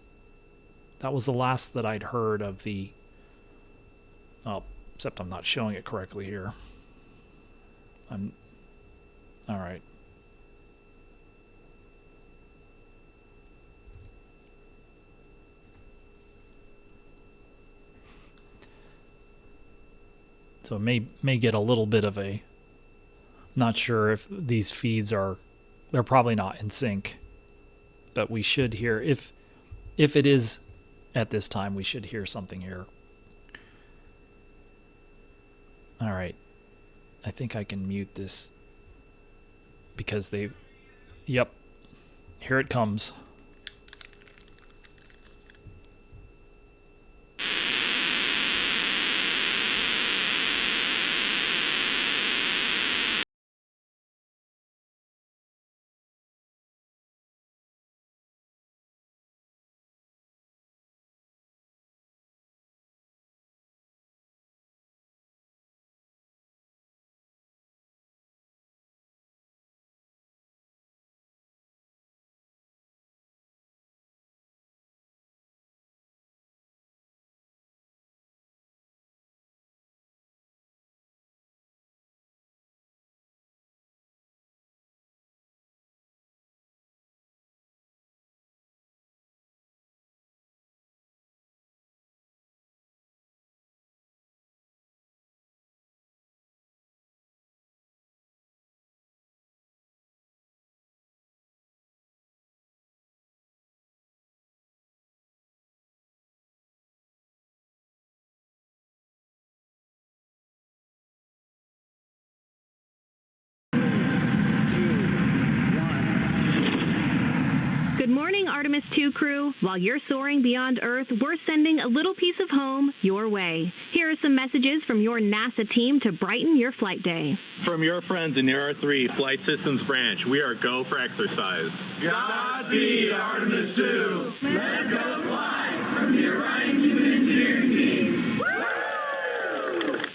that I'd heard of the, except I'm not showing it correctly here. All right. So it may get a little bit of a, not sure if these feeds they're probably not in sync, but we should hear, if it is at this time, we should hear something here. All right. I think I can mute this because yep, here it comes. Artemis II crew, while you're soaring beyond Earth, we're sending a little piece of home your way. Here are some messages from your NASA team to brighten your flight day. From your friends in your R3 Flight Systems branch, we are go for exercise. Godspeed, Artemis II. Let's go fly from the Orion Human Engineering Team.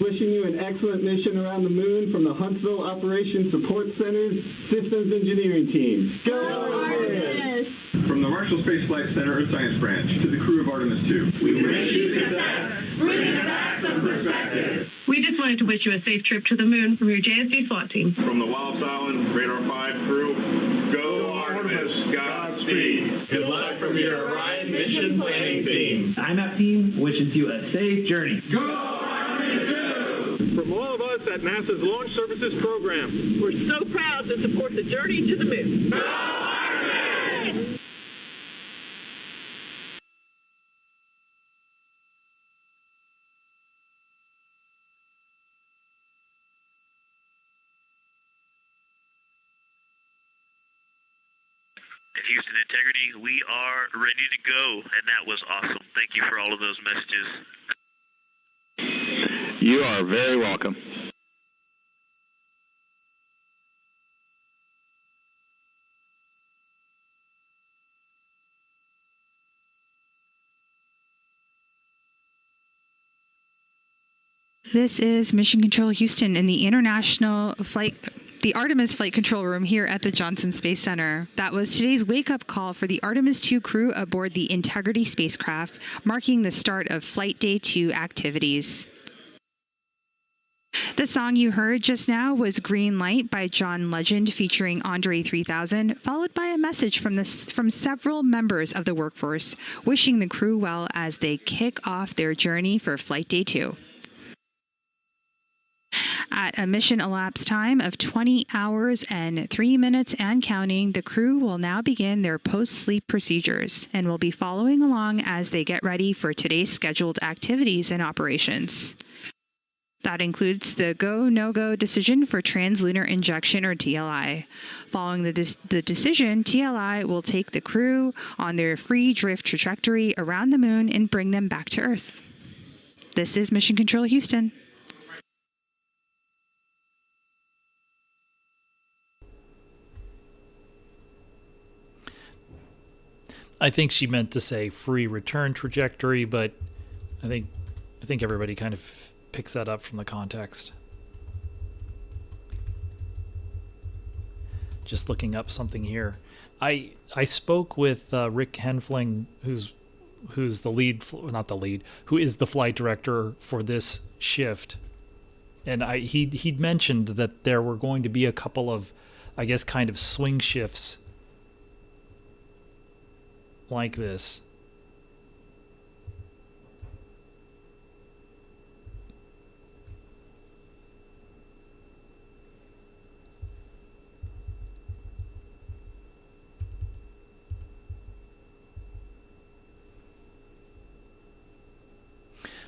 Wishing you an excellent mission around the moon from the Huntsville Operations Support Center's Systems Engineering Team. Go Artemis! From the Marshall Space Flight Center Earth Science Branch to the crew of Artemis II, we wish you success, bringing back some perspective. We just wanted to wish you a safe trip to the moon from your JSD SWAT team. From the Wallops Island Radar 5 crew, go Artemis, Godspeed. Good luck from your Orion Mission Planning Team. IMAP team wishes you a safe journey. Go Artemis II! From all of us at NASA's Launch Services Program, We're so proud to support the journey to the moon. Go Artemis! Houston Integrity, we are ready to go, and that was awesome. Thank you for all of those messages. You are very welcome. This is Mission Control Houston in the the Artemis Flight Control Room here at the Johnson Space Center. That was today's wake-up call for the Artemis II crew aboard the Integrity spacecraft, marking the start of Flight Day 2 activities. The song you heard just now was Green Light by John Legend featuring Andre 3000, followed by a message from several members of the workforce, wishing the crew well as they kick off their journey for Flight Day 2. At a mission elapsed time of 20 hours and 3 minutes and counting, the crew will now begin their post-sleep procedures and will be following along as they get ready for today's scheduled activities and operations. That includes the go, no-go decision for trans-lunar injection, or TLI. Following the decision, TLI will take the crew on their free drift trajectory around the moon and bring them back to Earth. This is Mission Control Houston. I think she meant to say free return trajectory, but I think everybody kind of picks that up from the context. Just looking up something here. I spoke with Rick Henfling, who's the lead, not the lead, who is the flight director for this shift, and he'd mentioned that there were going to be a couple of, I guess, kind of swing shifts like this.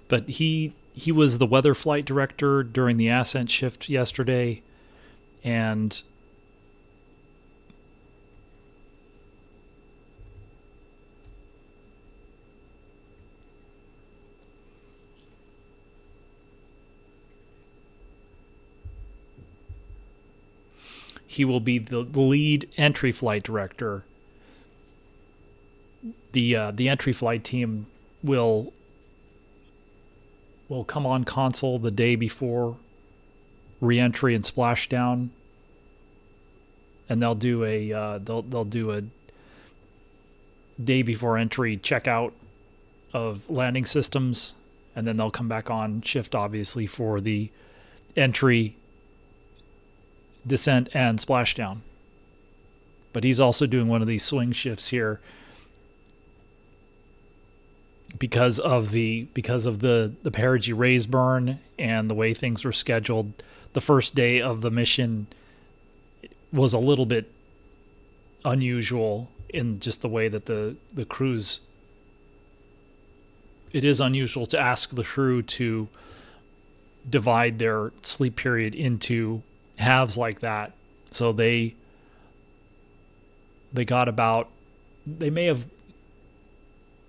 But he was the weather flight director during the ascent shift yesterday, and he will be the lead entry flight director. The entry flight team will come on console the day before re-entry and splashdown, and they'll do a day before entry checkout of landing systems, and then they'll come back on shift, obviously, for the entry, descent, and splashdown. But he's also doing one of these swing shifts here because of the perigee raise burn and the way things were scheduled. The first day of the mission was a little bit unusual in just the way that the crews. It is unusual to ask the crew to divide their sleep period into halves like that. So they may have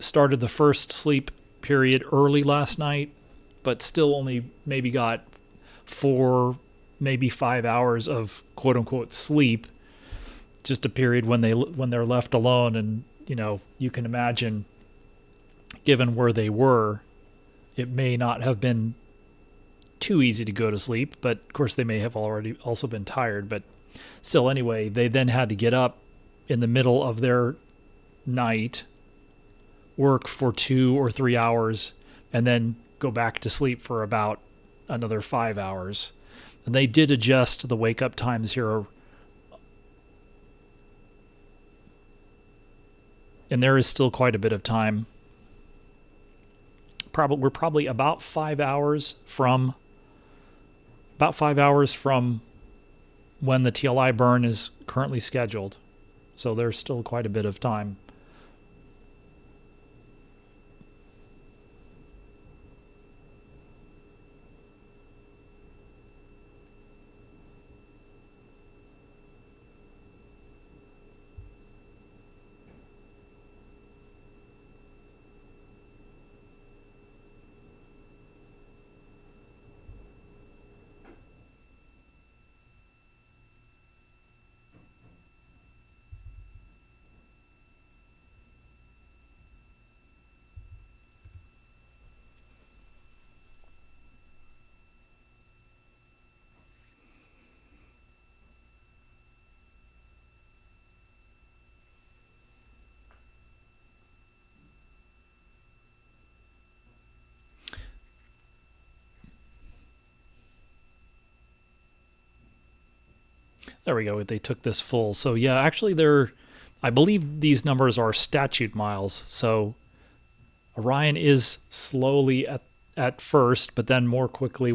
started the first sleep period early last night, but still only maybe got 4, maybe 5 hours of quote unquote sleep. Just a period when they're left alone, and you can imagine, given where they were, it may not have been too easy to go to sleep, but of course they may have already also been tired. But still, anyway, they then had to get up in the middle of their night, work for 2 or 3 hours, and then go back to sleep for about another 5 hours. And they did adjust the wake up times here. And there is still quite a bit of time. We're probably about 5 hours from when the TLI burn is currently scheduled. So there's still quite a bit of time. There we go. They took this full. So yeah, actually I believe these numbers are statute miles. So Orion is slowly at first, but then more quickly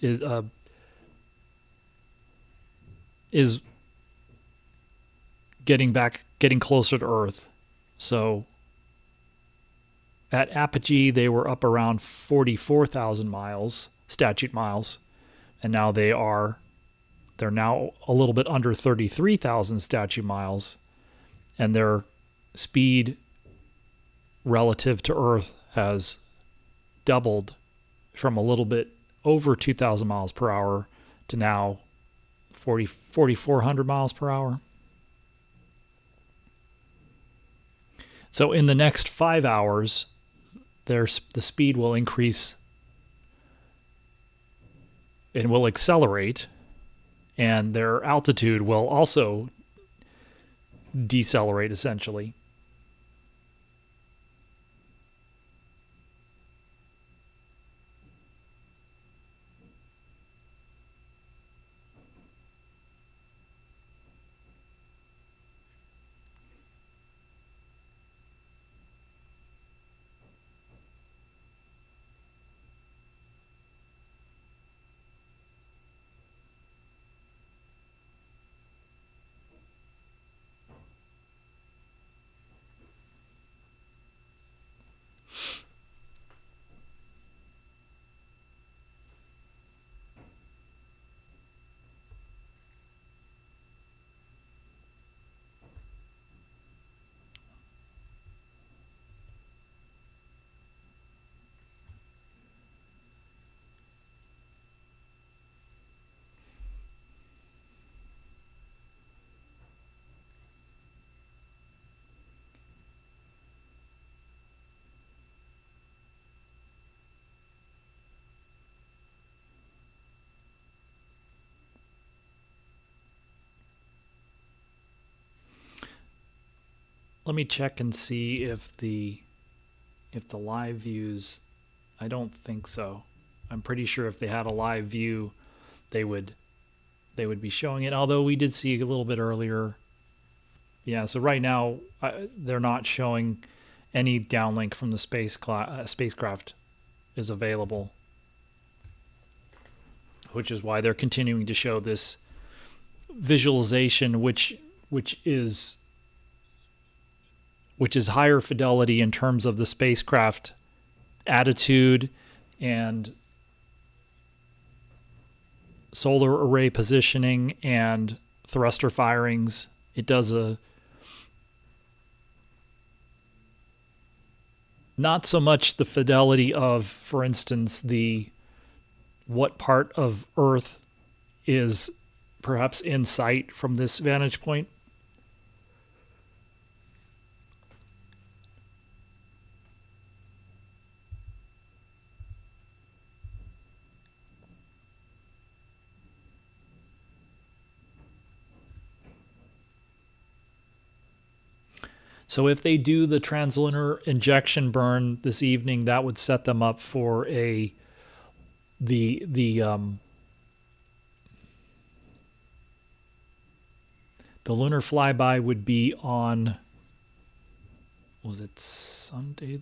is getting closer to Earth. So at apogee, they were up around 44,000 miles, statute miles, and now they're now a little bit under 33,000 statute miles, and their speed relative to Earth has doubled from a little bit over 2,000 miles per hour to now 4,400 miles per hour. So in the next 5 hours, the speed will increase and will accelerate, and their altitude will also decelerate essentially. Let me check and see if the live views, I don't think so. I'm pretty sure if they had a live view, they would be showing it, although we did see a little bit earlier. Yeah, so right now they're not showing any downlink from the spacecraft is available, which is why they're continuing to show this visualization, which is higher fidelity in terms of the spacecraft attitude and solar array positioning and thruster firings. It does not so much the fidelity of, for instance, what part of Earth is perhaps in sight from this vantage point. So if they do the trans-lunar injection burn this evening, that would set them up for the lunar flyby would be on, was it Sunday?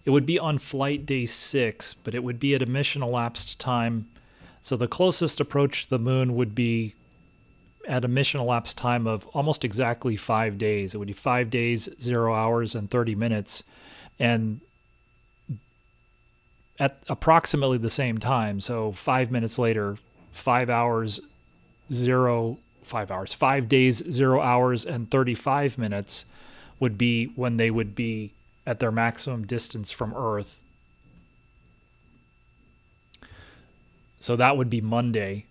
It would be on flight day 6, but it would be at a mission elapsed time. So the closest approach to the moon would be at a mission elapsed time of almost exactly 5 days. It would be 5 days, 0 hours, and 30 minutes. And at approximately the same time, so 5 minutes later, 5 days, 0 hours, and 35 minutes would be when they would be at their maximum distance from Earth. So that would be Monday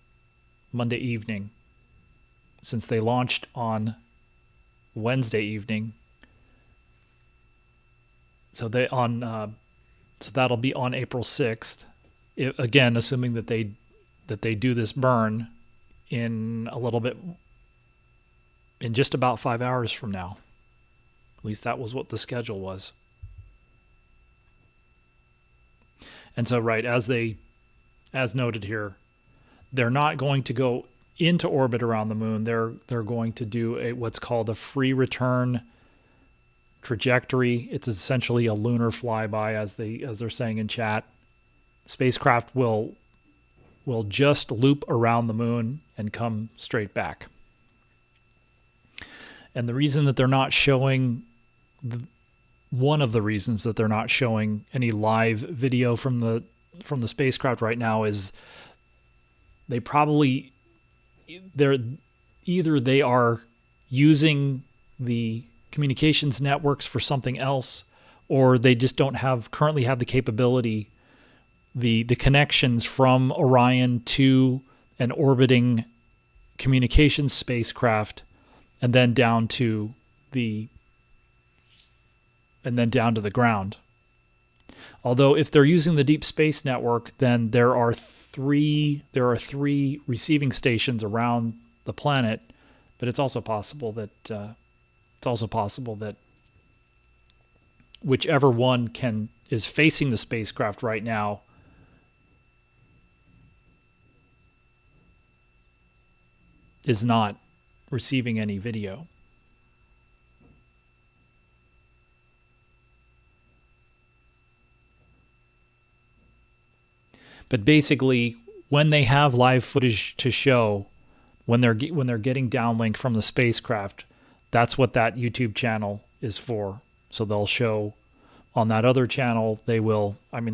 evening. Since they launched on Wednesday evening, so that'll be on April 6th. Again, assuming that they do this burn in just about 5 hours from now. At least that was what the schedule was. And so, right, as noted here, they're not going to go into orbit around the moon. They're going to do what's called a free return trajectory. It's essentially a lunar flyby, as they're saying in chat. Spacecraft will just loop around the moon and come straight back. And the reason that they're not showing, one of the reasons that they're not showing any live video from the spacecraft right now is they are using the communications networks for something else, or they just don't currently have the capability, the connections from Orion to an orbiting communications spacecraft, and then down to the ground. Although if they're using the Deep Space Network, then there are three receiving stations around the planet, but it's also possible that whichever one is facing the spacecraft right now is not receiving any video. But basically, when they have live footage to show, when they're getting downlink from the spacecraft, that's what that YouTube channel is for. So they'll show on that other channel. They will. I mean,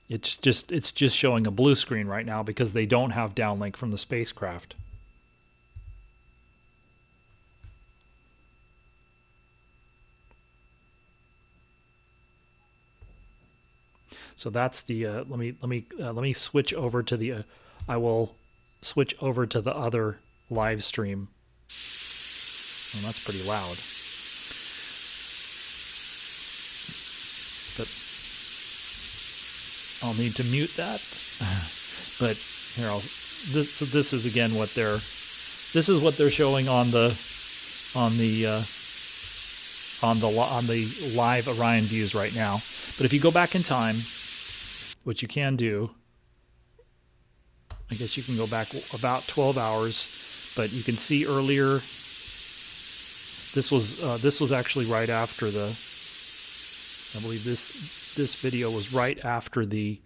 it's just showing a blue screen right now because they don't have downlink from the spacecraft. So that's the let me switch over to the I will switch over to the other live stream. Well, that's pretty loud. But I'll need to mute that. But here this is again what they're showing on the live Orion views right now. But if you go back in time, which you can do, I guess you can go back about 12 hours, but you can see earlier. This was actually right after I believe this video was right after the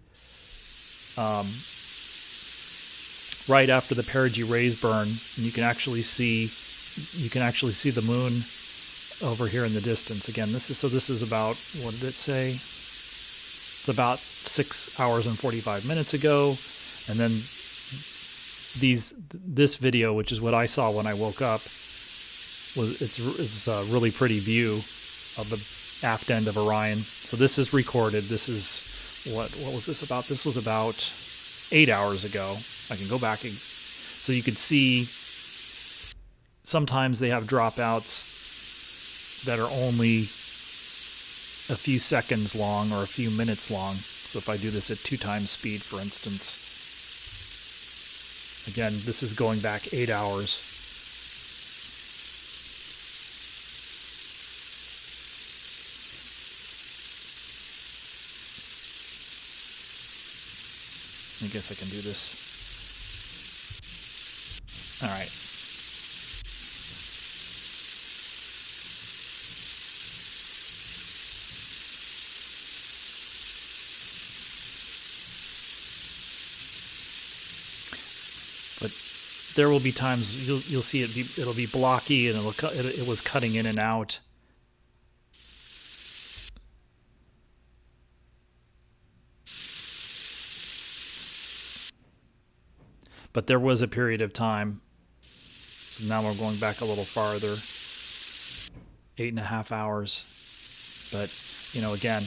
perigee rays burn, and you can actually see the moon over here in the distance. Again, this is about, what did it say? It's about 6 hours and 45 minutes ago, and then this video, which is what I saw when I woke up, it's a really pretty view the aft end of Orion. So this is recorded. This is what was this about? This was about 8 hours ago. I can go back so you could see sometimes they have dropouts that are only a few seconds long or a few minutes long. So if I do this at 2 times speed, for instance, again, this is going back 8 hours. I guess I can do this. All right. But there will be times you'll see it'll be blocky and it was cutting in and out. But there was a period of time, so now we're going back a little farther, 8.5 hours. But, you know, again,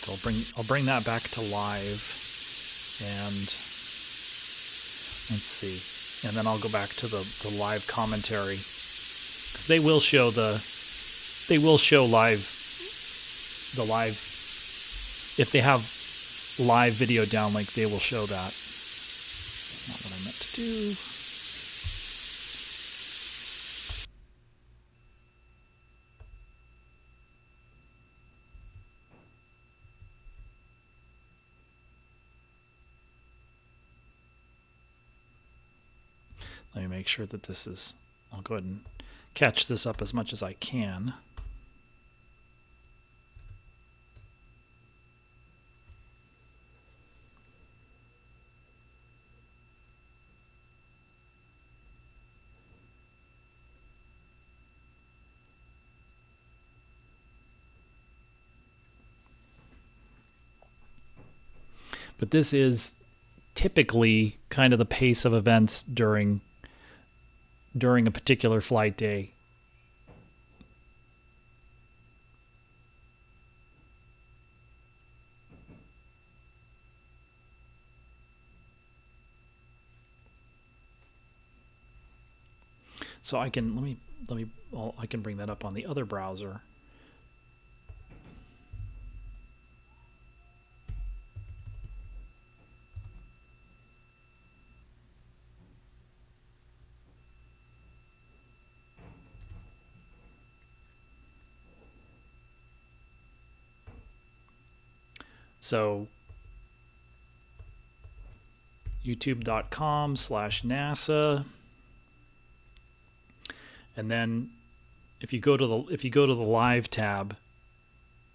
so I'll bring that back to live, and let's see, and then I'll go back to the live commentary. Because they will show live if they have live video downlink, they will show that. Not what I meant to do. Let me make sure that this is, I'll go ahead and catch this up as much as I can. But this is typically kind of the pace of events during a particular flight day. So I can I can bring that up on the other browser. So youtube.com/NASA, and then if you go to the live tab,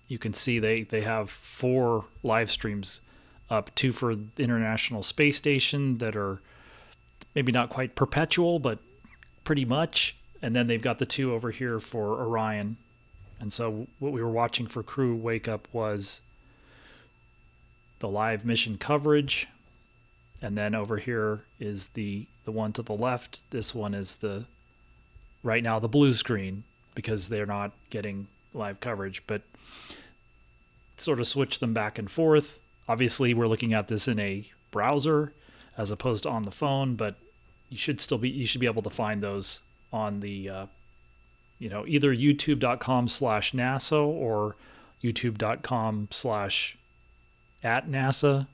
you can see they have 4 live streams up, 2 for the International Space Station that are maybe not quite perpetual, but pretty much, and then they've got the 2 over here for Orion. And so what we were watching for Crew Wake Up was the live mission coverage, and then over here is the one to the left. This one is right now the blue screen because they're not getting live coverage, but sort of switch them back and forth. Obviously we're looking at this in a browser as opposed to on the phone, but you should be able to find those on the either youtube.com/NASA or youtube.com/@NASA.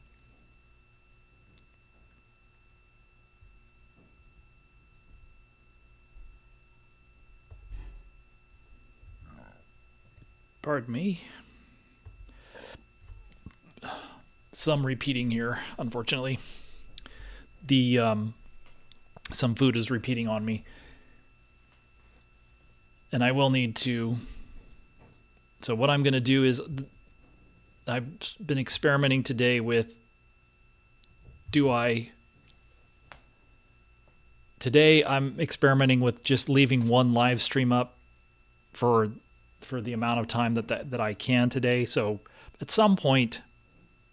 Pardon me. Some repeating here, unfortunately. Some food is repeating on me. And I will need to... So what I'm going to do is... I've been experimenting today with... Today I'm experimenting with just leaving one live stream up for the amount of time that I can today. So at some point,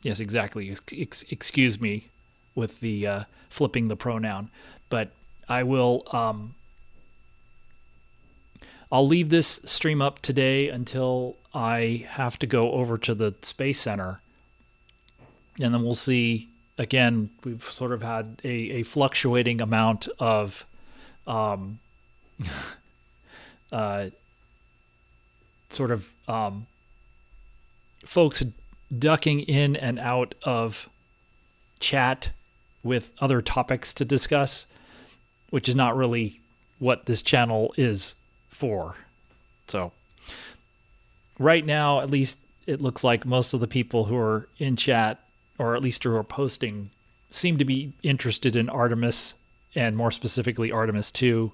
Yes, exactly. Excuse me with the flipping the pronoun, but I will. I'll leave this stream up today until I have to go over to the Space Center, and then we'll see. Again, we've sort of had a fluctuating amount of folks ducking in and out of chat with other topics to discuss, which is not really what this channel is for. So right now, at least it looks like most of the people who are in chat, or at least who are posting, seem to be interested in Artemis, and more specifically Artemis II.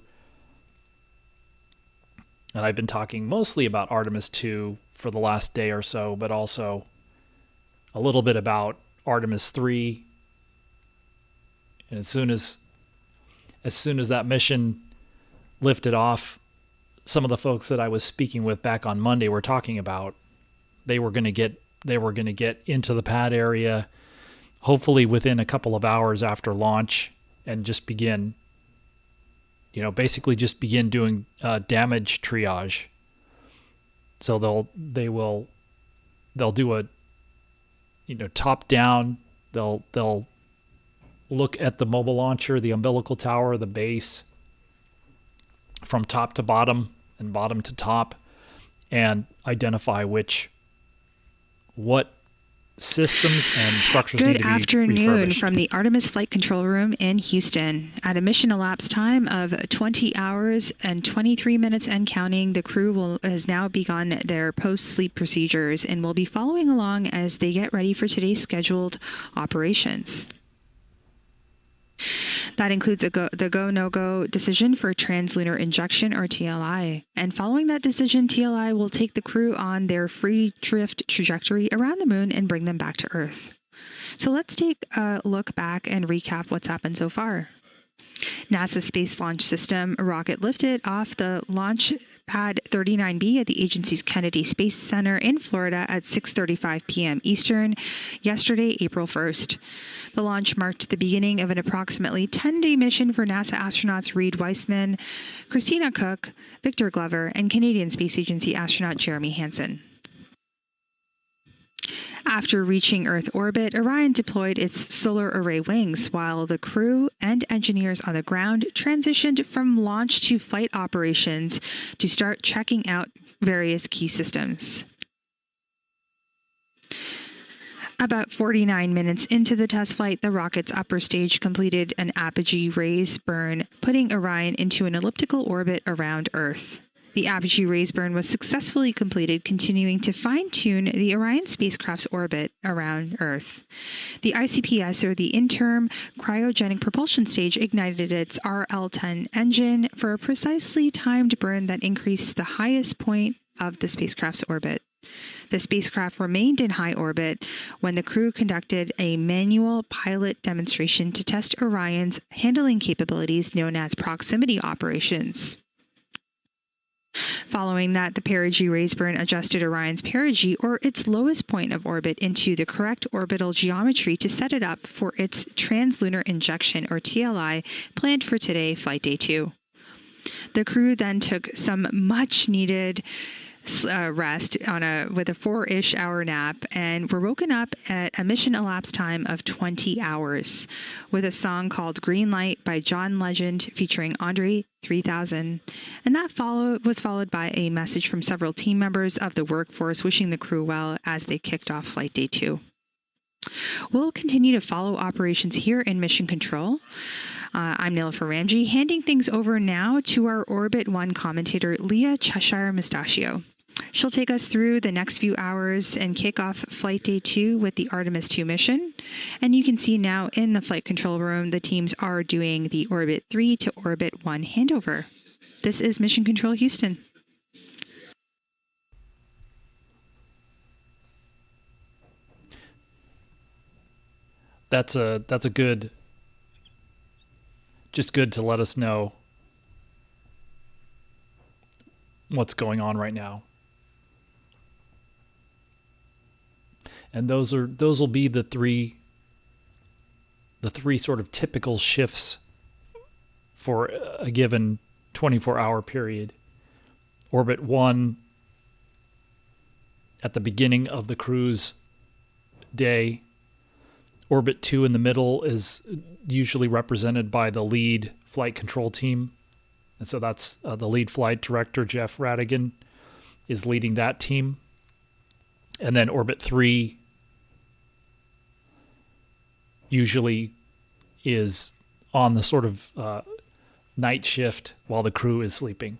And I've been talking mostly about Artemis II for the last day or so, but also a little bit about Artemis III. And as soon as that mission lifted off, some of the folks that I was speaking with back on Monday were talking about they were going to get into the pad area, hopefully within a couple of hours after launch, and just begin, basically just begin doing damage triage. So they'll do a, top down. They'll look at the mobile launcher, the umbilical tower, the base, from top to bottom and bottom to top, and identify what systems and structures need to be refurbished. Good afternoon from the Artemis Flight Control Room in Houston. At a mission elapsed time of 20 hours and 23 minutes and counting, the crew has now begun their post-sleep procedures and will be following along as they get ready for today's scheduled operations. That includes the go-no-go decision for trans-lunar injection, or TLI. And following that decision, TLI will take the crew on their free drift trajectory around the moon and bring them back to Earth. So let's take a look back and recap what's happened so far. NASA Space Launch System rocket lifted off the launch pad 39B at the agency's Kennedy Space Center in Florida at 6:35 p.m. Eastern yesterday, April 1st. The launch marked the beginning of an approximately 10-day mission for NASA astronauts Reed Wiseman, Christina Cook, Victor Glover, and Canadian Space Agency astronaut Jeremy Hansen. After reaching Earth orbit, Orion deployed its solar array wings, while the crew and engineers on the ground transitioned from launch to flight operations to start checking out various key systems. About 49 minutes into the test flight, the rocket's upper stage completed an apogee raise burn, putting Orion into an elliptical orbit around Earth. The apogee raise burn was successfully completed, continuing to fine-tune the Orion spacecraft's orbit around Earth. The ICPS, or the Interim Cryogenic Propulsion Stage, ignited its RL-10 engine for a precisely timed burn that increased the highest point of the spacecraft's orbit. The spacecraft remained in high orbit when the crew conducted a manual pilot demonstration to test Orion's handling capabilities, known as proximity operations. Following that, the Perigee raise burn adjusted Orion's perigee, or its lowest point of orbit, into the correct orbital geometry to set it up for its trans-lunar injection, or TLI, planned for today, Flight Day 2. The crew then took some much-needed rest with a 4-ish hour nap, and were woken up at a mission elapsed time of 20 hours with a song called Green Light by John Legend featuring Andre 3000. And that was followed by a message from several team members of the workforce wishing the crew well as they kicked off Flight Day 2. We'll continue to follow operations here in Mission Control. I'm Nilofer Ramji, handing things over now to our Orbit 1 commentator, Leah Cheshire Mustachio. She'll take us through the next few hours and kick off Flight Day 2 with the Artemis II mission. And you can see now in the flight control room, the teams are doing the Orbit 3 to Orbit 1 handover. This is Mission Control Houston. That's a good, just good to let us know what's going on right now. And those will be the three sort of typical shifts for a given 24-hour period. Orbit 1 at the beginning of the crew's day. Orbit 2 in the middle is usually represented by the lead flight control team. And so that's the lead flight director, Jeff Radigan, is leading that team. And then Orbit 3 usually is on the sort of night shift while the crew is sleeping.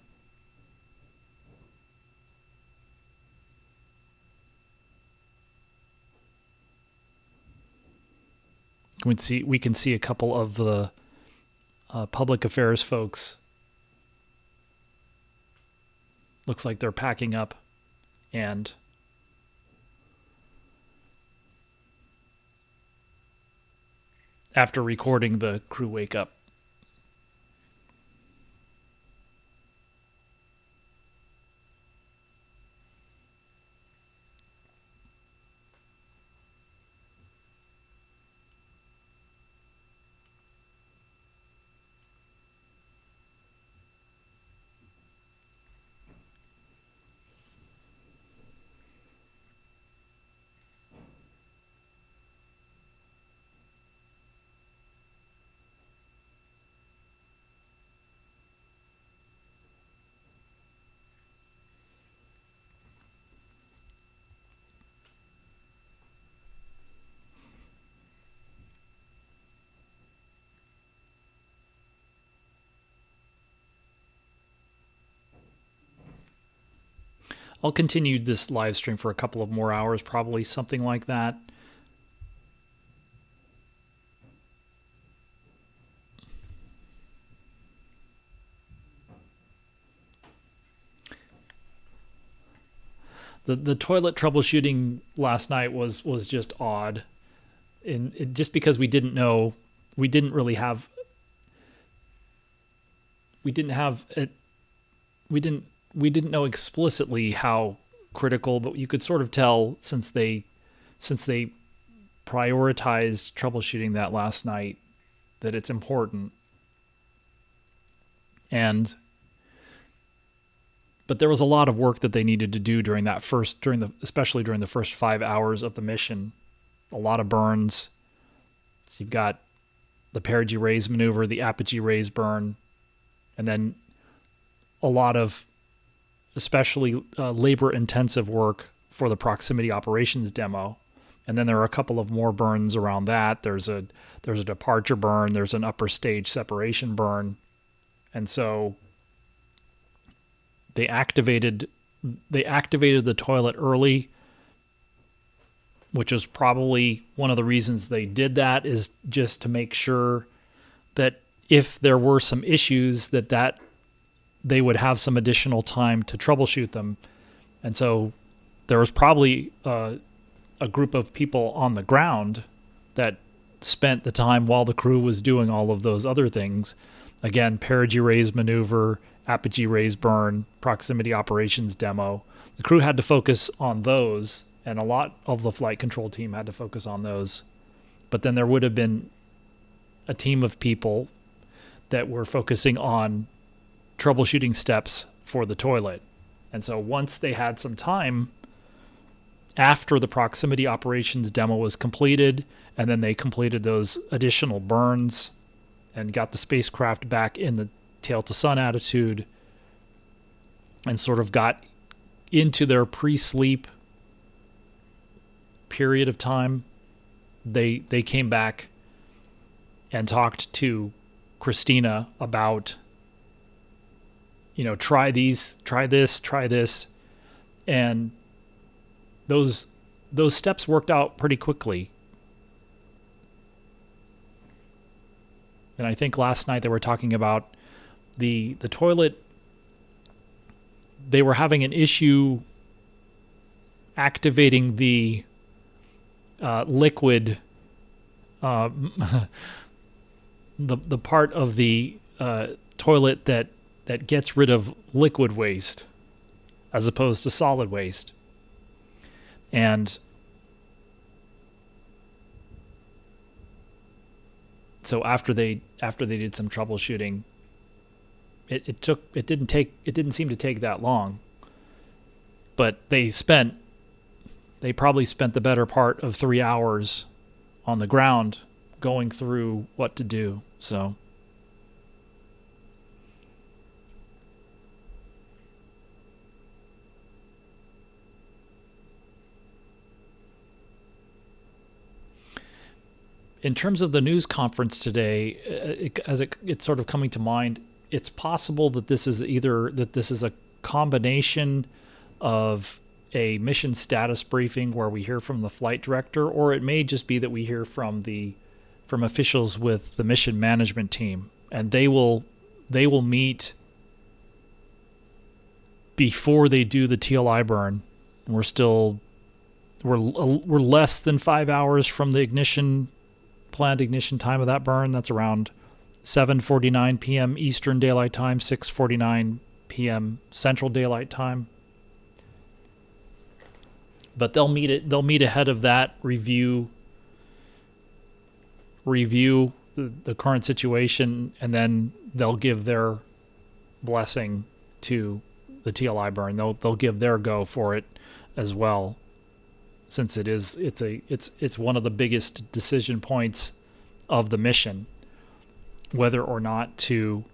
We can see a couple of the public affairs folks. Looks like they're packing up and after recording the crew wake up. I'll continue this live stream for a couple of more hours, probably something like that. The toilet troubleshooting last night was just odd, just because we didn't know explicitly how critical, but you could sort of tell since they prioritized troubleshooting that last night that it's important. But there was a lot of work that they needed to do especially during the first 5 hours of the mission. A lot of burns. So you've got the Perigee raise maneuver, the apogee raise burn, and then a lot of especially labor-intensive work for the proximity operations demo. And then there are a couple of more burns around that. There's a departure burn, there's an upper stage separation burn. And so they activated the toilet early, which is probably one of the reasons they did that, is just to make sure that if there were some issues that they would have some additional time to troubleshoot them. And so there was probably a group of people on the ground that spent the time while the crew was doing all of those other things. Again, Perigee raise maneuver, apogee raise burn, proximity operations demo. The crew had to focus on those, and a lot of the flight control team had to focus on those. But then there would have been a team of people that were focusing on troubleshooting steps for the toilet. And so once they had some time after the proximity operations demo was completed, and then they completed those additional burns and got the spacecraft back in the tail to sun attitude and sort of got into their pre-sleep period of time, they came back and talked to Christina about, try this. And those steps worked out pretty quickly. And I think last night they were talking about the toilet. They were having an issue activating the liquid, the part of the toilet that gets rid of liquid waste as opposed to solid waste. And So after they did some troubleshooting, it didn't seem to take that long. But they probably spent the better part of 3 hours on the ground going through what to do. So in terms of the news conference today, it's sort of coming to mind, it's possible that this is a combination of a mission status briefing where we hear from the flight director, or it may just be that we hear from officials with the mission management team, and they will meet before they do the TLI burn. We're less than 5 hours from the planned ignition time of that burn. That's around 7:49 p.m. Eastern Daylight Time, 6:49 p.m. Central Daylight Time. But they'll meet ahead of that, review the current situation, and then they'll give their blessing to the TLI burn. They'll give their go for it as well, since it's one of the biggest decision points of the mission, whether or not to.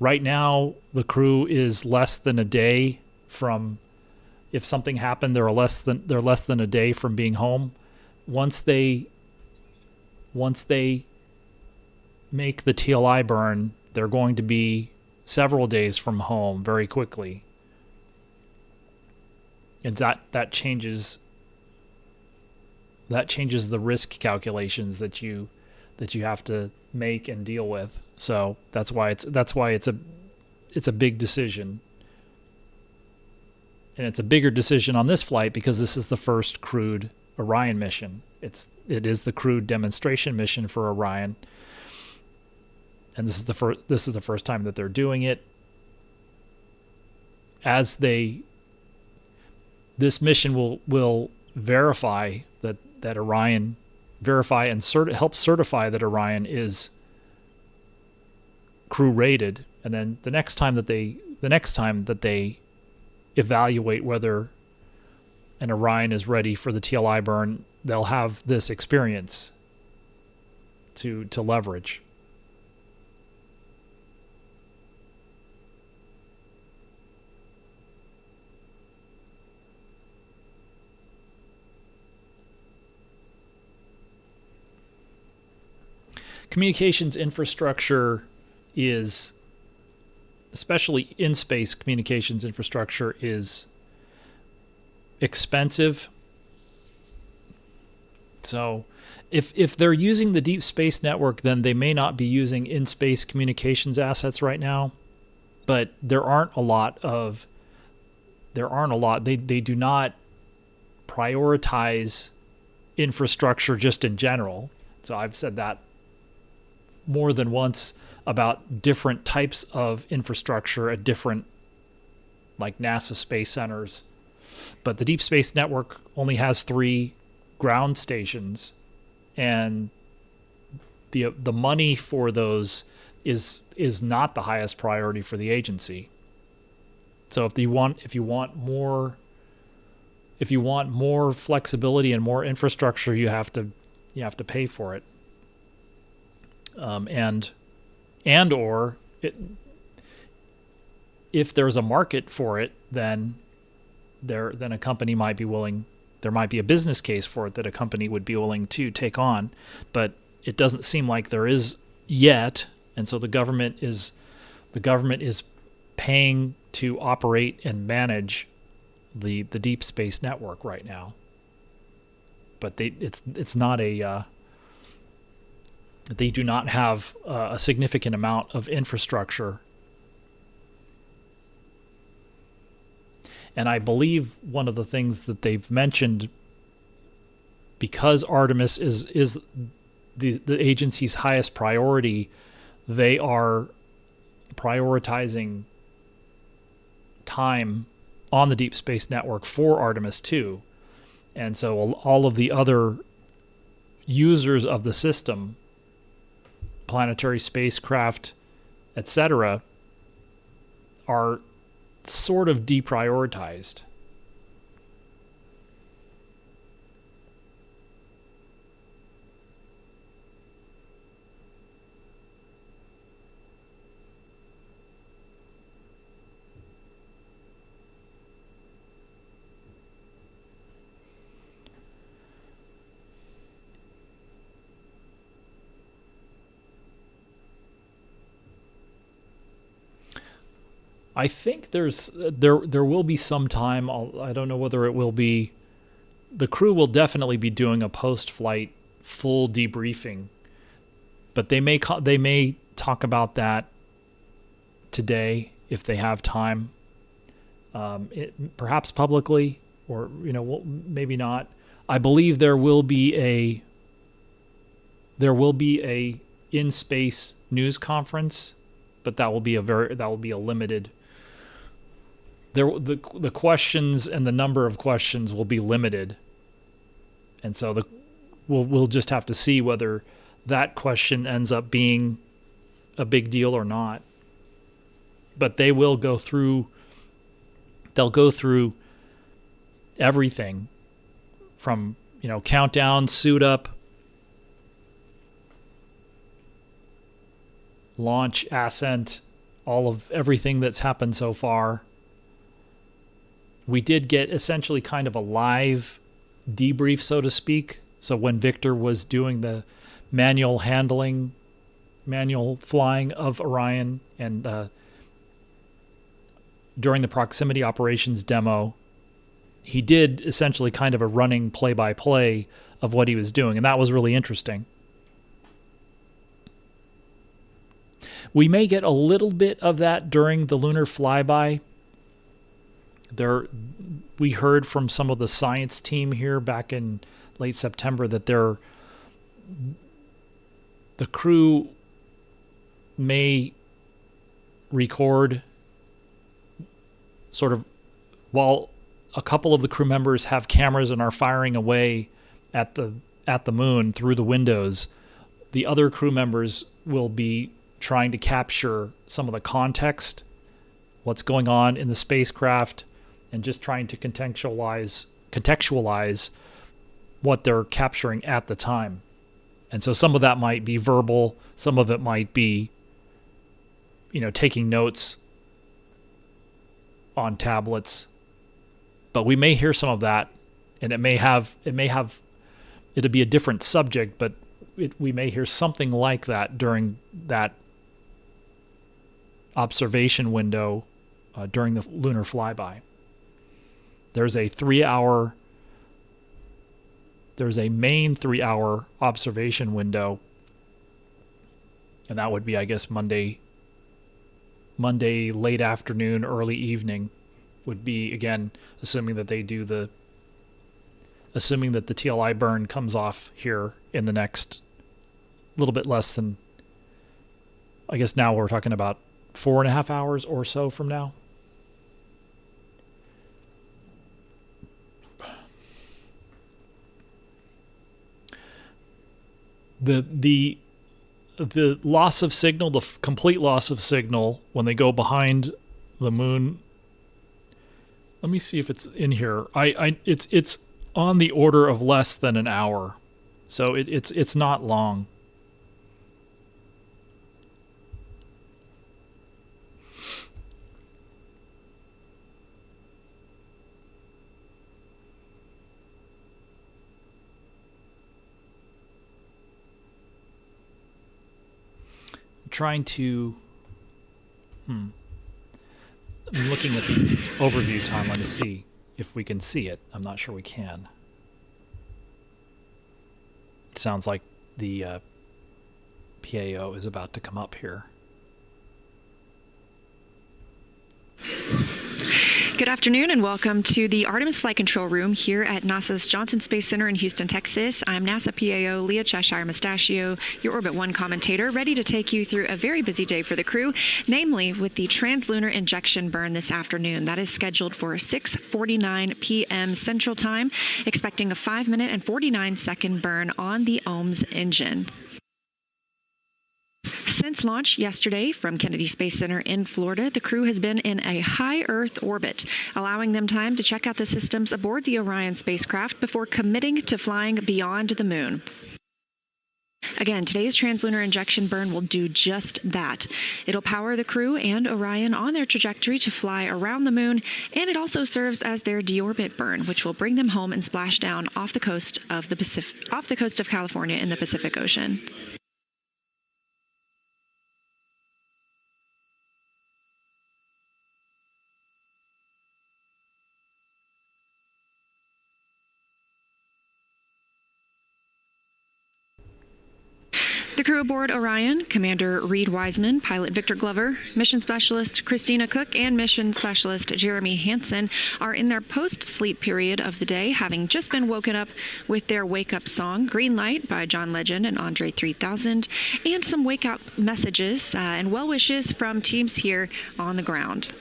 Right now, the crew is less than a day from, if something happened, they're less than a day from being home. Once they make the TLI burn, they're going to be several days from home very quickly, and that changes the risk calculations that you have to make and deal with. So that's why it's a big decision. And it's a bigger decision on this flight because this is the first crewed Orion mission. It is the crewed demonstration mission for Orion, and this is the first time that they're doing it. This mission will verify that Orion, and help certify that Orion is crew rated, and then the next time that they evaluate whether an Orion is ready for the TLI burn, they'll have this experience to leverage. Communications infrastructure is, especially in-space communications infrastructure, is expensive. So if they're using the deep space network, then they may not be using in-space communications assets right now, but they do not prioritize infrastructure just in general. So I've said that more than once about different types of infrastructure at different, like, NASA space centers. But the Deep Space Network only has 3 ground stations, and the money for those is not the highest priority for the agency. So if you want more flexibility and more infrastructure, you have to pay for it. If there's a market for it, then a company might be willing. There might be a business case for it that a company would be willing to take on, but it doesn't seem like there is yet. And so the government is paying to operate and manage the Deep Space Network right now. But it's not a they do not have a significant amount of infrastructure. And I believe one of the things that they've mentioned, because Artemis is the agency's highest priority, they are prioritizing time on the Deep Space Network for Artemis II. And so all of the other users of the system planetary spacecraft, etc., are sort of deprioritized. I think there will be some time. I don't know whether it will be. The crew will definitely be doing a post-flight full debriefing, but they may talk about that today if they have time, perhaps publicly, or maybe not. I believe there will be a in-space news conference, but that will be a limited. The questions and the number of questions will be limited, and so we'll just have to see whether that question ends up being a big deal or not. But they will go through. They'll go through everything from countdown, suit up, launch, ascent, all of everything that's happened so far. We did get essentially kind of a live debrief, so to speak. So when Victor was doing the manual flying of Orion, and during the proximity operations demo, he did essentially kind of a running play-by-play of what he was doing, and that was really interesting. We may get a little bit of that during the lunar flyby. We heard from some of the science team here back in late September that the crew may record sort of while a couple of the crew members have cameras and are firing away at the moon through the windows. The other crew members will be trying to capture some of the context, what's going on in the spacecraft, and just trying to contextualize what they're capturing at the time. And so some of that might be verbal, some of it might be, taking notes on tablets. But we may hear some of that, and it'll be a different subject, but we may hear something like that during that observation window during the lunar flyby. There's a main 3-hour observation window, and that would be, I guess, Monday late afternoon, early evening would be, again, assuming that the TLI burn comes off here in the next little bit less than, I guess now we're talking about 4.5 hours or so from now. The loss of signal, the complete loss of signal when they go behind the moon. Let me see if it's in here. It's on the order of less than an hour, so it's not long. Trying to I'm looking at the overview timeline to see if we can see it. I'm not sure we can. It sounds like the PAO is about to come up here. Good afternoon and welcome to the Artemis Flight Control Room here at NASA's Johnson Space Center in Houston, Texas. I'm NASA PAO Leah Cheshire Mustachio, your Orbit 1 commentator, ready to take you through a very busy day for the crew, namely with the trans-lunar injection burn this afternoon. That is scheduled for 6:49 p.m. Central Time, expecting a 5-minute and 49-second burn on the OMS engine. Since launch yesterday from Kennedy Space Center in Florida, the crew has been in a high Earth orbit, allowing them time to check out the systems aboard the Orion spacecraft before committing to flying beyond the moon. Again, today's trans-lunar injection burn will do just that. It'll power the crew and Orion on their trajectory to fly around the moon, and it also serves as their deorbit burn, which will bring them home and splash down off the coast of California in the Pacific Ocean. The crew aboard Orion, Commander Reed Wiseman, Pilot Victor Glover, Mission Specialist Christina Cook, and Mission Specialist Jeremy Hansen, are in their post-sleep period of the day, having just been woken up with their wake-up song, Green Light by John Legend and Andre 3000, and some wake-up messages and well wishes from teams here on the ground.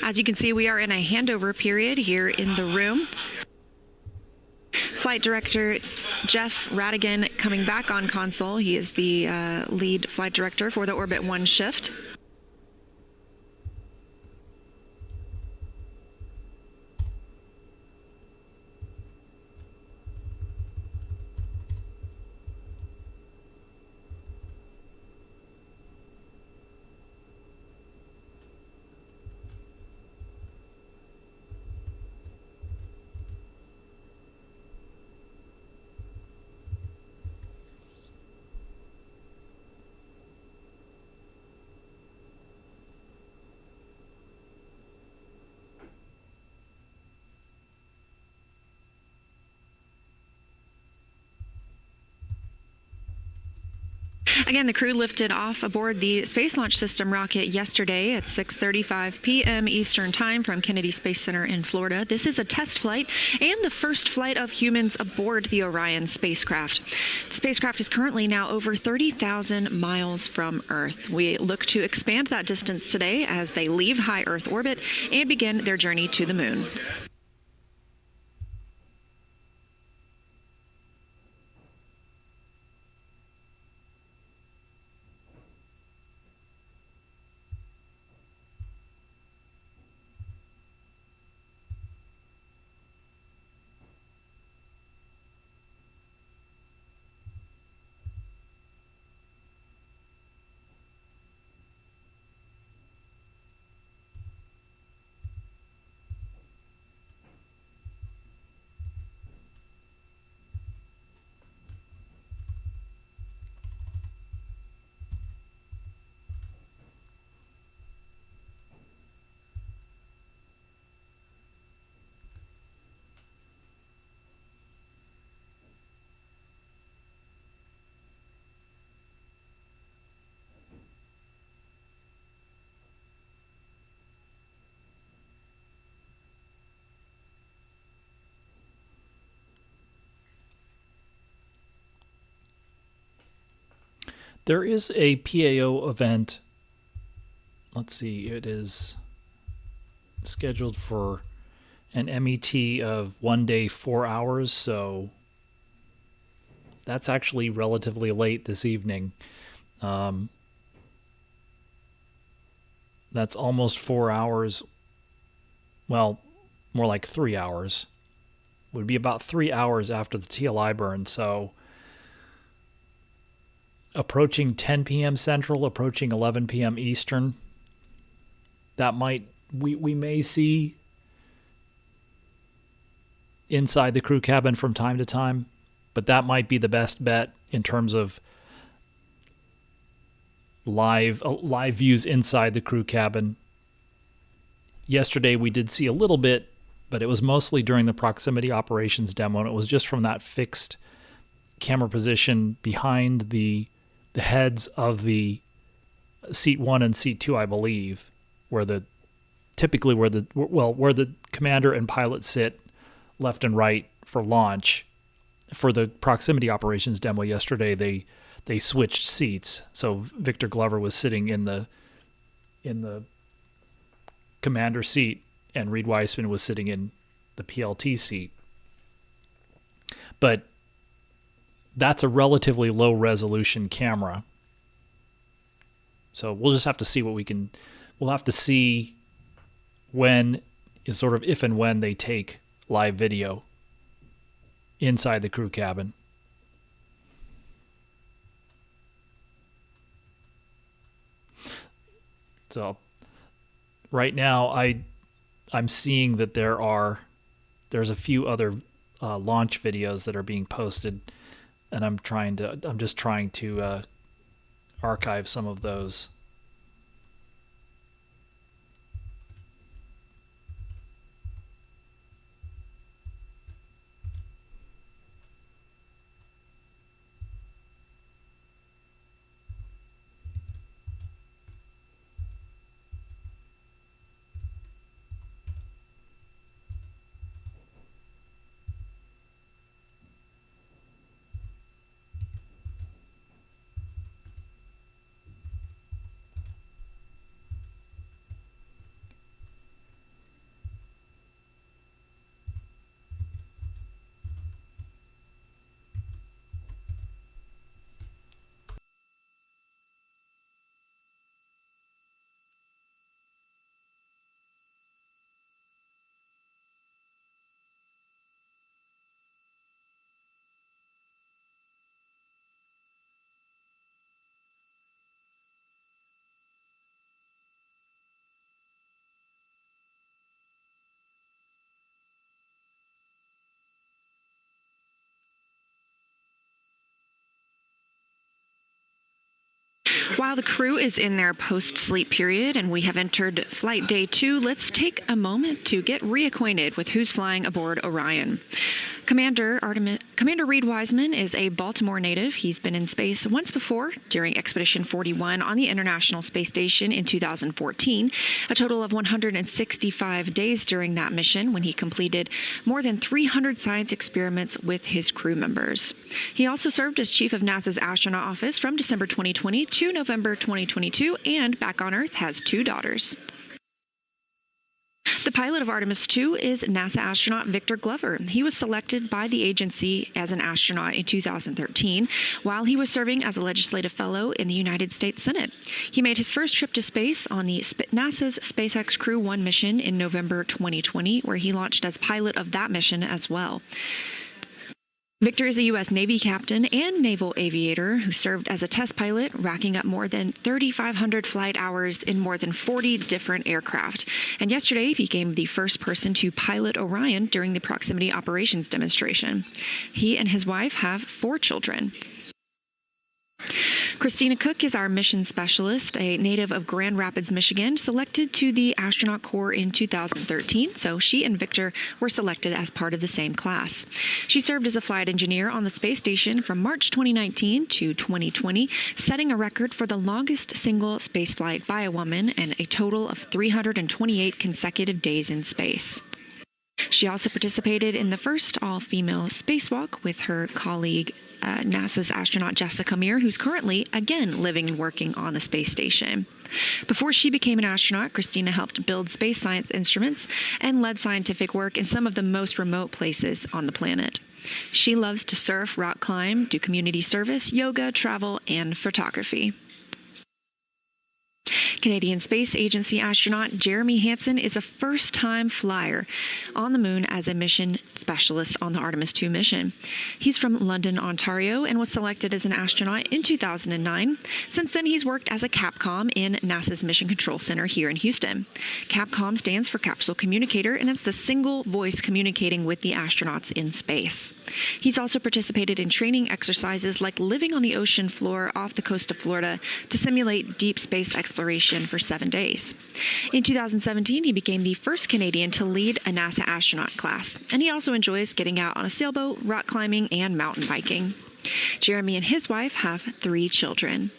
As you can see, we are in a handover period here in the room. Flight Director Jeff Radigan coming back on console. He is the lead flight director for the Orbit 1 shift. Again, the crew lifted off aboard the Space Launch System rocket yesterday at 6:35 p.m. Eastern Time from Kennedy Space Center in Florida. This is a test flight and the first flight of humans aboard the Orion spacecraft. The spacecraft is currently now over 30,000 miles from Earth. We look to expand that distance today as they leave high Earth orbit and begin their journey to the moon. There is a PAO event. Let's see, it is scheduled for an MET of 1 day, 4 hours, so that's actually relatively late this evening. That's almost 4 hours. Well, more like 3 hours. Would be about 3 hours after the TLI burn, so approaching 10 p.m. Central, approaching 11 p.m. Eastern. That might, we may see inside the crew cabin from time to time, but that might be the best bet in terms of live views inside the crew cabin. Yesterday we did see a little bit, but it was mostly during the proximity operations demo, and it was just from that fixed camera position behind the heads of the seat 1 and seat 2, I believe. typically where the commander and pilot sit left and right for launch. For the proximity operations demo yesterday, they switched seats. So Victor Glover was sitting in the commander seat, and Reed Weissman was sitting in the PLT seat. But that's a relatively low resolution camera. So we'll just have to see we'll have to see if and when they take live video inside the crew cabin. So right now I'm seeing that there's a few other launch videos that are being posted, and I'm just trying to archive some of those. While the crew is in their post-sleep period and we have entered flight day 2, let's take a moment to get reacquainted with who's flying aboard Orion. Commander Reed Wiseman is a Baltimore native. He's been in space once before during Expedition 41 on the International Space Station in 2014, a total of 165 days during that mission when he completed more than 300 science experiments with his crew members. He also served as chief of NASA's astronaut office from December 2020 to November 2022, and back on Earth has 2 daughters. The pilot of Artemis II is NASA astronaut Victor Glover. He was selected by the agency as an astronaut in 2013 while he was serving as a legislative fellow in the United States Senate. He made his first trip to space on the NASA's SpaceX Crew 1 mission in November 2020, where he launched as pilot of that mission as well. Victor is a U.S. Navy captain and naval aviator who served as a test pilot, racking up more than 3,500 flight hours in more than 40 different aircraft. And yesterday, he became the first person to pilot Orion during the proximity operations demonstration. He and his wife have 4 children. Christina Cook is our mission specialist, a native of Grand Rapids, Michigan, selected to the astronaut corps in 2013, so she and Victor were selected as part of the same class. She served as a flight engineer on the space station from March 2019 to 2020, setting a record for the longest single spaceflight by a woman and a total of 328 consecutive days in space. She also participated in the first all-female spacewalk with her colleague, NASA's astronaut Jessica Meir, who's currently, again, living and working on the space station. Before she became an astronaut, Christina helped build space science instruments and led scientific work in some of the most remote places on the planet. She loves to surf, rock climb, do community service, yoga, travel, and photography. Canadian Space Agency astronaut Jeremy Hansen is a first-time flyer on the moon as a mission specialist on the Artemis II mission. He's from London, Ontario, and was selected as an astronaut in 2009. Since then, he's worked as a CAPCOM in NASA's Mission Control Center here in Houston. CAPCOM stands for Capsule Communicator, and it's the single voice communicating with the astronauts in space. He's also participated in training exercises like living on the ocean floor off the coast of Florida to simulate deep space exploration for 7 days. In 2017, he became the first Canadian to lead a NASA astronaut class, and he also enjoys getting out on a sailboat, rock climbing, and mountain biking. Jeremy and his wife have 3 children.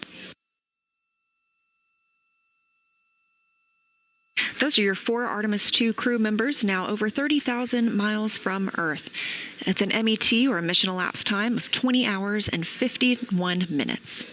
Those are your 4 Artemis II crew members, now over 30,000 miles from Earth, with an MET, or a mission elapsed time, of 20 hours and 51 minutes.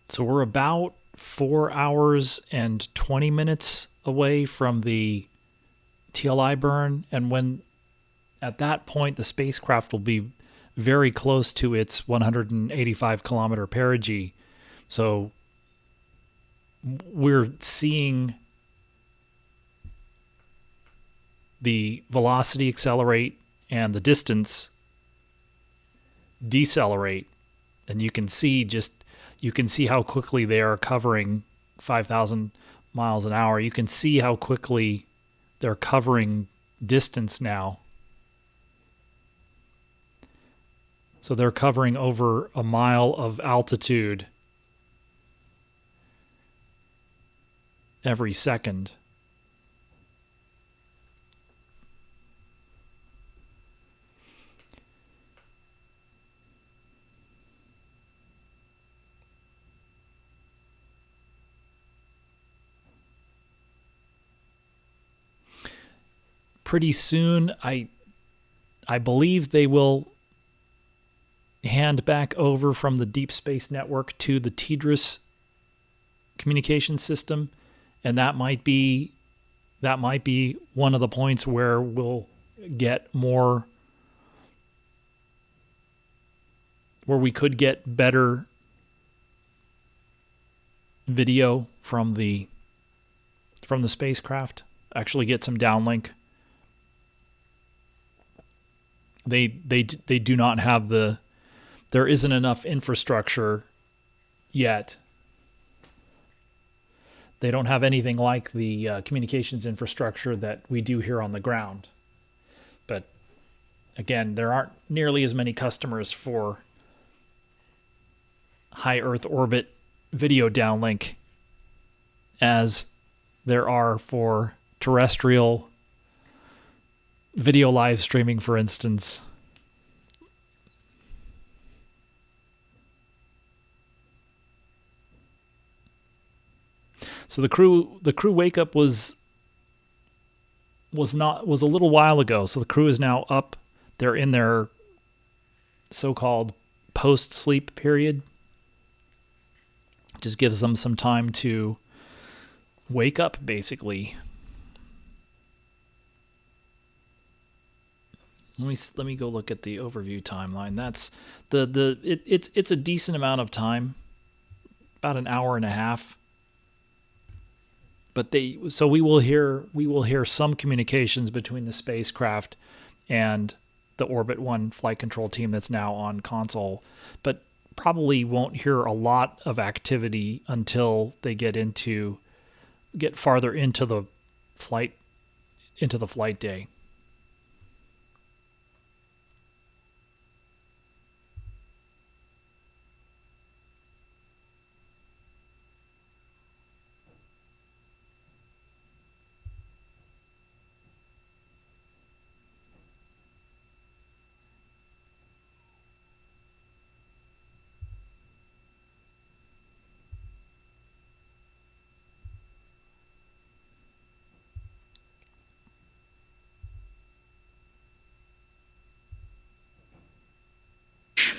So we're about 4 hours and 20 minutes away from the TLI burn, and when at that point the spacecraft will be very close to its 185 kilometer perigee. So we're seeing the velocity accelerate and the distance decelerate, and you can see how quickly they are covering 5,000 miles an hour. You can see how quickly they're covering distance now. So they're covering over a mile of altitude every second. Pretty soon, I believe they will hand back over from the Deep Space Network to the TDRS communication system, and that might be one of the points where we'll get more, where we could get better video from the spacecraft, actually get some downlink. They do not have there isn't enough infrastructure yet. They don't have anything like the communications infrastructure that we do here on the ground. But again, there aren't nearly as many customers for high Earth orbit video downlink as there are for terrestrial video live streaming, for instance. So the crew wake up was a little while ago. So the crew is now up. They're in their so-called post-sleep period. Just gives them some time to wake up, basically. Let me go look at the overview timeline. That's it's a decent amount of time, about an hour and a half. But we will hear some communications between the spacecraft and the Orbit 1 flight control team that's now on console, but probably won't hear a lot of activity until they get farther into the flight day.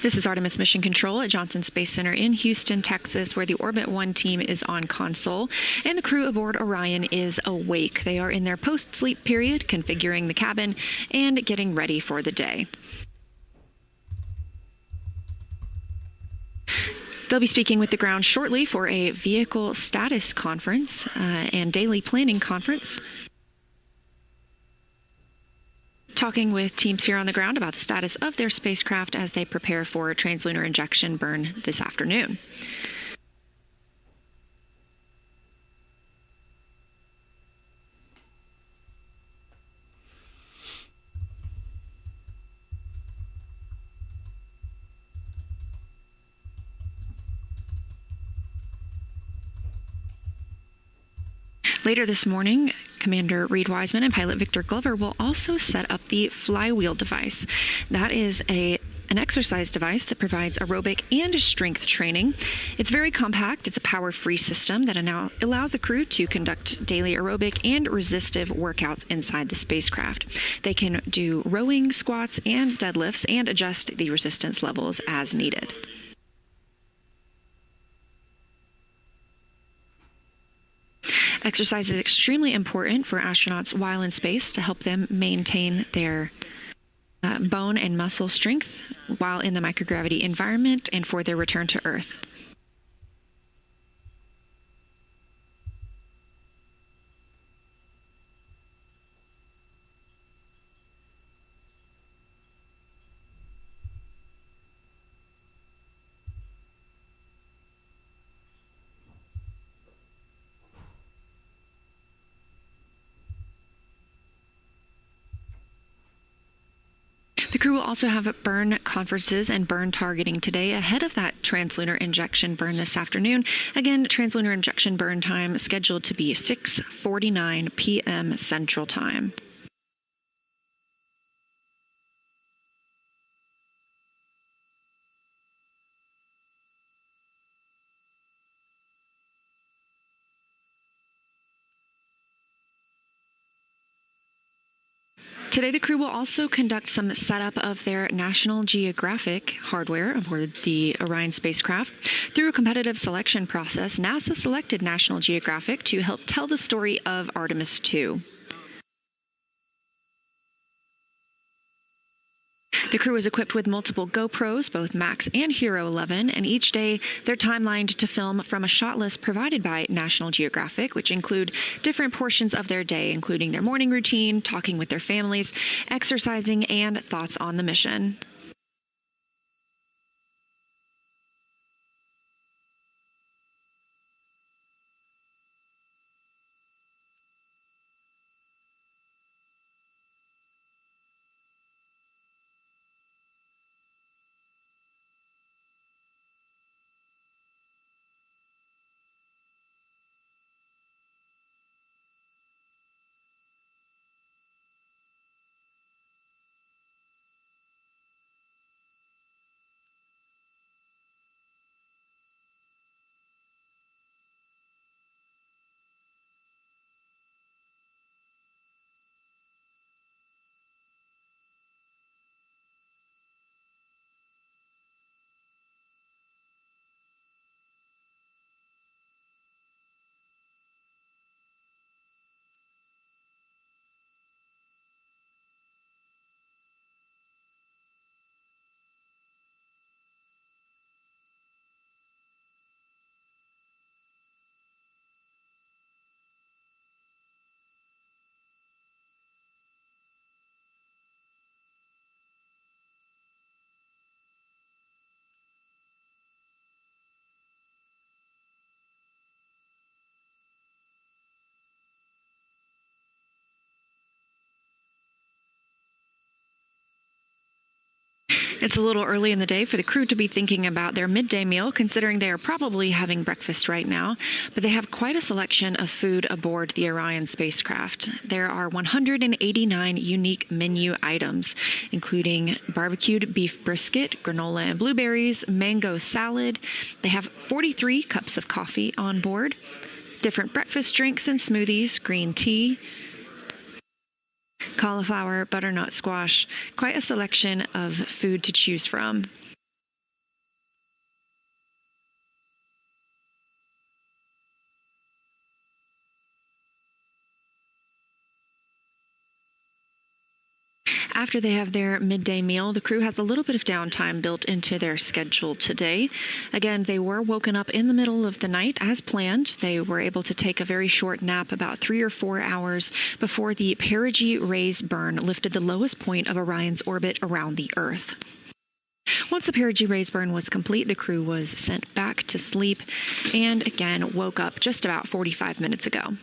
This is Artemis Mission Control at Johnson Space Center in Houston, Texas, where the Orbit 1 team is on console and the crew aboard Orion is awake. They are in their post-sleep period, configuring the cabin and getting ready for the day. They'll be speaking with the ground shortly for a vehicle status conference and daily planning conference, talking with teams here on the ground about the status of their spacecraft as they prepare for a trans-lunar injection burn this afternoon. Later this morning, Commander Reed Wiseman and pilot Victor Glover will also set up the flywheel device. That is an exercise device that provides aerobic and strength training. It's very compact. It's a power-free system that allows the crew to conduct daily aerobic and resistive workouts inside the spacecraft. They can do rowing, squats, and deadlifts and adjust the resistance levels as needed. Exercise is extremely important for astronauts while in space to help them maintain their bone and muscle strength while in the microgravity environment and for their return to Earth. The crew will also have burn conferences and burn targeting today ahead of that trans-lunar injection burn this afternoon. Again, trans-lunar injection burn time scheduled to be 6:49 p.m. Central Time. Today, the crew will also conduct some setup of their National Geographic hardware aboard the Orion spacecraft. Through a competitive selection process, NASA selected National Geographic to help tell the story of Artemis II. The crew is equipped with multiple GoPros, both Max and Hero 11, and each day they're timelined to film from a shot list provided by National Geographic, which include different portions of their day, including their morning routine, talking with their families, exercising, and thoughts on the mission. It's a little early in the day for the crew to be thinking about their midday meal, considering they are probably having breakfast right now, but they have quite a selection of food aboard the Orion spacecraft. There are 189 unique menu items, including barbecued beef brisket, granola and blueberries, mango salad. They have 43 cups of coffee on board, different breakfast drinks and smoothies, green tea, cauliflower, butternut squash, quite a selection of food to choose from. After they have their midday meal, the crew has a little bit of downtime built into their schedule today. Again, they were woken up in the middle of the night as planned. They were able to take a very short nap, about 3 or 4 hours before the Perigee rays burn lifted the lowest point of Orion's orbit around the Earth. Once the Perigee rays burn was complete, the crew was sent back to sleep and again woke up just about 45 minutes ago.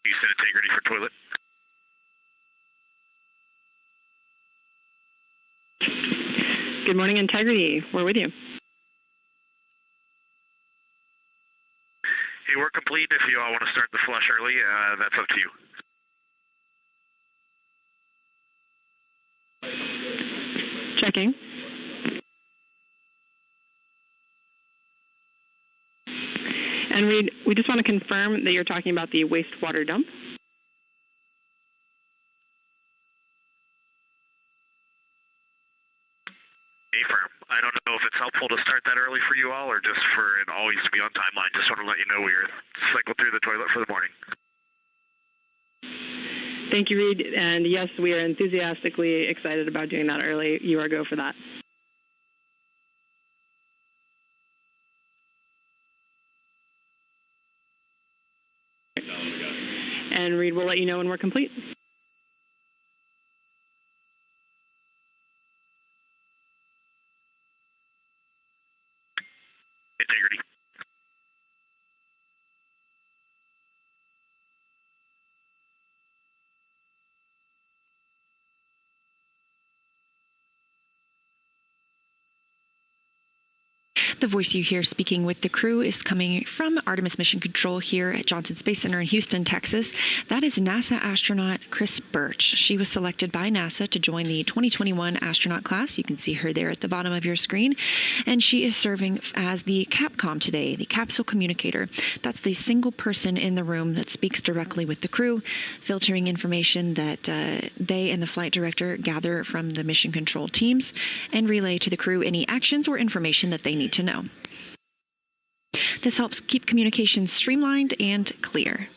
Houston, Integrity for toilet. Good morning, Integrity. We're with you. Hey, we're complete. If you all want to start the flush early, that's up to you. Checking. And we just want to confirm that you're talking about the wastewater dump. Affirm. I don't know if it's helpful to start that early for you all or just for it always to be on timeline. Just want to let you know we're cycled through the toilet for the morning. Thank you, Reed. And yes, we are enthusiastically excited about doing that early. You are go for that. And Reed, we'll let you know when we're complete. Integrity. The voice you hear speaking with the crew is coming from Artemis Mission Control here at Johnson Space Center in Houston, Texas. That is NASA astronaut Chris Birch. She was selected by NASA to join the 2021 astronaut class. You can see her there at the bottom of your screen. And she is serving as the CAPCOM today, the capsule communicator. That's the single person in the room that speaks directly with the crew, filtering information that they and the flight director gather from the mission control teams and relay to the crew any actions or information that they need to know. This helps keep communications streamlined and clear.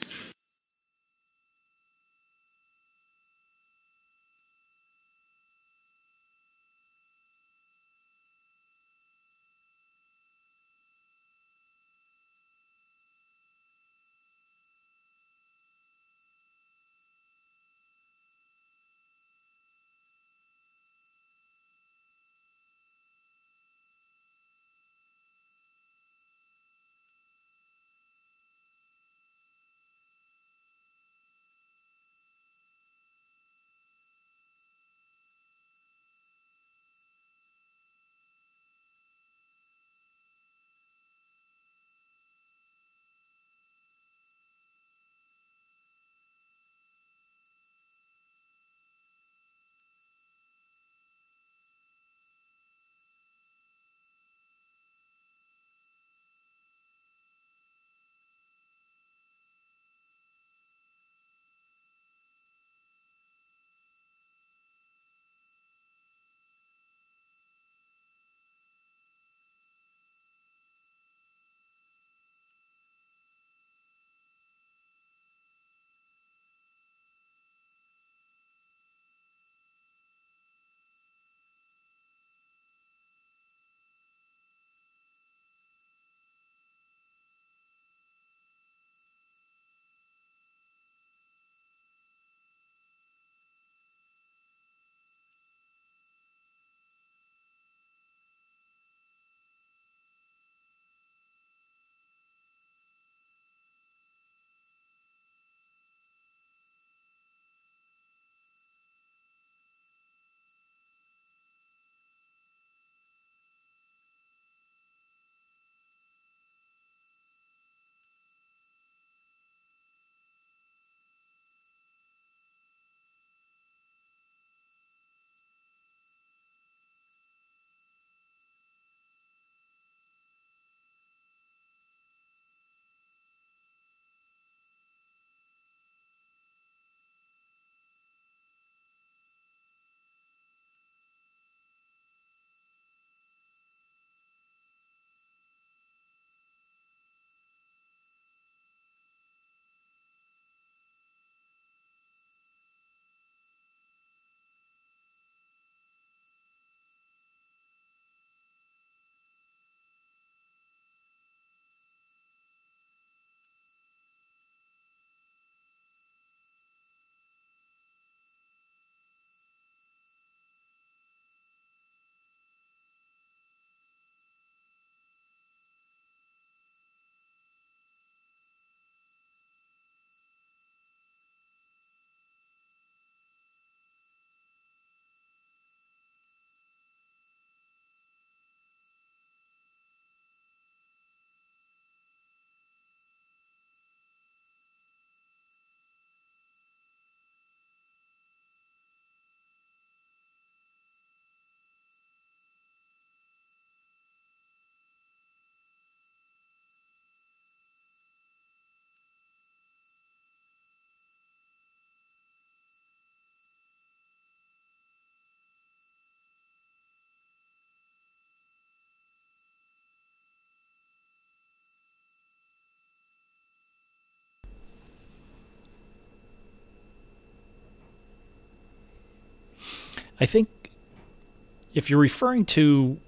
I think if you're referring to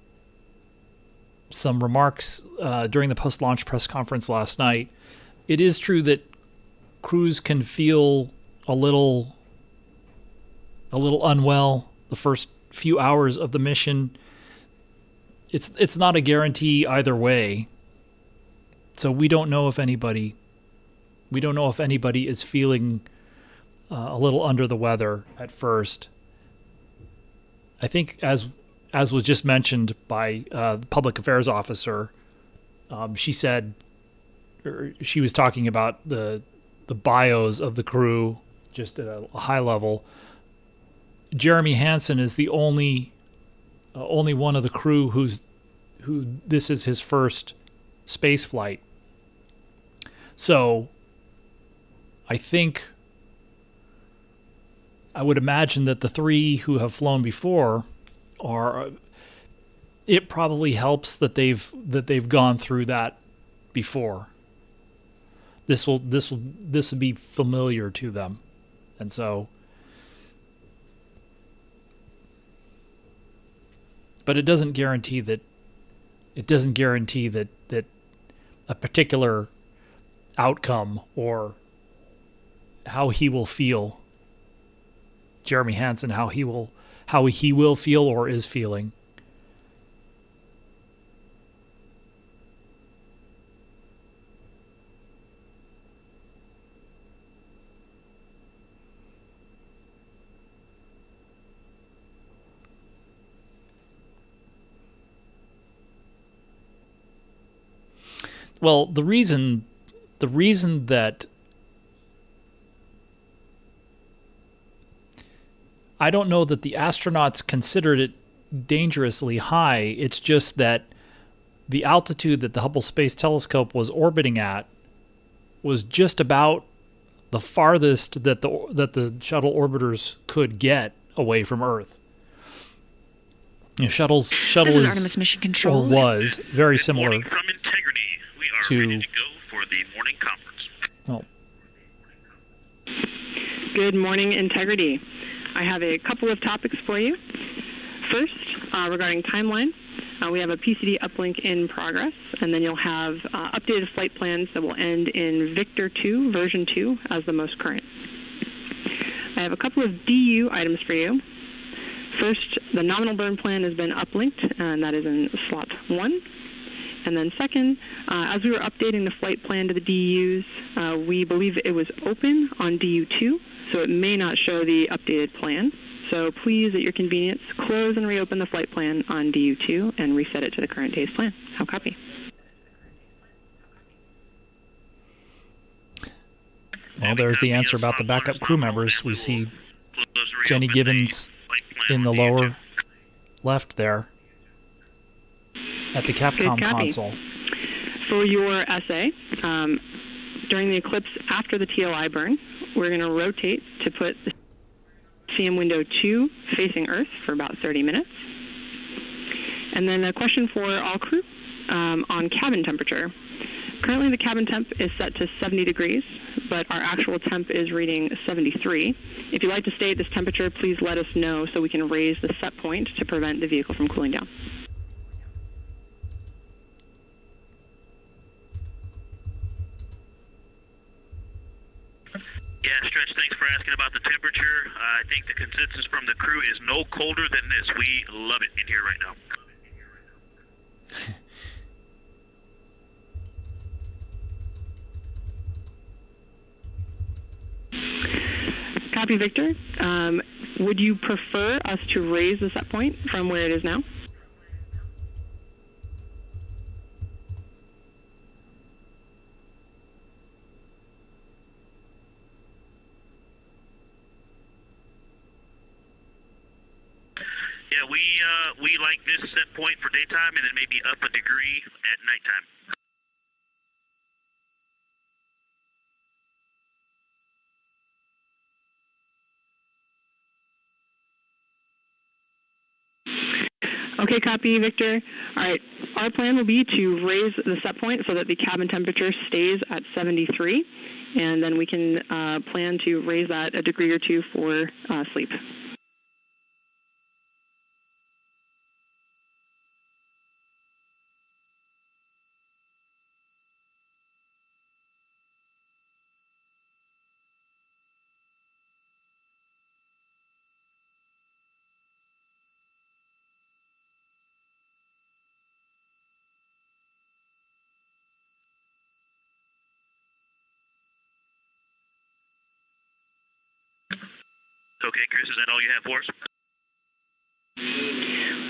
some remarks during the post-launch press conference last night, it is true that crews can feel a little unwell the first few hours of the mission. It's not a guarantee either way. So we don't know if anybody is feeling a little under the weather at first. I think as was just mentioned by the public affairs officer, she said, or she was talking about the bios of the crew just at a high level. Jeremy Hansen is the only one of the crew who this is his first space flight. So I would imagine that the three who have flown before it probably helps that they've gone through that before. This will be familiar to them, and so. But it doesn't guarantee that a particular outcome or how he will feel, Jeremy Hansen, how he will feel or is feeling. Well, the reason that I don't know that the astronauts considered it dangerously high, it's just that the altitude that the Hubble Space Telescope was orbiting at was just about the farthest that the shuttle orbiters could get away from Earth. You know, shuttle is Artemis Mission Control. Or was very similar From Integrity, we are to ready to go for the morning conference. Well, Good morning, Integrity. I have a couple of topics for you. First, regarding timeline, we have a PCD uplink in progress, and then you'll have updated flight plans that will end in Victor 2, version 2, as the most current. I have a couple of DU items for you. First, the nominal burn plan has been uplinked, and that is in slot 1. And then second, as we were updating the flight plan to the DUs, we believe it was open on DU2, so it may not show the updated plan. So please, at your convenience, close and reopen the flight plan on DU2 and reset it to the current day's plan. How copy? Well, there's the answer about the backup crew members. We see Jenny Gibbons in the lower left there at the Capcom console. For your essay, during the eclipse after the TLI burn, we're going to rotate to put the CM window 2 facing Earth for about 30 minutes. And then a question for all crew on cabin temperature. Currently the cabin temp is set to 70 degrees, but our actual temp is reading 73. If you'd like to stay at this temperature, please let us know so we can raise the set point to prevent the vehicle from cooling down. Yeah, Stretch, thanks for asking about the temperature. I think the consensus from the crew is no colder than this. We love it in here right now. Copy, Victor. Would you prefer us to raise the set point from where it is now? Yeah, we like this set point for daytime and then maybe up a degree at nighttime. Okay, copy, Victor. All right, our plan will be to raise the set point so that the cabin temperature stays at 73, and then we can plan to raise that a degree or two for sleep. Okay, Chris, is that all you have for us?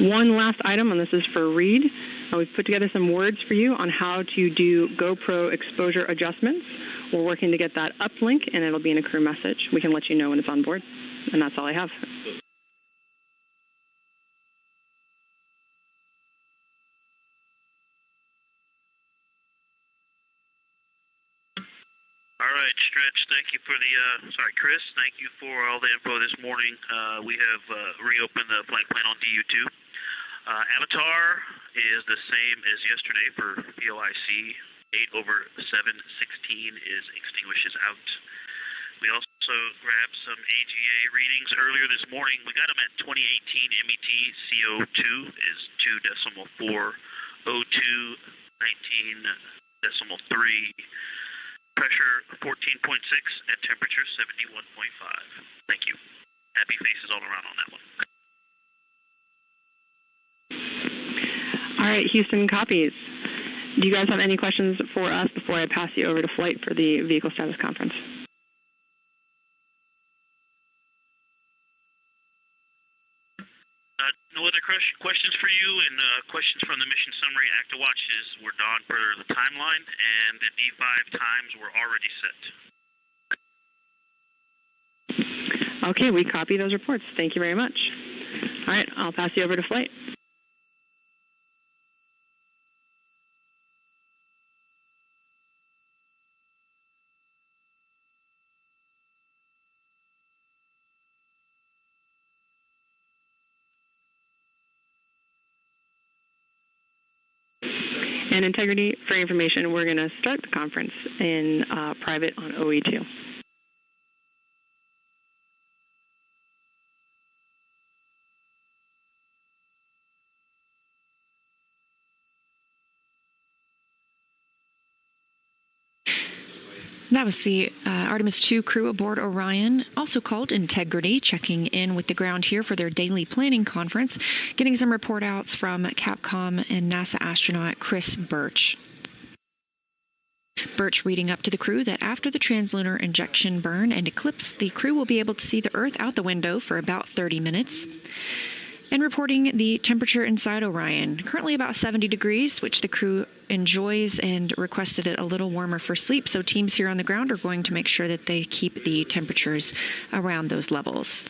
One last item, and this is for Reed. We've put together some words for you on how to do GoPro exposure adjustments. We're working to get that uplink, and it'll be in a crew message. We can let you know when it's on board, and that's all I have. All right, Stretch, thank you for the, Chris, thank you for all the info this morning. We have reopened the flight plan on DU2. Avatar is the same as yesterday for POIC. 8/7/16 is extinguishes out. We also grabbed some AGA readings earlier this morning. We got them at 2018 MET CO2 is 2.4, O2 19.3. Pressure 14.6 and temperature 71.5. Thank you. Happy faces all around on that one. All right, Houston copies. Do you guys have any questions for us before I pass you over to flight for the vehicle status conference? No other questions for you, and questions from the mission summary. Active watches were done per the timeline, and the D5 times were already set. Okay, we copy those reports. Thank you very much. All right, I'll pass you over to flight. And integrity, for information, we're going to start the conference in private on OE2. That was the Artemis II crew aboard Orion, also called Integrity, checking in with the ground here for their daily planning conference, getting some report outs from Capcom and NASA astronaut Chris Birch. Birch reading up to the crew that after the trans-lunar injection burn and eclipse, the crew will be able to see the Earth out the window for about 30 minutes. And reporting the temperature inside Orion, currently about 70 degrees, which the crew enjoys and requested it a little warmer for sleep. So teams here on the ground are going to make sure that they keep the temperatures around those levels.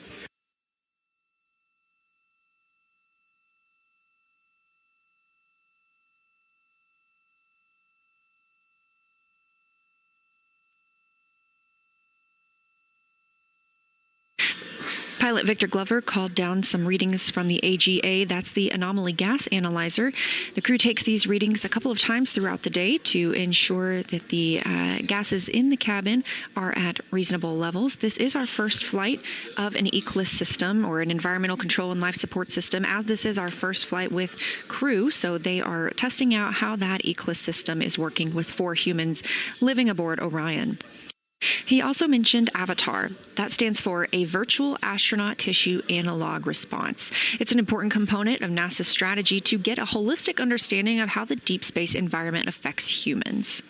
Pilot Victor Glover called down some readings from the AGA. That's the anomaly gas analyzer. The crew takes these readings a couple of times throughout the day to ensure that the gases in the cabin are at reasonable levels. This is our first flight of an ECLIS system, or an environmental control and life support system, as this is our first flight with crew. So they are testing out how that ECLIS system is working with 4 humans living aboard Orion. He also mentioned Avatar. That stands for a Virtual Astronaut Tissue Analog Response. It's an important component of NASA's strategy to get a holistic understanding of how the deep space environment affects humans.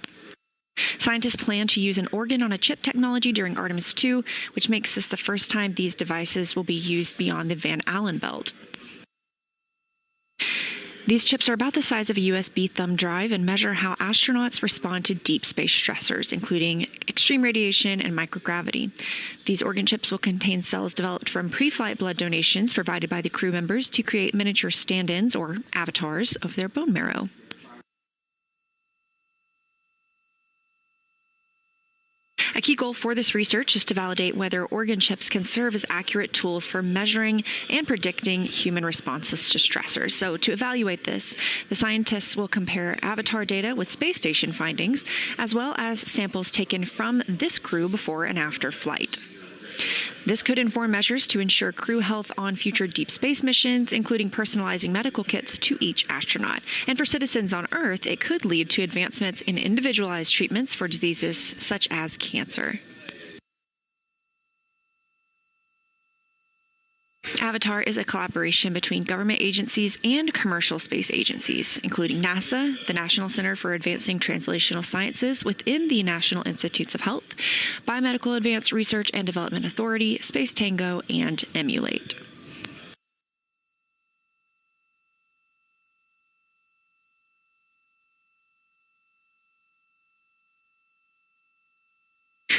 Scientists plan to use an organ-on-a-chip technology during Artemis II, which makes this the first time these devices will be used beyond the Van Allen belt. These chips are about the size of a USB thumb drive and measure how astronauts respond to deep space stressors, including extreme radiation and microgravity. These organ chips will contain cells developed from pre-flight blood donations provided by the crew members to create miniature stand-ins, or avatars, of their bone marrow. A key goal for this research is to validate whether organ chips can serve as accurate tools for measuring and predicting human responses to stressors. So to evaluate this, the scientists will compare Avatar data with space station findings, as well as samples taken from this crew before and after flight. This could inform measures to ensure crew health on future deep space missions, including personalizing medical kits to each astronaut. And for citizens on Earth, it could lead to advancements in individualized treatments for diseases such as cancer. Avatar is a collaboration between government agencies and commercial space agencies, including NASA, the National Center for Advancing Translational Sciences within the National Institutes of Health, Biomedical Advanced Research and Development Authority, Space Tango, and Emulate.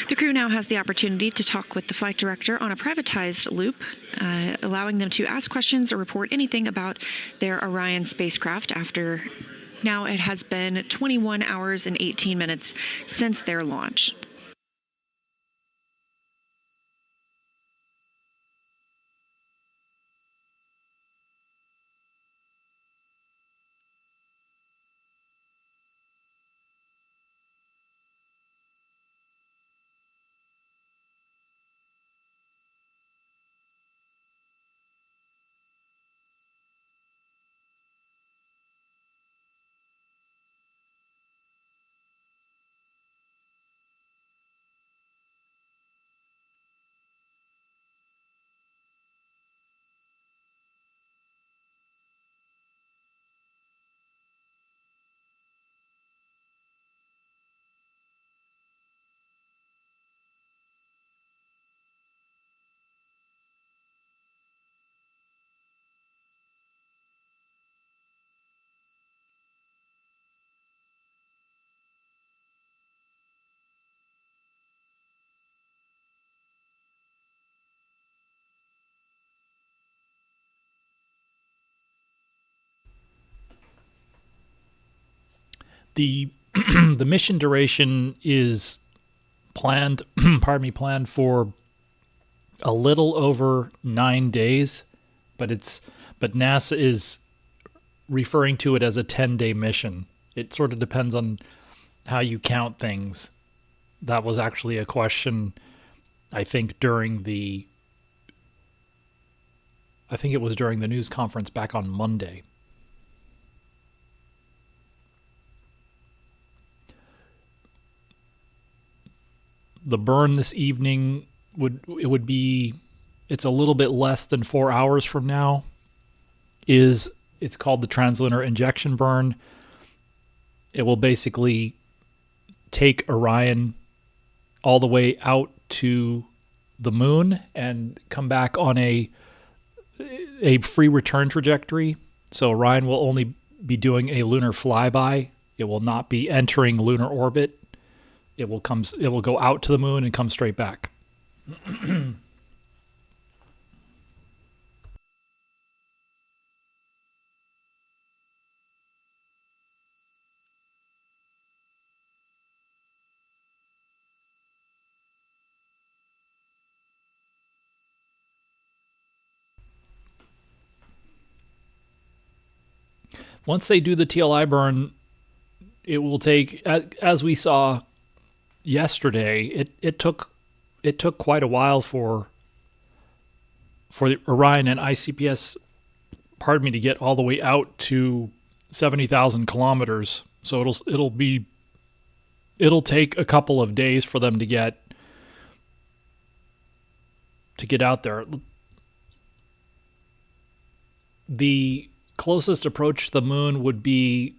The crew now has the opportunity to talk with the flight director on a privatized loop, allowing them to ask questions or report anything about their Orion spacecraft after now it has been 21 hours and 18 minutes since their launch. The the mission duration is planned planned for a little over 9 days, but NASA is referring to it as a 10-day mission. It sort of depends on how you count things. That was actually a question I think it was during the news conference back on Monday. The burn this evening it's a little bit less than 4 hours from now. It's called the trans-lunar injection burn. It will basically take Orion all the way out to the moon and come back on a free return trajectory. So Orion will only be doing a lunar flyby. It will not be entering lunar orbit. It will go out to the moon and come straight back. Once they do the TLI burn, it will take, as we saw yesterday, it took quite a while for the Orion and ICPS, to get all the way out to 70,000 kilometers. So it'll take a couple of days for them to get out there. The closest approach to the moon would be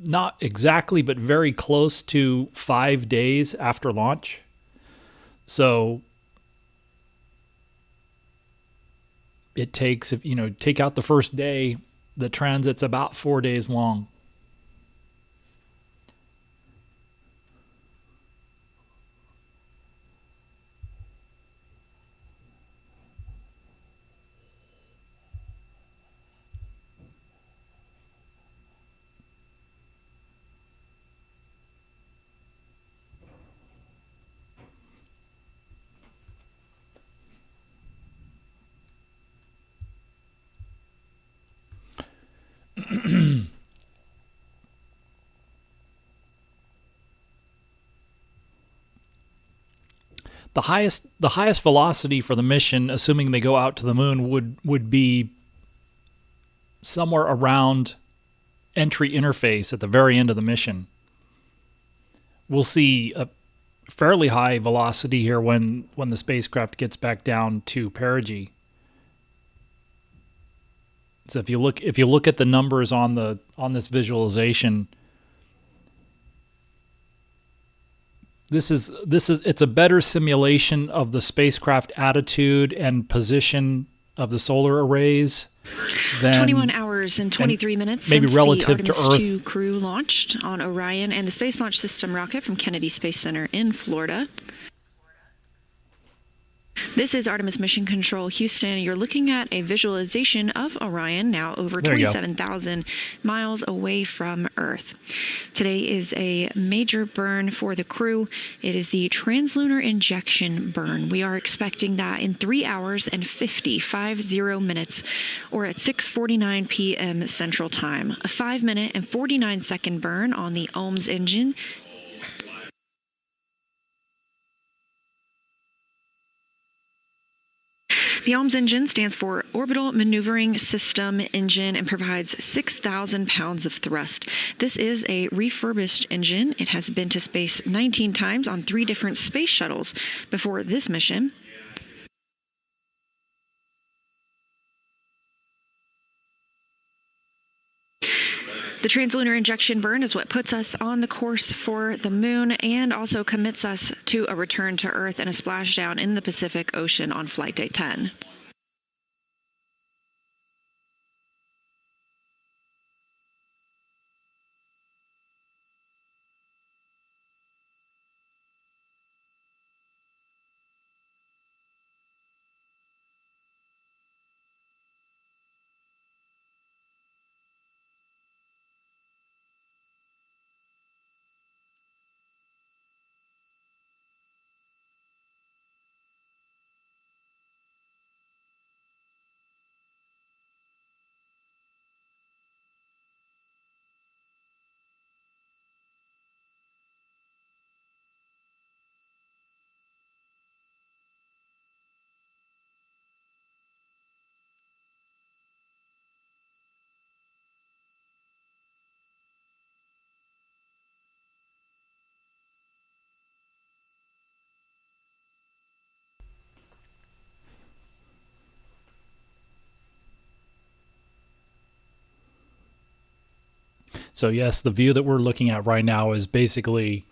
not exactly, but very close to 5 days after launch. So it takes, if take out the first day, the transit's about 4 days long. The highest velocity for the mission, assuming they go out to the moon, would be somewhere around entry interface at the very end of the mission. We'll see fairly high velocity here when the spacecraft gets back down to perigee. So if you look at the numbers on this visualization, it's a better simulation of the spacecraft attitude and position of the solar arrays than 21 hours and 23 minutes maybe since relative the to Artemis Earth. II crew launched on Orion and the Space Launch System rocket from Kennedy Space Center in Florida. This is Artemis Mission Control Houston. You're looking at a visualization of Orion, now over 27,000 miles away from Earth. Today is a major burn for the crew. It is the trans-lunar injection burn. We are expecting that in 3 hours and 50 minutes, or at 6:49 p.m. Central Time. A 5-minute and 49-second burn on the OMS engine. The OMS engine stands for Orbital Maneuvering System Engine and provides 6,000 pounds of thrust. This is a refurbished engine. It has been to space 19 times on 3 different space shuttles before this mission. The trans-lunar injection burn is what puts us on the course for the moon and also commits us to a return to Earth and a splashdown in the Pacific Ocean on Flight Day 10. So yes, the view that we're looking at right now is basically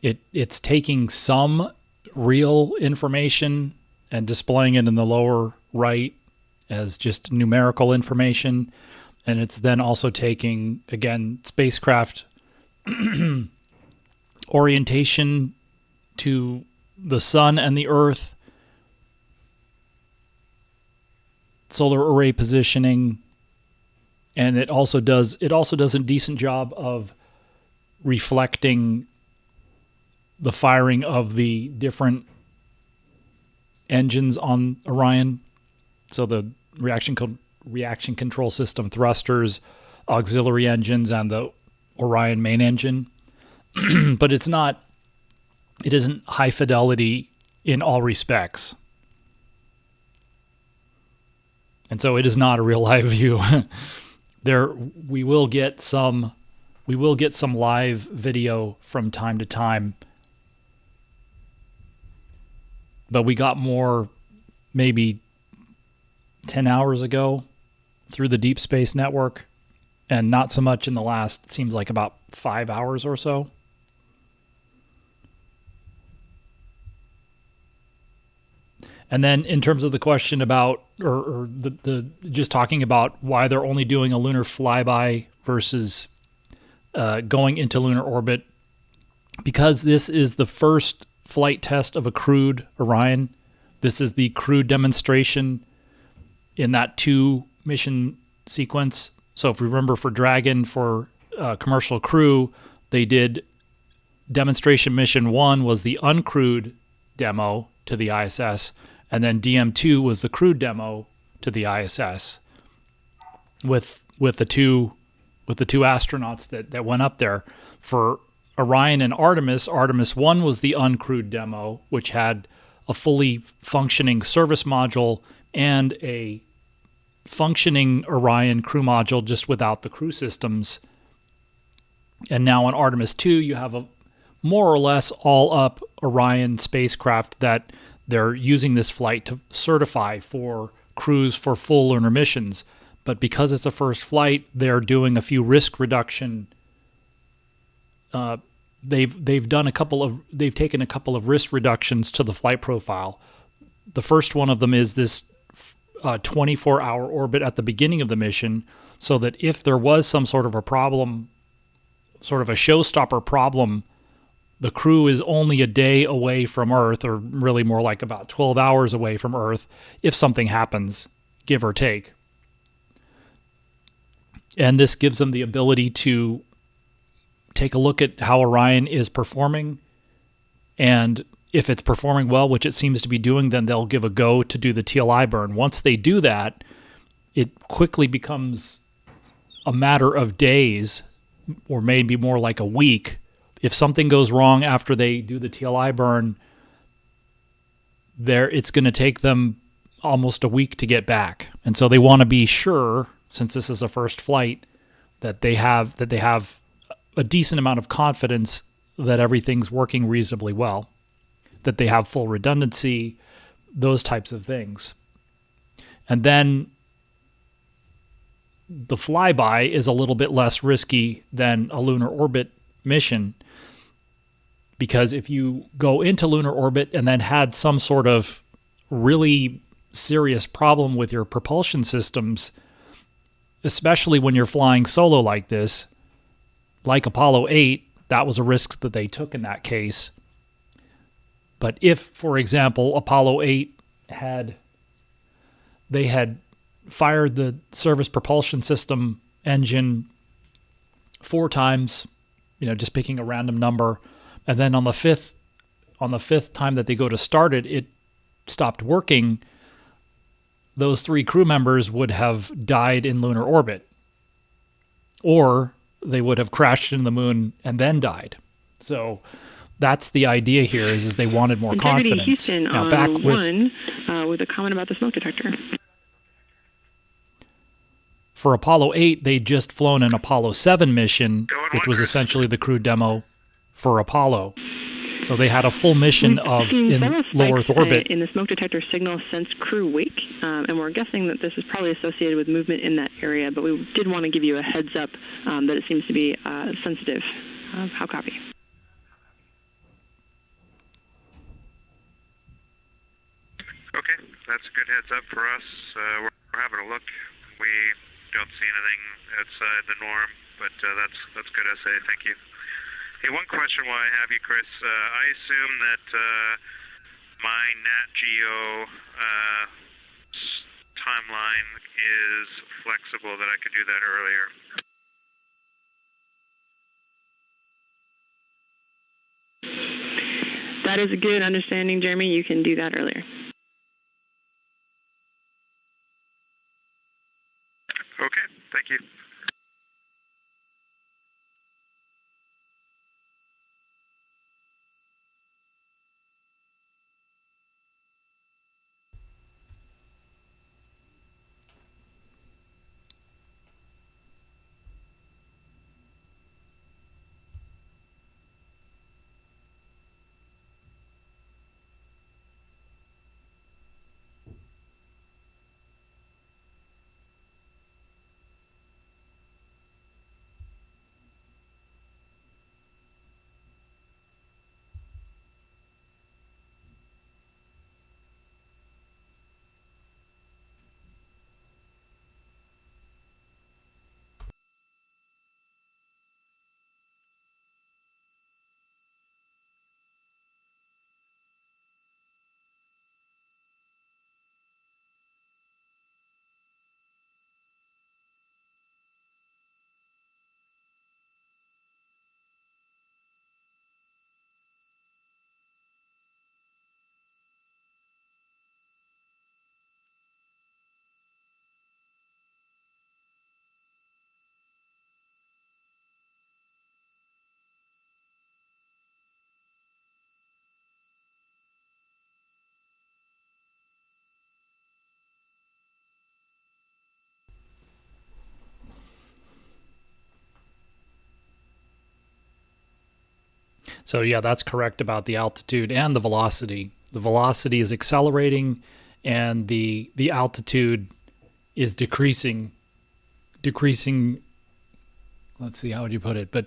it's taking some real information and displaying it in the lower right as just numerical information, and it's then also taking, again, spacecraft orientation to the sun and the Earth, solar array positioning, and it also does a decent job of reflecting the firing of the different engines on Orion. So the reaction control system thrusters, auxiliary engines, and the Orion main engine. But it isn't high fidelity in all respects. And so it is not a real live view. We will get some live video from time to time, but we got more maybe 10 hours ago through the Deep Space Network, and not so much in the last, seems like about 5 hours or so. And then in terms of the question about, or the just talking about why they're only doing a lunar flyby versus going into lunar orbit, because this is the first flight test of a crewed Orion. This is the crewed demonstration in that 2 mission sequence. So if we remember, for Dragon, for commercial crew, they did demonstration mission 1 was the uncrewed demo to the ISS, and then DM2 was the crewed demo to the ISS with the two astronauts that went up there. For Orion and Artemis 1 was the uncrewed demo, which had a fully functioning service module and a functioning Orion crew module just without the crew systems. And now on Artemis 2, you have a more or less all up Orion spacecraft that they're using this flight to certify for crews for full lunar missions. But because it's a first flight, they're doing a few risk reduction. They've taken a couple of risk reductions to the flight profile. The first one of them is this 24-hour orbit at the beginning of the mission, so that if there was some sort of a problem, sort of a showstopper problem, the crew is only a day away from Earth, or really more like about 12 hours away from Earth, if something happens, give or take. And this gives them the ability to take a look at how Orion is performing, and if it's performing well, which it seems to be doing, then they'll give a go to do the TLI burn. Once they do that, it quickly becomes a matter of days, or maybe more like a week. If something goes wrong after they do the TLI burn, it's going to take them almost a week to get back. And so they want to be sure, since this is a first flight, that they have a decent amount of confidence that everything's working reasonably well, that they have full redundancy, those types of things. And then the flyby is a little bit less risky than a lunar orbit mission, because if you go into lunar orbit and then had some sort of really serious problem with your propulsion systems, especially when you're flying solo like this, like Apollo 8, that was a risk that they took in that case. But if, for example, Apollo 8 had fired the service propulsion system engine 4 times, just picking a random number, and then on the fifth time that they go to start it, it stopped working, those 3 crew members would have died in lunar orbit, or they would have crashed into the moon and then died. So that's the idea here, is they wanted more Integrity confidence. Houston Now on back with a comment about the smoke detector. For Apollo 8, they'd just flown an Apollo 7 mission, which was essentially the crew demo for Apollo. So they had a full mission of in low Earth orbit. In the smoke detector signal sense crew wake, and we're guessing that this is probably associated with movement in that area, but we did want to give you a heads up that it seems to be sensitive. How copy? Okay, that's a good heads up for us. We're having a look. We don't see anything outside the norm, but that's good essay. Thank you. Hey, one question while I have you, Chris. I assume that my Nat Geo timeline is flexible, that I could do that earlier. That is a good understanding, Jeremy. You can do that earlier. Okay, thank you. So yeah, that's correct about the altitude and the velocity. The velocity is accelerating and the altitude is decreasing. Let's see, how would you put it? But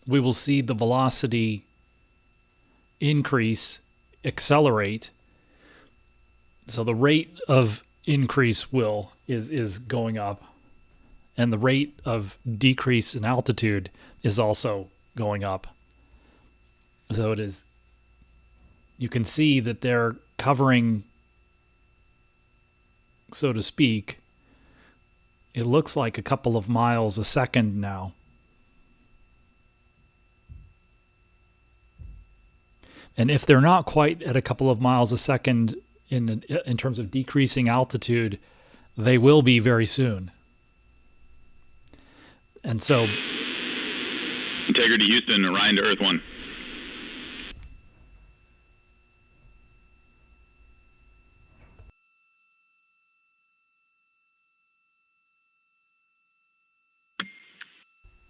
we will see the velocity increase, accelerate. So the rate of increase is going up, and the rate of decrease in altitude is also going up. So it is, you can see that they're covering, so to speak, it looks like a couple of miles a second now. And if they're not quite at a couple of miles a second in terms of decreasing altitude, they will be very soon. And so, Integrity Houston, Orion to Earth 1.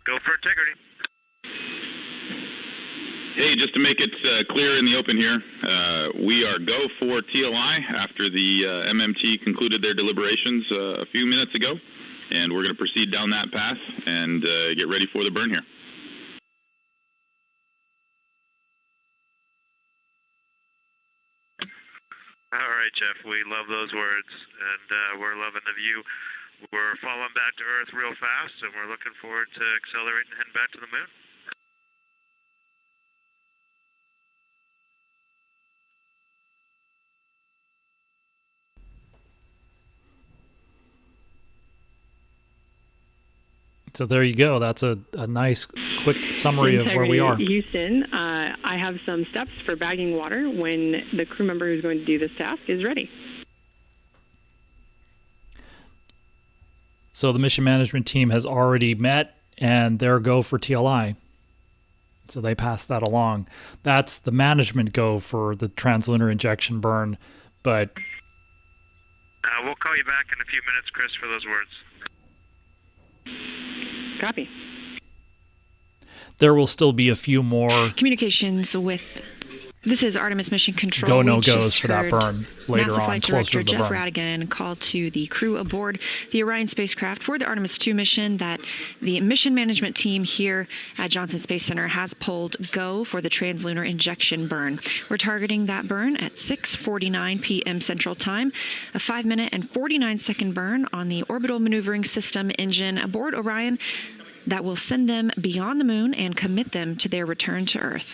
Go for Integrity. Hey, just to make it clear in the open here, we are go for TLI after the MMT concluded their deliberations a few minutes ago, and we're going to proceed down that path and get ready for the burn here. All right, Jeff, we love those words, and we're loving the view. We're falling back to Earth real fast, and we're looking forward to accelerating and heading back to the moon. so there you go. That's a nice, quick summary of where we are. Houston, I have some steps for bagging water when the crew member who's going to do this task is ready. So the mission management team has already met, and they're go for TLI. So they passed that along. That's the management go for the trans-lunar injection burn, but... we'll call you back in a few minutes, Chris, for those words. Copy. There will still be a few more communications with. This is Artemis Mission Control. Go no goes for that burn later NASA on, Flight closer Director to the Jeff burn. Radigan called to the crew aboard the Orion spacecraft for the Artemis II mission that the mission management team here at Johnson Space Center has pulled go for the trans-lunar injection burn. We're targeting that burn at 6:49 p.m. Central Time, a 5-minute and 49-second burn on the orbital maneuvering system engine aboard Orion that will send them beyond the moon and commit them to their return to Earth.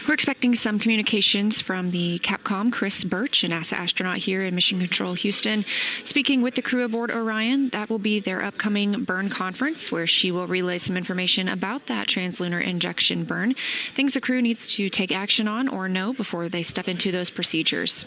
We're expecting some communications from the Capcom, Chris Birch, a NASA astronaut here in Mission Control Houston, speaking with the crew aboard Orion. That will be their upcoming burn conference, where she will relay some information about that trans-lunar injection burn, things the crew needs to take action on or know before they step into those procedures.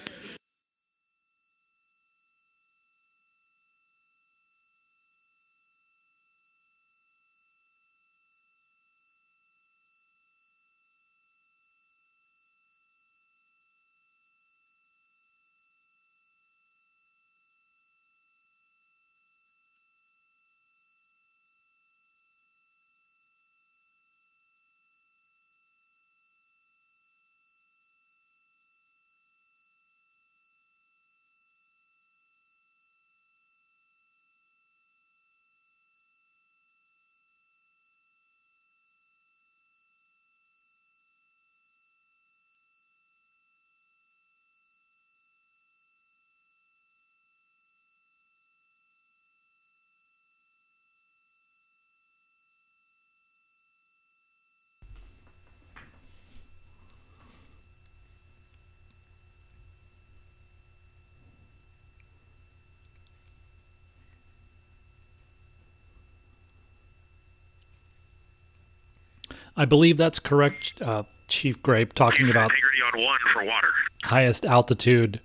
I believe that's correct, Chief Grape, talking about integrity on 1 for water. highest altitude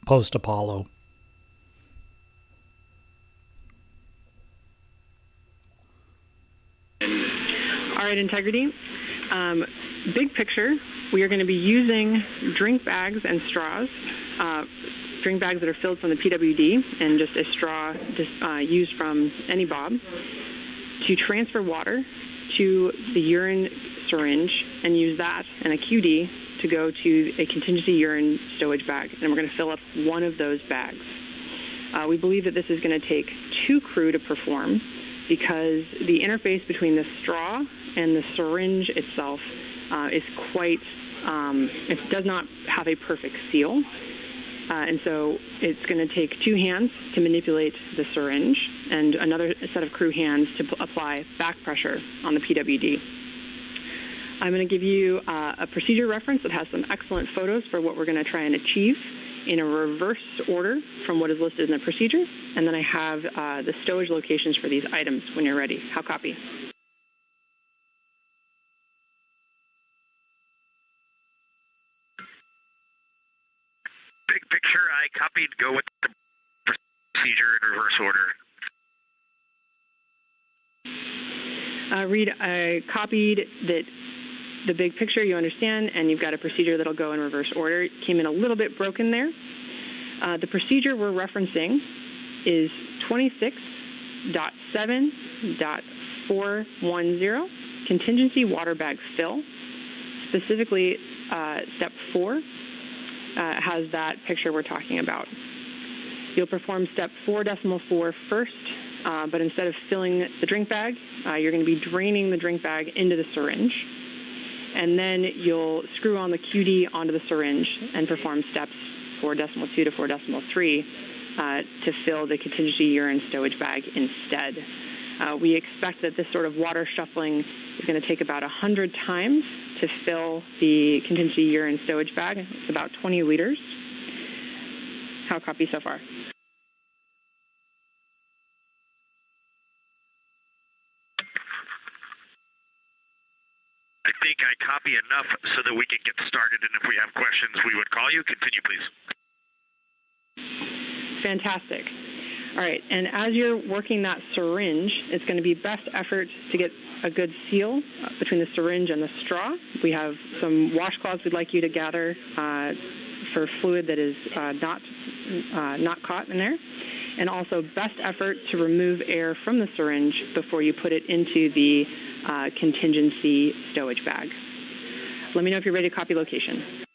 post-Apollo. All right, integrity. Big picture, we are going to be using drink bags and straws, drink bags that are filled from the PWD and just a straw used from any bob, to transfer water to the urine syringe and use that and a QD to go to a contingency urine stowage bag. And we're going to fill up one of those bags. We believe that this is going to take 2 crew to perform because the interface between the straw and the syringe itself is quite, it does not have a perfect seal. And so it's going to take 2 hands to manipulate the syringe and another set of crew hands to apply back pressure on the PWD. I'm going to give you a procedure reference that has some excellent photos for what we're going to try and achieve in a reverse order from what is listed in the procedure. And then I have the stowage locations for these items when you're ready. How copy? Big picture, I copied. Go with the procedure in reverse order. Reed, I copied that the big picture you understand, and you've got a procedure that'll go in reverse order. It came in a little bit broken there. The procedure we're referencing is 26.7.410, contingency water bag fill. Specifically, step 4 has that picture we're talking about. You'll perform step 4.4 first, but instead of filling the drink bag, you're going to be draining the drink bag into the syringe. And then you'll screw on the QD onto the syringe and perform steps 4.2 to 4.3 to fill the contingency urine stowage bag instead. We expect that this sort of water shuffling is going to take about 100 times to fill the contingency urine stowage bag. It's about 20 liters. How copy so far? I think I copy enough so that we can get started, and if we have questions, we would call you. Continue, please. Fantastic. All right, and as you're working that syringe, it's going to be best effort to get a good seal between the syringe and the straw. We have some washcloths we'd like you to gather for fluid that is not caught in there. And also best effort to remove air from the syringe before you put it into the contingency stowage bag. Let me know if you're ready to copy location.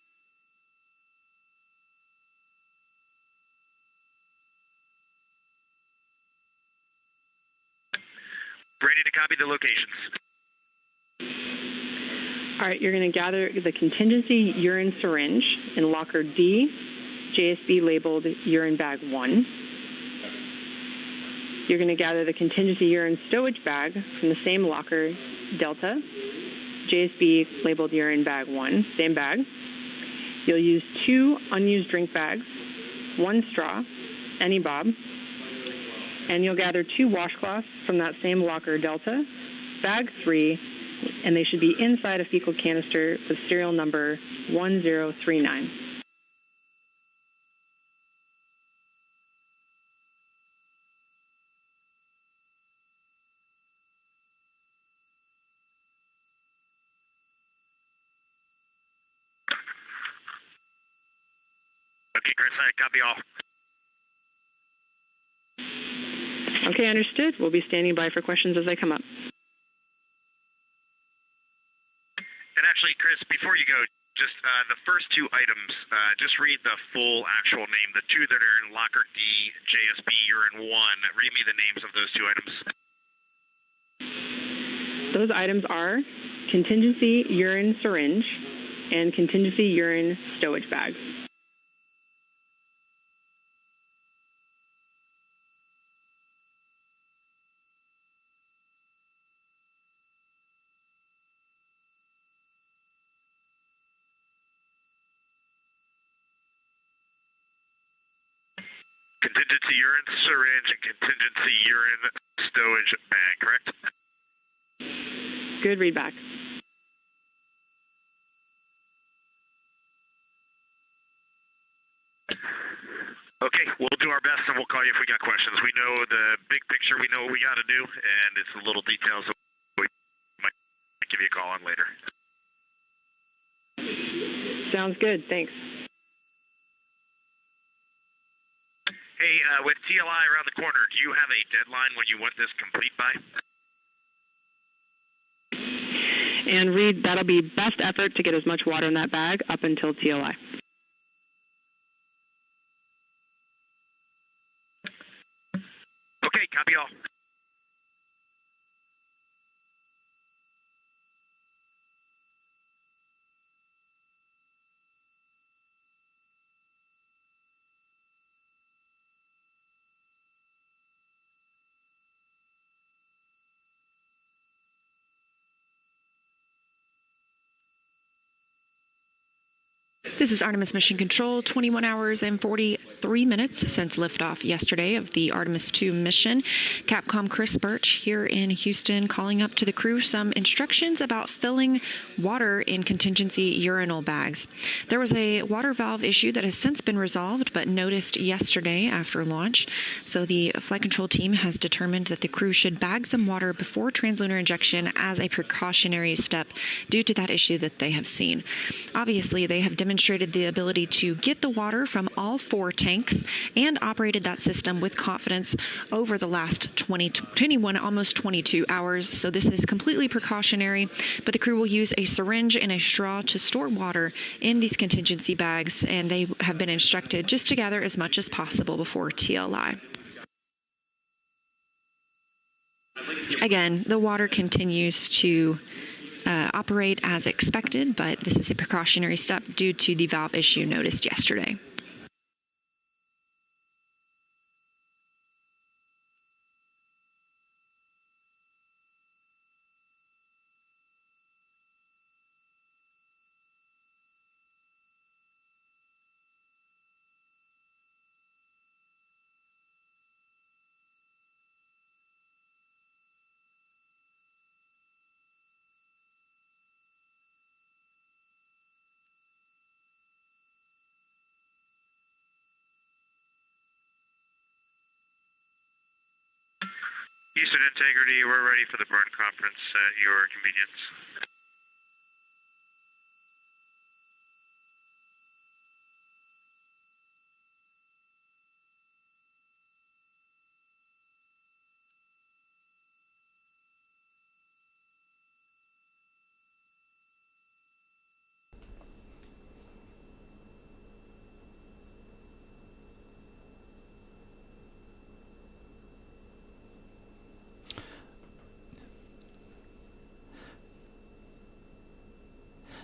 Ready to copy the locations. All right, you're going to gather the contingency urine syringe in locker D, JSB labeled urine bag 1. You're going to gather the contingency urine stowage bag from the same locker, Delta, JSB labeled urine bag 1, same bag. You'll use 2 unused drink bags, 1 straw, any bob, and you'll gather 2 washcloths from that same locker, Delta, bag 3, and they should be inside a fecal canister with serial number 1039. Okay, Chris, I copy all. Okay, understood. We'll be standing by for questions as they come up. And actually, Chris, before you go, just the first 2 items, just read the full actual name. The 2 that are in locker D, JSB urine 1, read me the names of those 2 items. Those items are contingency urine syringe and contingency urine stowage bag. Contingency urine syringe and contingency urine stowage bag, correct? Good readback. Okay, we'll do our best and we'll call you if we got questions. We know the big picture, we know what we got to do, and it's the little details that we might give you a call on later. Sounds good. Thanks. Hey, with TLI around the corner, do you have a deadline when you want this complete by? And Reed, that'll be best effort to get as much water in that bag up until TLI. Okay, copy all. This is Artemis Mission Control, 21 hours and 43 minutes since liftoff yesterday of the Artemis II mission. Capcom Chris Birch here in Houston calling up to the crew some instructions about filling water in contingency urinal bags. There was a water valve issue that has since been resolved but noticed yesterday after launch. So the flight control team has determined that the crew should bag some water before trans-lunar injection as a precautionary step due to that issue that they have seen. Obviously, they have demonstrated the ability to get the water from all 4 tanks and operated that system with confidence over the last 21, almost 22 hours. So this is completely precautionary, but the crew will use a syringe and a straw to store water in these contingency bags, and they have been instructed just to gather as much as possible before TLI. Again, the water continues to operate as expected, but this is a precautionary step due to the valve issue noticed yesterday. Houston Integrity, we're ready for the burn conference at your convenience.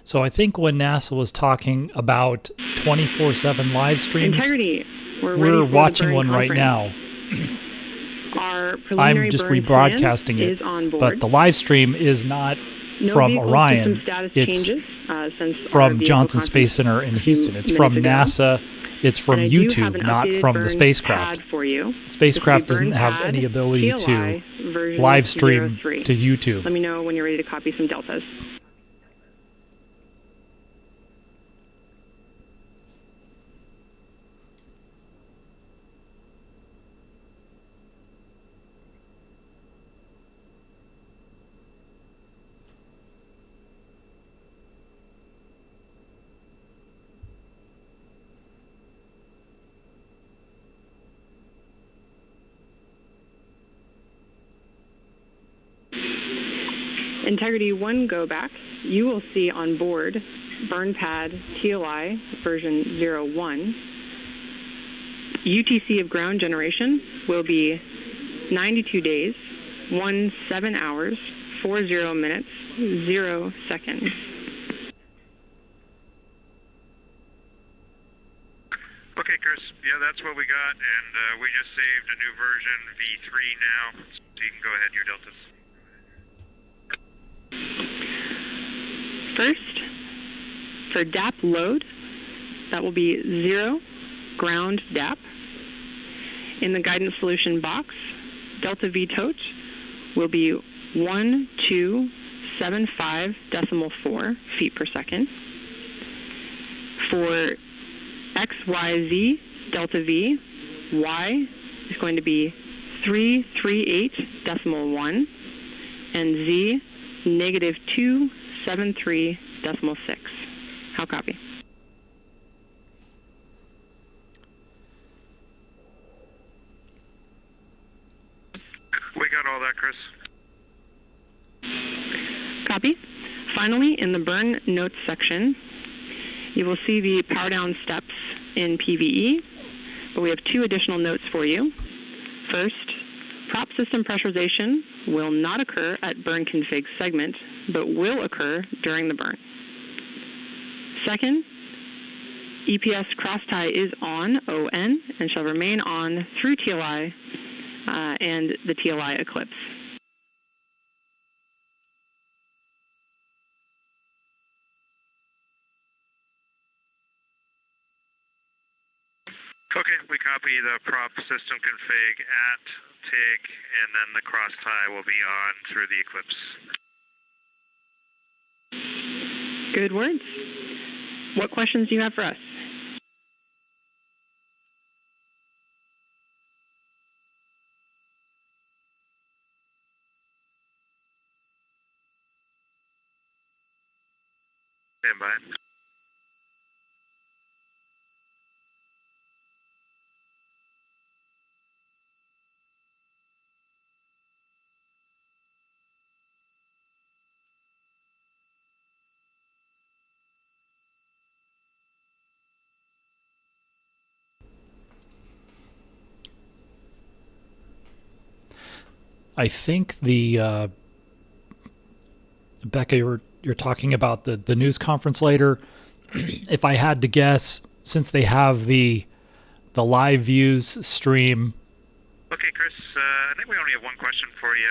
So I think when NASA was talking about 24/7 live streams, Integrity. we're watching one right now. Our preliminary I'm just burn rebroadcasting plan it, is on board. but the live stream is not No from vehicle Orion. system status It's changes, since our from vehicle Johnson conference Space Center in Houston. It's from minutes ago. NASA. It's from And I do have YouTube, an not updated from the burn spacecraft. pad for you. Spacecraft This is doesn't burn have pad any ability to TLI version live stream 03. to YouTube. Let me know when you're ready to copy some deltas. Integrity 1 go back, you will see on board burn pad TLI version 01. UTC of ground generation will be 92 days, 17 hours, 40 minutes, 0 seconds. Okay, Chris. Yeah, that's what we got, and we just saved a new version, V3 now, so you can go ahead and your deltas. First, for DAP load, that will be 0 ground DAP. In the guidance solution box, delta V tote will be 1275.4 feet per second. For XYZ delta V, Y is going to be 338.1, and Z negative 273.6. How copy? We got all that, Chris. Copy. Finally, in the burn notes section, you will see the power down steps in PVE, but we have 2 additional notes for you. First, prop system pressurization will not occur at burn config segment, but will occur during the burn. Second, EPS crosstie is on ON and shall remain on through TLI and the TLI eclipse. Okay, we copy the prop system config at TIG, and then the cross tie will be on through the eclipse. Good words. What questions do you have for us? Stand by. I think the Becca, you're talking about the news conference later. If I had to guess, since they have the live views stream. Okay, Chris, I think we only have one question for you.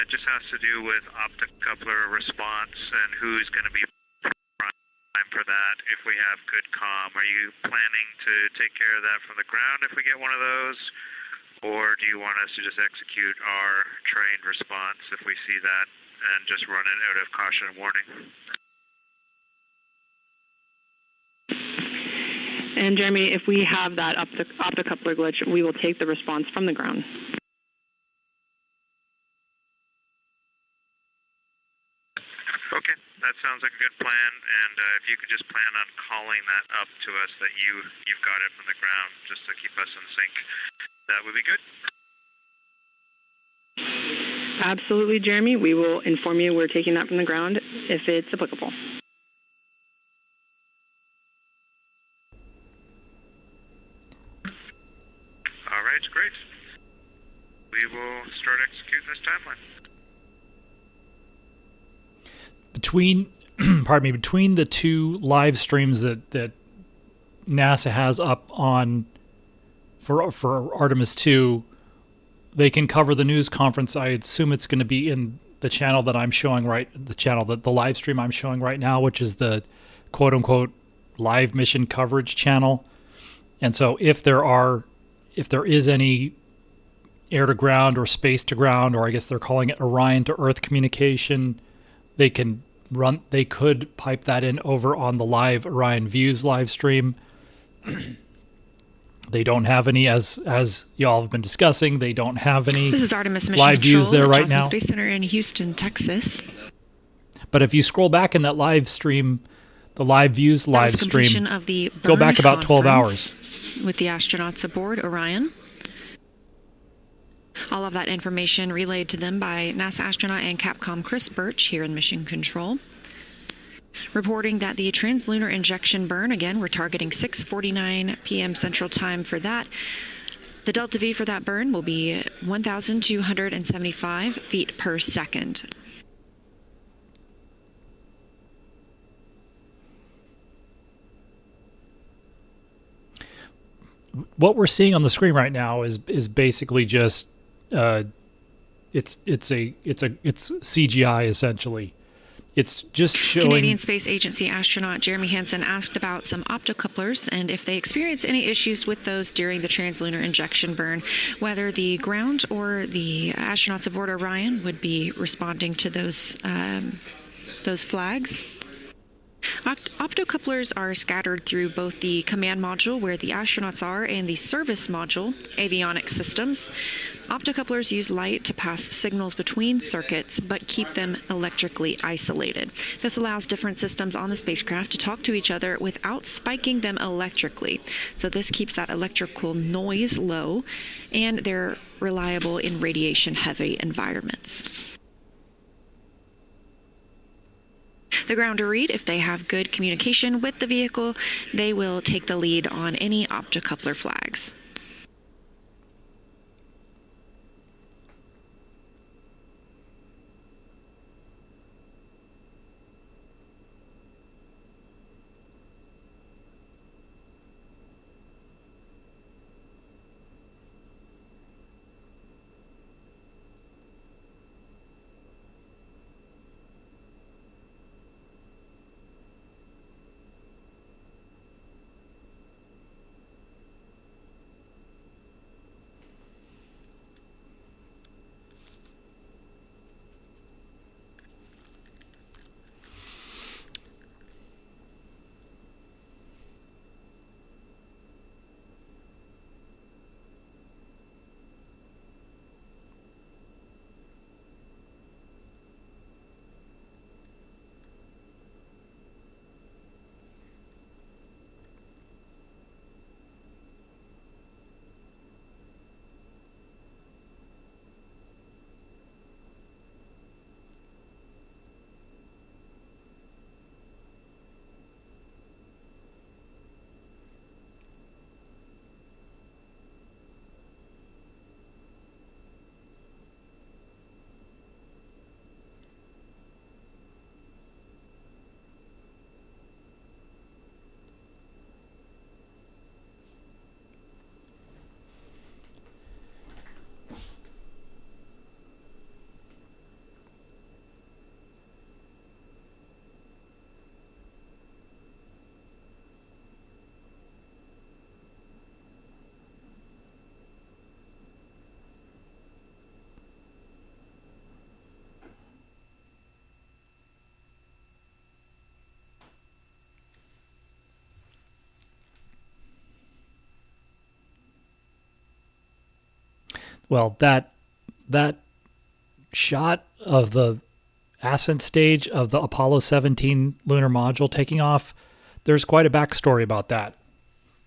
It just has to do with optocoupler response and who's going to be prime for that if we have good comm. Are you planning to take care of that from the ground if we get one of those? Or do you want us to just execute our trained response if we see that and just run it out of caution and warning? And Jeremy, if we have that optocoupler glitch, we will take the response from the ground. Okay, that sounds like a good plan. And if you could just plan on calling that up to us that you've got it from the ground, just to keep us in sync, that would be good. Absolutely, Jeremy. We will inform you we're taking that from the ground if it's applicable. All right, great. We will start executing this timeline. Between the 2 live streams that NASA has up on for Artemis II, they can cover the news conference. I assume it's going to be in the channel that I'm showing the live stream I'm showing right now, which is the quote unquote live mission coverage channel. And so if there is any air to ground or space to ground, or I guess they're calling it Orion to Earth communication, they could pipe that in over on the live Orion Views live stream. They don't have any, as y'all have been discussing, they don't have any This is Artemis Mission live Control views there right at now. Johnson Space Center in Houston, Texas. But if you scroll back in that live stream, the live views live stream, Of the go back about 12 conference hours. With the astronauts aboard Orion. All of that information relayed to them by NASA astronaut and Capcom Chris Birch here in Mission Control. Reporting that the trans-lunar injection burn, again, we're targeting 6:49 p.m. Central Time for that. The delta V for that burn will be 1,275 feet per second. What we're seeing on the screen right now is basically just it's CGI essentially. It's just showing. Canadian Space Agency astronaut Jeremy Hansen asked about some optocouplers and if they experience any issues with those during the trans-lunar injection burn, whether the ground or the astronauts aboard Orion would be responding to those flags. Optocouplers are scattered through both the command module, where the astronauts are, and the service module, avionics systems. Optocouplers use light to pass signals between circuits, but keep them electrically isolated. This allows different systems on the spacecraft to talk to each other without spiking them electrically. So this keeps that electrical noise low, and they're reliable in radiation-heavy environments. The grounder read, if they have good communication with the vehicle, they will take the lead on any optocoupler flags. Well, that shot of the ascent stage of the Apollo 17 lunar module taking off, there's quite a backstory about that.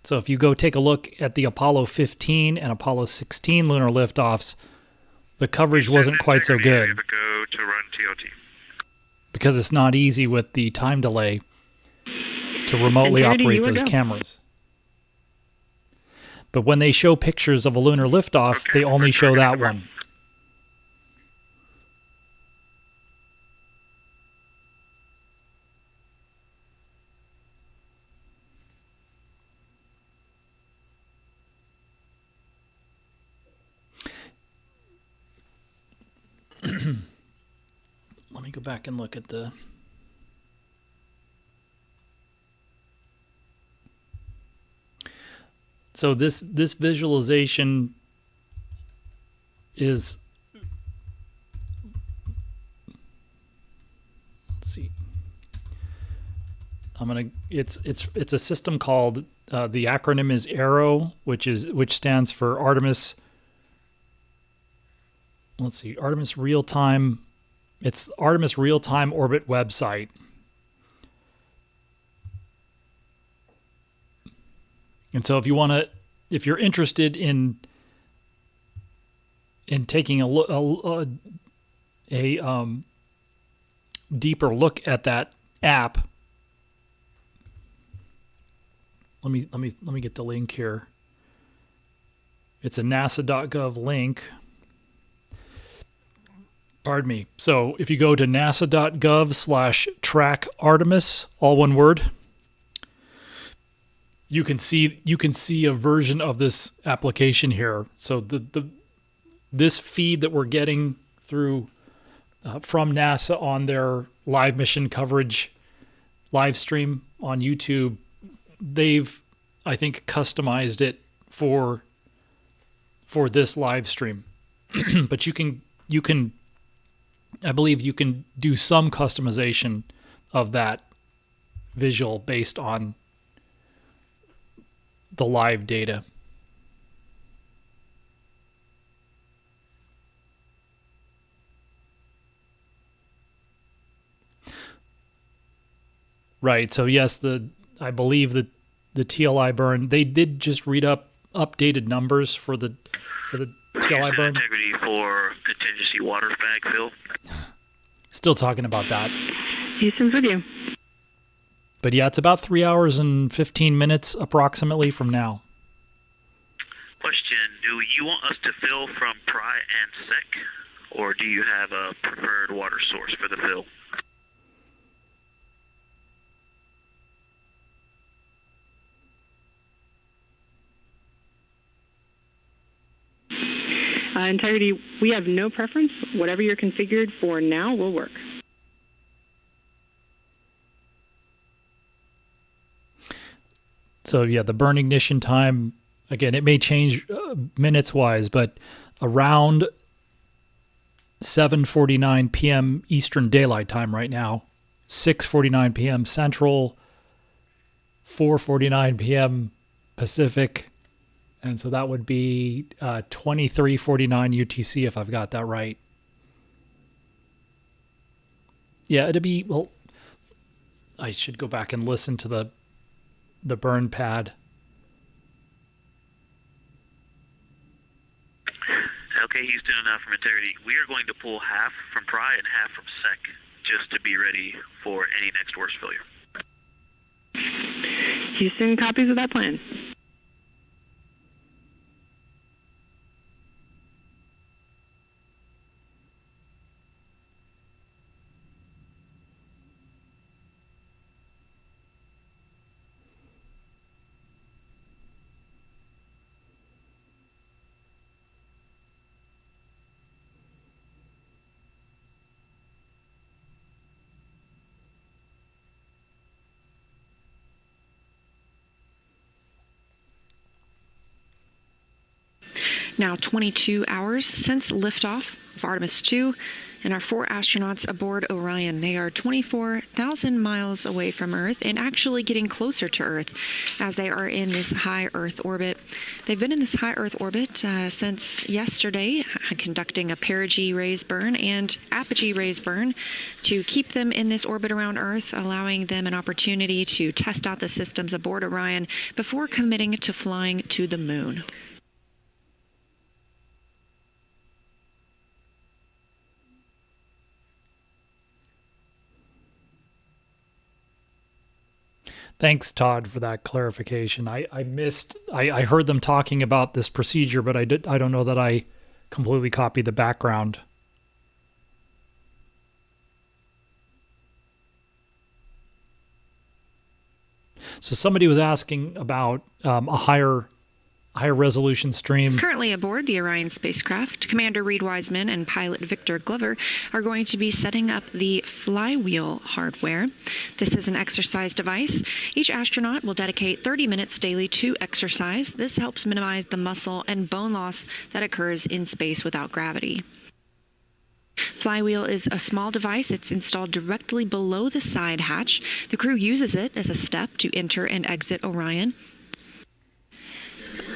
So if you go take a look at the Apollo 15 and Apollo 16 lunar liftoffs, the coverage wasn't quite so good. Go to run TOT. Because it's not easy with the time delay to remotely operate those cameras. But when they show pictures of a lunar liftoff, they only show that one. Let me go back and look at the... So this visualization is, let's see. It's a system called the acronym is ARROW, which stands for Artemis. Let's see, Artemis Real Time. It's Artemis Real Time Orbit website. And so if you're interested in taking a deeper look at that app, let me get the link here. It's a nasa.gov link. Pardon me. So if you go to nasa.gov/track Artemis, all one word, you can see a version of this application here. So this feed that we're getting through from NASA on their live mission coverage live stream on YouTube, they've, I think, customized it for this live stream. But you can I believe you can do some customization of that visual based on the live data. Right. So yes, I believe that the TLI burn, they did just read up updated numbers for the TLI burn. Integrity for contingency water bag fill. Still talking about that. Houston's with you. But yeah, it's about 3 hours and 15 minutes approximately from now. Question, do you want us to fill from Pry and Sec, or do you have a preferred water source for the fill? Integrity, we have no preference. Whatever you're configured for now will work. So yeah, the burn ignition time, again, it may change minutes-wise, but around 7:49 p.m. Eastern Daylight Time right now, 6:49 p.m. Central, 4:49 p.m. Pacific, and so that would be 23:49 UTC if I've got that right. Yeah, it'd be, well, I should go back and listen to the burn pad. Okay, Houston, from Integrity. We are going to pull half from Pry and half from Sec just to be ready for any next worst failure. Houston, copies of that plan. Now 22 hours since liftoff of Artemis II, and our 4 astronauts aboard Orion. They are 24,000 miles away from Earth and actually getting closer to Earth as they are in this high Earth orbit. They've been in this high Earth orbit since yesterday, conducting a perigee raise burn and apogee raise burn to keep them in this orbit around Earth, allowing them an opportunity to test out the systems aboard Orion before committing to flying to the moon. Thanks, Todd, for that clarification. I heard them talking about this procedure, but I don't know that I completely copied the background. So somebody was asking about a higher resolution stream. Currently aboard the Orion spacecraft, Commander Reed Wiseman and pilot Victor Glover are going to be setting up the flywheel hardware. This is an exercise device. Each astronaut will dedicate 30 minutes daily to exercise. This helps minimize the muscle and bone loss that occurs in space without gravity. Flywheel is a small device. It's installed directly below the side hatch. The crew uses it as a step to enter and exit Orion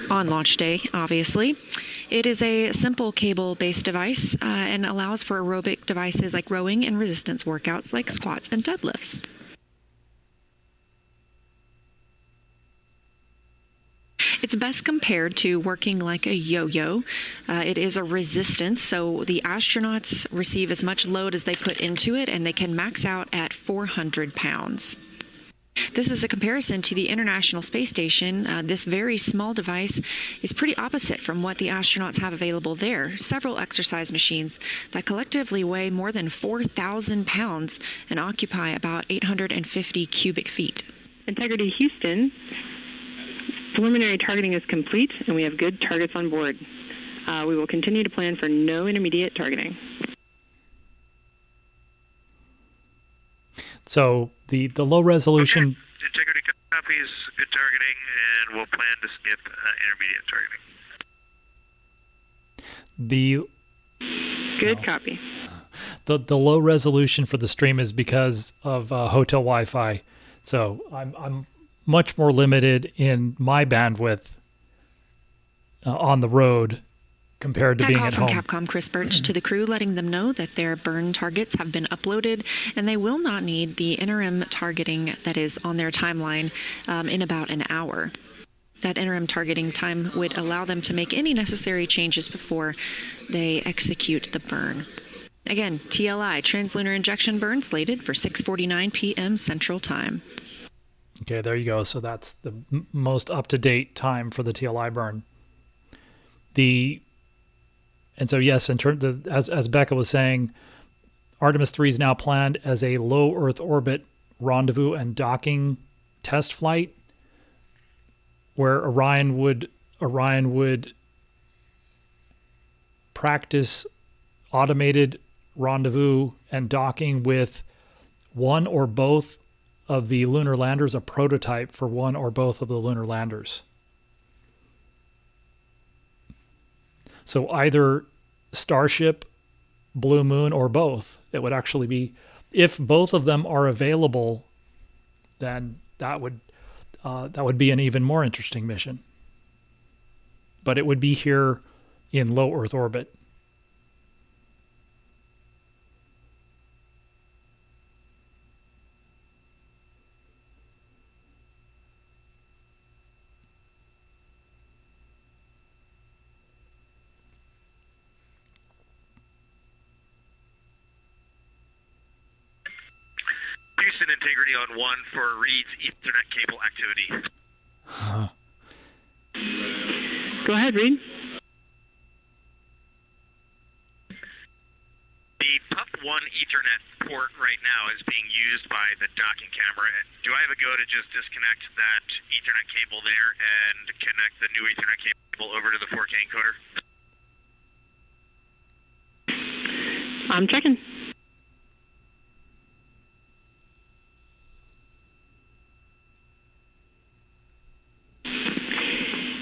on launch day, obviously. It is a simple cable-based device and allows for aerobic devices like rowing and resistance workouts like squats and deadlifts. It's best compared to working like a yo-yo. It is a resistance, so the astronauts receive as much load as they put into it, and they can max out at 400 pounds. This is a comparison to the International Space Station. This very small device is pretty opposite from what the astronauts have available there. Several exercise machines that collectively weigh more than 4,000 pounds and occupy about 850 cubic feet. Integrity Houston, preliminary targeting is complete, and we have good targets on board. We will continue to plan for no intermediate targeting. So the low resolution. Okay. Integrity copies, good targeting, and we'll plan to skip intermediate targeting. Good copy. The low resolution for the stream is because of hotel Wi-Fi. So I'm much more limited in my bandwidth on the road compared to That being call at from home. Capcom Chris Birch to the crew, letting them know that their burn targets have been uploaded and they will not need the interim targeting that is on their timeline in about an hour. That interim targeting time would allow them to make any necessary changes before they execute the burn. Again, TLI, trans-lunar injection burn, slated for 6:49 p.m. Central Time. Okay, there you go. So that's the most up-to-date time for the TLI burn. And so yes, in terms as Becca was saying, Artemis II is now planned as a low Earth orbit rendezvous and docking test flight, where Orion would practice automated rendezvous and docking with one or both of the lunar landers, a prototype for one or both of the lunar landers. So either Starship, Blue Moon, or both. It would actually be, if both of them are available, then that would be an even more interesting mission. But it would be here in low Earth orbit. Houston Integrity on 1 for Reed's Ethernet cable activity. Go ahead, Reed. The PUF-1 Ethernet port right now is being used by the docking camera. Do I have a go to just disconnect that Ethernet cable there and connect the new Ethernet cable over to the 4K encoder? I'm checking.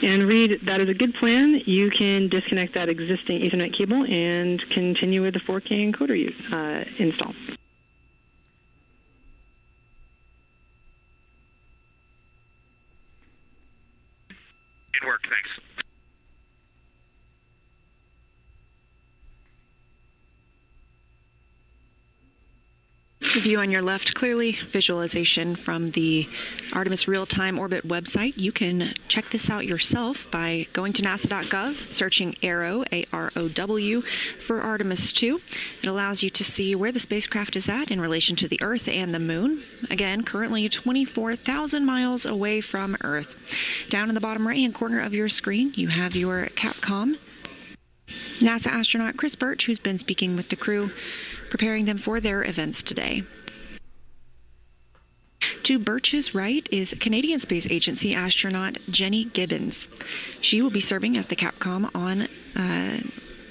And Reed, that is a good plan. You can disconnect that existing Ethernet cable and continue with the 4K encoder install. Good work, thanks. The view on your left, clearly visualization from the Artemis Real-Time Orbit website. You can check this out yourself by going to nasa.gov, searching AROW, A-R-O-W, for Artemis II. It allows you to see where the spacecraft is at in relation to the Earth and the Moon. Again, currently 24,000 miles away from Earth. Down in the bottom right-hand corner of your screen, you have your Capcom NASA astronaut Chris Birch, who's been speaking with the crew, preparing them for their events today. To Birch's right is Canadian Space Agency astronaut Jenny Gibbons. She will be serving as the Capcom on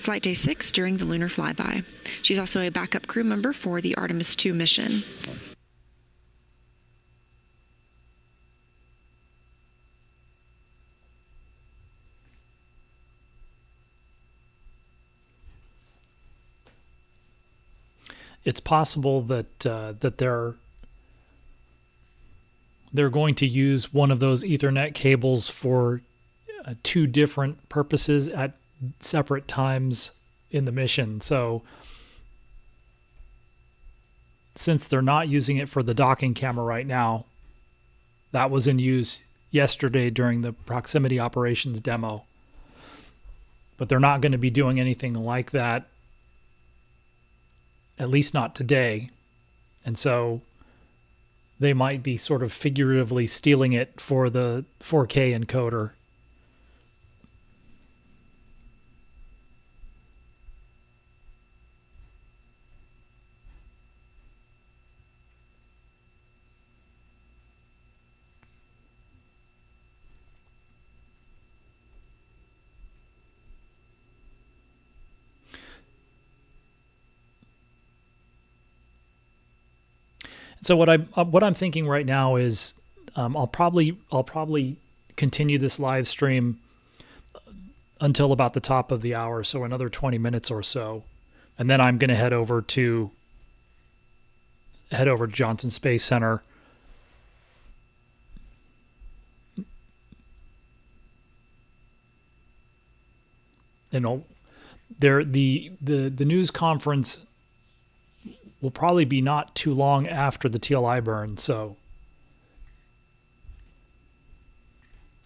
Flight Day 6 during the lunar flyby. She's also a backup crew member for the Artemis II mission. It's possible that they're going to use one of those Ethernet cables for two different purposes at separate times in the mission. So since they're not using it for the docking camera right now, that was in use yesterday during the proximity operations demo. But they're not going to be doing anything like that, at least not today. And so they might be sort of figuratively stealing it for the 4K encoder. So what I'm thinking right now is I'll probably continue this live stream until about the top of the hour, so another 20 minutes or so, and then I'm going to head over to Johnson Space Center the news conference will probably be not too long after the TLI burn, so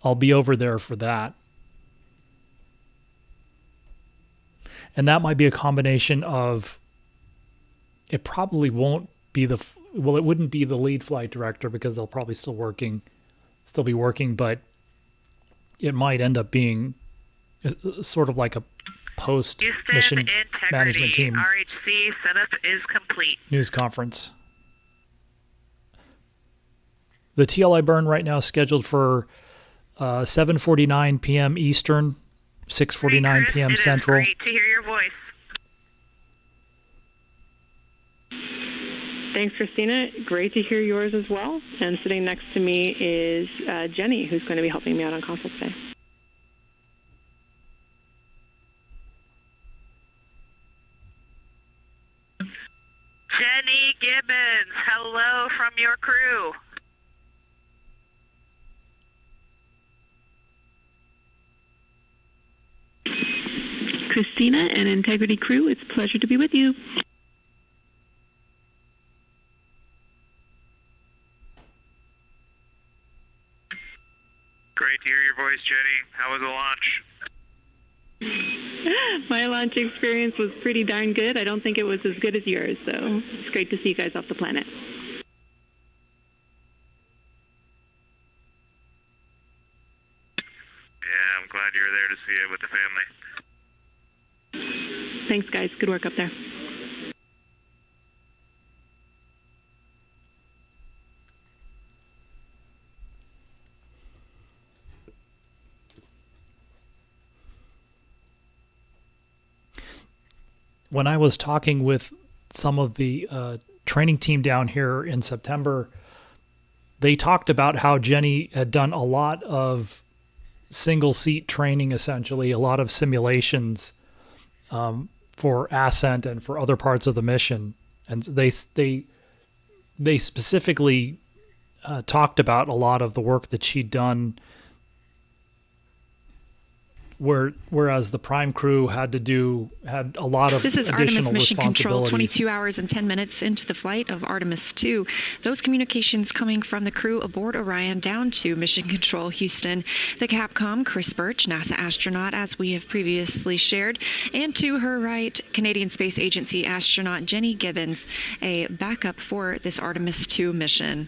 I'll be over there for that. And that might be a combination of, it probably won't be it wouldn't be the lead flight director because they'll probably still be working, but it might end up being sort of like a post-mission management team RHC setup is complete. news conference. The TLI burn right now is scheduled for 7:49 p.m. Eastern, 6:49 p.m. Central. It is great to hear your voice. Thanks, Christina. Great to hear yours as well. And sitting next to me is Jenny, who's going to be helping me out on console today. Jenny Gibbons, hello from your crew. Christina and Integrity crew, it's a pleasure to be with you. Great to hear your voice, Jenny. How was the launch? My launch experience was pretty darn good. I don't think it was as good as yours, so it's great to see you guys off the planet. Yeah, I'm glad you were there to see it with the family. Thanks, guys. Good work up there. When I was talking with some of the training team down here in September, they talked about how Jenny had done a lot of single seat training, essentially, a lot of simulations for ascent and for other parts of the mission. And they specifically talked about a lot of the work that she'd done, whereas the prime crew had a lot of This is additional Artemis Mission Control, responsibilities. 22 hours and 10 minutes into the flight of Artemis II. Those communications coming from the crew aboard Orion down to Mission Control Houston, the Capcom, Chris Birch, NASA astronaut, as we have previously shared, and to her right, Canadian Space Agency astronaut Jenny Gibbons, a backup for this Artemis II mission.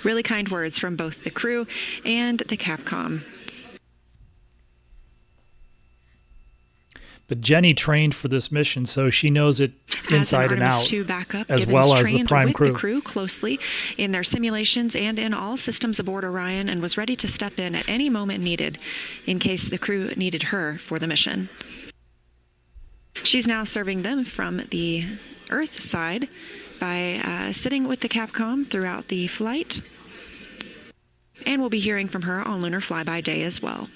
Really kind words from both the crew and the Capcom. But Jenny trained for this mission, so she knows it inside and out, Backup, as Gibbons well as the trained prime with crew. the crew closely in their simulations and in all systems aboard Orion, and was ready to step in at any moment needed in case the crew needed her for the mission. She's now serving them from the Earth side by sitting with the Capcom throughout the flight, and we'll be hearing from her on Lunar Flyby Day as well.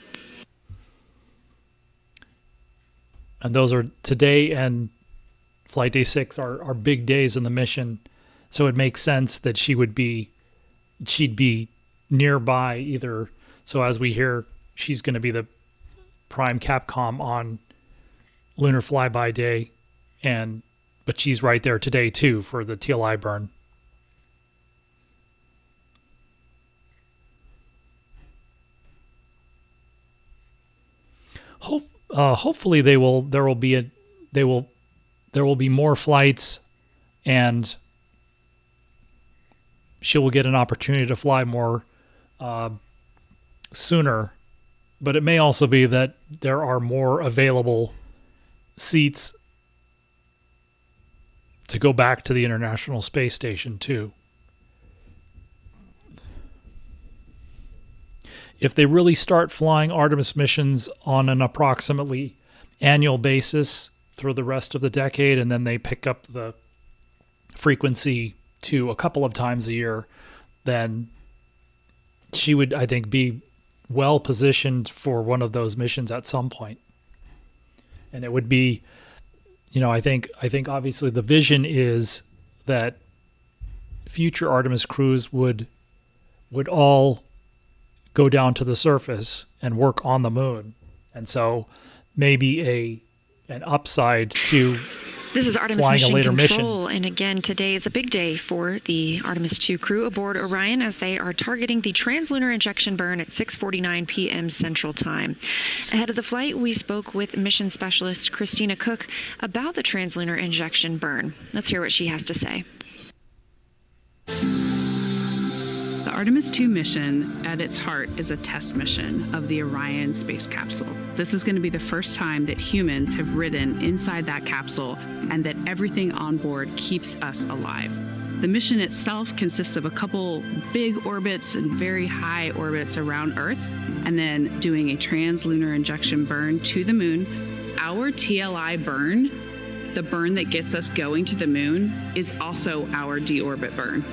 And those are today and Flight Day 6 are big days in the mission. So it makes sense that she'd be nearby either. So as we hear, she's going to be the prime Capcom on Lunar Flyby Day, but she's right there today too for the TLI burn. Hopefully there will be more flights, and she will get an opportunity to fly more sooner. But it may also be that there are more available seats to go back to the International Space Station too. If they really start flying Artemis missions on an approximately annual basis through the rest of the decade, and then they pick up the frequency to a couple of times a year, then she would, I think, be well positioned for one of those missions at some point. And it would be, I think obviously the vision is that future Artemis crews would all go down to the surface and work on the moon. And so maybe an upside to This is Artemis flying a later Control, mission. and again, today is a big day for the Artemis II crew aboard Orion as they are targeting the trans-lunar injection burn at 6:49 p.m. Central Time. Ahead of the flight, we spoke with mission specialist Christina Cook about the trans-lunar injection burn. Let's hear what she has to say. The Artemis II mission, at its heart, is a test mission of the Orion space capsule. This is going to be the first time that humans have ridden inside that capsule and that everything on board keeps us alive. The mission itself consists of a couple big orbits and very high orbits around Earth, and then doing a trans-lunar injection burn to the moon. Our TLI burn, the burn that gets us going to the moon, is also our deorbit burn.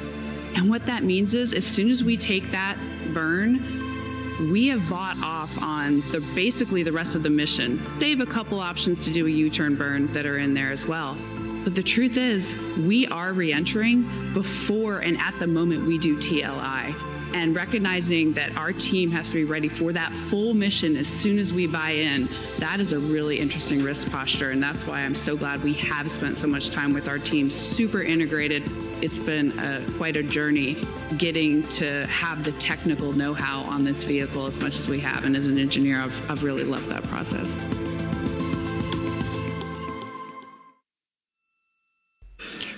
And what that means is as soon as we take that burn, we have bought off on basically the rest of the mission, save a couple options to do a U-turn burn that are in there as well. But the truth is, we are re-entering before and at the moment we do TLI. And recognizing that our team has to be ready for that full mission as soon as we buy in, that is a really interesting risk posture. And that's why I'm so glad we have spent so much time with our team, super integrated. It's been quite a journey getting to have the technical know-how on this vehicle as much as we have. And as an engineer, I've really loved that process.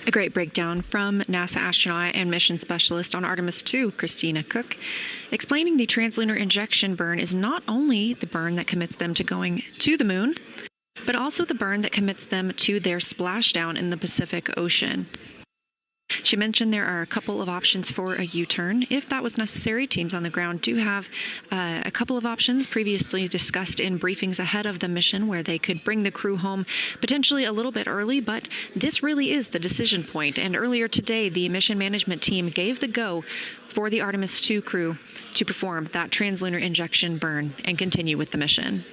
A great breakdown from NASA astronaut and mission specialist on Artemis II, Christina Cook, explaining the trans-lunar injection burn is not only the burn that commits them to going to the moon, but also the burn that commits them to their splashdown in the Pacific Ocean. She mentioned there are a couple of options for a U-turn. If that was necessary, teams on the ground do have a couple of options previously discussed in briefings ahead of the mission where they could bring the crew home potentially a little bit early, but this really is the decision point. And earlier today, the mission management team gave the go for the Artemis II crew to perform that trans-lunar injection burn and continue with the mission.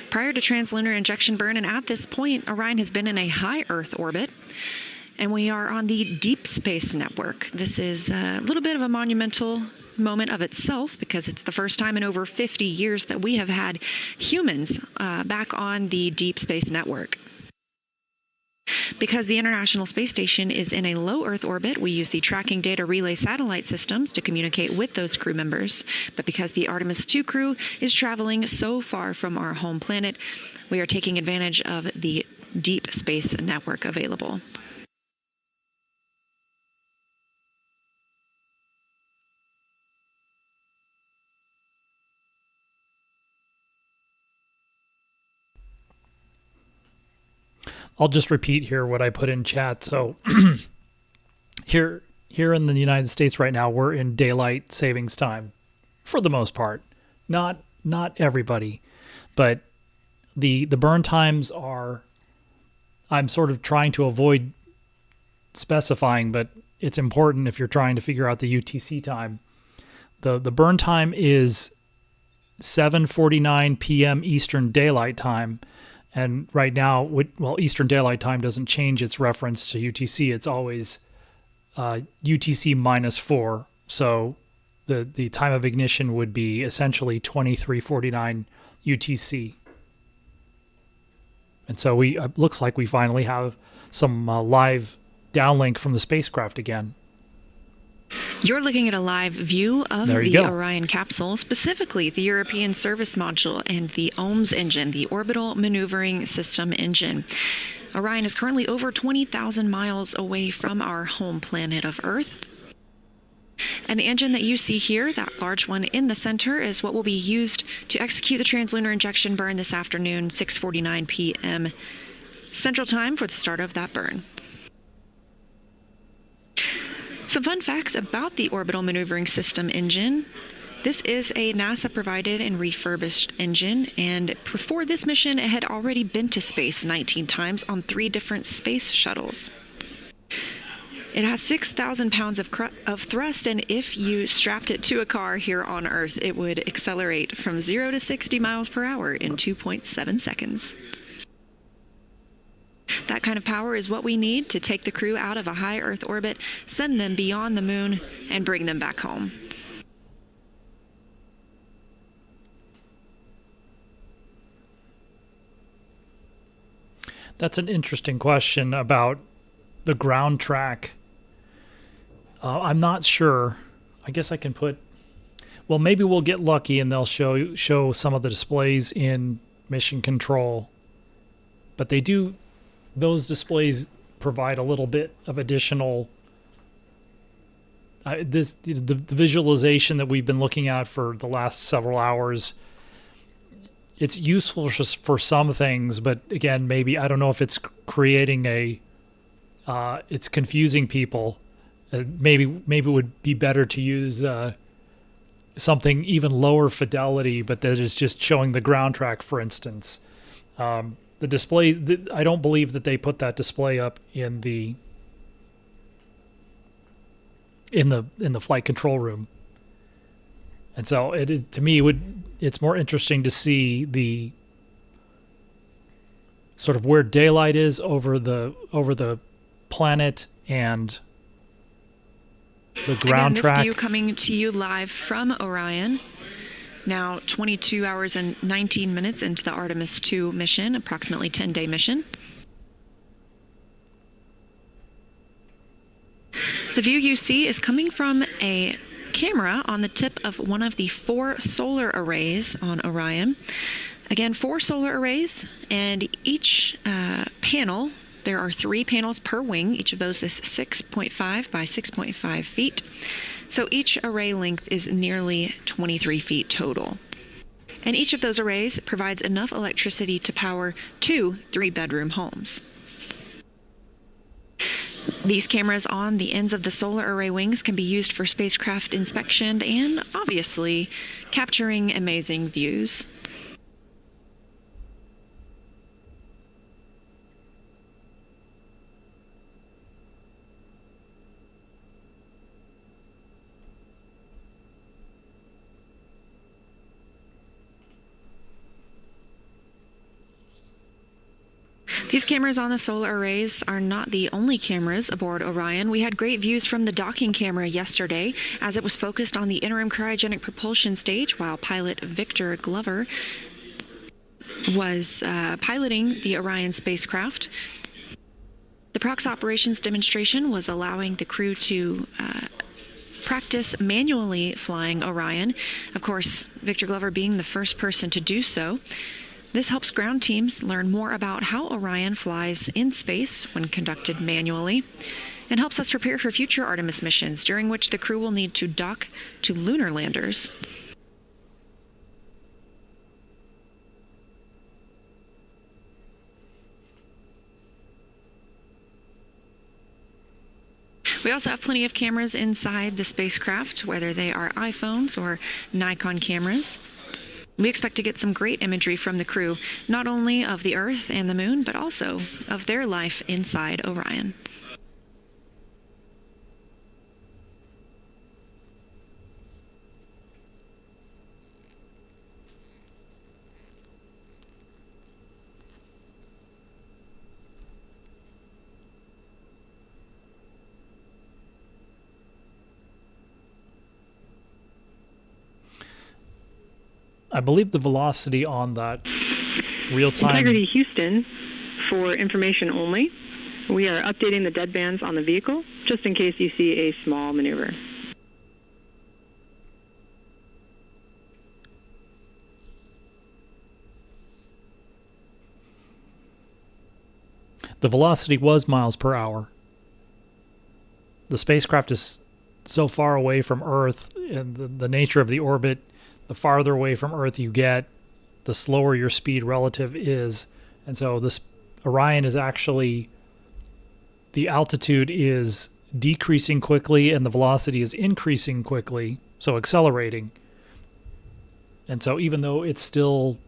Prior to trans-lunar injection burn, and at this point, Orion has been in a high Earth orbit, and we are on the Deep Space Network. This is a little bit of a monumental moment of itself because it's the first time in over 50 years that we have had humans back on the Deep Space Network. Because the International Space Station is in a low Earth orbit, we use the tracking data relay satellite systems to communicate with those crew members. But because the Artemis II crew is traveling so far from our home planet, we are taking advantage of the Deep Space Network available. I'll just repeat here what I put in chat. So here in the United States right now, we're in daylight savings time for the most part. Not everybody, but the burn times are, I'm sort of trying to avoid specifying, but it's important if you're trying to figure out the UTC time. The burn time is 7:49 p.m. Eastern Daylight Time. And right now, well, Eastern Daylight Time doesn't change its reference to UTC. It's always UTC -4. So the time of ignition would be essentially 23:49 UTC. And so looks like we finally have some live downlink from the spacecraft again. You're looking at a live view of the Orion capsule, specifically the European Service Module and the OMS engine, the Orbital Maneuvering System engine. Orion is currently over 20,000 miles away from our home planet of Earth. And the engine that you see here, that large one in the center, is what will be used to execute the trans-lunar injection burn this afternoon, 6:49 p.m. Central Time for the start of that burn. Some fun facts about the Orbital Maneuvering System engine. This is a NASA-provided and refurbished engine, and before this mission, it had already been to space 19 times on 3 different space shuttles. It has 6,000 pounds of thrust, and if you strapped it to a car here on Earth, it would accelerate from 0 to 60 miles per hour in 2.7 seconds. That kind of power is what we need to take the crew out of a high Earth orbit, send them beyond the moon, and bring them back home. That's an interesting question about the ground track. I'm not sure. I guess I can put... Well, maybe we'll get lucky and they'll show some of the displays in mission control. But they do... Those displays provide a little bit of additional... the visualization that we've been looking at for the last several hours, it's useful just for some things, but again, maybe I don't know if it's creating it's confusing people. Maybe it would be better to use something even lower fidelity, but that is just showing the ground track, for instance. The display, I don't believe that they put that display up in the flight control room. And so to me it's more interesting to see the sort of where daylight is over the planet and the ground track. This view coming to you live from Orion. Now 22 hours and 19 minutes into the Artemis II mission, approximately 10-day mission. The view you see is coming from a camera on the tip of one of the 4 solar arrays on Orion. Again, 4 solar arrays, and each panel, there are 3 panels per wing. Each of those is 6.5 by 6.5 feet. So each array length is nearly 23 feet total. And each of those arrays provides enough electricity to power 2 3-bedroom homes. These cameras on the ends of the solar array wings can be used for spacecraft inspection and, obviously, capturing amazing views. These cameras on the solar arrays are not the only cameras aboard Orion. We had great views from the docking camera yesterday as it was focused on the interim cryogenic propulsion stage while pilot Victor Glover was piloting the Orion spacecraft. The prox operations demonstration was allowing the crew to practice manually flying Orion. Of course, Victor Glover being the first person to do so. This helps ground teams learn more about how Orion flies in space when conducted manually, and helps us prepare for future Artemis missions, during which the crew will need to dock to lunar landers. We also have plenty of cameras inside the spacecraft, whether they are iPhones or Nikon cameras. We expect to get some great imagery from the crew, not only of the Earth and the Moon, but also of their life inside Orion. I believe the velocity on that real-time... Integrity Houston, for information only, we are updating the deadbands on the vehicle, just in case you see a small maneuver. The velocity was miles per hour. The spacecraft is so far away from Earth, and the nature of the orbit, the farther away from Earth you get, the slower your speed relative is. And so this Orion is actually, the altitude is decreasing quickly and the velocity is increasing quickly, so accelerating. And so even though it's still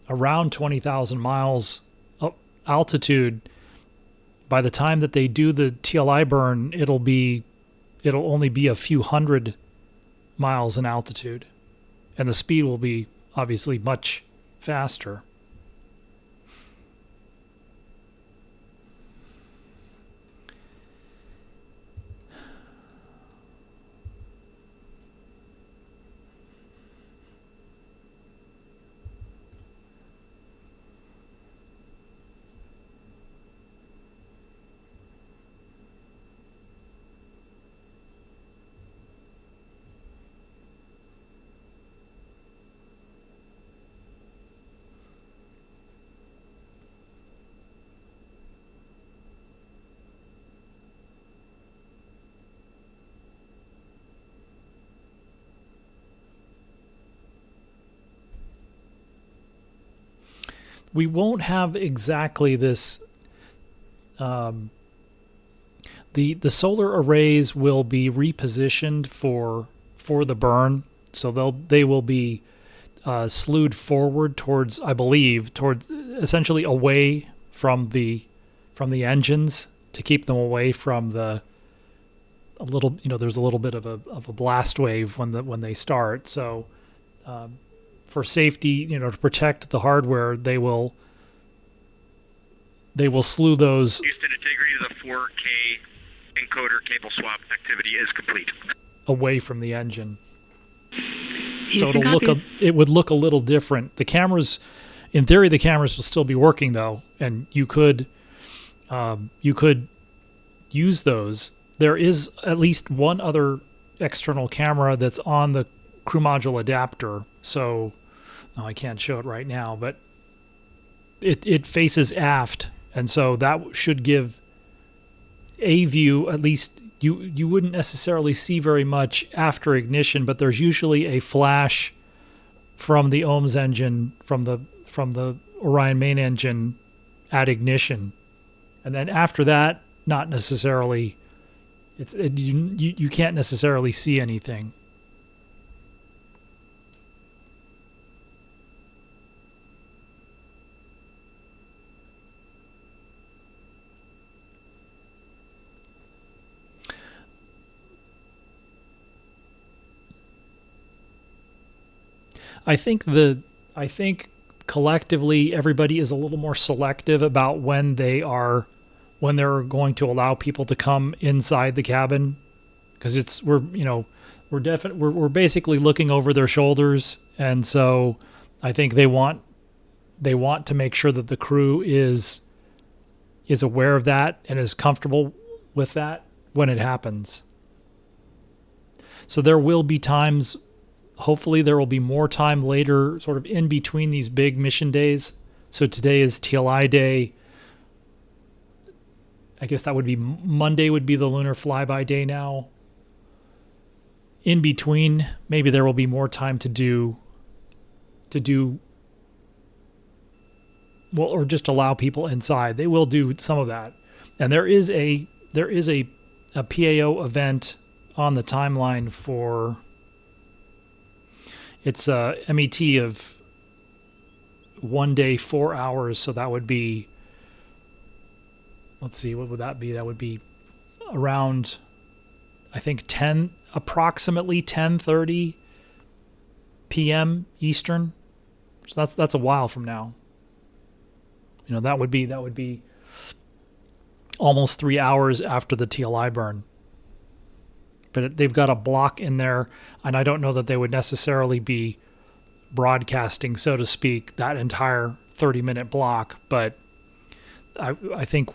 around 20,000 miles altitude, by the time that they do the TLI burn, it'll only be a few hundred miles in altitude, and the speed will be obviously much faster. we won't have exactly this. The solar arrays will be repositioned for the burn, so they will be slewed forward towards, I believe, towards essentially away from the engines to keep them away from there's a little bit of a blast wave when they start. So for safety, to protect the hardware, they will slew those. Houston, integrity to the 4K encoder cable swap activity is complete. Away from the engine. Houston, So it would look a little different. The cameras, in theory, the cameras will still be working though, and you could use those. There is at least one other external camera that's on the crew module adapter. So I can't show it right now, but it faces aft, and so that should give a view. At least you wouldn't necessarily see very much after ignition, but there's usually a flash from the OMS engine, from the Orion main engine at ignition, and then after that, not necessarily. You can't necessarily see anything. I think collectively everybody is a little more selective about when they're going to allow people to come inside the cabin, because we're basically looking over their shoulders, and so I think they want to make sure that the crew is aware of that and is comfortable with that when it happens. So there will be times. Hopefully there will be more time later, sort of in between these big mission days. So today is TLI day. I guess that would be Monday would be the lunar flyby day now. In between, maybe there will be more time to do well, or just allow people inside. They will do some of that. And there is a PAO event on the timeline for. It's a MET of 1 day, 4 hours. So that would be, let's see, what would that be? That would be around, I think, approximately 10:30 p.m. Eastern. So that's a while from now. That would be almost 3 hours after the TLI burn. But they've got a block in there, and I don't know that they would necessarily be broadcasting, so to speak, that entire 30-minute block. But I think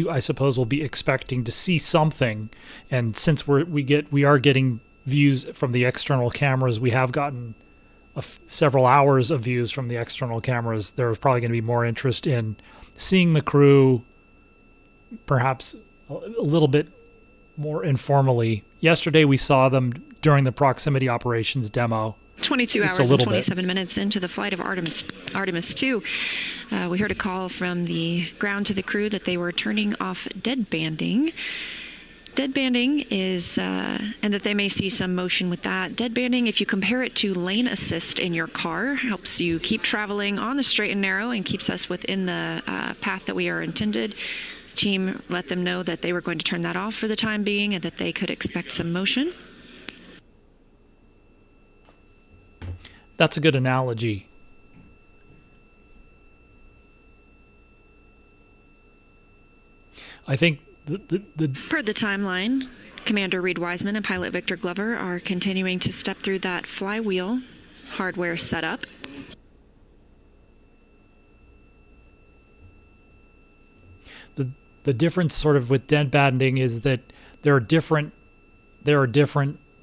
I suppose we'll be expecting to see something. And since we are getting views from the external cameras, we have gotten several hours of views from the external cameras. There's probably going to be more interest in seeing the crew, perhaps a little bit more informally. Yesterday we saw them during the proximity operations demo. 22 hours and 27 minutes into the flight of Artemis II, we heard a call from the ground to the crew that they were turning off dead banding. Dead banding is, and that they may see some motion with that. Dead banding, if you compare it to lane assist in your car, helps you keep traveling on the straight and narrow and keeps us within the path that we are intended. Team let them know that they were going to turn that off for the time being and that they could expect some motion. That's a good analogy. I think Per the timeline, Commander Reed Wiseman and Pilot Victor Glover are continuing to step through that flywheel hardware setup. The difference sort of with dead banding is that there are different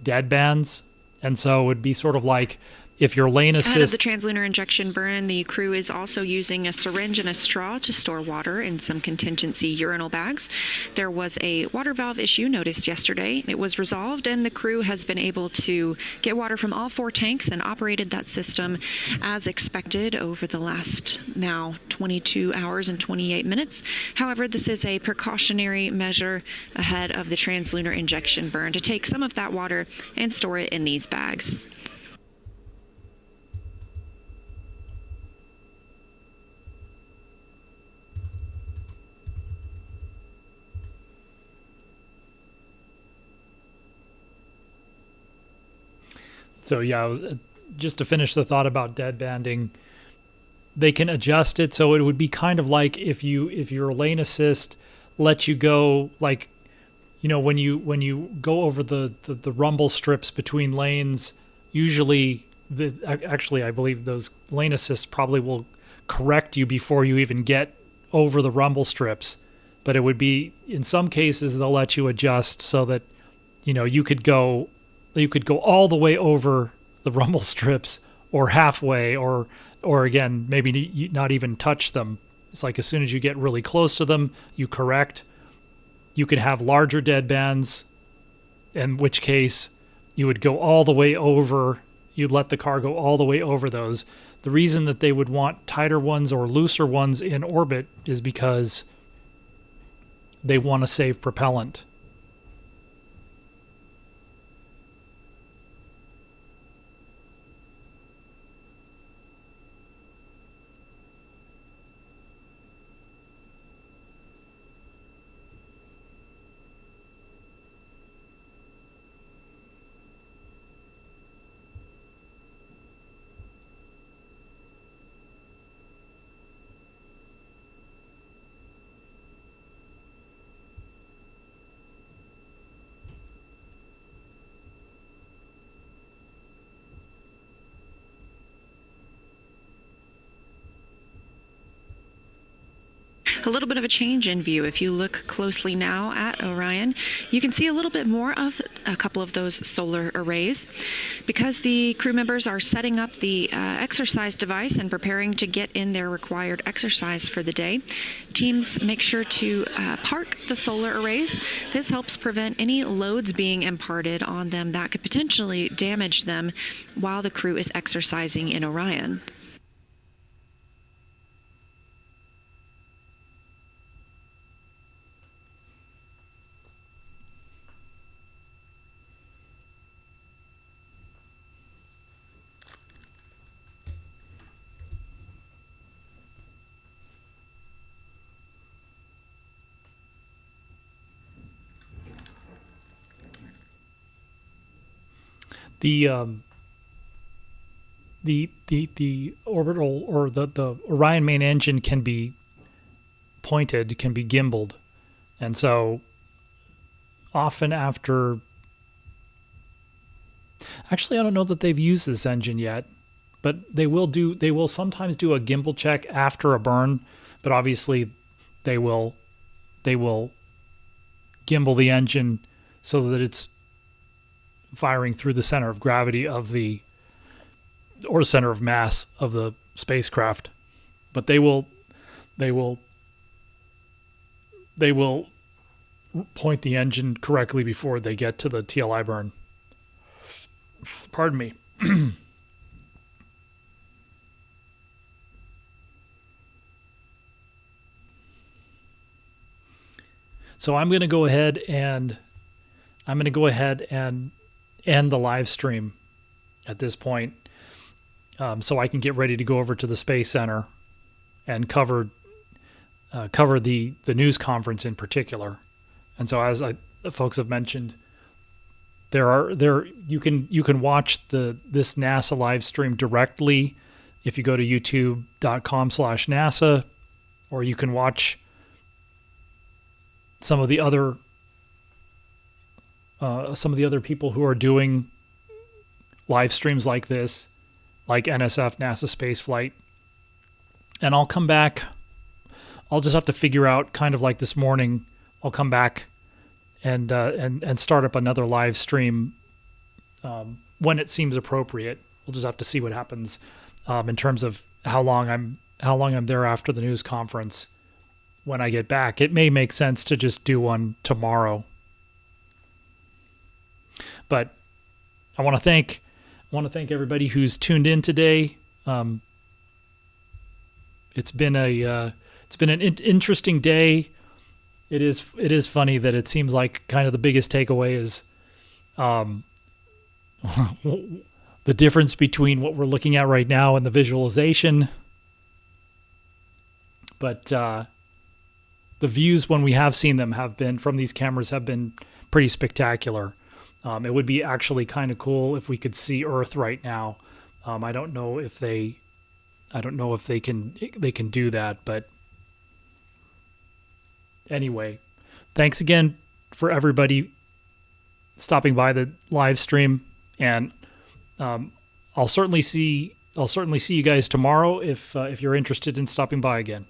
dead bands, and so it would be sort of like if your lane Ahead of assist... the trans-lunar injection burn, the crew is also using a syringe and a straw to store water in some contingency urinal bags. There was a water valve issue noticed yesterday. It was resolved, and the crew has been able to get water from all 4 tanks and operated that system as expected over the last now 22 hours and 28 minutes. However, this is a precautionary measure ahead of the trans-lunar injection burn to take some of that water and store it in these bags. So yeah, just to finish the thought about dead banding, they can adjust it so it would be kind of like if your lane assist lets you go, like, you know, when you go over the rumble strips between lanes, usually actually I believe those lane assists probably will correct you before you even get over the rumble strips, but it would be, in some cases they'll let you adjust so that, you know, you could go all the way over the rumble strips, or halfway, or again, maybe not even touch them. It's like as soon as you get really close to them, you correct. You could have larger dead bands, in which case you would go all the way over. You'd let the car go all the way over those. The reason that they would want tighter ones or looser ones in orbit is because they want to save propellant. A little bit of a change in view. If you look closely now at Orion, you can see a little bit more of a couple of those solar arrays. Because the crew members are setting up the exercise device and preparing to get in their required exercise for the day, teams make sure to park the solar arrays. This helps prevent any loads being imparted on them that could potentially damage them while the crew is exercising in Orion. The orbital, or the Orion main engine can be pointed, can be gimbaled, and so often after, actually I don't know that they've used this engine yet, but they will sometimes do a gimbal check after a burn, but obviously they will gimbal the engine so that it's firing through the center of gravity of the, or center of mass of the spacecraft. But they will point the engine correctly before they get to the TLI burn. Pardon me. So I'm going to go ahead and end the live stream at this point, so I can get ready to go over to the Space Center and cover the news conference in particular. And so, as folks have mentioned, you can watch this NASA live stream directly if you go to youtube.com/NASA, or you can watch some of the other people who are doing live streams like this, like NSF, NASA Spaceflight. And I'll come back. I'll just have to figure out, kind of like this morning, I'll come back and start up another live stream when it seems appropriate. have to see what happens in terms of how long I'm there after the news conference. When I get back, it may make sense to just do one tomorrow. But I want to thank everybody who's tuned in today. It's been an interesting day. It is funny that it seems like kind of the biggest takeaway is the difference between what we're looking at right now and the visualization. But the views when we have seen them from these cameras have been pretty spectacular. It would be actually kind of cool if we could see Earth right now. I don't know if they can do that, but anyway, thanks again for everybody stopping by the live stream, and I'll certainly see you guys tomorrow if you're interested in stopping by again.